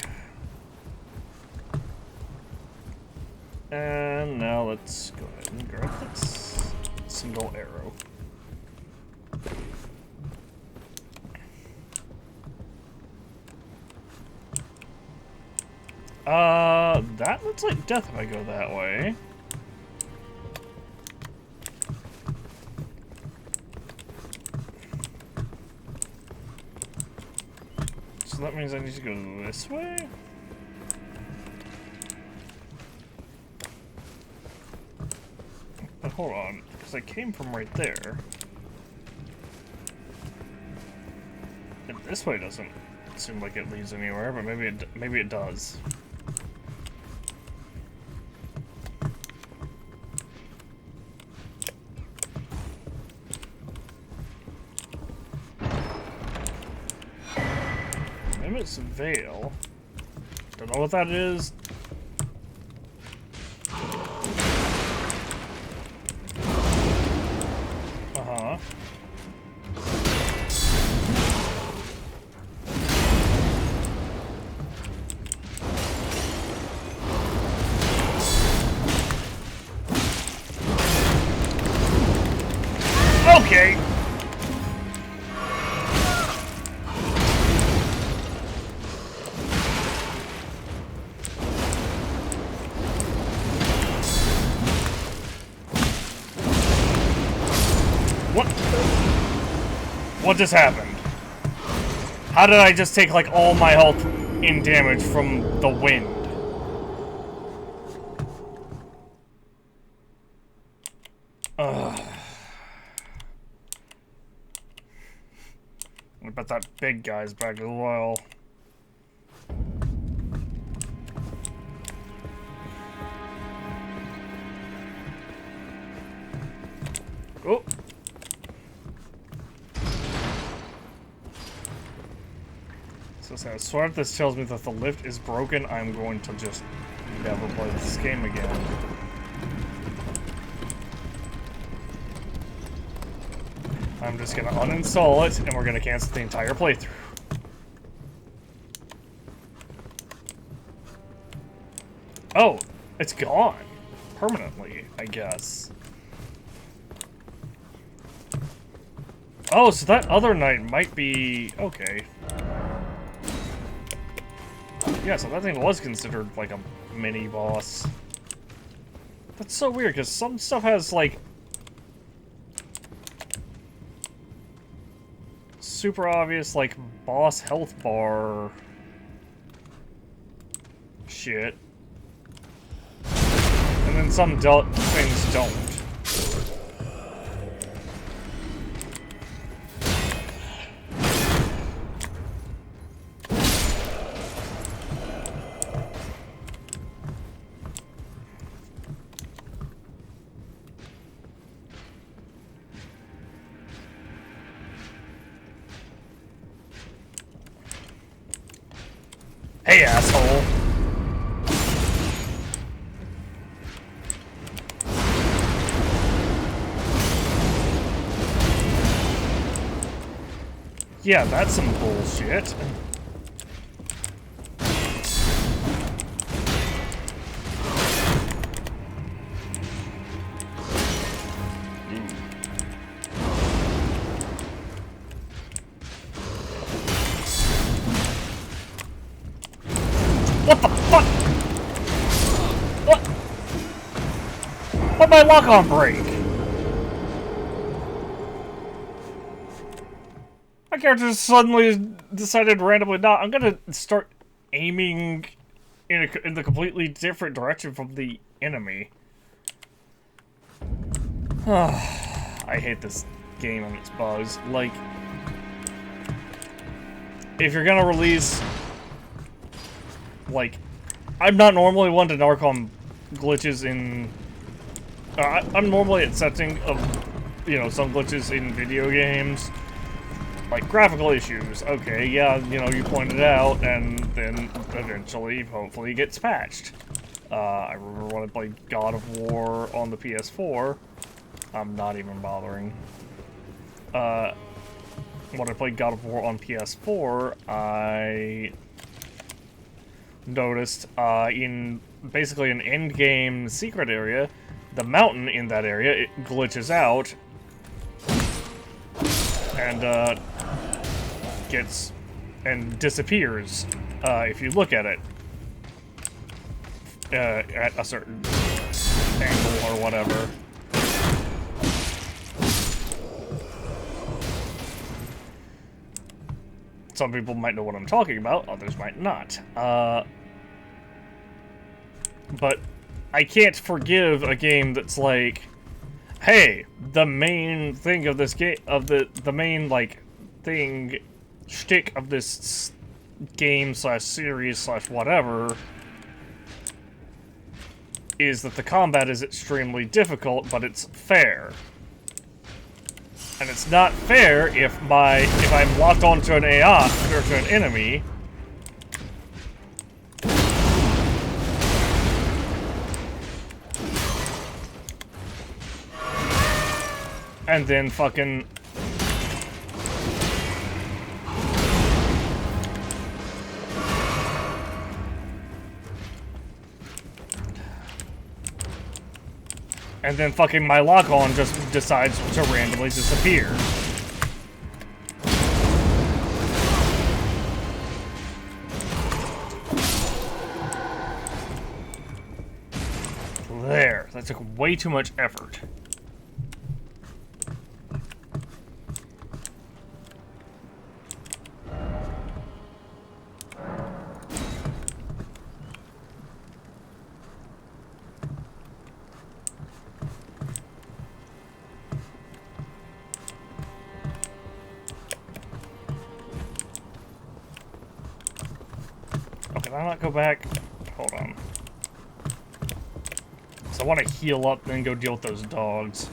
And now let's go ahead and grab this single arrow. That looks like death if I go that way. So that means I need to go this way? But hold on, because I came from right there. And this way doesn't seem like it leads anywhere, but maybe it does. It's Veil. Don't know what that is. Uh-huh. Okay. What just happened? How did I just take, like, all my health in damage from the wind? Ugh. I bet that big guy's back as well. Oh. So I swear if this tells me that the lift is broken, I'm going to just never play this game again. I'm just gonna uninstall it, and we're gonna cancel the entire playthrough. Oh, it's gone. Permanently, I guess. Oh, so that other knight might be... okay. Yeah, so that thing was considered, like, a mini-boss. That's so weird, because some stuff has, like... super obvious, like, boss health bar... shit. And then some things don't. Hey, asshole. Yeah, that's some bullshit. What the fuck? What? Why'd my lock-on break? My character just suddenly decided randomly not. I'm gonna start aiming in the completely different direction from the enemy. I hate this game and its bugs. Like, if you're gonna release, like, I'm not normally one to narc on glitches in. I'm normally accepting of, you know, some glitches in video games. Like, graphical issues. Okay, yeah, you know, you pointed it out, and then eventually, hopefully, it gets patched. I remember when I played God of War on the PS4. I'm not even bothering. When I played God of War on PS4, I noticed in basically an end-game secret area, the mountain in that area, it glitches out, and gets and disappears if you look at it at a certain angle or whatever. Some people might know what I'm talking about, others might not. But I can't forgive a game that's like, hey, the main thing of this game, the main, like, thing, shtick of this game slash series slash whatever, is that the combat is extremely difficult, but it's fair. And it's not fair if I'm locked onto an AI or to an enemy. And then fucking my lock-on just decides to randomly disappear. There. That took way too much effort. Can I not go back? Hold on. So I want to heal up, then go deal with those dogs.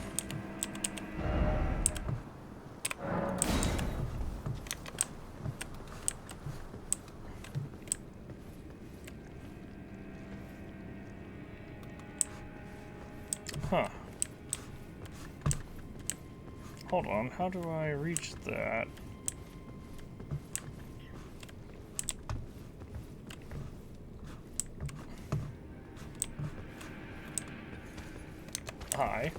Huh. Hold on, how do I reach that? Hi.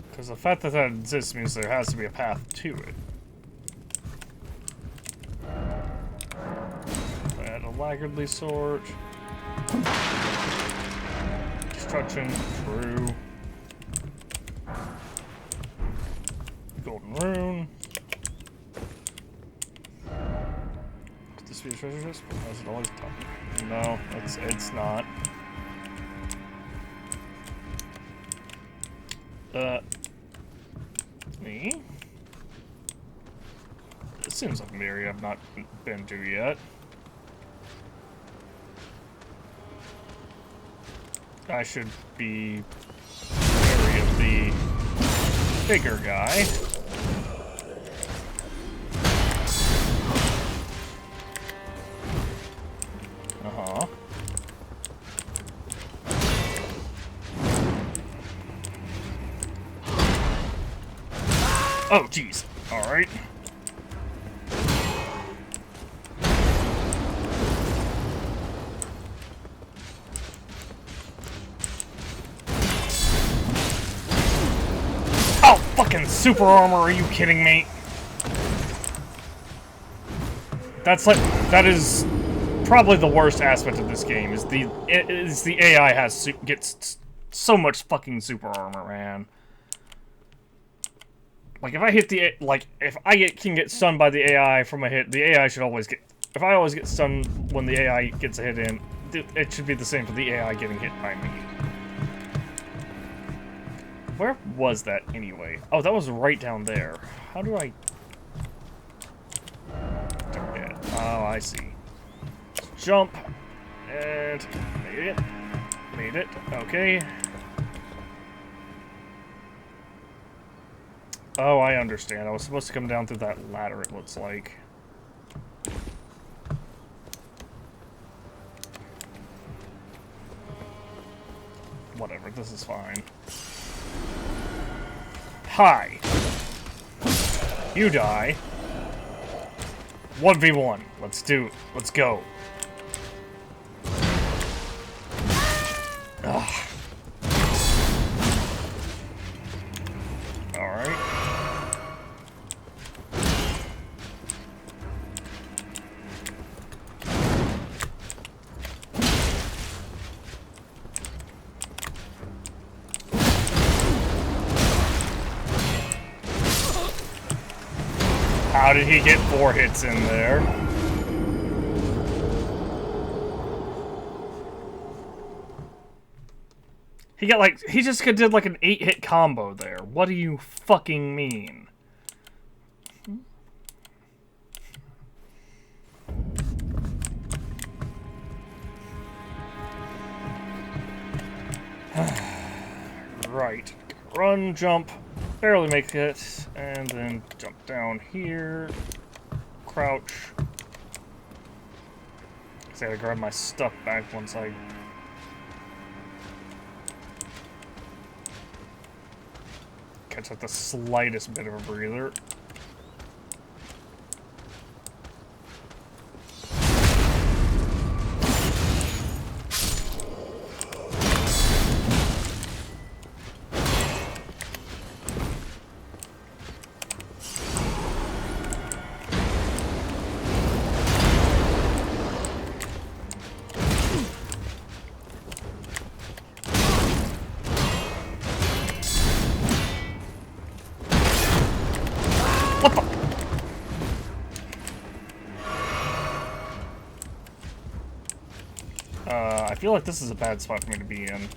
Because the fact that that exists means there has to be a path to it. Add a laggardly sort. Destruction, true. Golden rune. Could this be a treasure chest? Or is it always top? No, it's not. Me? This seems like an area I've not been to yet. I should be wary of the bigger guy. Uh-huh. Oh, jeez. All right. Oh, fucking super armor, are you kidding me? That is probably the worst aspect of this game, is the AI gets so much fucking super armor, man. Like, if I hit if I can get stunned by the AI from a hit, the AI should always get... If I always get stunned when the AI gets a hit in, it should be the same for the AI getting hit by me. Where was that, anyway? Oh, that was right down there. How do I... Oh, I see. Jump. And... Made it. Made it. Okay. Oh, I understand. I was supposed to come down through that ladder, it looks like. Whatever, this is fine. Hi! You die. 1v1. Let's go. Ugh. Alright. How did he get 4 hits in there? He just did like an 8-hit combo there. What do you fucking mean? Right. Run, jump, barely make it, and then jump down here. Crouch. I gotta grab my stuff back once I... catch like the slightest bit of a breather. What the? I feel like this is a bad spot for me to be in.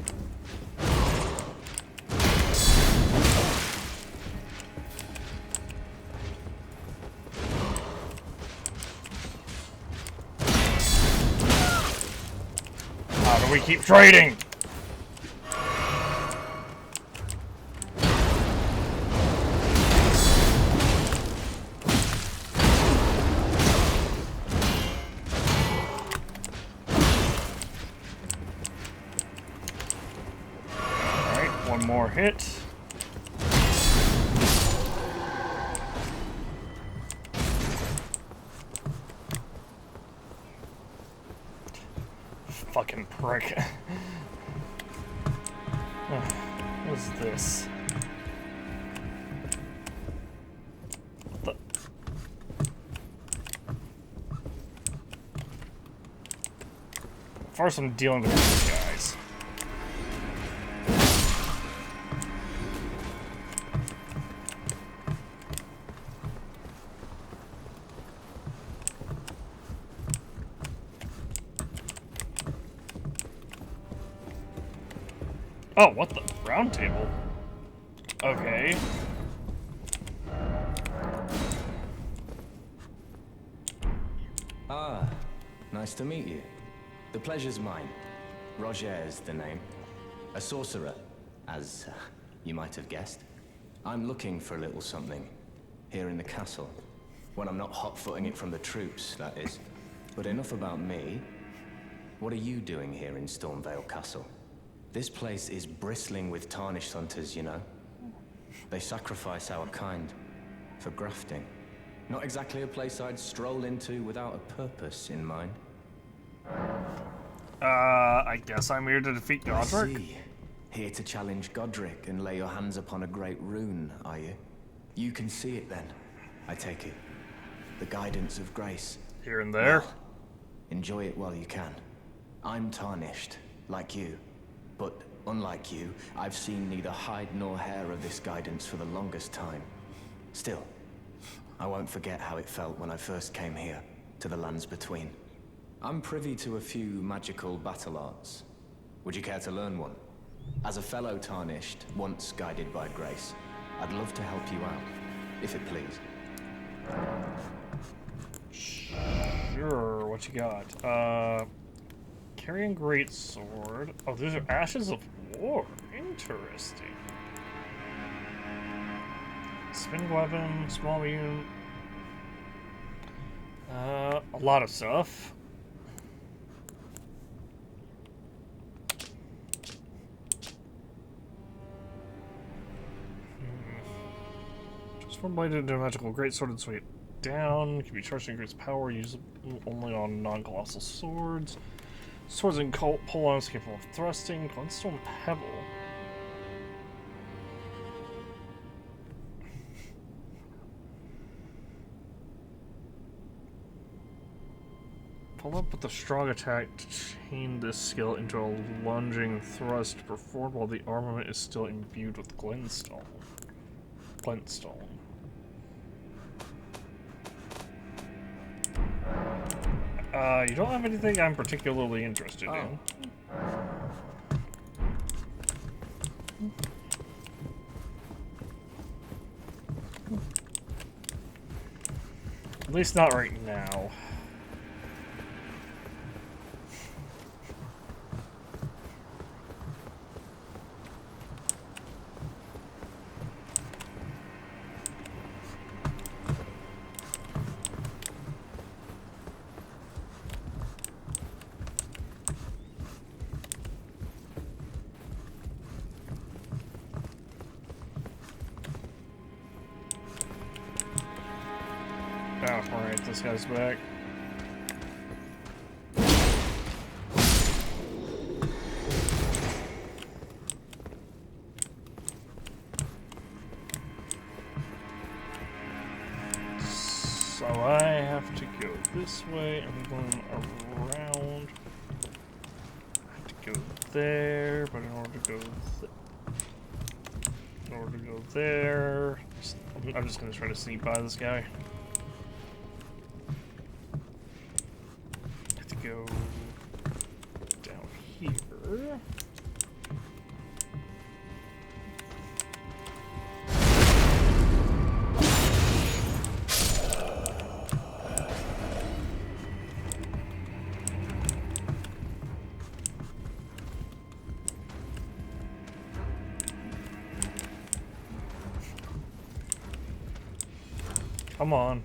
How do we keep trading? One more hit. Fucking prick. What is this? What the? First, I'm dealing with these guys. Oh, what the? Round table? Okay. Ah, nice to meet you. The pleasure's mine. Roger's the name. A sorcerer, as you might have guessed. I'm looking for a little something here in the castle. When I'm not hot-footing it from the troops, that is. But enough about me. What are you doing here in Stormvale Castle? This place is bristling with Tarnished hunters, you know. They sacrifice our kind for grafting. Not exactly a place I'd stroll into without a purpose in mind. I guess I'm here to defeat I Godric. see. Here to challenge Godric and lay your hands upon a great rune, are you? You can see it then, I take it. The guidance of grace. Here and there. Well, enjoy it while you can. I'm Tarnished, like you. But unlike you, I've seen neither hide nor hair of this guidance for the longest time. Still, I won't forget how it felt when I first came here, to the lands between. I'm privy to a few magical battle arts. Would you care to learn one? As a fellow Tarnished, once guided by grace, I'd love to help you out, if it please. Sure, what you got? Carrying great sword. Oh, these are ashes of war. Interesting. Spinning weapon, small immune. A lot of stuff. Just one bladed into a magical greatsword and sway it down. Can be charged to increase power, used only on non-colossal swords. Swords and pole-arms capable of thrusting. Glintstone Pebble. Pull up with a strong attack to chain this skill into a lunging thrust performed while the armament is still imbued with glintstone. You don't have anything I'm particularly interested in. At least not right now. Oh, alright, this guy's back. So I have to go this way. I'm going around. I have to go there, but in order to go there, I'm just gonna try to sneak by this guy. I have to go down here. Come on.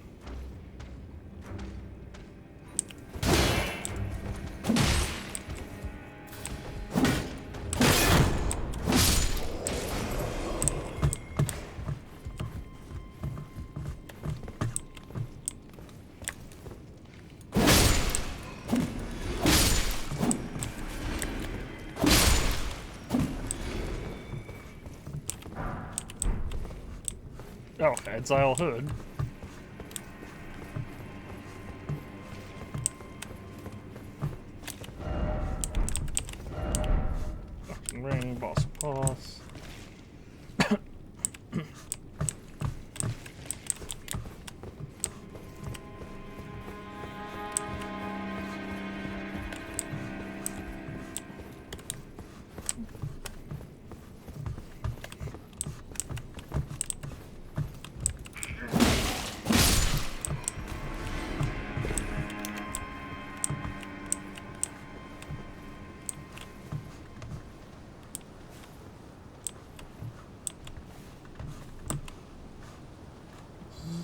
Oh, Exile Hood. Ring, boss.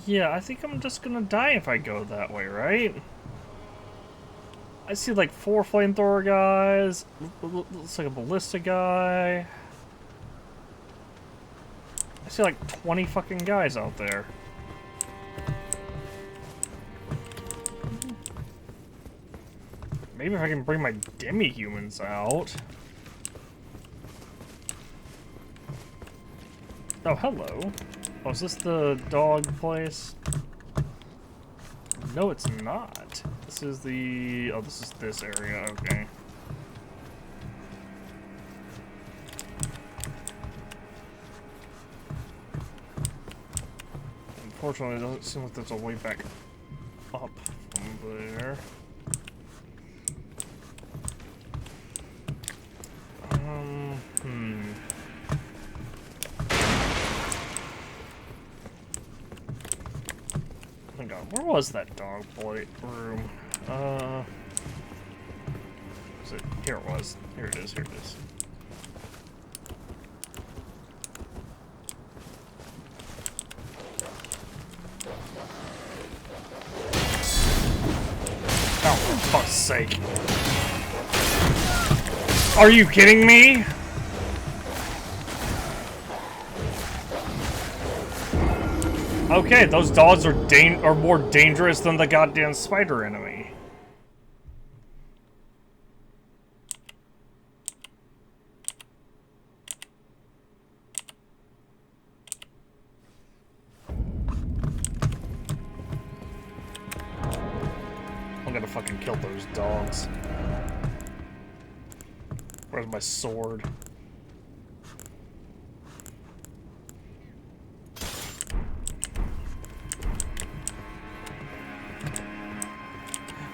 Yeah, I think I'm just gonna die if I go that way, right? I see like 4 flamethrower guys. Looks like a ballista guy. I see like 20 fucking guys out there. Maybe if I can bring my demi-humans out. Oh, hello. Oh, is this the dog place? No, it's not. This is the... Oh, this is this area. Okay. Unfortunately, it doesn't seem like there's a way back up from there. Hang on, where was that dog boy room? Was it? Here it was. Here it is, here it is. Oh, for fuck's sake. Are you kidding me? Okay, those dogs are more dangerous than the goddamn spider enemy. I'm gonna fucking kill those dogs. Where's my sword?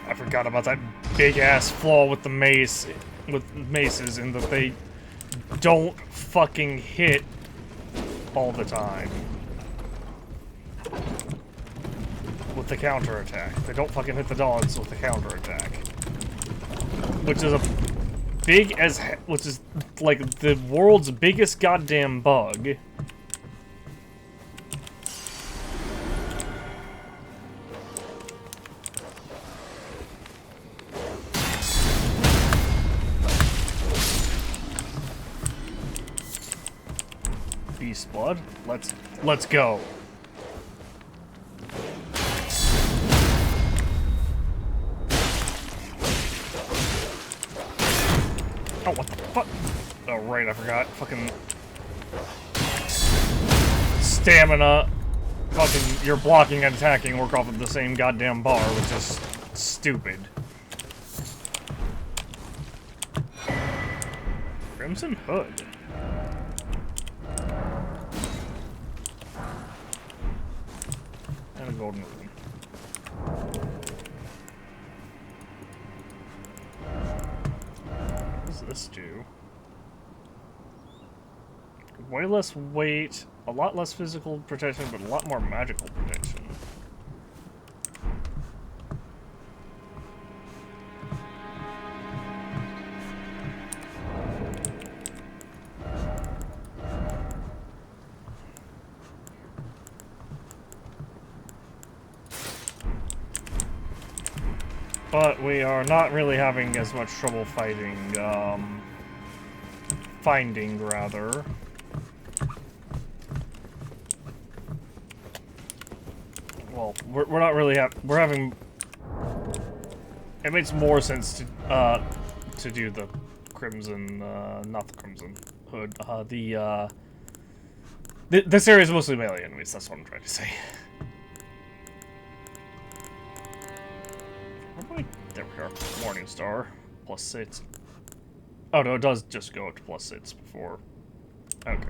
I forgot about that big ass flaw with the maces in that they don't fucking hit all the time. With the counterattack. They don't fucking hit the dogs with the counterattack. Which is which is like the world's biggest goddamn bug. Beast blood. Let's go. Oh, what the fuck? Oh, right, I forgot. Fucking... Stamina. Fucking, your blocking and attacking work off of the same goddamn bar, which is stupid. Crimson Hood. And a golden rune. What does this do? Way less weight, a lot less physical protection, but a lot more magical protection. But we are not really having as much trouble finding, rather. Well, we're not really we're having... It makes more sense to do the Crimson, not the Crimson Hood, this area is mostly melee enemies, that's what I'm trying to say. There we are. Morning Star. +6. Oh no, it does just go up to +6 before. Okay.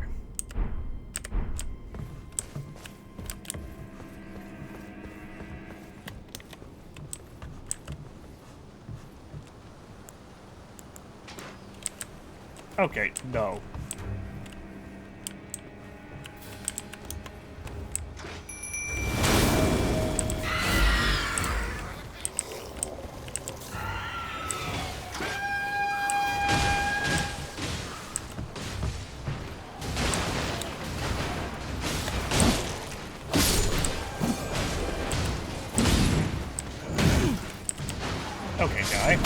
Okay, no. Okay, guy.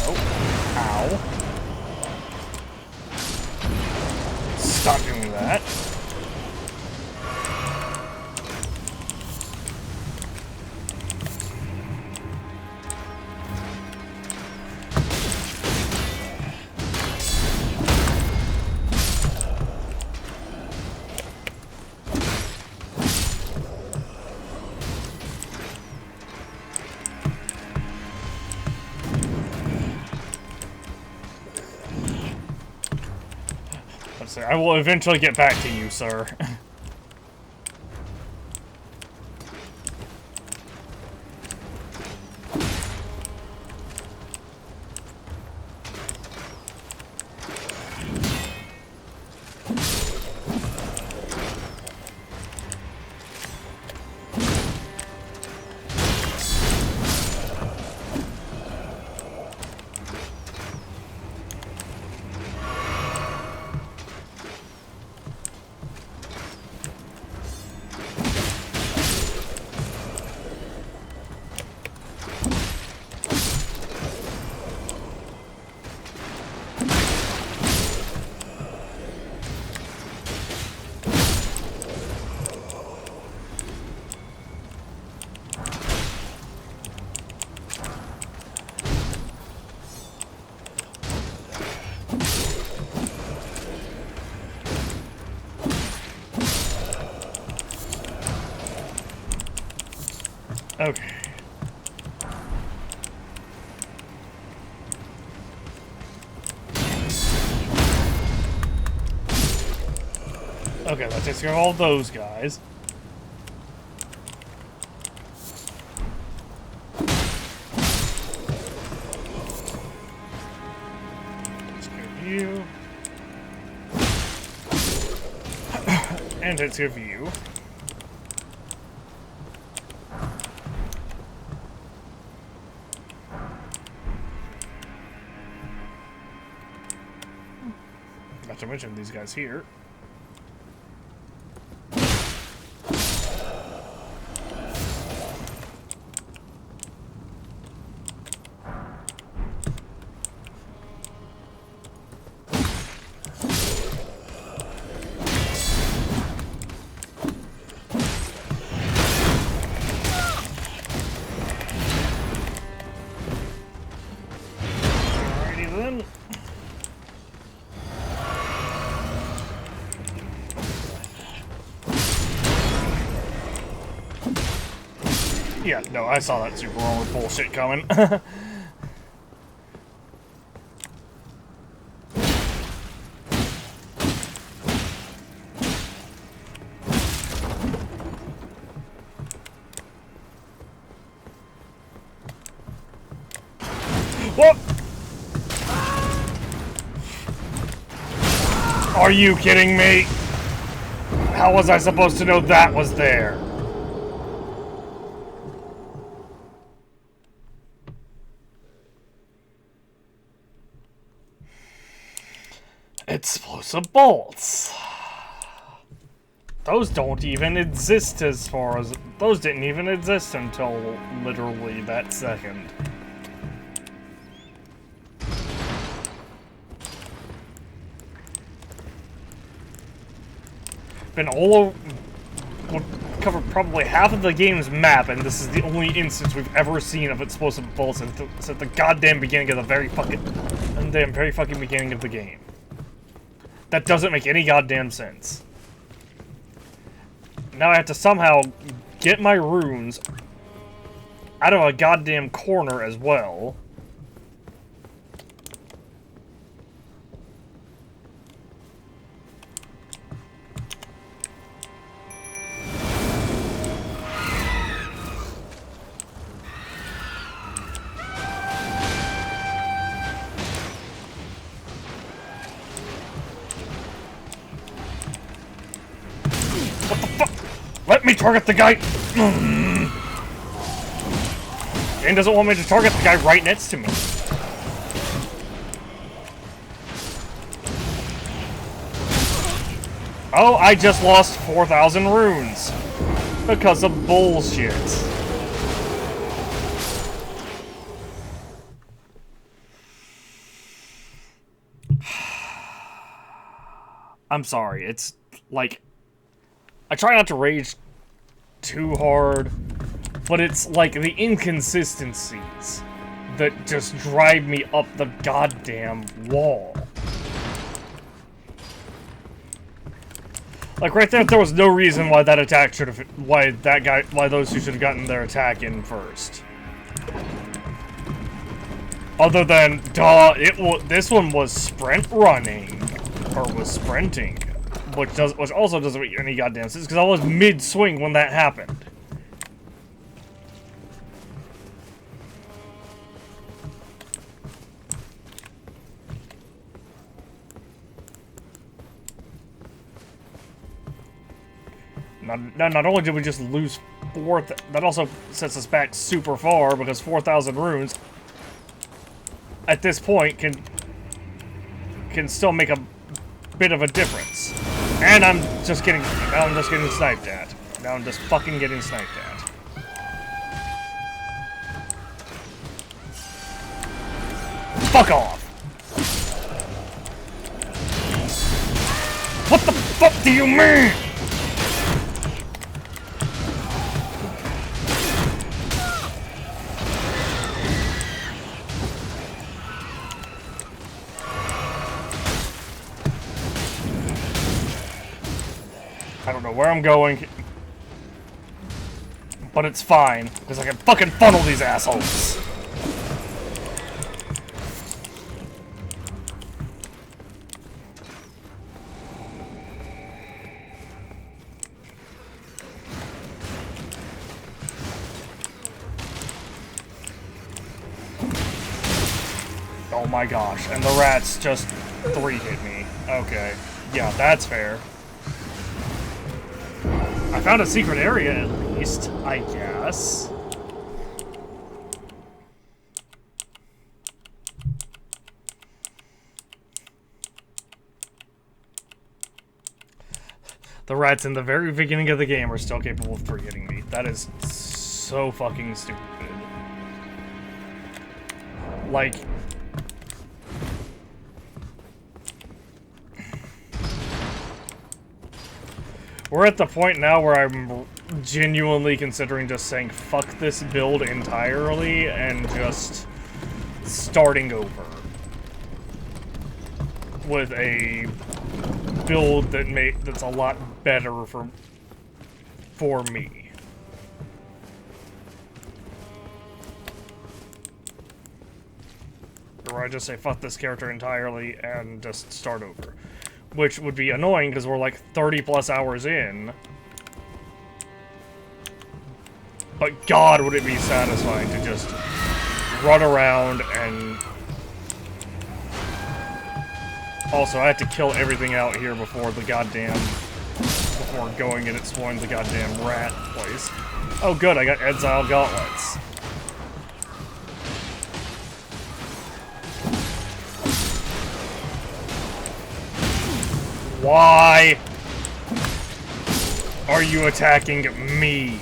Oh. Ow. Stop doing that. Let's see, I will eventually get back to you, sir. Okay. Okay, that takes care of all those guys. Takes care of you. And takes care of you. Not to mention these guys here. Alrighty then. Yeah, no, I saw that super armor bullshit coming. What? Are you kidding me? How was I supposed to know that was there? Explosive bolts. Those don't even exist as far as... Those didn't even exist until literally that second. Been all over... We'll cover probably half of the game's map, and this is the only instance we've ever seen of explosive bolts since the goddamn beginning of the very fucking beginning of the game. That doesn't make any goddamn sense. Now I have to somehow get my runes out of a goddamn corner as well. Let me target the guy! Game doesn't want me to target the guy right next to me. Oh, I just lost 4,000 runes. Because of bullshit. I'm sorry, it's like, I try not to rage too hard, but it's like the inconsistencies that just drive me up the goddamn wall. Like right there was no reason why that attack should have, why those two should have gotten their attack in first. Other than, duh, this one was sprint running. Or was sprinting, which also doesn't make any goddamn sense because I was mid-swing when that happened. Not only did we just lose that also sets us back super far because 4,000 runes at this point can still make a bit of a difference. And now I'm just getting sniped at. Now I'm just fucking getting sniped at. Fuck off! What the fuck do you mean? I don't know where I'm going, but it's fine, because I can fucking funnel these assholes. Oh my gosh, and the rats just 3-hit me. Okay, yeah, that's fair. I found a secret area, at least, I guess. The rats in the very beginning of the game are still capable of 3-hitting me. That is so fucking stupid. Like... We're at the point now where I'm genuinely considering just saying fuck this build entirely and just starting over with a build that's a lot better for me. Or I just say fuck this character entirely and just start over. Which would be annoying because we're like 30 plus hours in. But God, would it be satisfying to just run around and... Also, I had to kill everything out here before going and exploring the goddamn rat place. Oh good, I got Exile Gauntlets. Why are you attacking me?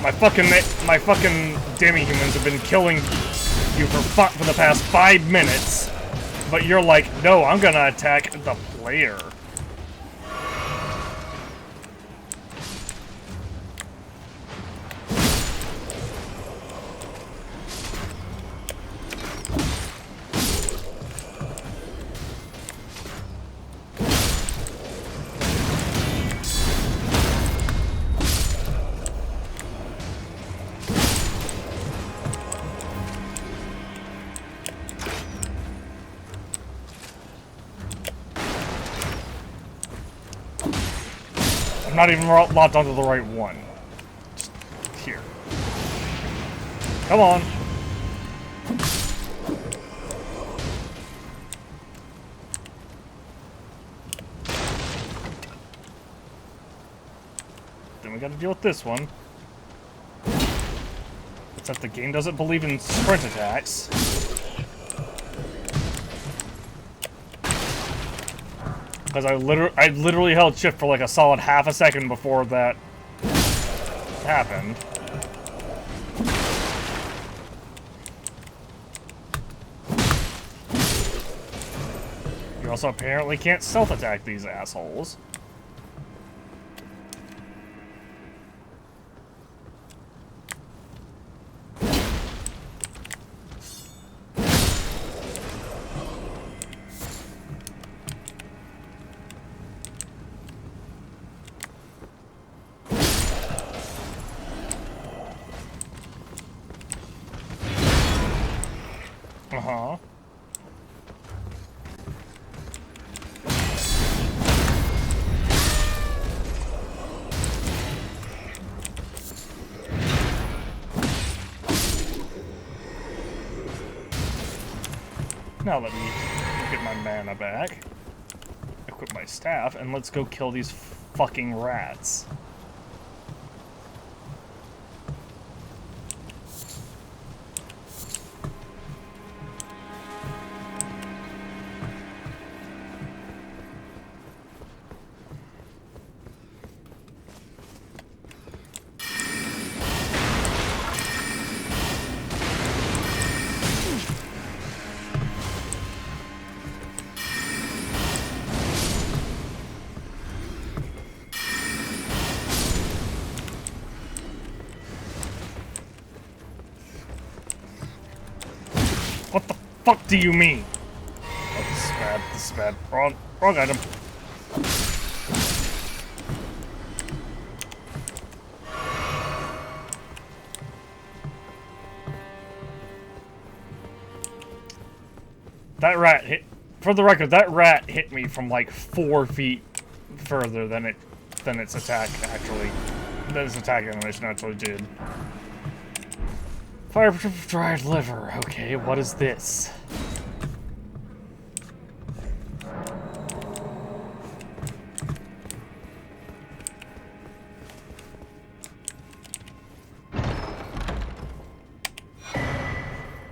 My fucking demi-humans have been killing you for the past 5 minutes, but you're like, no, I'm gonna attack the player. Not even locked onto the right one. Just here. Come on. Then we gotta deal with this one. Except the game doesn't believe in sprint attacks. Because I literally held shift for like a solid half a second before that happened. You also apparently can't self-attack these assholes. Uh-huh. Now let me get my mana back, equip my staff, and let's go kill these fucking rats. What the fuck do you mean? Oh, this is bad. This is bad. Wrong item. That rat hit. For the record, that rat hit me from like 4 feet further than its attack actually. Than its attack animation actually did. Fire dried liver. Okay, what is this?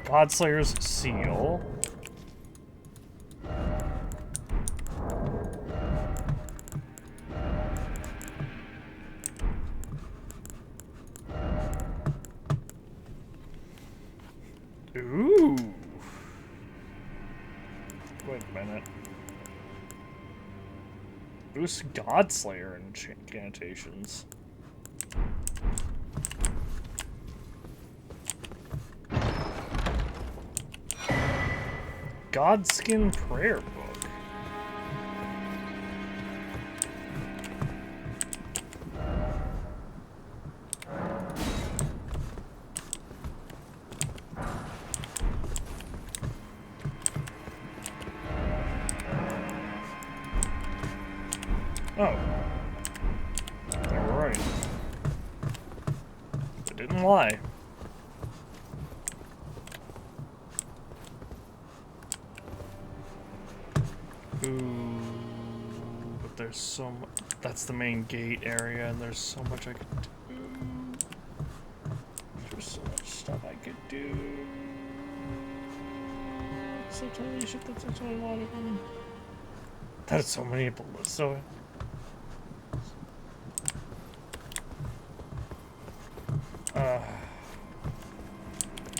Godslayer's seal. Ooh. Wait a minute. Boost Godslayer incantations. Godskin prayer book. Oh. They were right. They didn't lie. Ooh. But there's so much. That's the main gate area, and there's so much I could do. There's so much stuff I could do. So holy shit, that's actually a lot of them. That's so many bullets, so...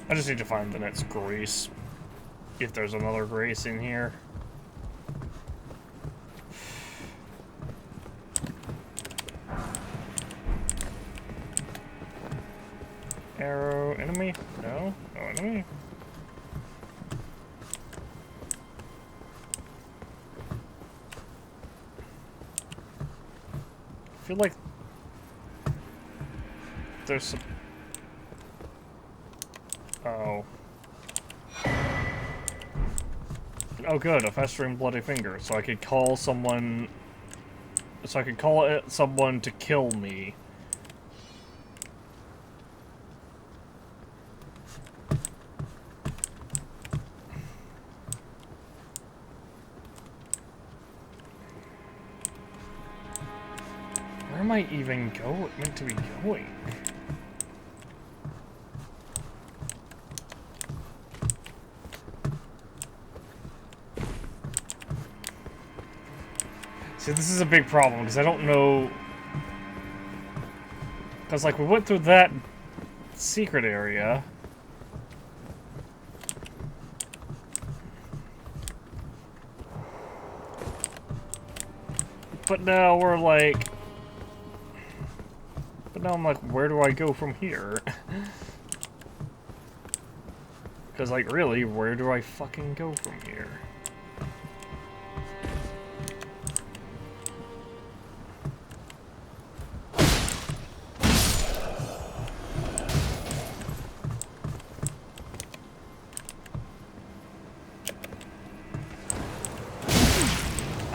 I just need to find the next grace. If there's another grace in here. Arrow, enemy? No? No enemy? I feel like there's some... Oh. Oh good, a festering bloody finger, so I could call someone... So I could call it someone to kill me. Where am I even meant to be going? See, this is a big problem, because I don't know... Because, like, we went through that secret area. But now we're like... But now I'm like, where do I go from here? Because, like, really, where do I fucking go from here?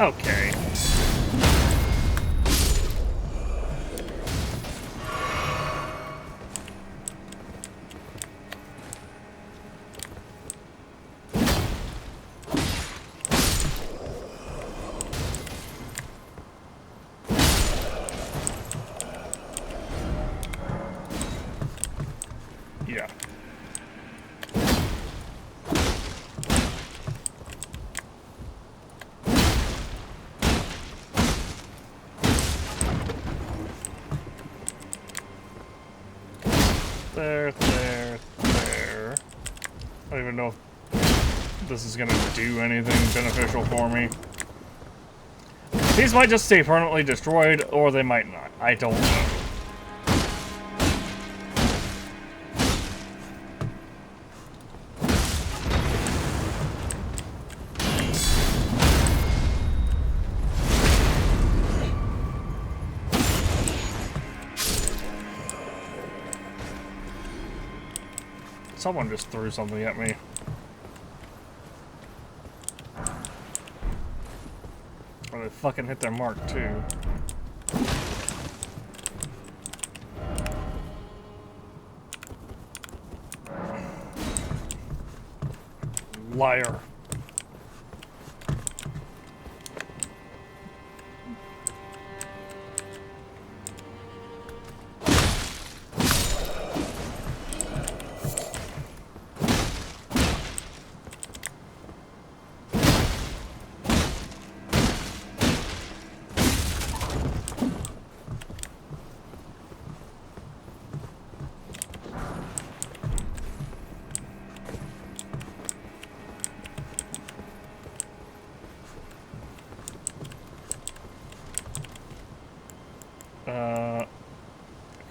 Okay. Yeah. There. I don't even know if this is gonna do anything beneficial for me. These might just stay permanently destroyed, or they might not. I don't know. Someone just threw something at me. Or they fucking hit their mark, too. Liar.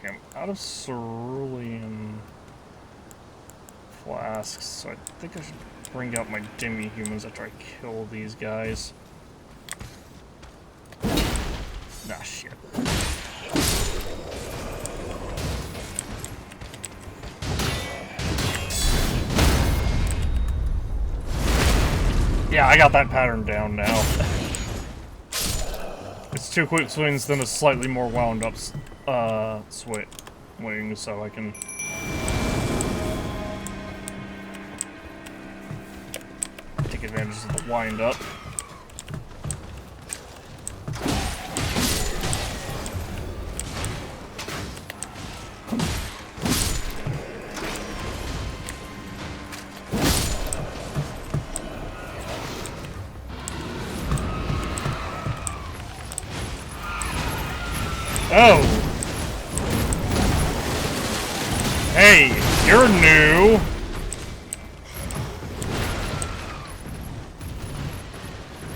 Okay, I'm out of cerulean flasks, so I think I should bring out my demi-humans after I kill these guys. Ah, shit. Yeah, I got that pattern down now. It's 2 quick swings, then a slightly more wound up swing, so I can... take advantage of the wind up. Oh! Hey, you're new!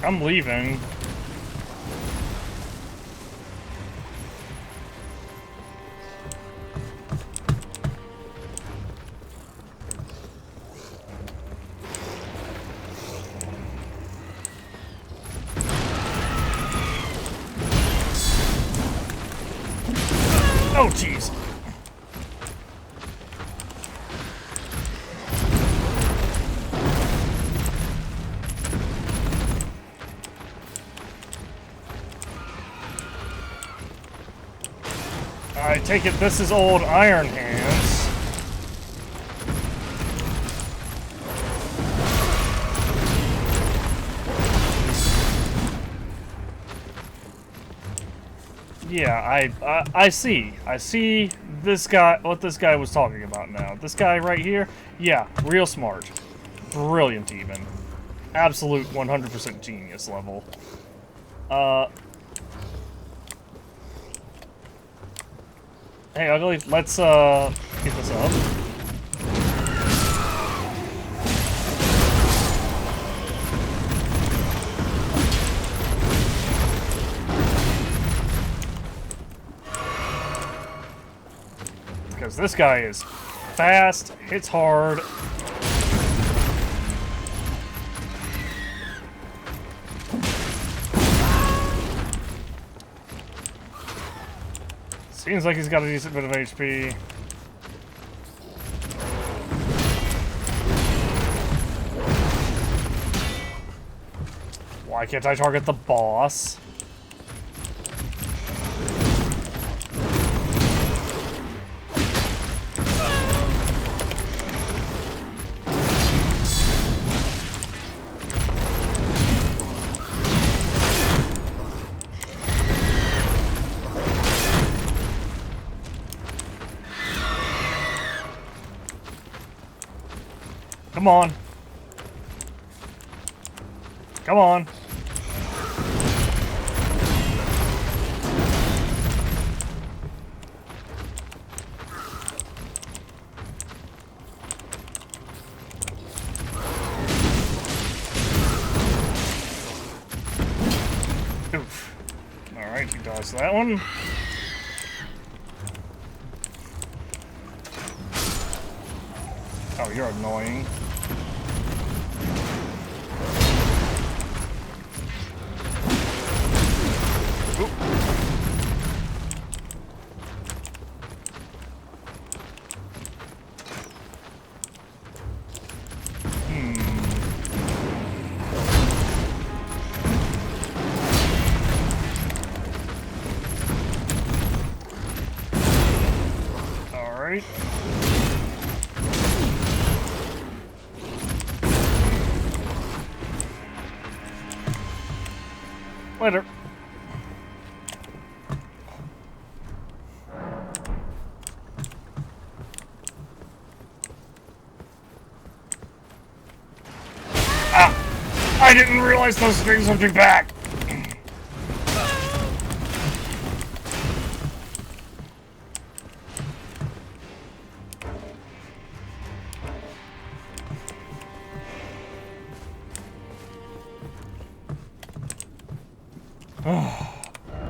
I'm leaving. Oh, jeez. I take it this is old Iron Hands. Yeah, I see. I see this guy, what this guy was talking about now. This guy right here, yeah, real smart. Brilliant even. Absolute 100% genius level. Hey, Ugly, let's keep this up. Because this guy is fast, hits hard. Seems like he's got a decent bit of HP. Why can't I target the boss? Come on. Come on. Oof. Alright, he dodged that one. Oh, you're annoying. Oop. Alright. Later. Ah! I didn't realize those strings would be back!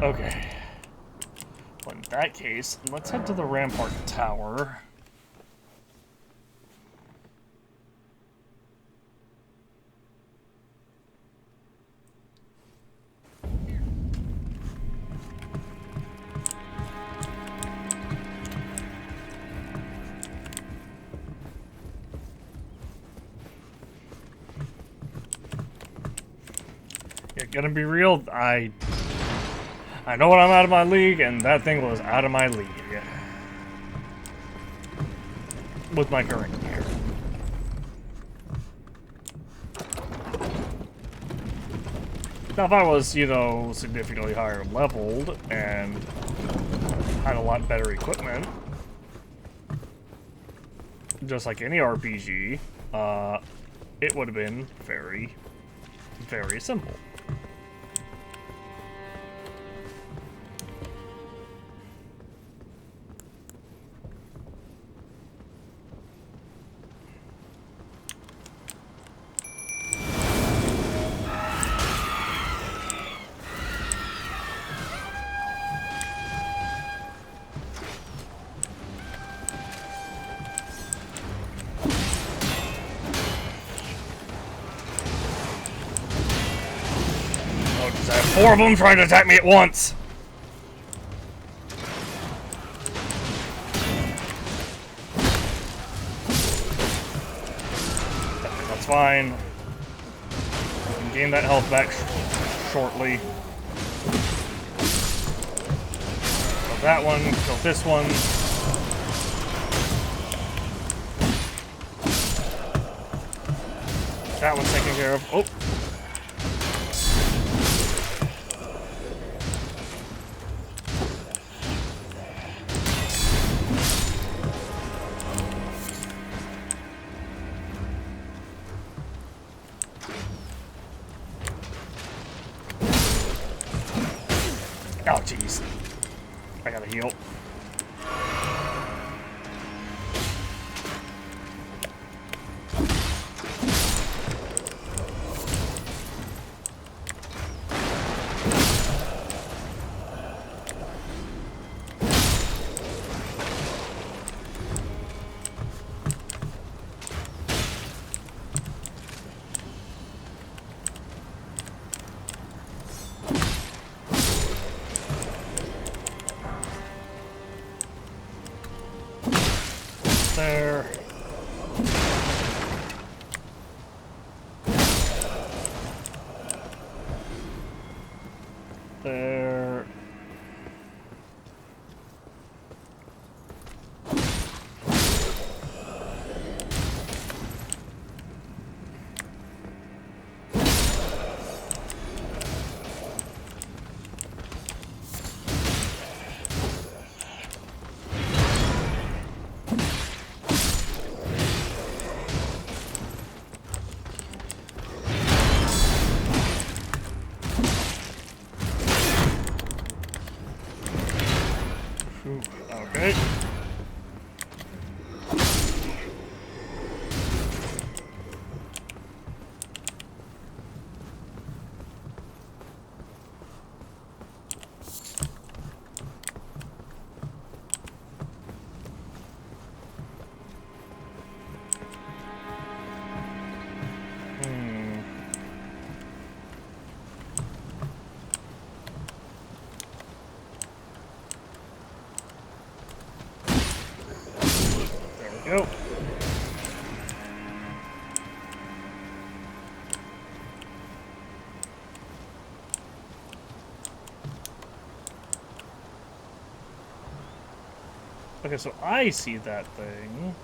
Okay. Well, in that case, let's head to the Rampart Tower. Yeah, gonna be real, I know when I'm out of my league, and that thing was out of my league. With my current gear. Now if I was, you know, significantly higher leveled, and had a lot better equipment, just like any RPG, it would have been very, very simple. I have 4 of them trying to attack me at once! That's fine. I can gain that health back shortly. Kill that one, kill this one. That one's taken care of. Oh! Oh, jeez. I gotta heal. there. Ooh, okay. There we go. Okay, so I see that thing.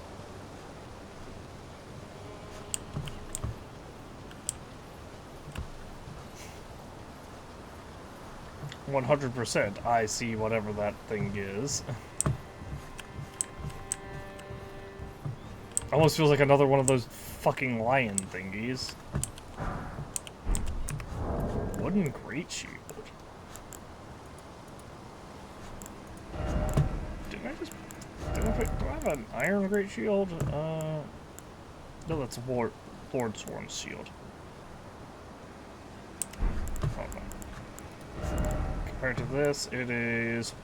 %, I see whatever that thing is. Almost feels like another one of those fucking lion thingies. Wooden great shield. Didn't I just... do I have an iron great shield? No, that's a Lord Sworn's shield. Hold on. Compared to this, it is...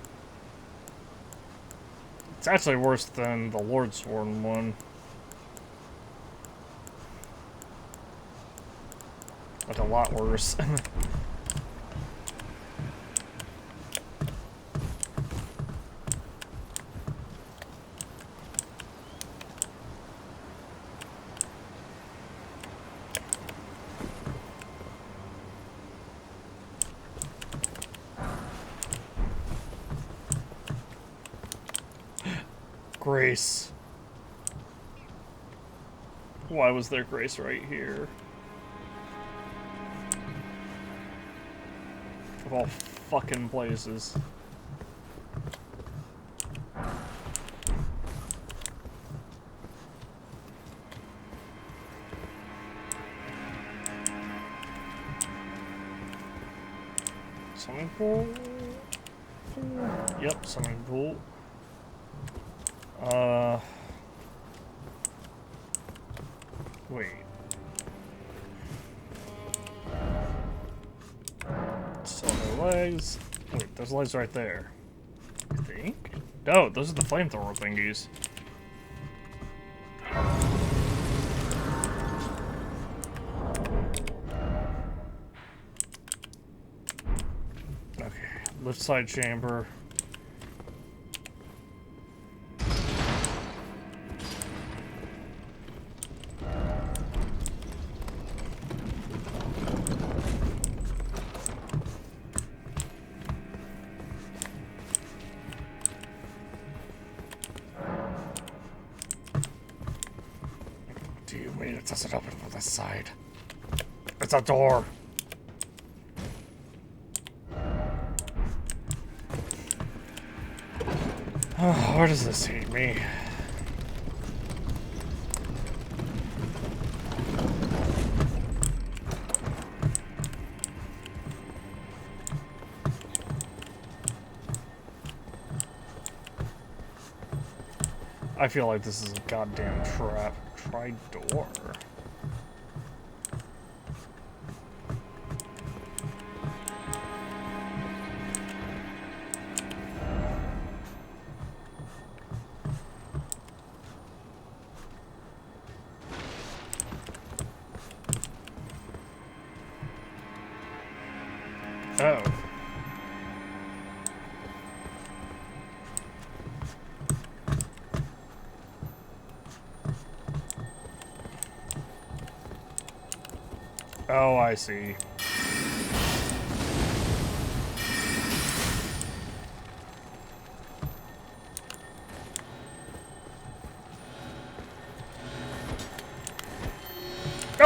It's actually worse than the Lord Sworn one. Like, a lot worse. Grace. Why was there Grace right here? Of all fucking places. Swimming pool? Yep, swimming pool. Wait. Still no legs. Wait, there's legs right there. I think? No, those are the flamethrower thingies. Okay, left side chamber. Do you mean it doesn't open from this side? It's a door! Where does this take me? I feel like this is a goddamn trap. Try door. Oh. Oh, I see.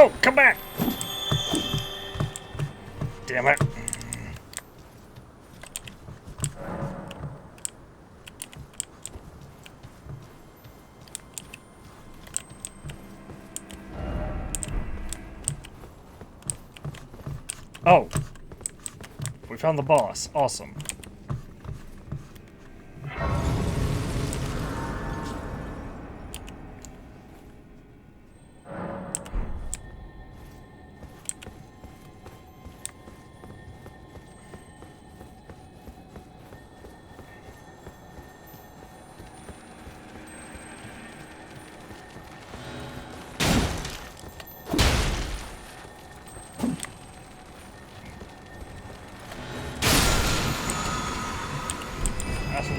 Oh, come back! Damn it. Oh. We found the boss. Awesome.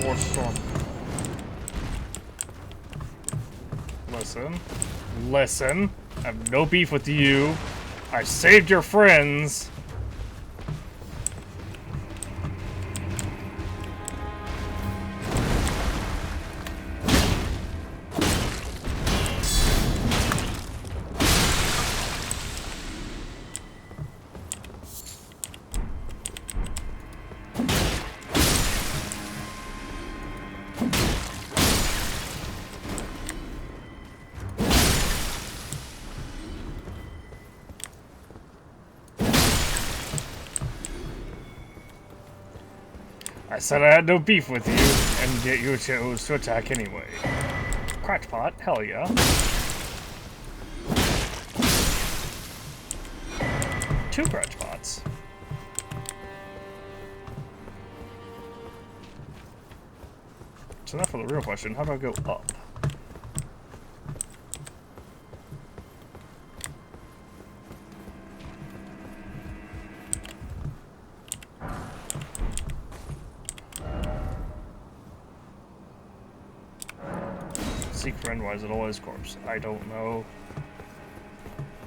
War storm. Listen. Listen. I have no beef with you. I saved your friends. I said I had no beef with you, and yet you chose to attack anyway. Crackpot, hell yeah. Two crackpots. So now for the real question, how do I go up? Seek friend, why is it always corpse? I don't know.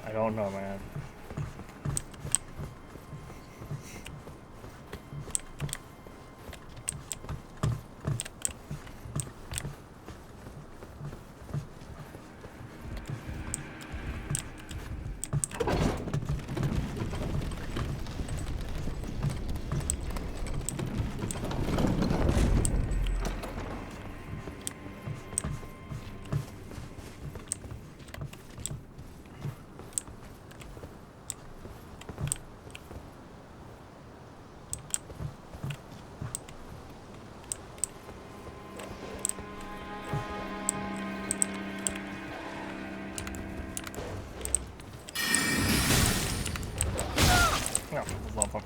I don't know, man. No, lava.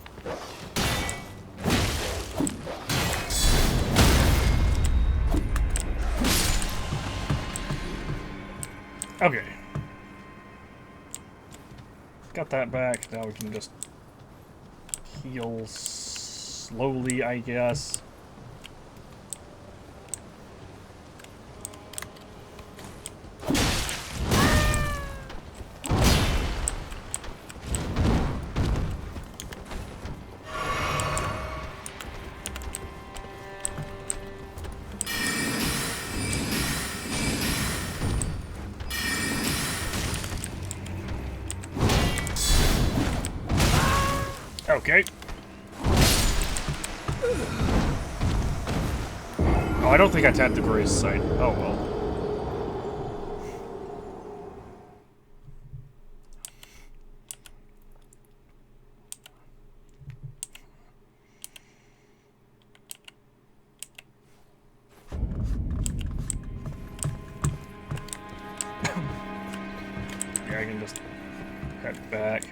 Okay. Got that back. Now we can just heal slowly, I guess. Okay. Oh, I don't think I tapped the grace site. Oh well. Yeah, I can just head back.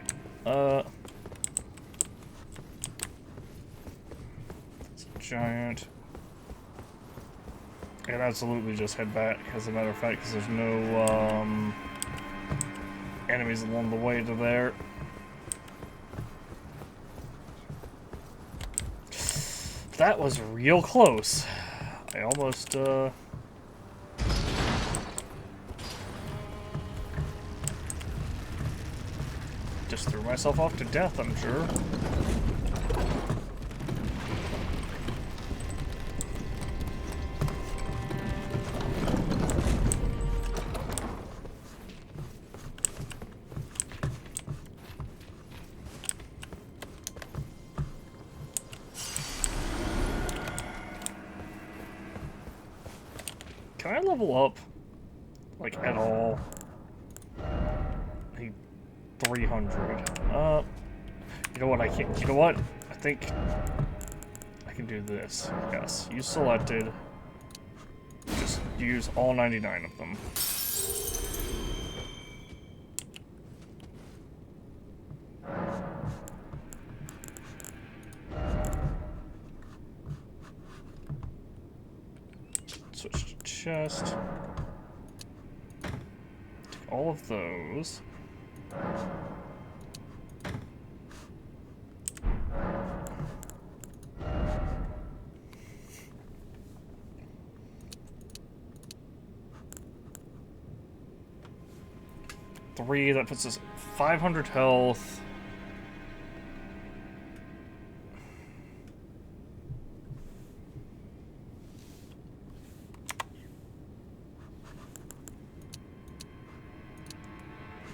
It's a giant. I can absolutely just head back, as a matter of fact, because there's no enemies along the way to there. That was real close. I almost just threw myself off to death, I'm sure. Can I level up, like, at all? I need 300. You know what? I can't. You know what? I think I can do this. Yes. You selected. Just use all 99 of them. Switch to chest. Take all of those. Three, that puts us 500 health.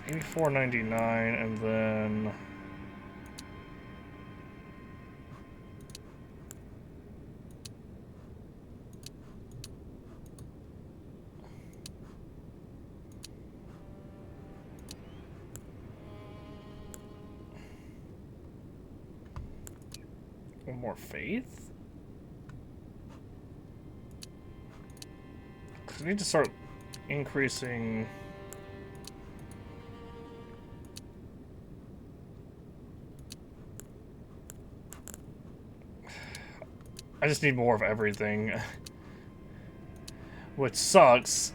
$84.99, and then one more faith? Because I need to start increasing. I just need more of everything. Which sucks.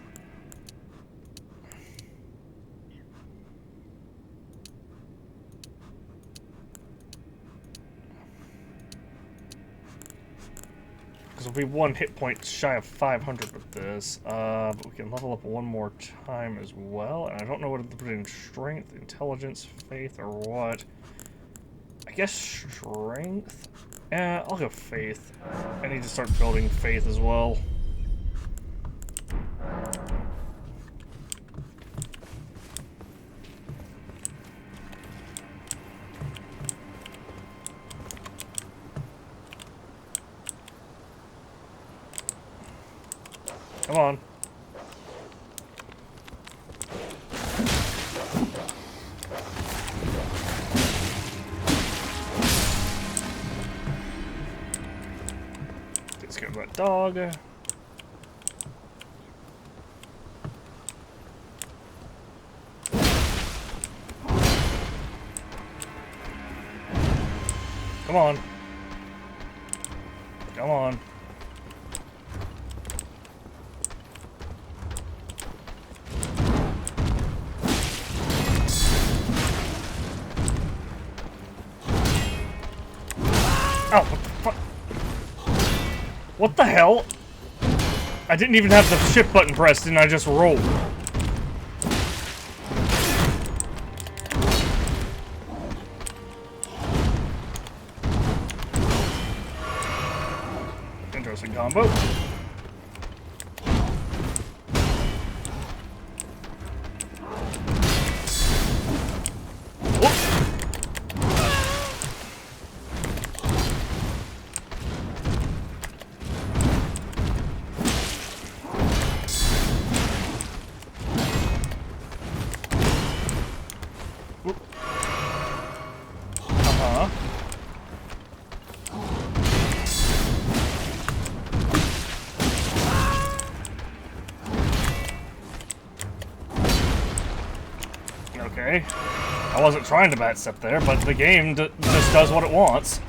Because we'll be 1 hit point shy of 500 with this. But we can level up one more time as well. And I don't know what to put in strength, intelligence, faith, or what. I guess strength? Yeah, I'll go faith. I need to start building faith as well. Come on. Let's get that dog. Come on. Come on. Oh, what the fuck? What the hell? I didn't even have the shift button pressed and I just rolled. Interesting combo. Okay. I wasn't trying to backstep there, but the game just does what it wants.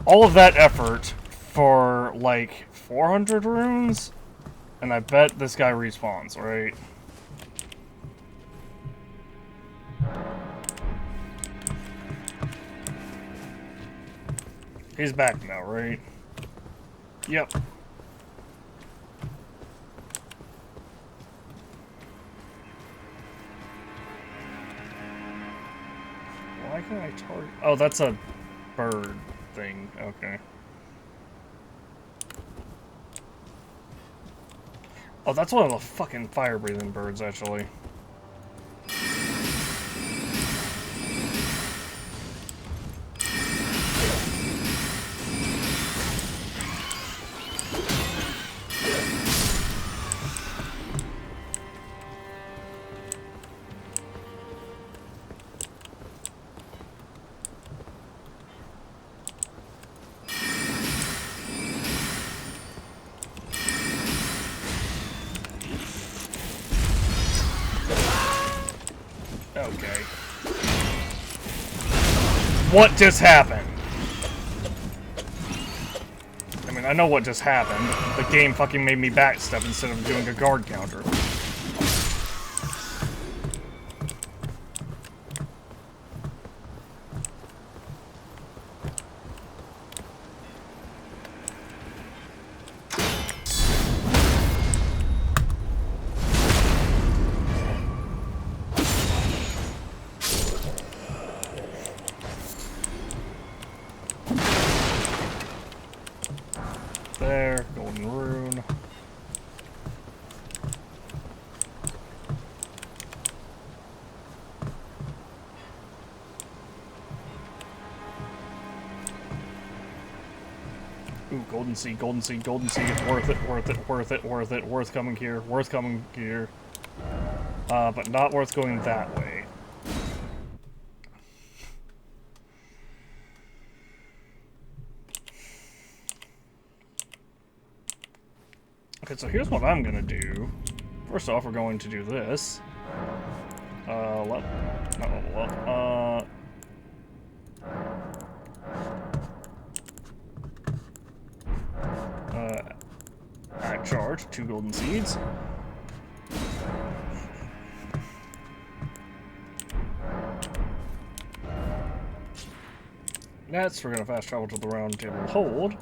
All of that effort for, like, 400 runes? And I bet this guy respawns, right? He's back now, right? Yep. Why can't I target? Oh, that's a bird thing. Okay. Oh, that's one of the fucking fire-breathing birds, actually. Okay. What just happened? I mean, I know what just happened. The game fucking made me backstep instead of doing a guard counter. There, golden rune. Ooh, golden seed, golden seed, golden seed. Worth it, worth it, worth it, worth it. Worth coming here, worth coming here. But not worth going that way. Okay, so here's what I'm gonna do. First off, we're going to do this. Not level up. Act charge, 2 golden seeds. Next, we're gonna fast travel to the round table hold.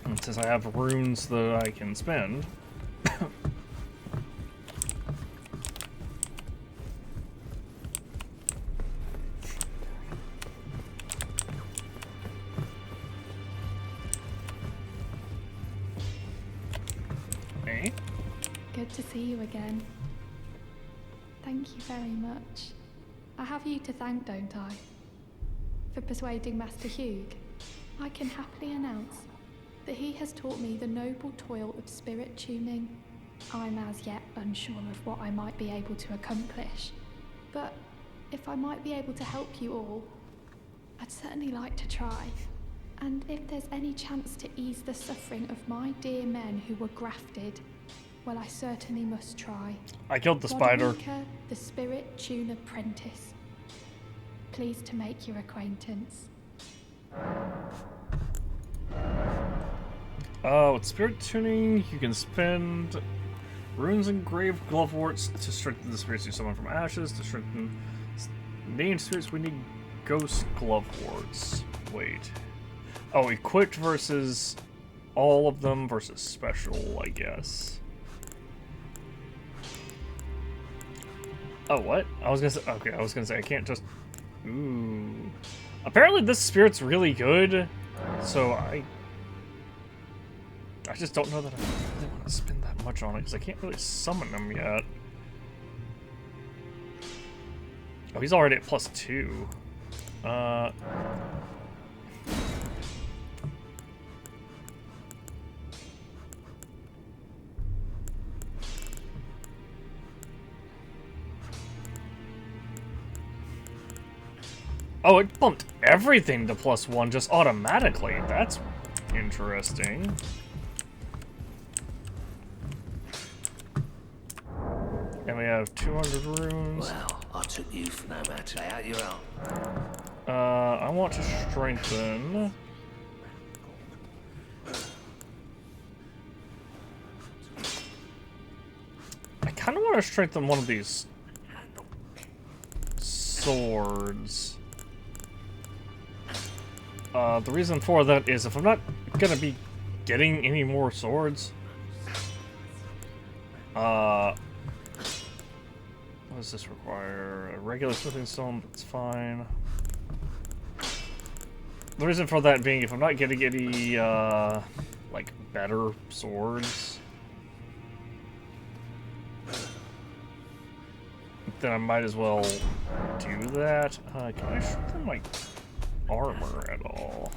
And since I have runes that I can spend. Hey. Good to see you again. Thank you very much. I have you to thank, don't I? For persuading Master Hugh. I can happily announce that he has taught me the noble toil of spirit tuning. I'm as yet unsure of what I might be able to accomplish, but if I might be able to help you all, I'd certainly like to try. And if there's any chance to ease the suffering of my dear men who were grafted, well, I certainly must try. I killed the spider. Roderica, the spirit tune apprentice. Pleased to make your acquaintance. With spirit tuning, you can spend runes engraved gloveworts to strengthen the spirits you summon from ashes. To strengthen named spirits, we need ghost gloveworts. Wait. Oh, equipped versus all of them versus special, I guess. Oh, what? I was gonna say, okay, I was gonna say I can't just... Ooh. Apparently this spirit's really good, so I just don't know that I really want to spend that much on it, because I can't really summon him yet. Oh, he's already at +2. Oh, it bumped everything to +1 just automatically. That's interesting. And we have 200 runes. Well, I took you for no matter. Lay out your own. I want to strengthen. I kind of want to strengthen one of these swords. The reason for that is if I'm not gonna be getting any more swords, what does this require? A regular smithing stone, that's fine. The reason for that being if I'm not getting any, like, better swords, then I might as well do that. Can I strengthen my armor at all?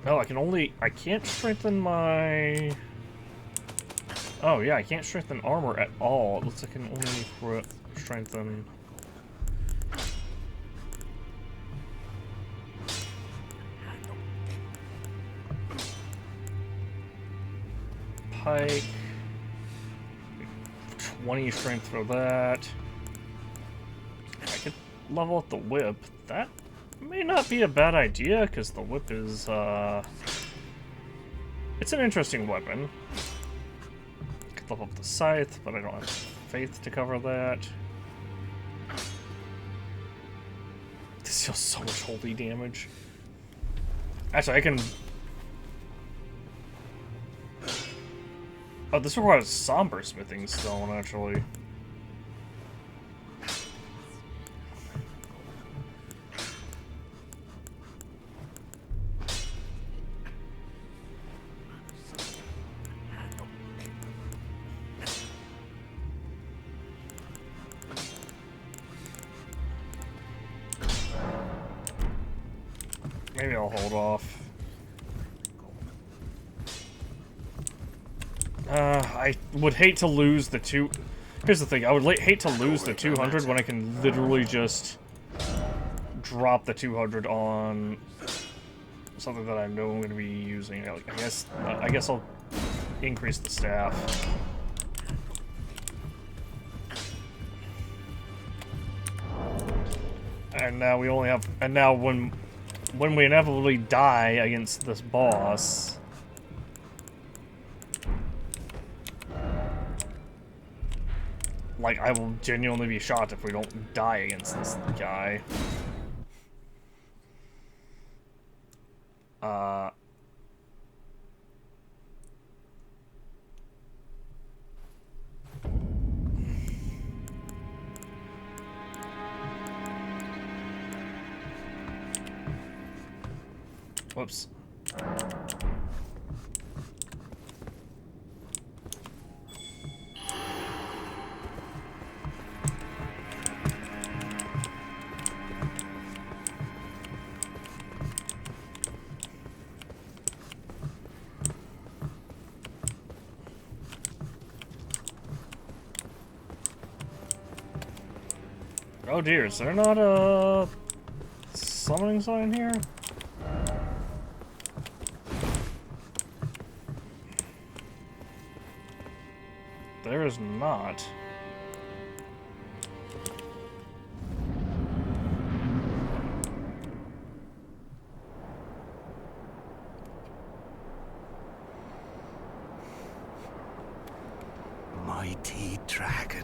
No, I can't strengthen my... Oh yeah, I can't strengthen armor at all. It looks like I can only strengthen... pike. 20 strength for that. I could level up the whip. That may not be a bad idea, because the whip is, it's an interesting weapon. I could level up the scythe, but I don't have faith to cover that. This deals so much holy damage. Actually, I can... Oh, this requires somber smithing stone, actually. Maybe I'll hold off. I would hate to lose the two... Here's the thing, I would hate to lose the 200 when I can literally just drop the 200 on something that I know I'm going to be using. I guess I'll increase the staff. And now we only have... And now when we inevitably die against this boss... Like, I will genuinely be shocked if we don't die against this guy. Whoops. Oh dear, is there not a summoning sign here? There is not. Mighty dragon.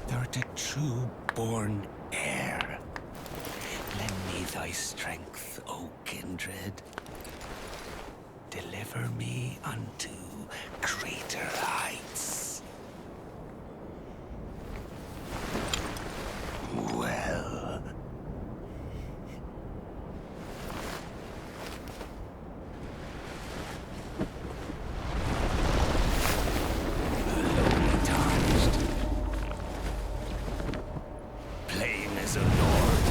Thou'rt a true-born heir. Lend me thy strength, O kindred. Deliver me unto greater heights. Well. Lonely Tarnished. Plain as a lord.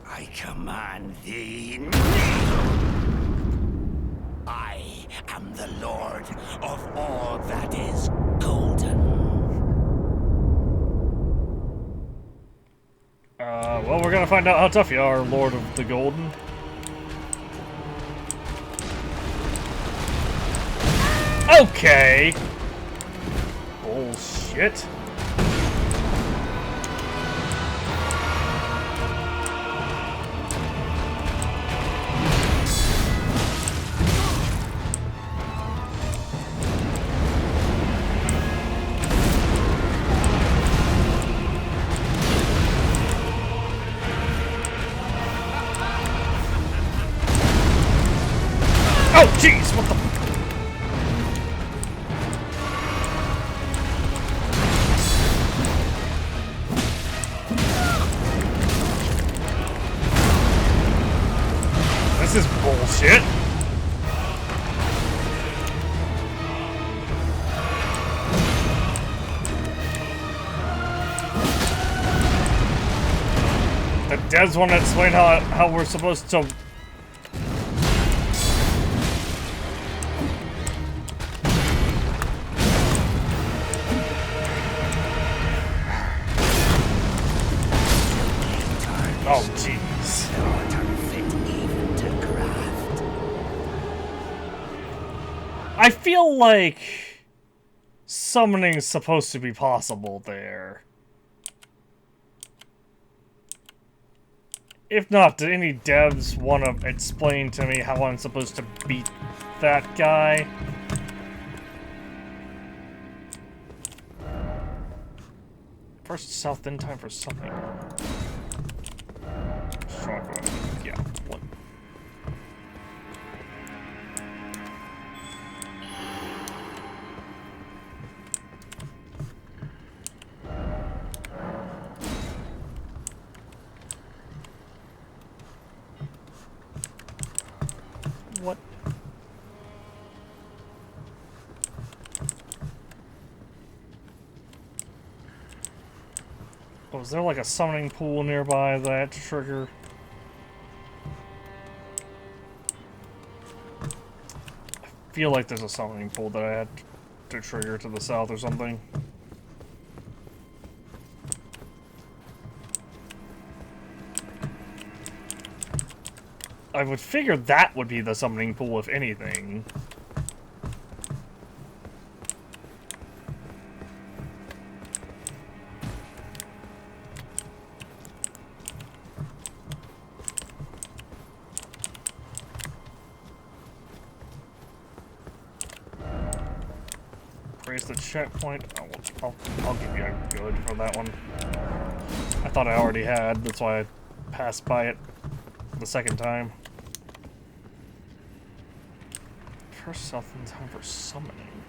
I command thee, kneel! I am the lord of all that is golden. Well, we're gonna find out how tough you are, Lord of the Golden. Okay! Bullshit. Oh, jeez, what the... This is bullshit. The devs want to explain how we're supposed to... Oh, jeez. Thou'rt unfit even to grasp feel like summoning's supposed to be possible there. If not, do any devs want to explain to me how I'm supposed to beat that guy? First south, then time for something. Strong going. Yeah. What? What? Oh, is there like a summoning pool nearby that I had to trigger? I feel like there's a summoning pool that I had to trigger to the south or something. I would figure that would be the summoning pool, if anything. Raise the checkpoint. I'll give you a good for that one. I thought I already had, that's why I passed by it the second time. First south in time for summoning.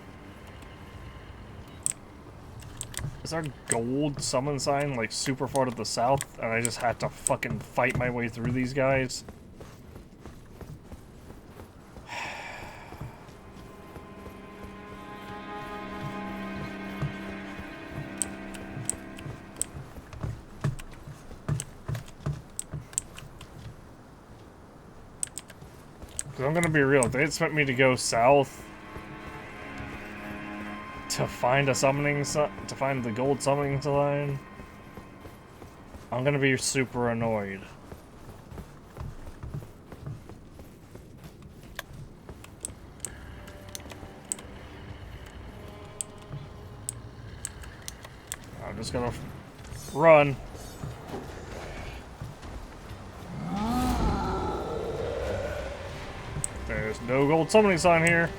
Is our gold summon sign like super far to the south and I just had to fucking fight my way through these guys? Because I'm gonna be real, if they expect me to go south to find a summoning to find the gold summoning sign, I'm gonna be super annoyed. I'm just gonna run. There's no gold summoning sign here.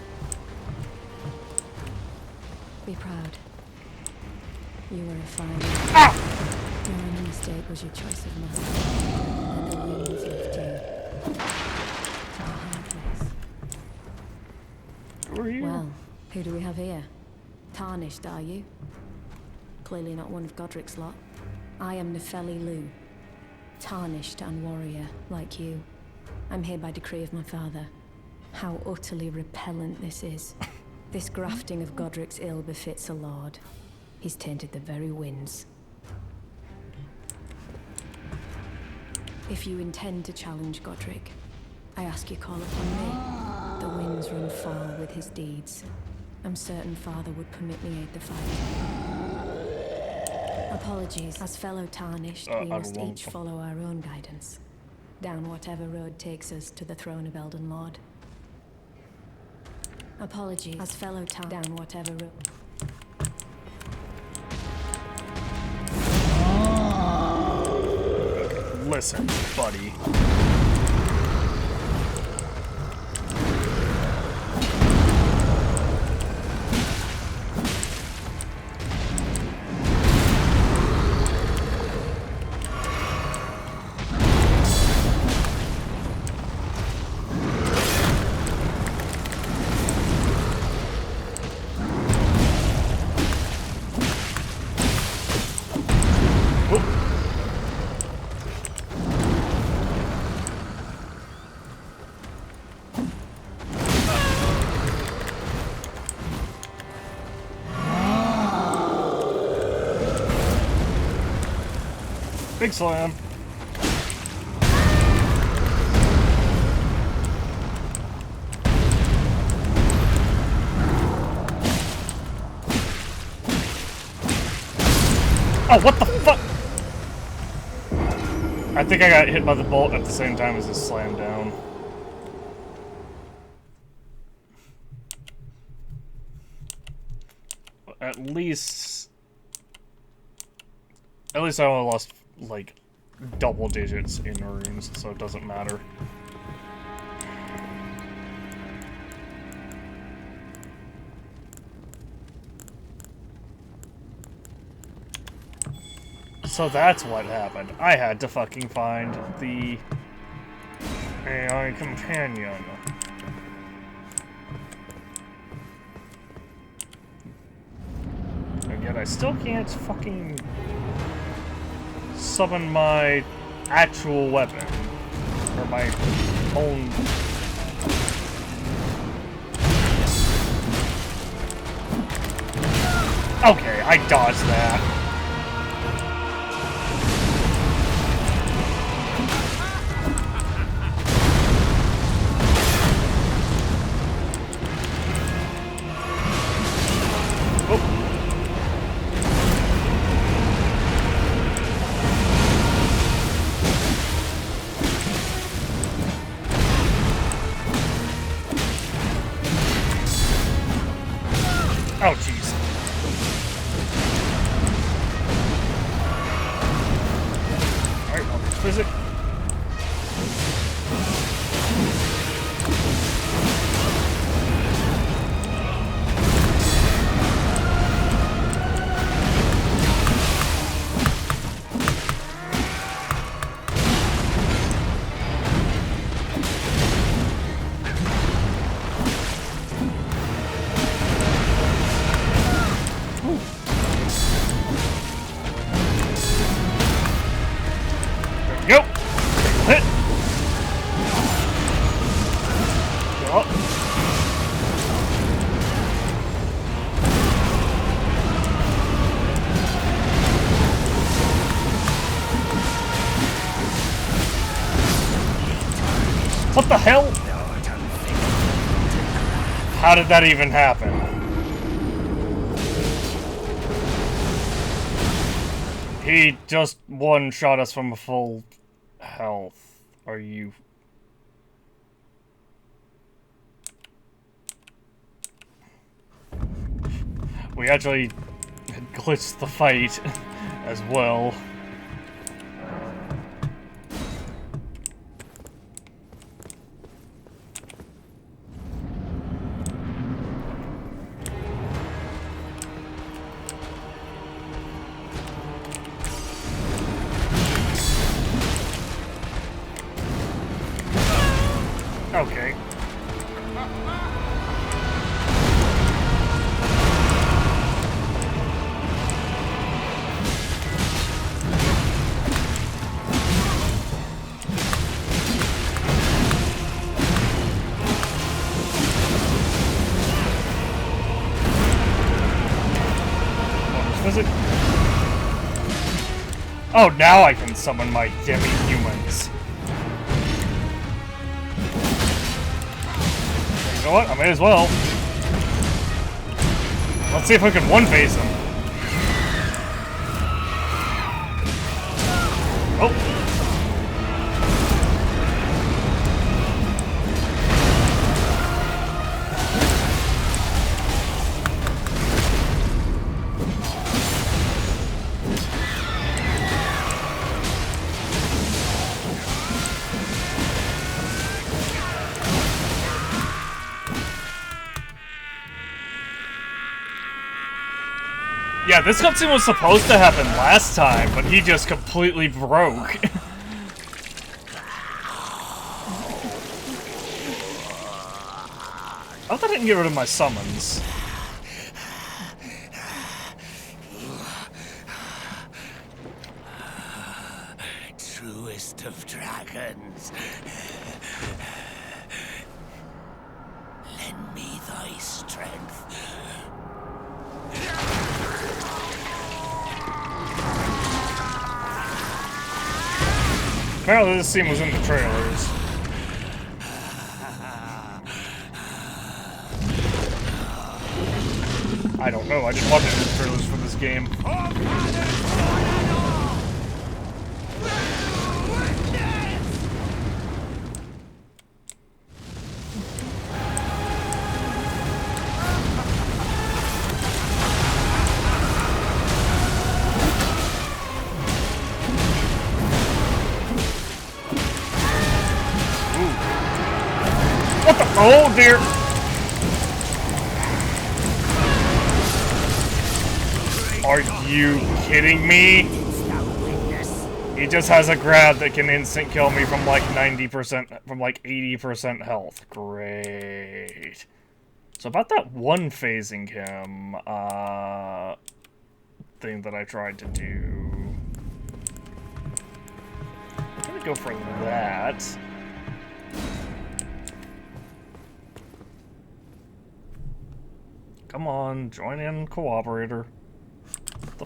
Be proud. You were a fine. Ah! Your only mistake was your choice of master. And the winds left you to a hard place. Who are you? Well, who do we have here? Tarnished, are you? Clearly not one of Godric's lot. I am Nefeli Lu. Tarnished and warrior, like you. I'm here by decree of my father. How utterly repellent this is. This grafting of Godric's ill befits a lord. He's tainted the very winds. If you intend to challenge Godric, I ask you call upon me. The winds run foul with his deeds. I'm certain father would permit me aid the fight. Apologies. As fellow Tarnished, we must each follow our own guidance. Down whatever road takes us to the throne of Elden Lord. Apologies. As fellow down whatever road. Listen, buddy. Big slam. Oh, what the fuck? I think I got hit by the bolt at the same time as it slammed down. At least I only lost, like, double digits in runes, so it doesn't matter. So that's what happened. I had to fucking find the AI companion. And yet I still can't fucking summon my actual weapon. Or my own... Okay, I dodged that. Oh, jeez. Alright, I'll visit. Go! Hit! Go up. What the hell? How did that even happen? He just one-shot us from a full health. Are you... We actually glitched the fight as well. Okay. What was it? Oh, now I can summon my demi-humans. You know what? I may as well. Let's see if I can one-phase him. Oh. Yeah, this cutscene was supposed to happen last time, but he just completely broke. I thought I didn't get rid of my summons. Truest of dragons. Lend me thy strength. Apparently this scene was in the trailers. I don't know, I just watched the trailers for this game. Oh dear! Are you kidding me? He just has a grab that can instant kill me from like 90%, from like 80% health. Great. So about that one phasing him, thing that I tried to do. I'm gonna go for that. Come on, join in, cooperator. What the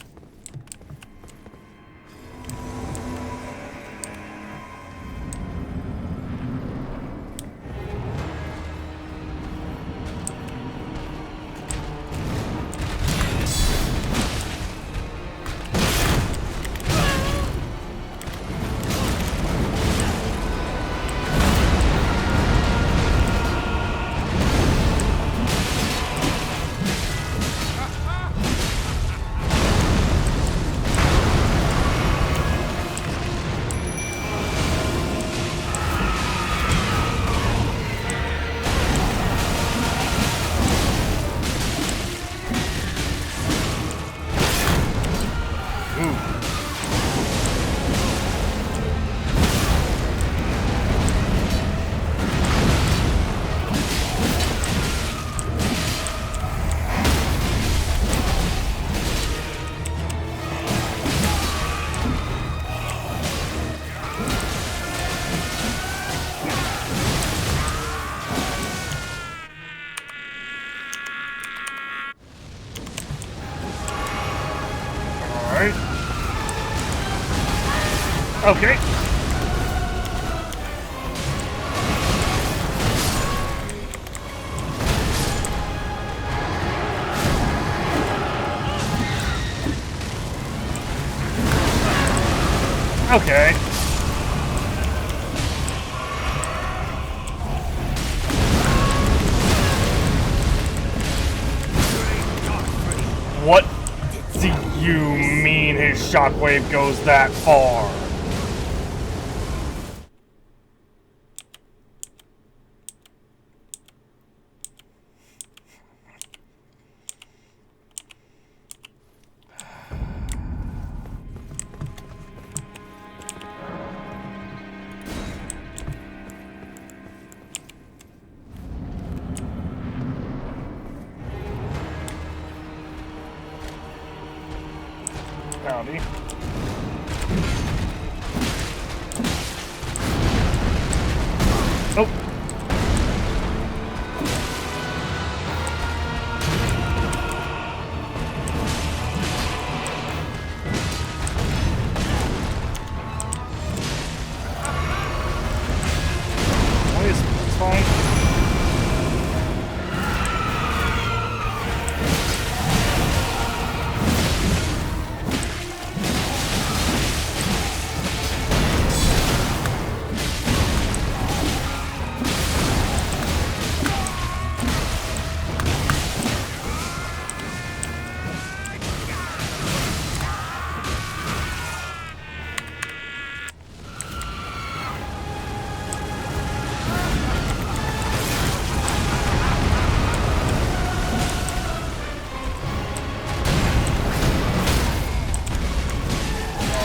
Okay. Okay. What do you mean his shockwave goes that far? Howdy. Oh. It's fine.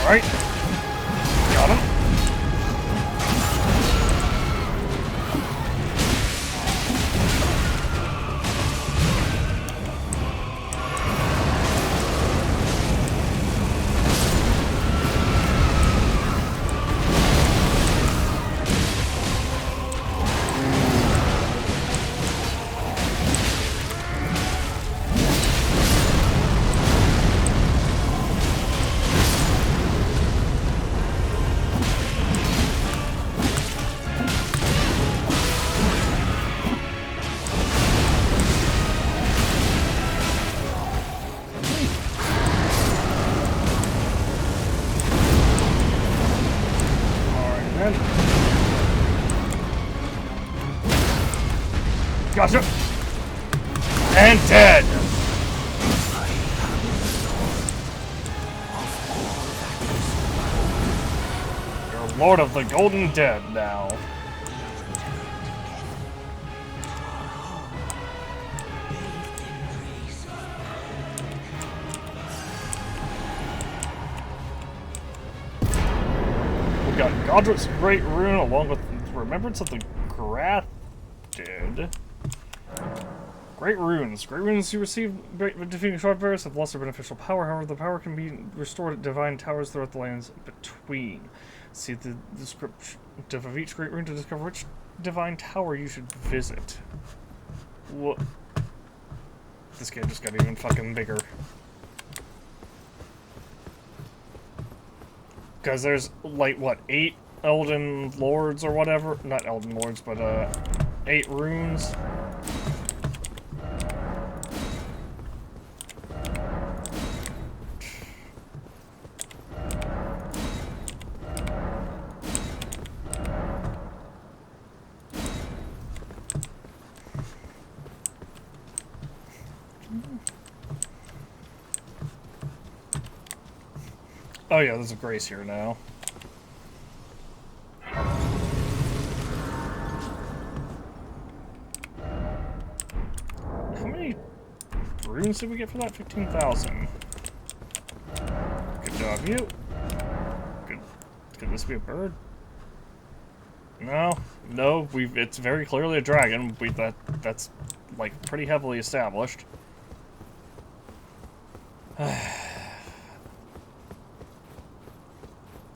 Alright. Got him. Gotcha. And dead. You're Lord of the Golden Dead now. Godric's Great Rune, along with Remembrance of the Grath did. Great runes. Great runes you receive defeating shard bearers have lost their beneficial power. However, the power can be restored at divine towers throughout the lands between. See the description of each great rune to discover which divine tower you should visit. What? This game just got even fucking bigger. Because there's, like, what, 8 Elden Lords or whatever? Not Elden Lords, but, 8 runes. Oh yeah, there's a Grace here now. How many runes did we get for that? 15,000. Good job, you. Could this be a bird? No, no. It's very clearly a dragon. That's like pretty heavily established.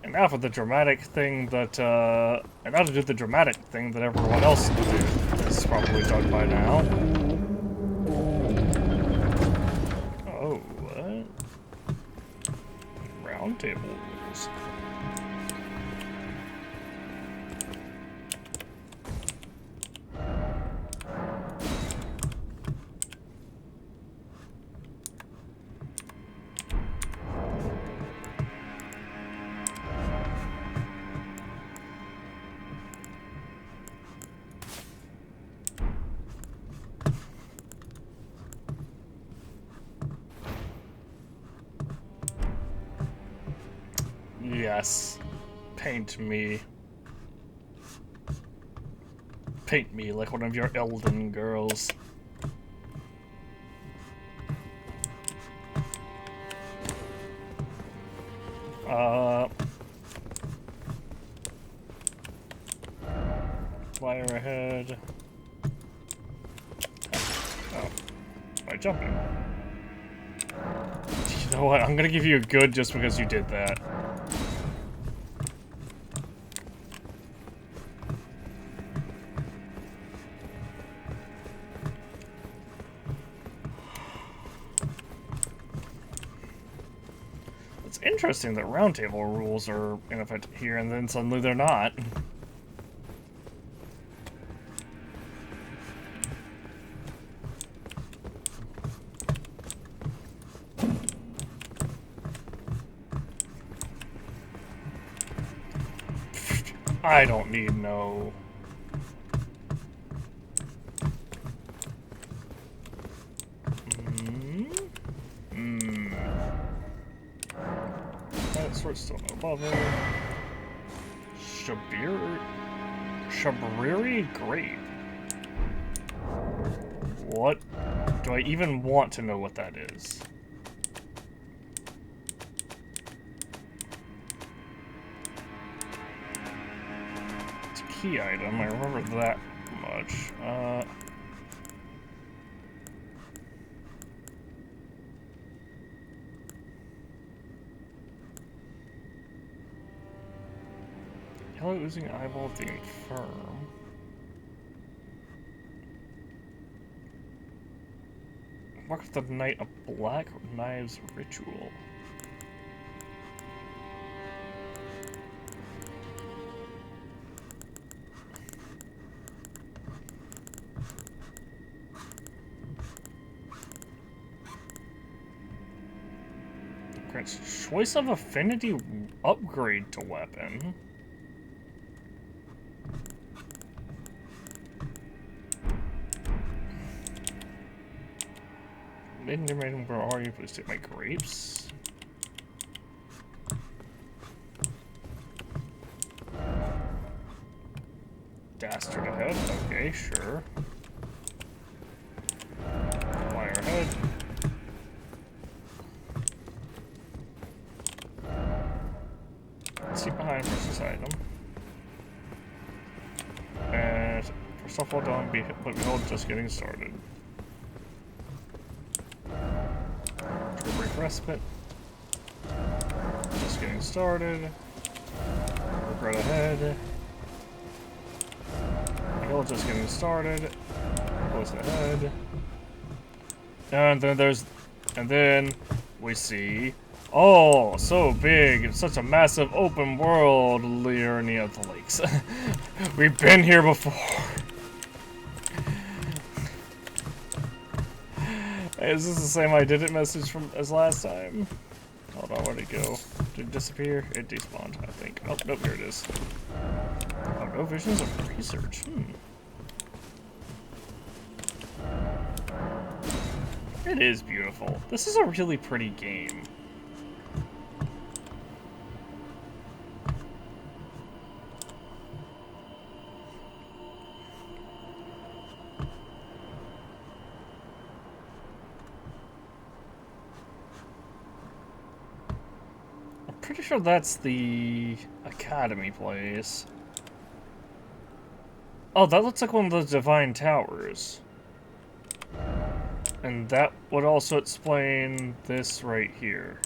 And now for the dramatic thing that, and now to do the dramatic thing that everyone else has probably done by now. Oh, what? Round table rules. Yes. Paint me. Paint me like one of your Elden girls. Fire ahead. Oh. By jumping. You know what? I'm gonna give you a good just because you did that. It's interesting that roundtable rules are in effect here and then suddenly they're not. I don't need no... That sword's still no bother. Shabriri Grape. What? Do I even want to know what that is? It's a key item, I remember that much. Yellow oozing eyeball of the infirm. Mark of the night, a black knives ritual. Grants choice of affinity upgrade to weapon. Maiden, where are you? Please take my grapes. Dastard ahead. Okay, sure. Fire ahead. See behind versus item. stuff well done, but behold, just getting started. True brief respite. Just getting started. Regret ahead. Behold, just getting started. Close ahead. And then we see, oh, so big, it's such a massive open world, Liurnia of the Lakes. We've been here before. Hey, is this the same I did it message from as last time? Hold on, where'd it go? Did it disappear? It despawned, I think. Oh, nope, here it is. Oh, no visions of research. It is beautiful. This is a really pretty game. I'm pretty sure that's the Academy place. Oh, that looks like one of those Divine Towers. And that would also explain this right here.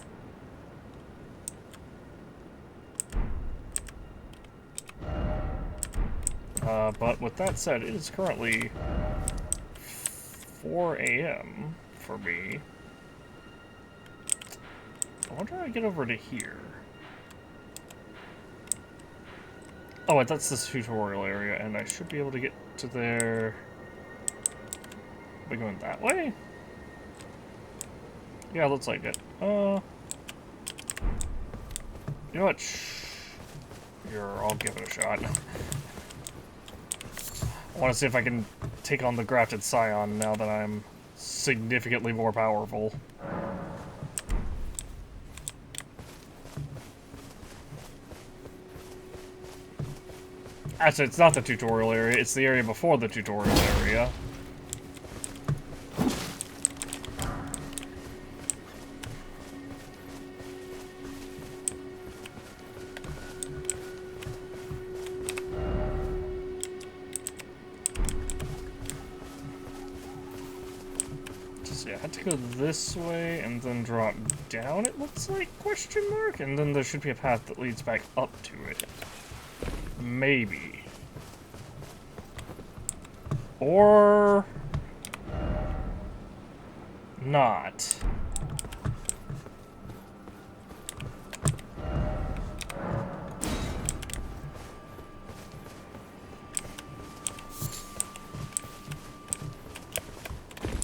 But with that said, it is currently 4 a.m. for me. I wonder how I get over to here. Oh wait, that's this tutorial area, and I should be able to get to there. Are we going that way? Yeah, looks like it. You know what? I'll give it a shot. I want to see if I can take on the grafted scion now that I'm significantly more powerful. Actually, it's not the tutorial area, it's the area before the tutorial area. Yeah, I had to go this way and then drop down, it looks like, question mark? And then there should be a path that leads back up to it. Maybe. Or... not.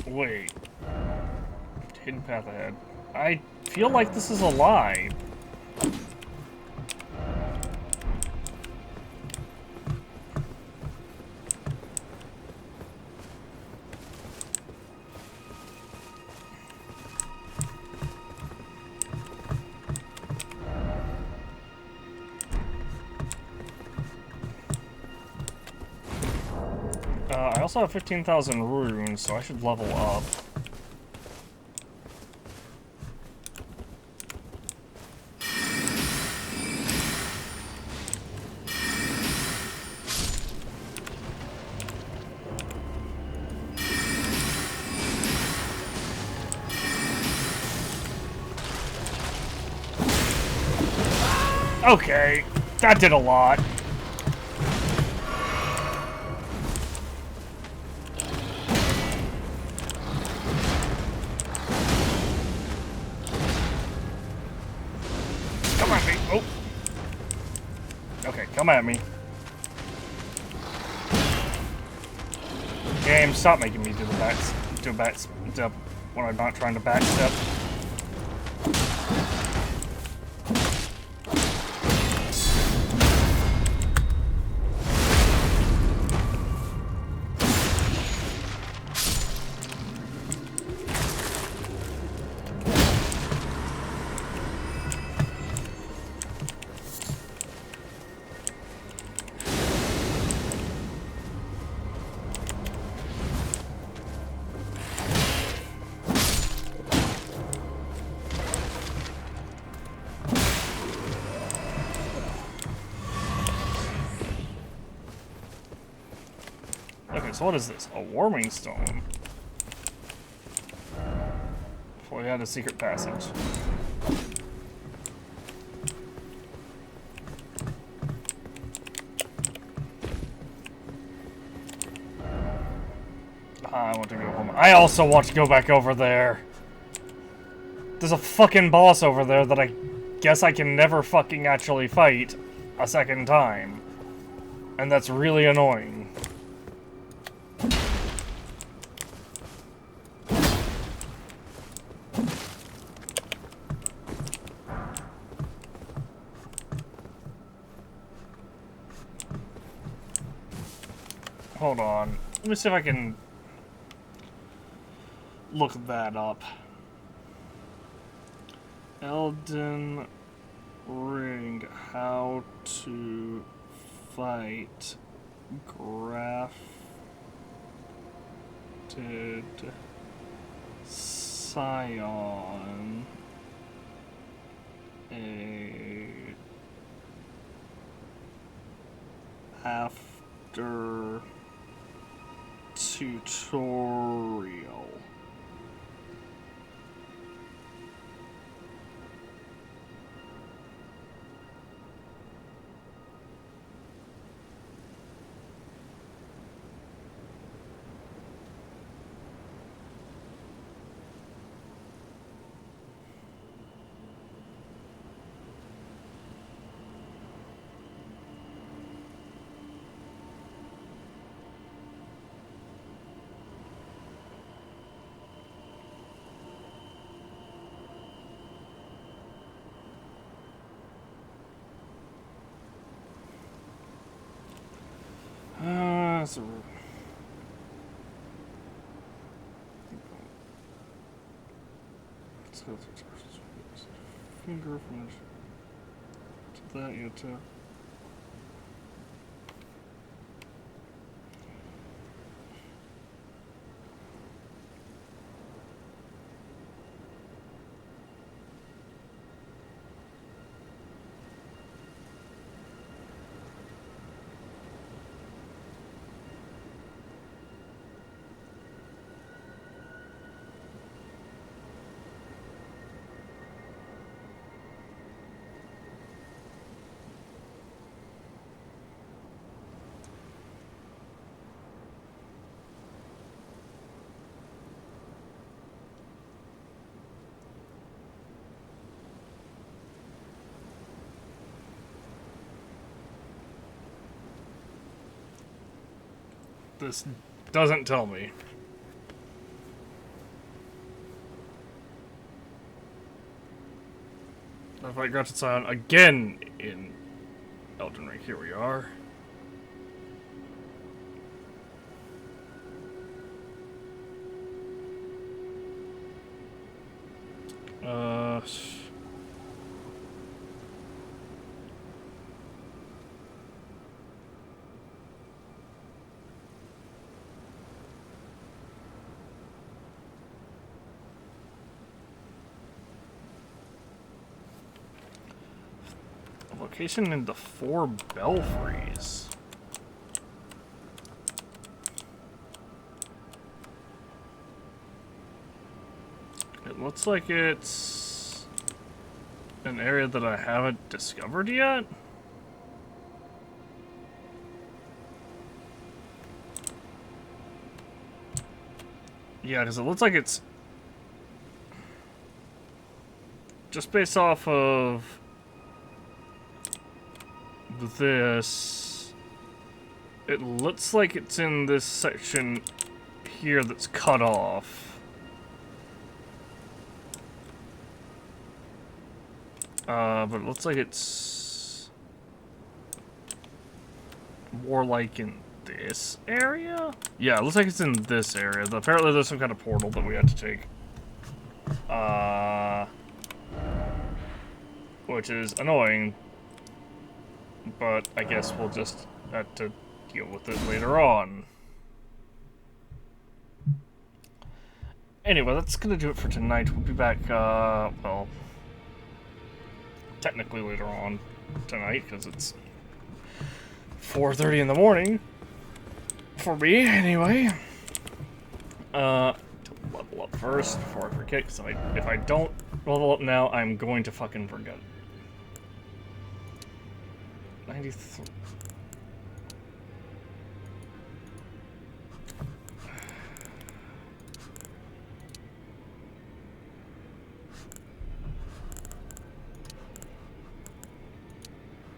Wait. Hidden path ahead. I feel like this is a lie. I also have 15,000 runes, so I should level up. Okay, that did a lot. Come at me. Oh. Okay, come at me. Game, stop making me do the backstep when I'm not trying to backstep. So what is this? A warming stone. Before we had a secret passage. I want to go home. I also want to go back over there. There's a fucking boss over there that I guess I can never fucking actually fight a second time. And that's really annoying. Hold on. Let me see if I can look that up. Elden Ring. How to fight grafted scion. After tutorial. So finger from that you too. This doesn't tell me. If I got to sign again in Elden Ring, here we are. Location in the 4 belfries. It looks like it's an area that I haven't discovered yet. Yeah, because it looks like it's just based off of this. It looks like it's in this section here that's cut off. But it looks like it's more like in this area? Yeah, it looks like it's in this area. Apparently there's some kind of portal that we had to take. Which is annoying. But I guess we'll just have to deal with it later on. Anyway, that's gonna do it for tonight. We'll be back, well, technically later on tonight, because it's 4:30 in the morning. For me, anyway. Level up first before I forget, because if I don't level up now, I'm going to fucking forget. 93.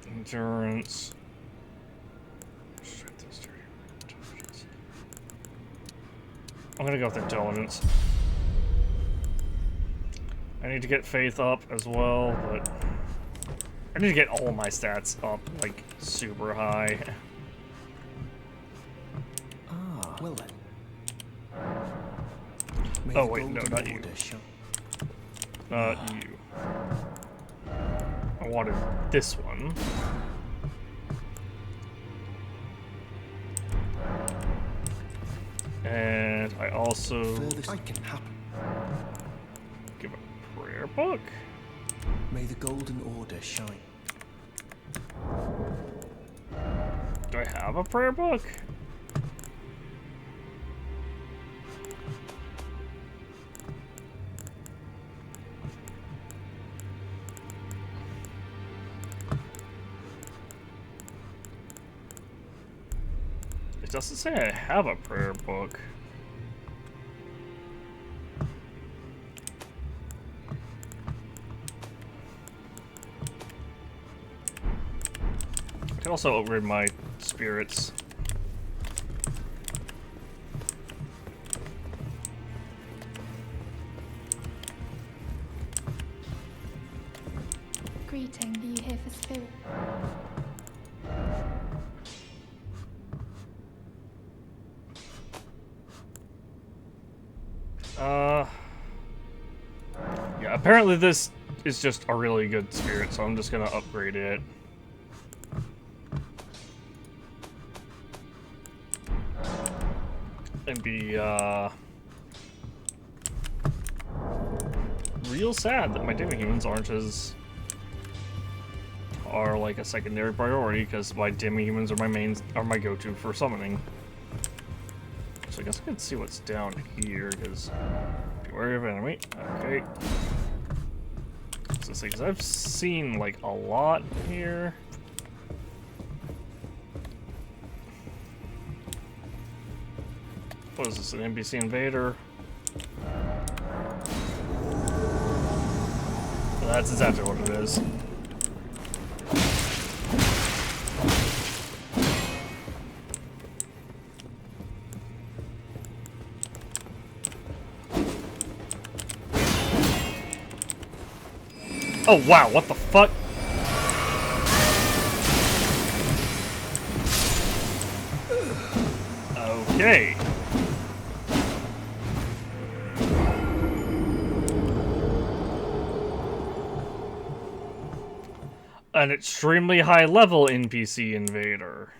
Endurance. I'm gonna go with intelligence. I need to get faith up as well, but I need to get all my stats up, like, super high. Ah, well then. May Oh the wait, no, golden not you. order shine. Not you. I wanted this one. And I also Furthest I can happen. give a prayer book. May the golden order shine. Do I have a prayer book? It doesn't say I have a prayer book. I can also upgrade my spirits. Greeting, are you here for spirit? Yeah, apparently this is just a really good spirit, so I'm just gonna upgrade it. And be, real sad that my demi-humans are like a secondary priority, because my demi-humans are my go-to for summoning. So I guess I can see what's down here, because beware of enemy. Okay. So because I've seen like a lot here. What is this, an NPC invader? That's exactly what it is. Oh wow, what the fuck? Okay. An extremely high level NPC invader.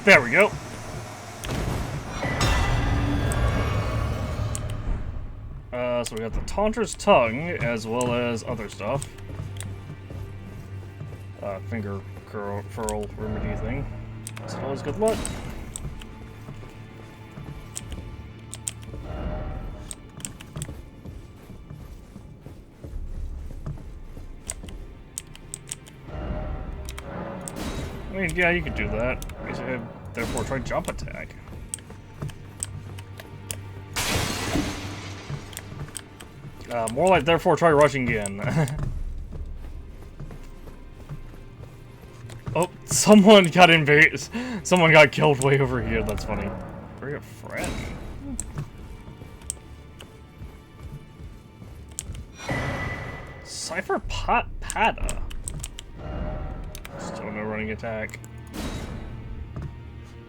There we go. So we got the Taunter's Tongue, as well as other stuff. Finger furl remedy thing. That's always good luck. I mean, yeah, you could do that. therefore try jump attack. More like therefore try rushing again. Oh, someone got invaded. Someone got killed way over here. That's funny. Bring a friend. Cypher Pada. Still no running attack.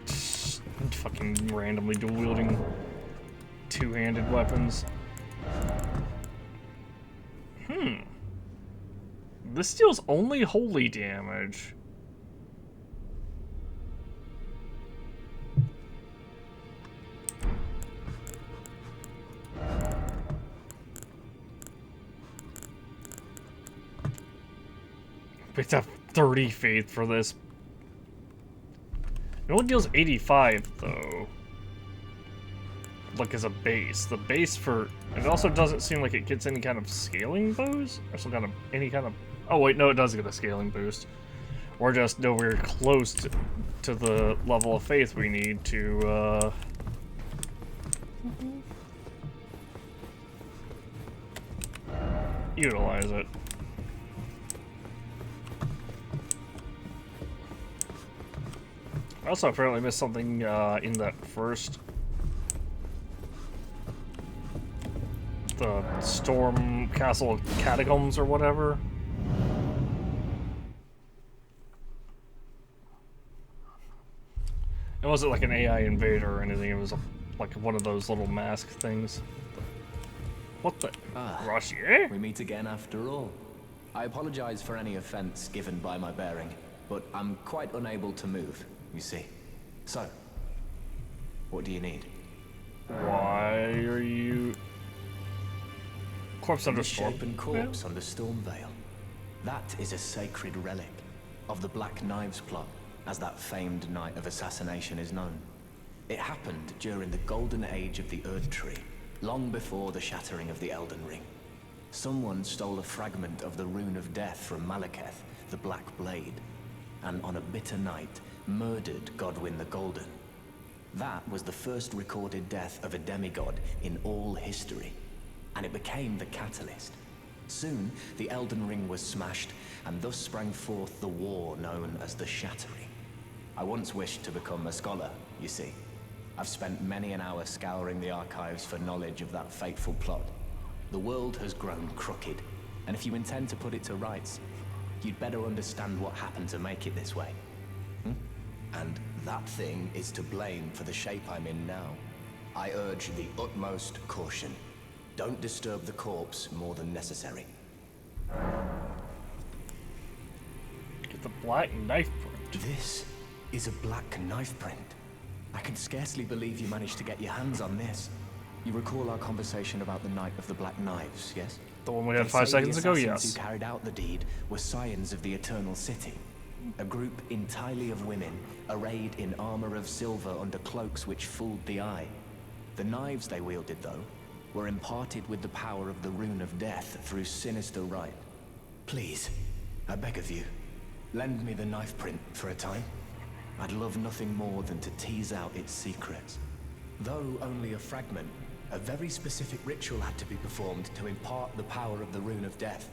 Just fucking randomly dual wielding two-handed weapons. This deals only holy damage. It's a 30 faith for this. It only deals 85 though. Like as a base. The base for it also doesn't seem like it gets any kind of scaling boost or some kind of oh wait, no, it does get a scaling boost. We're just nowhere close to the level of faith we need to utilize it. I also apparently missed something in that first... the Storm Castle Catacombs or whatever. It wasn't like an AI invader or anything, it was like one of those little mask things. What the... Rossier? We meet again after all. I apologize for any offense given by my bearing, but I'm quite unable to move, you see. So, what do you need? Why are you... Corpse under Storm? Misshapen corpse under Stormvale. That is a sacred relic of the Black Knives plot, as that famed night of assassination is known. It happened during the golden age of the Erd Tree, long before the shattering of the Elden Ring. Someone stole a fragment of the Rune of Death from Malekith, the Black Blade, and on a bitter night, murdered Godwyn the Golden. That was the first recorded death of a demigod in all history, and it became the catalyst. Soon, the Elden Ring was smashed, and thus sprang forth the war known as the Shattering. I once wished to become a scholar, you see. I've spent many an hour scouring the archives for knowledge of that fateful plot. The world has grown crooked, and if you intend to put it to rights, you'd better understand what happened to make it this way. And that thing is to blame for the shape I'm in now. I urge the utmost caution. Don't disturb the corpse more than necessary. Get the black knife print. This is a black knife print. I can scarcely believe you managed to get your hands on this. You recall our conversation about the Night of the Black Knives, yes? The one we had 5 seconds ago, yes. The assassins who carried out the deed were scions of the Eternal City. A group entirely of women, arrayed in armor of silver under cloaks which fooled the eye. The knives they wielded, though, were imparted with the power of the Rune of Death through sinister rite. Please, I beg of you, lend me the knife print for a time. I'd love nothing more than to tease out its secrets. Though only a fragment, a very specific ritual had to be performed to impart the power of the Rune of Death.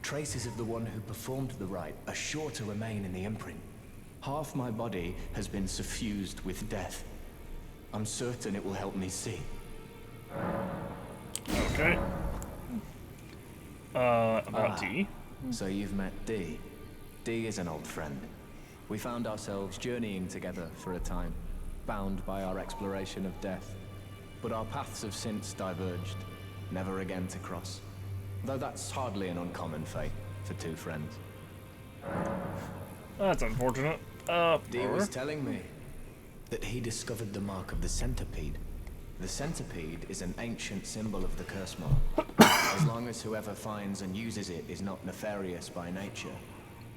Traces of the one who performed the rite are sure to remain in the imprint. Half my body has been suffused with death. I'm certain it will help me see. Okay. About D? So you've met D. D is an old friend. We found ourselves journeying together for a time, bound by our exploration of death. But our paths have since diverged, never again to cross. Though that's hardly an uncommon fate for two friends. That's unfortunate. D was telling me that he discovered the mark of the centipede. The centipede is an ancient symbol of the curse mark. As long as whoever finds and uses it is not nefarious by nature,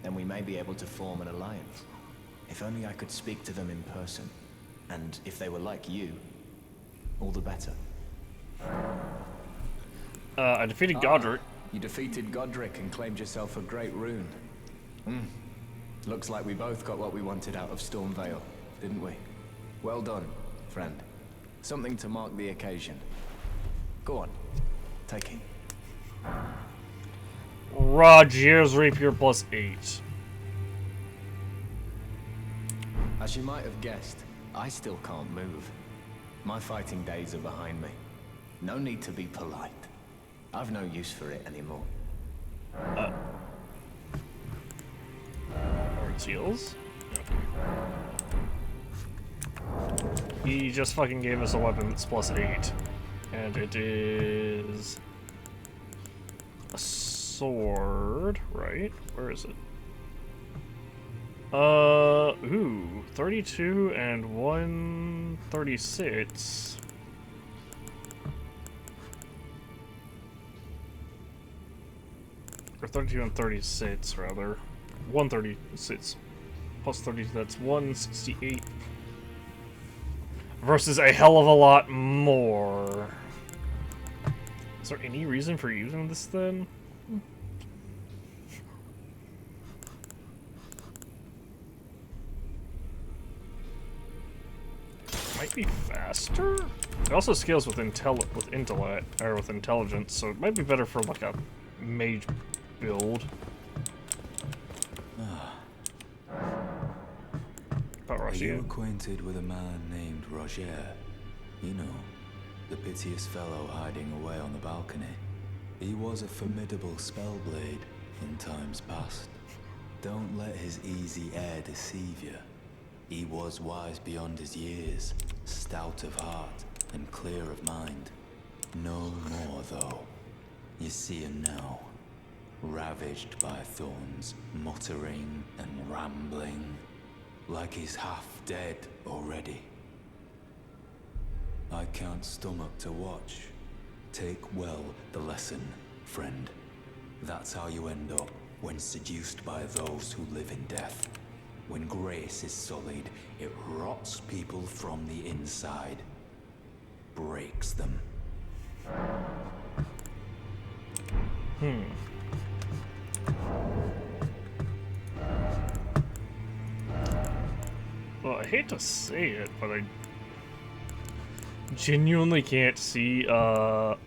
then we may be able to form an alliance. If only I could speak to them in person. And if they were like you, all the better. I defeated Godric. You defeated Godric and claimed yourself a great rune. Looks like we both got what we wanted out of Stormvale, didn't we? Well done, friend. Something to mark the occasion. Go on, take it. Rogier's Rapier +8. As you might have guessed, I still can't move. My fighting days are behind me. No need to be polite. I've no use for it anymore. Ordeals? He just fucking gave us a weapon that's +8. And it is a sword, right? Where is it? Ooh, 32 and 136. Or 32 and 36, rather. 136 plus 30, that's 168. Versus a hell of a lot more. Is there any reason for using this then? Might be faster? It also scales with intellect or with intelligence, so it might be better for like a mage build. Are you acquainted with a man named Roger? You know, the piteous fellow hiding away on the balcony. He was a formidable spellblade in times past. Don't let his easy air deceive you. He was wise beyond his years, stout of heart and clear of mind. No more, though. You see him now, ravaged by thorns, muttering and rambling, like he's half dead already. I can't stomach to watch. Take well the lesson, friend. That's how you end up when seduced by those who live in death. When grace is sullied, it rots people from the inside. Breaks them. Well, I hate to say it, but I genuinely can't see a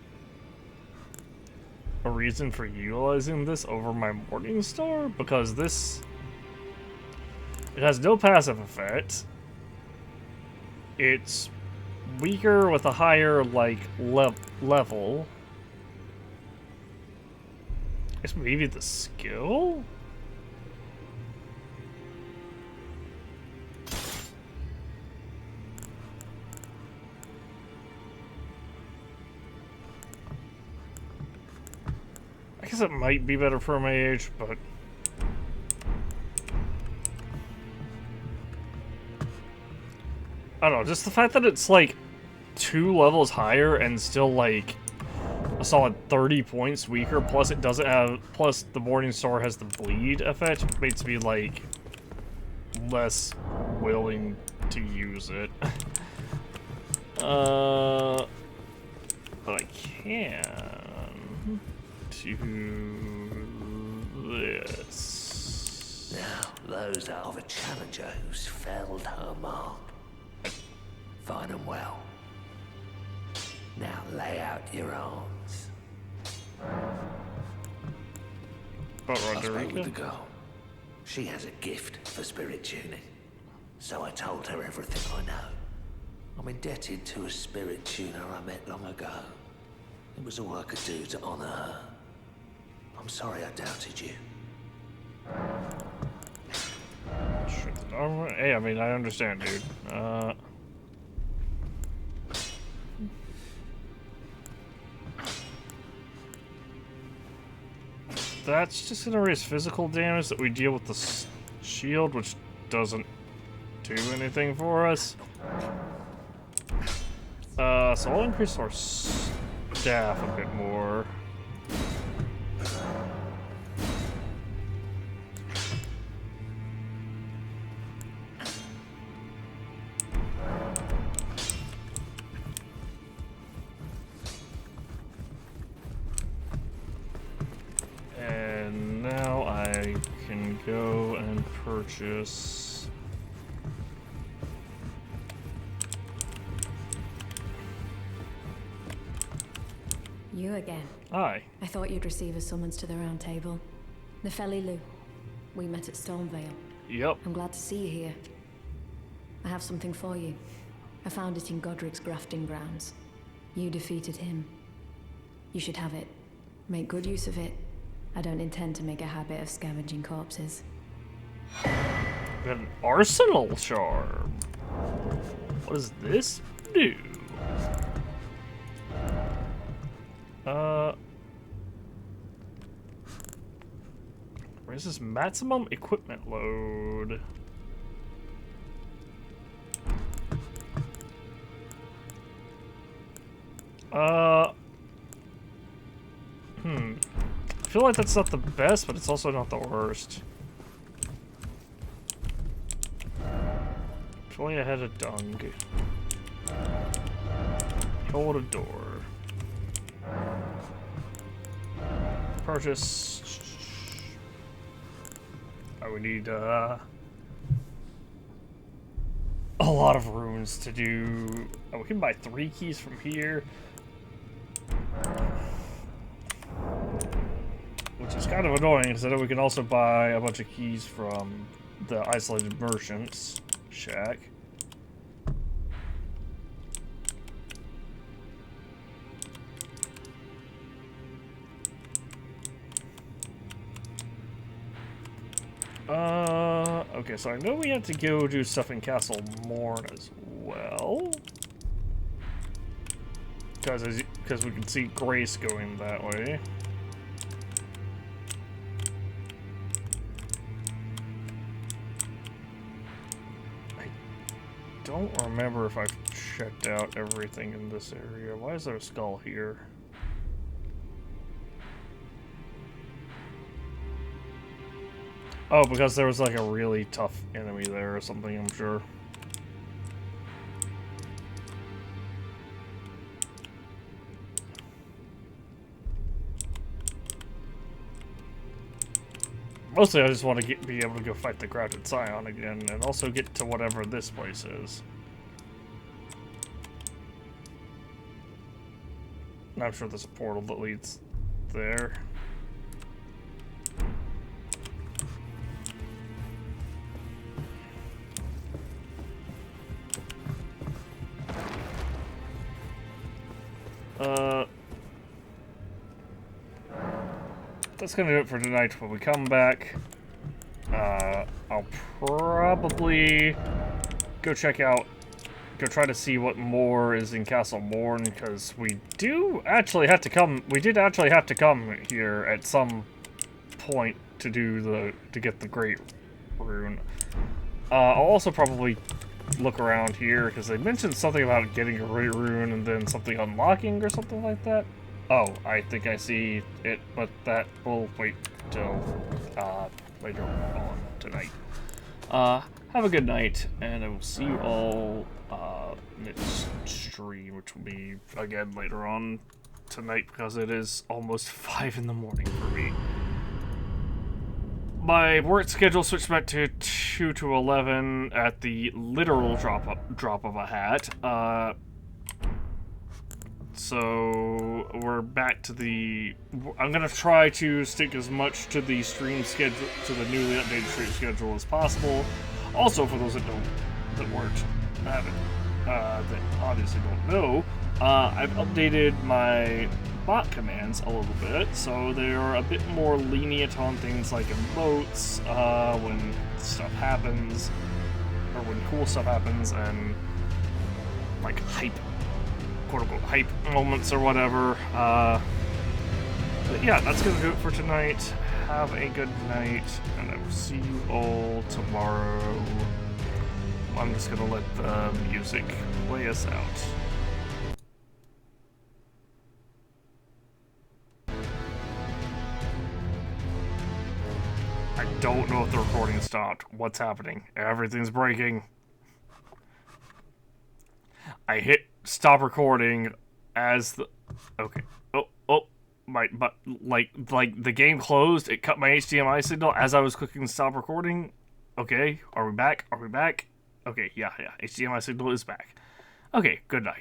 reason for utilizing this over my Morning Star, because this, it has no passive effect. It's weaker with a higher like level. I guess maybe the skill? I guess it might be better for my age, but I don't know, just the fact that it's like 2 levels higher and still like a solid 30 points weaker, plus it doesn't have, plus the Morning Star has the bleed effect, makes me like less willing to use it. But I can do this. Now, those are the challenger who's felled her mark. Find them well. Now lay out your arms. I spoke with the girl. She has a gift for spirit tuning. So I told her everything I know. I'm indebted to a spirit tuner I met long ago. It was all I could do to honor her. I'm sorry I doubted you. Hey, I mean, I understand, dude. That's just gonna raise physical damage that we deal with the shield, which doesn't do anything for us. So I'll increase our staff a bit more. And now I can go and purchase again. Aye. I thought you'd receive a summons to the round table. Nefeli Lu. We met at Stormvale. Yep. I'm glad to see you here. I have something for you. I found it in Godric's grafting grounds. You defeated him. You should have it. Make good use of it. I don't intend to make a habit of scavenging corpses. An arsenal charm. What does this do? Where's this maximum equipment load? I feel like that's not the best, but it's also not the worst. If only I had a dung. Hold a door. Purchase. Oh, we need a lot of runes to do. Oh, we can buy 3 keys from here. Which is kind of annoying, because I know we can also buy a bunch of keys from the Isolated Merchants shack. Okay, so I know we have to go do stuff in Castle Morn as well. Because we can see Grace going that way. I don't remember if I've checked out everything in this area. Why is there a skull here? Oh, because there was like a really tough enemy there or something, I'm sure. Mostly I just want to be able to go fight the Grafted Scion again, and also get to whatever this place is. And I'm sure there's a portal that leads there. That's gonna do it for tonight. When we come back, I'll probably go try to see what more is in Castle Morn, because we did actually have to come here at some point to get the Great Rune. I'll also probably look around here, because they mentioned something about getting a Great Rune and then something unlocking or something like that. Oh, I think I see it, but that will wait till later on tonight. Have a good night, and I will see you all next stream, which will be, again, later on tonight, because it is almost 5 in the morning for me. My work schedule switched back to 2 to 11 at the literal drop of a hat. So we're back to I'm gonna try to stick as much to the stream schedule, to the newly updated stream schedule as possible. Also, for those that obviously don't know, I've updated my bot commands a little bit, so they're a bit more lenient on things like emotes, when stuff happens, or when cool stuff happens, and like quote-unquote hype moments or whatever. But yeah, that's gonna do it for tonight. Have a good night, and I will see you all tomorrow. I'm just gonna let the music play us out. I don't know if the recording stopped. What's happening? Everything's breaking. I hit stop recording as the... Okay. But like the game closed, it cut my HDMI signal as I was clicking stop recording. Okay, are we back? Okay, yeah, HDMI signal is back. Okay, good night.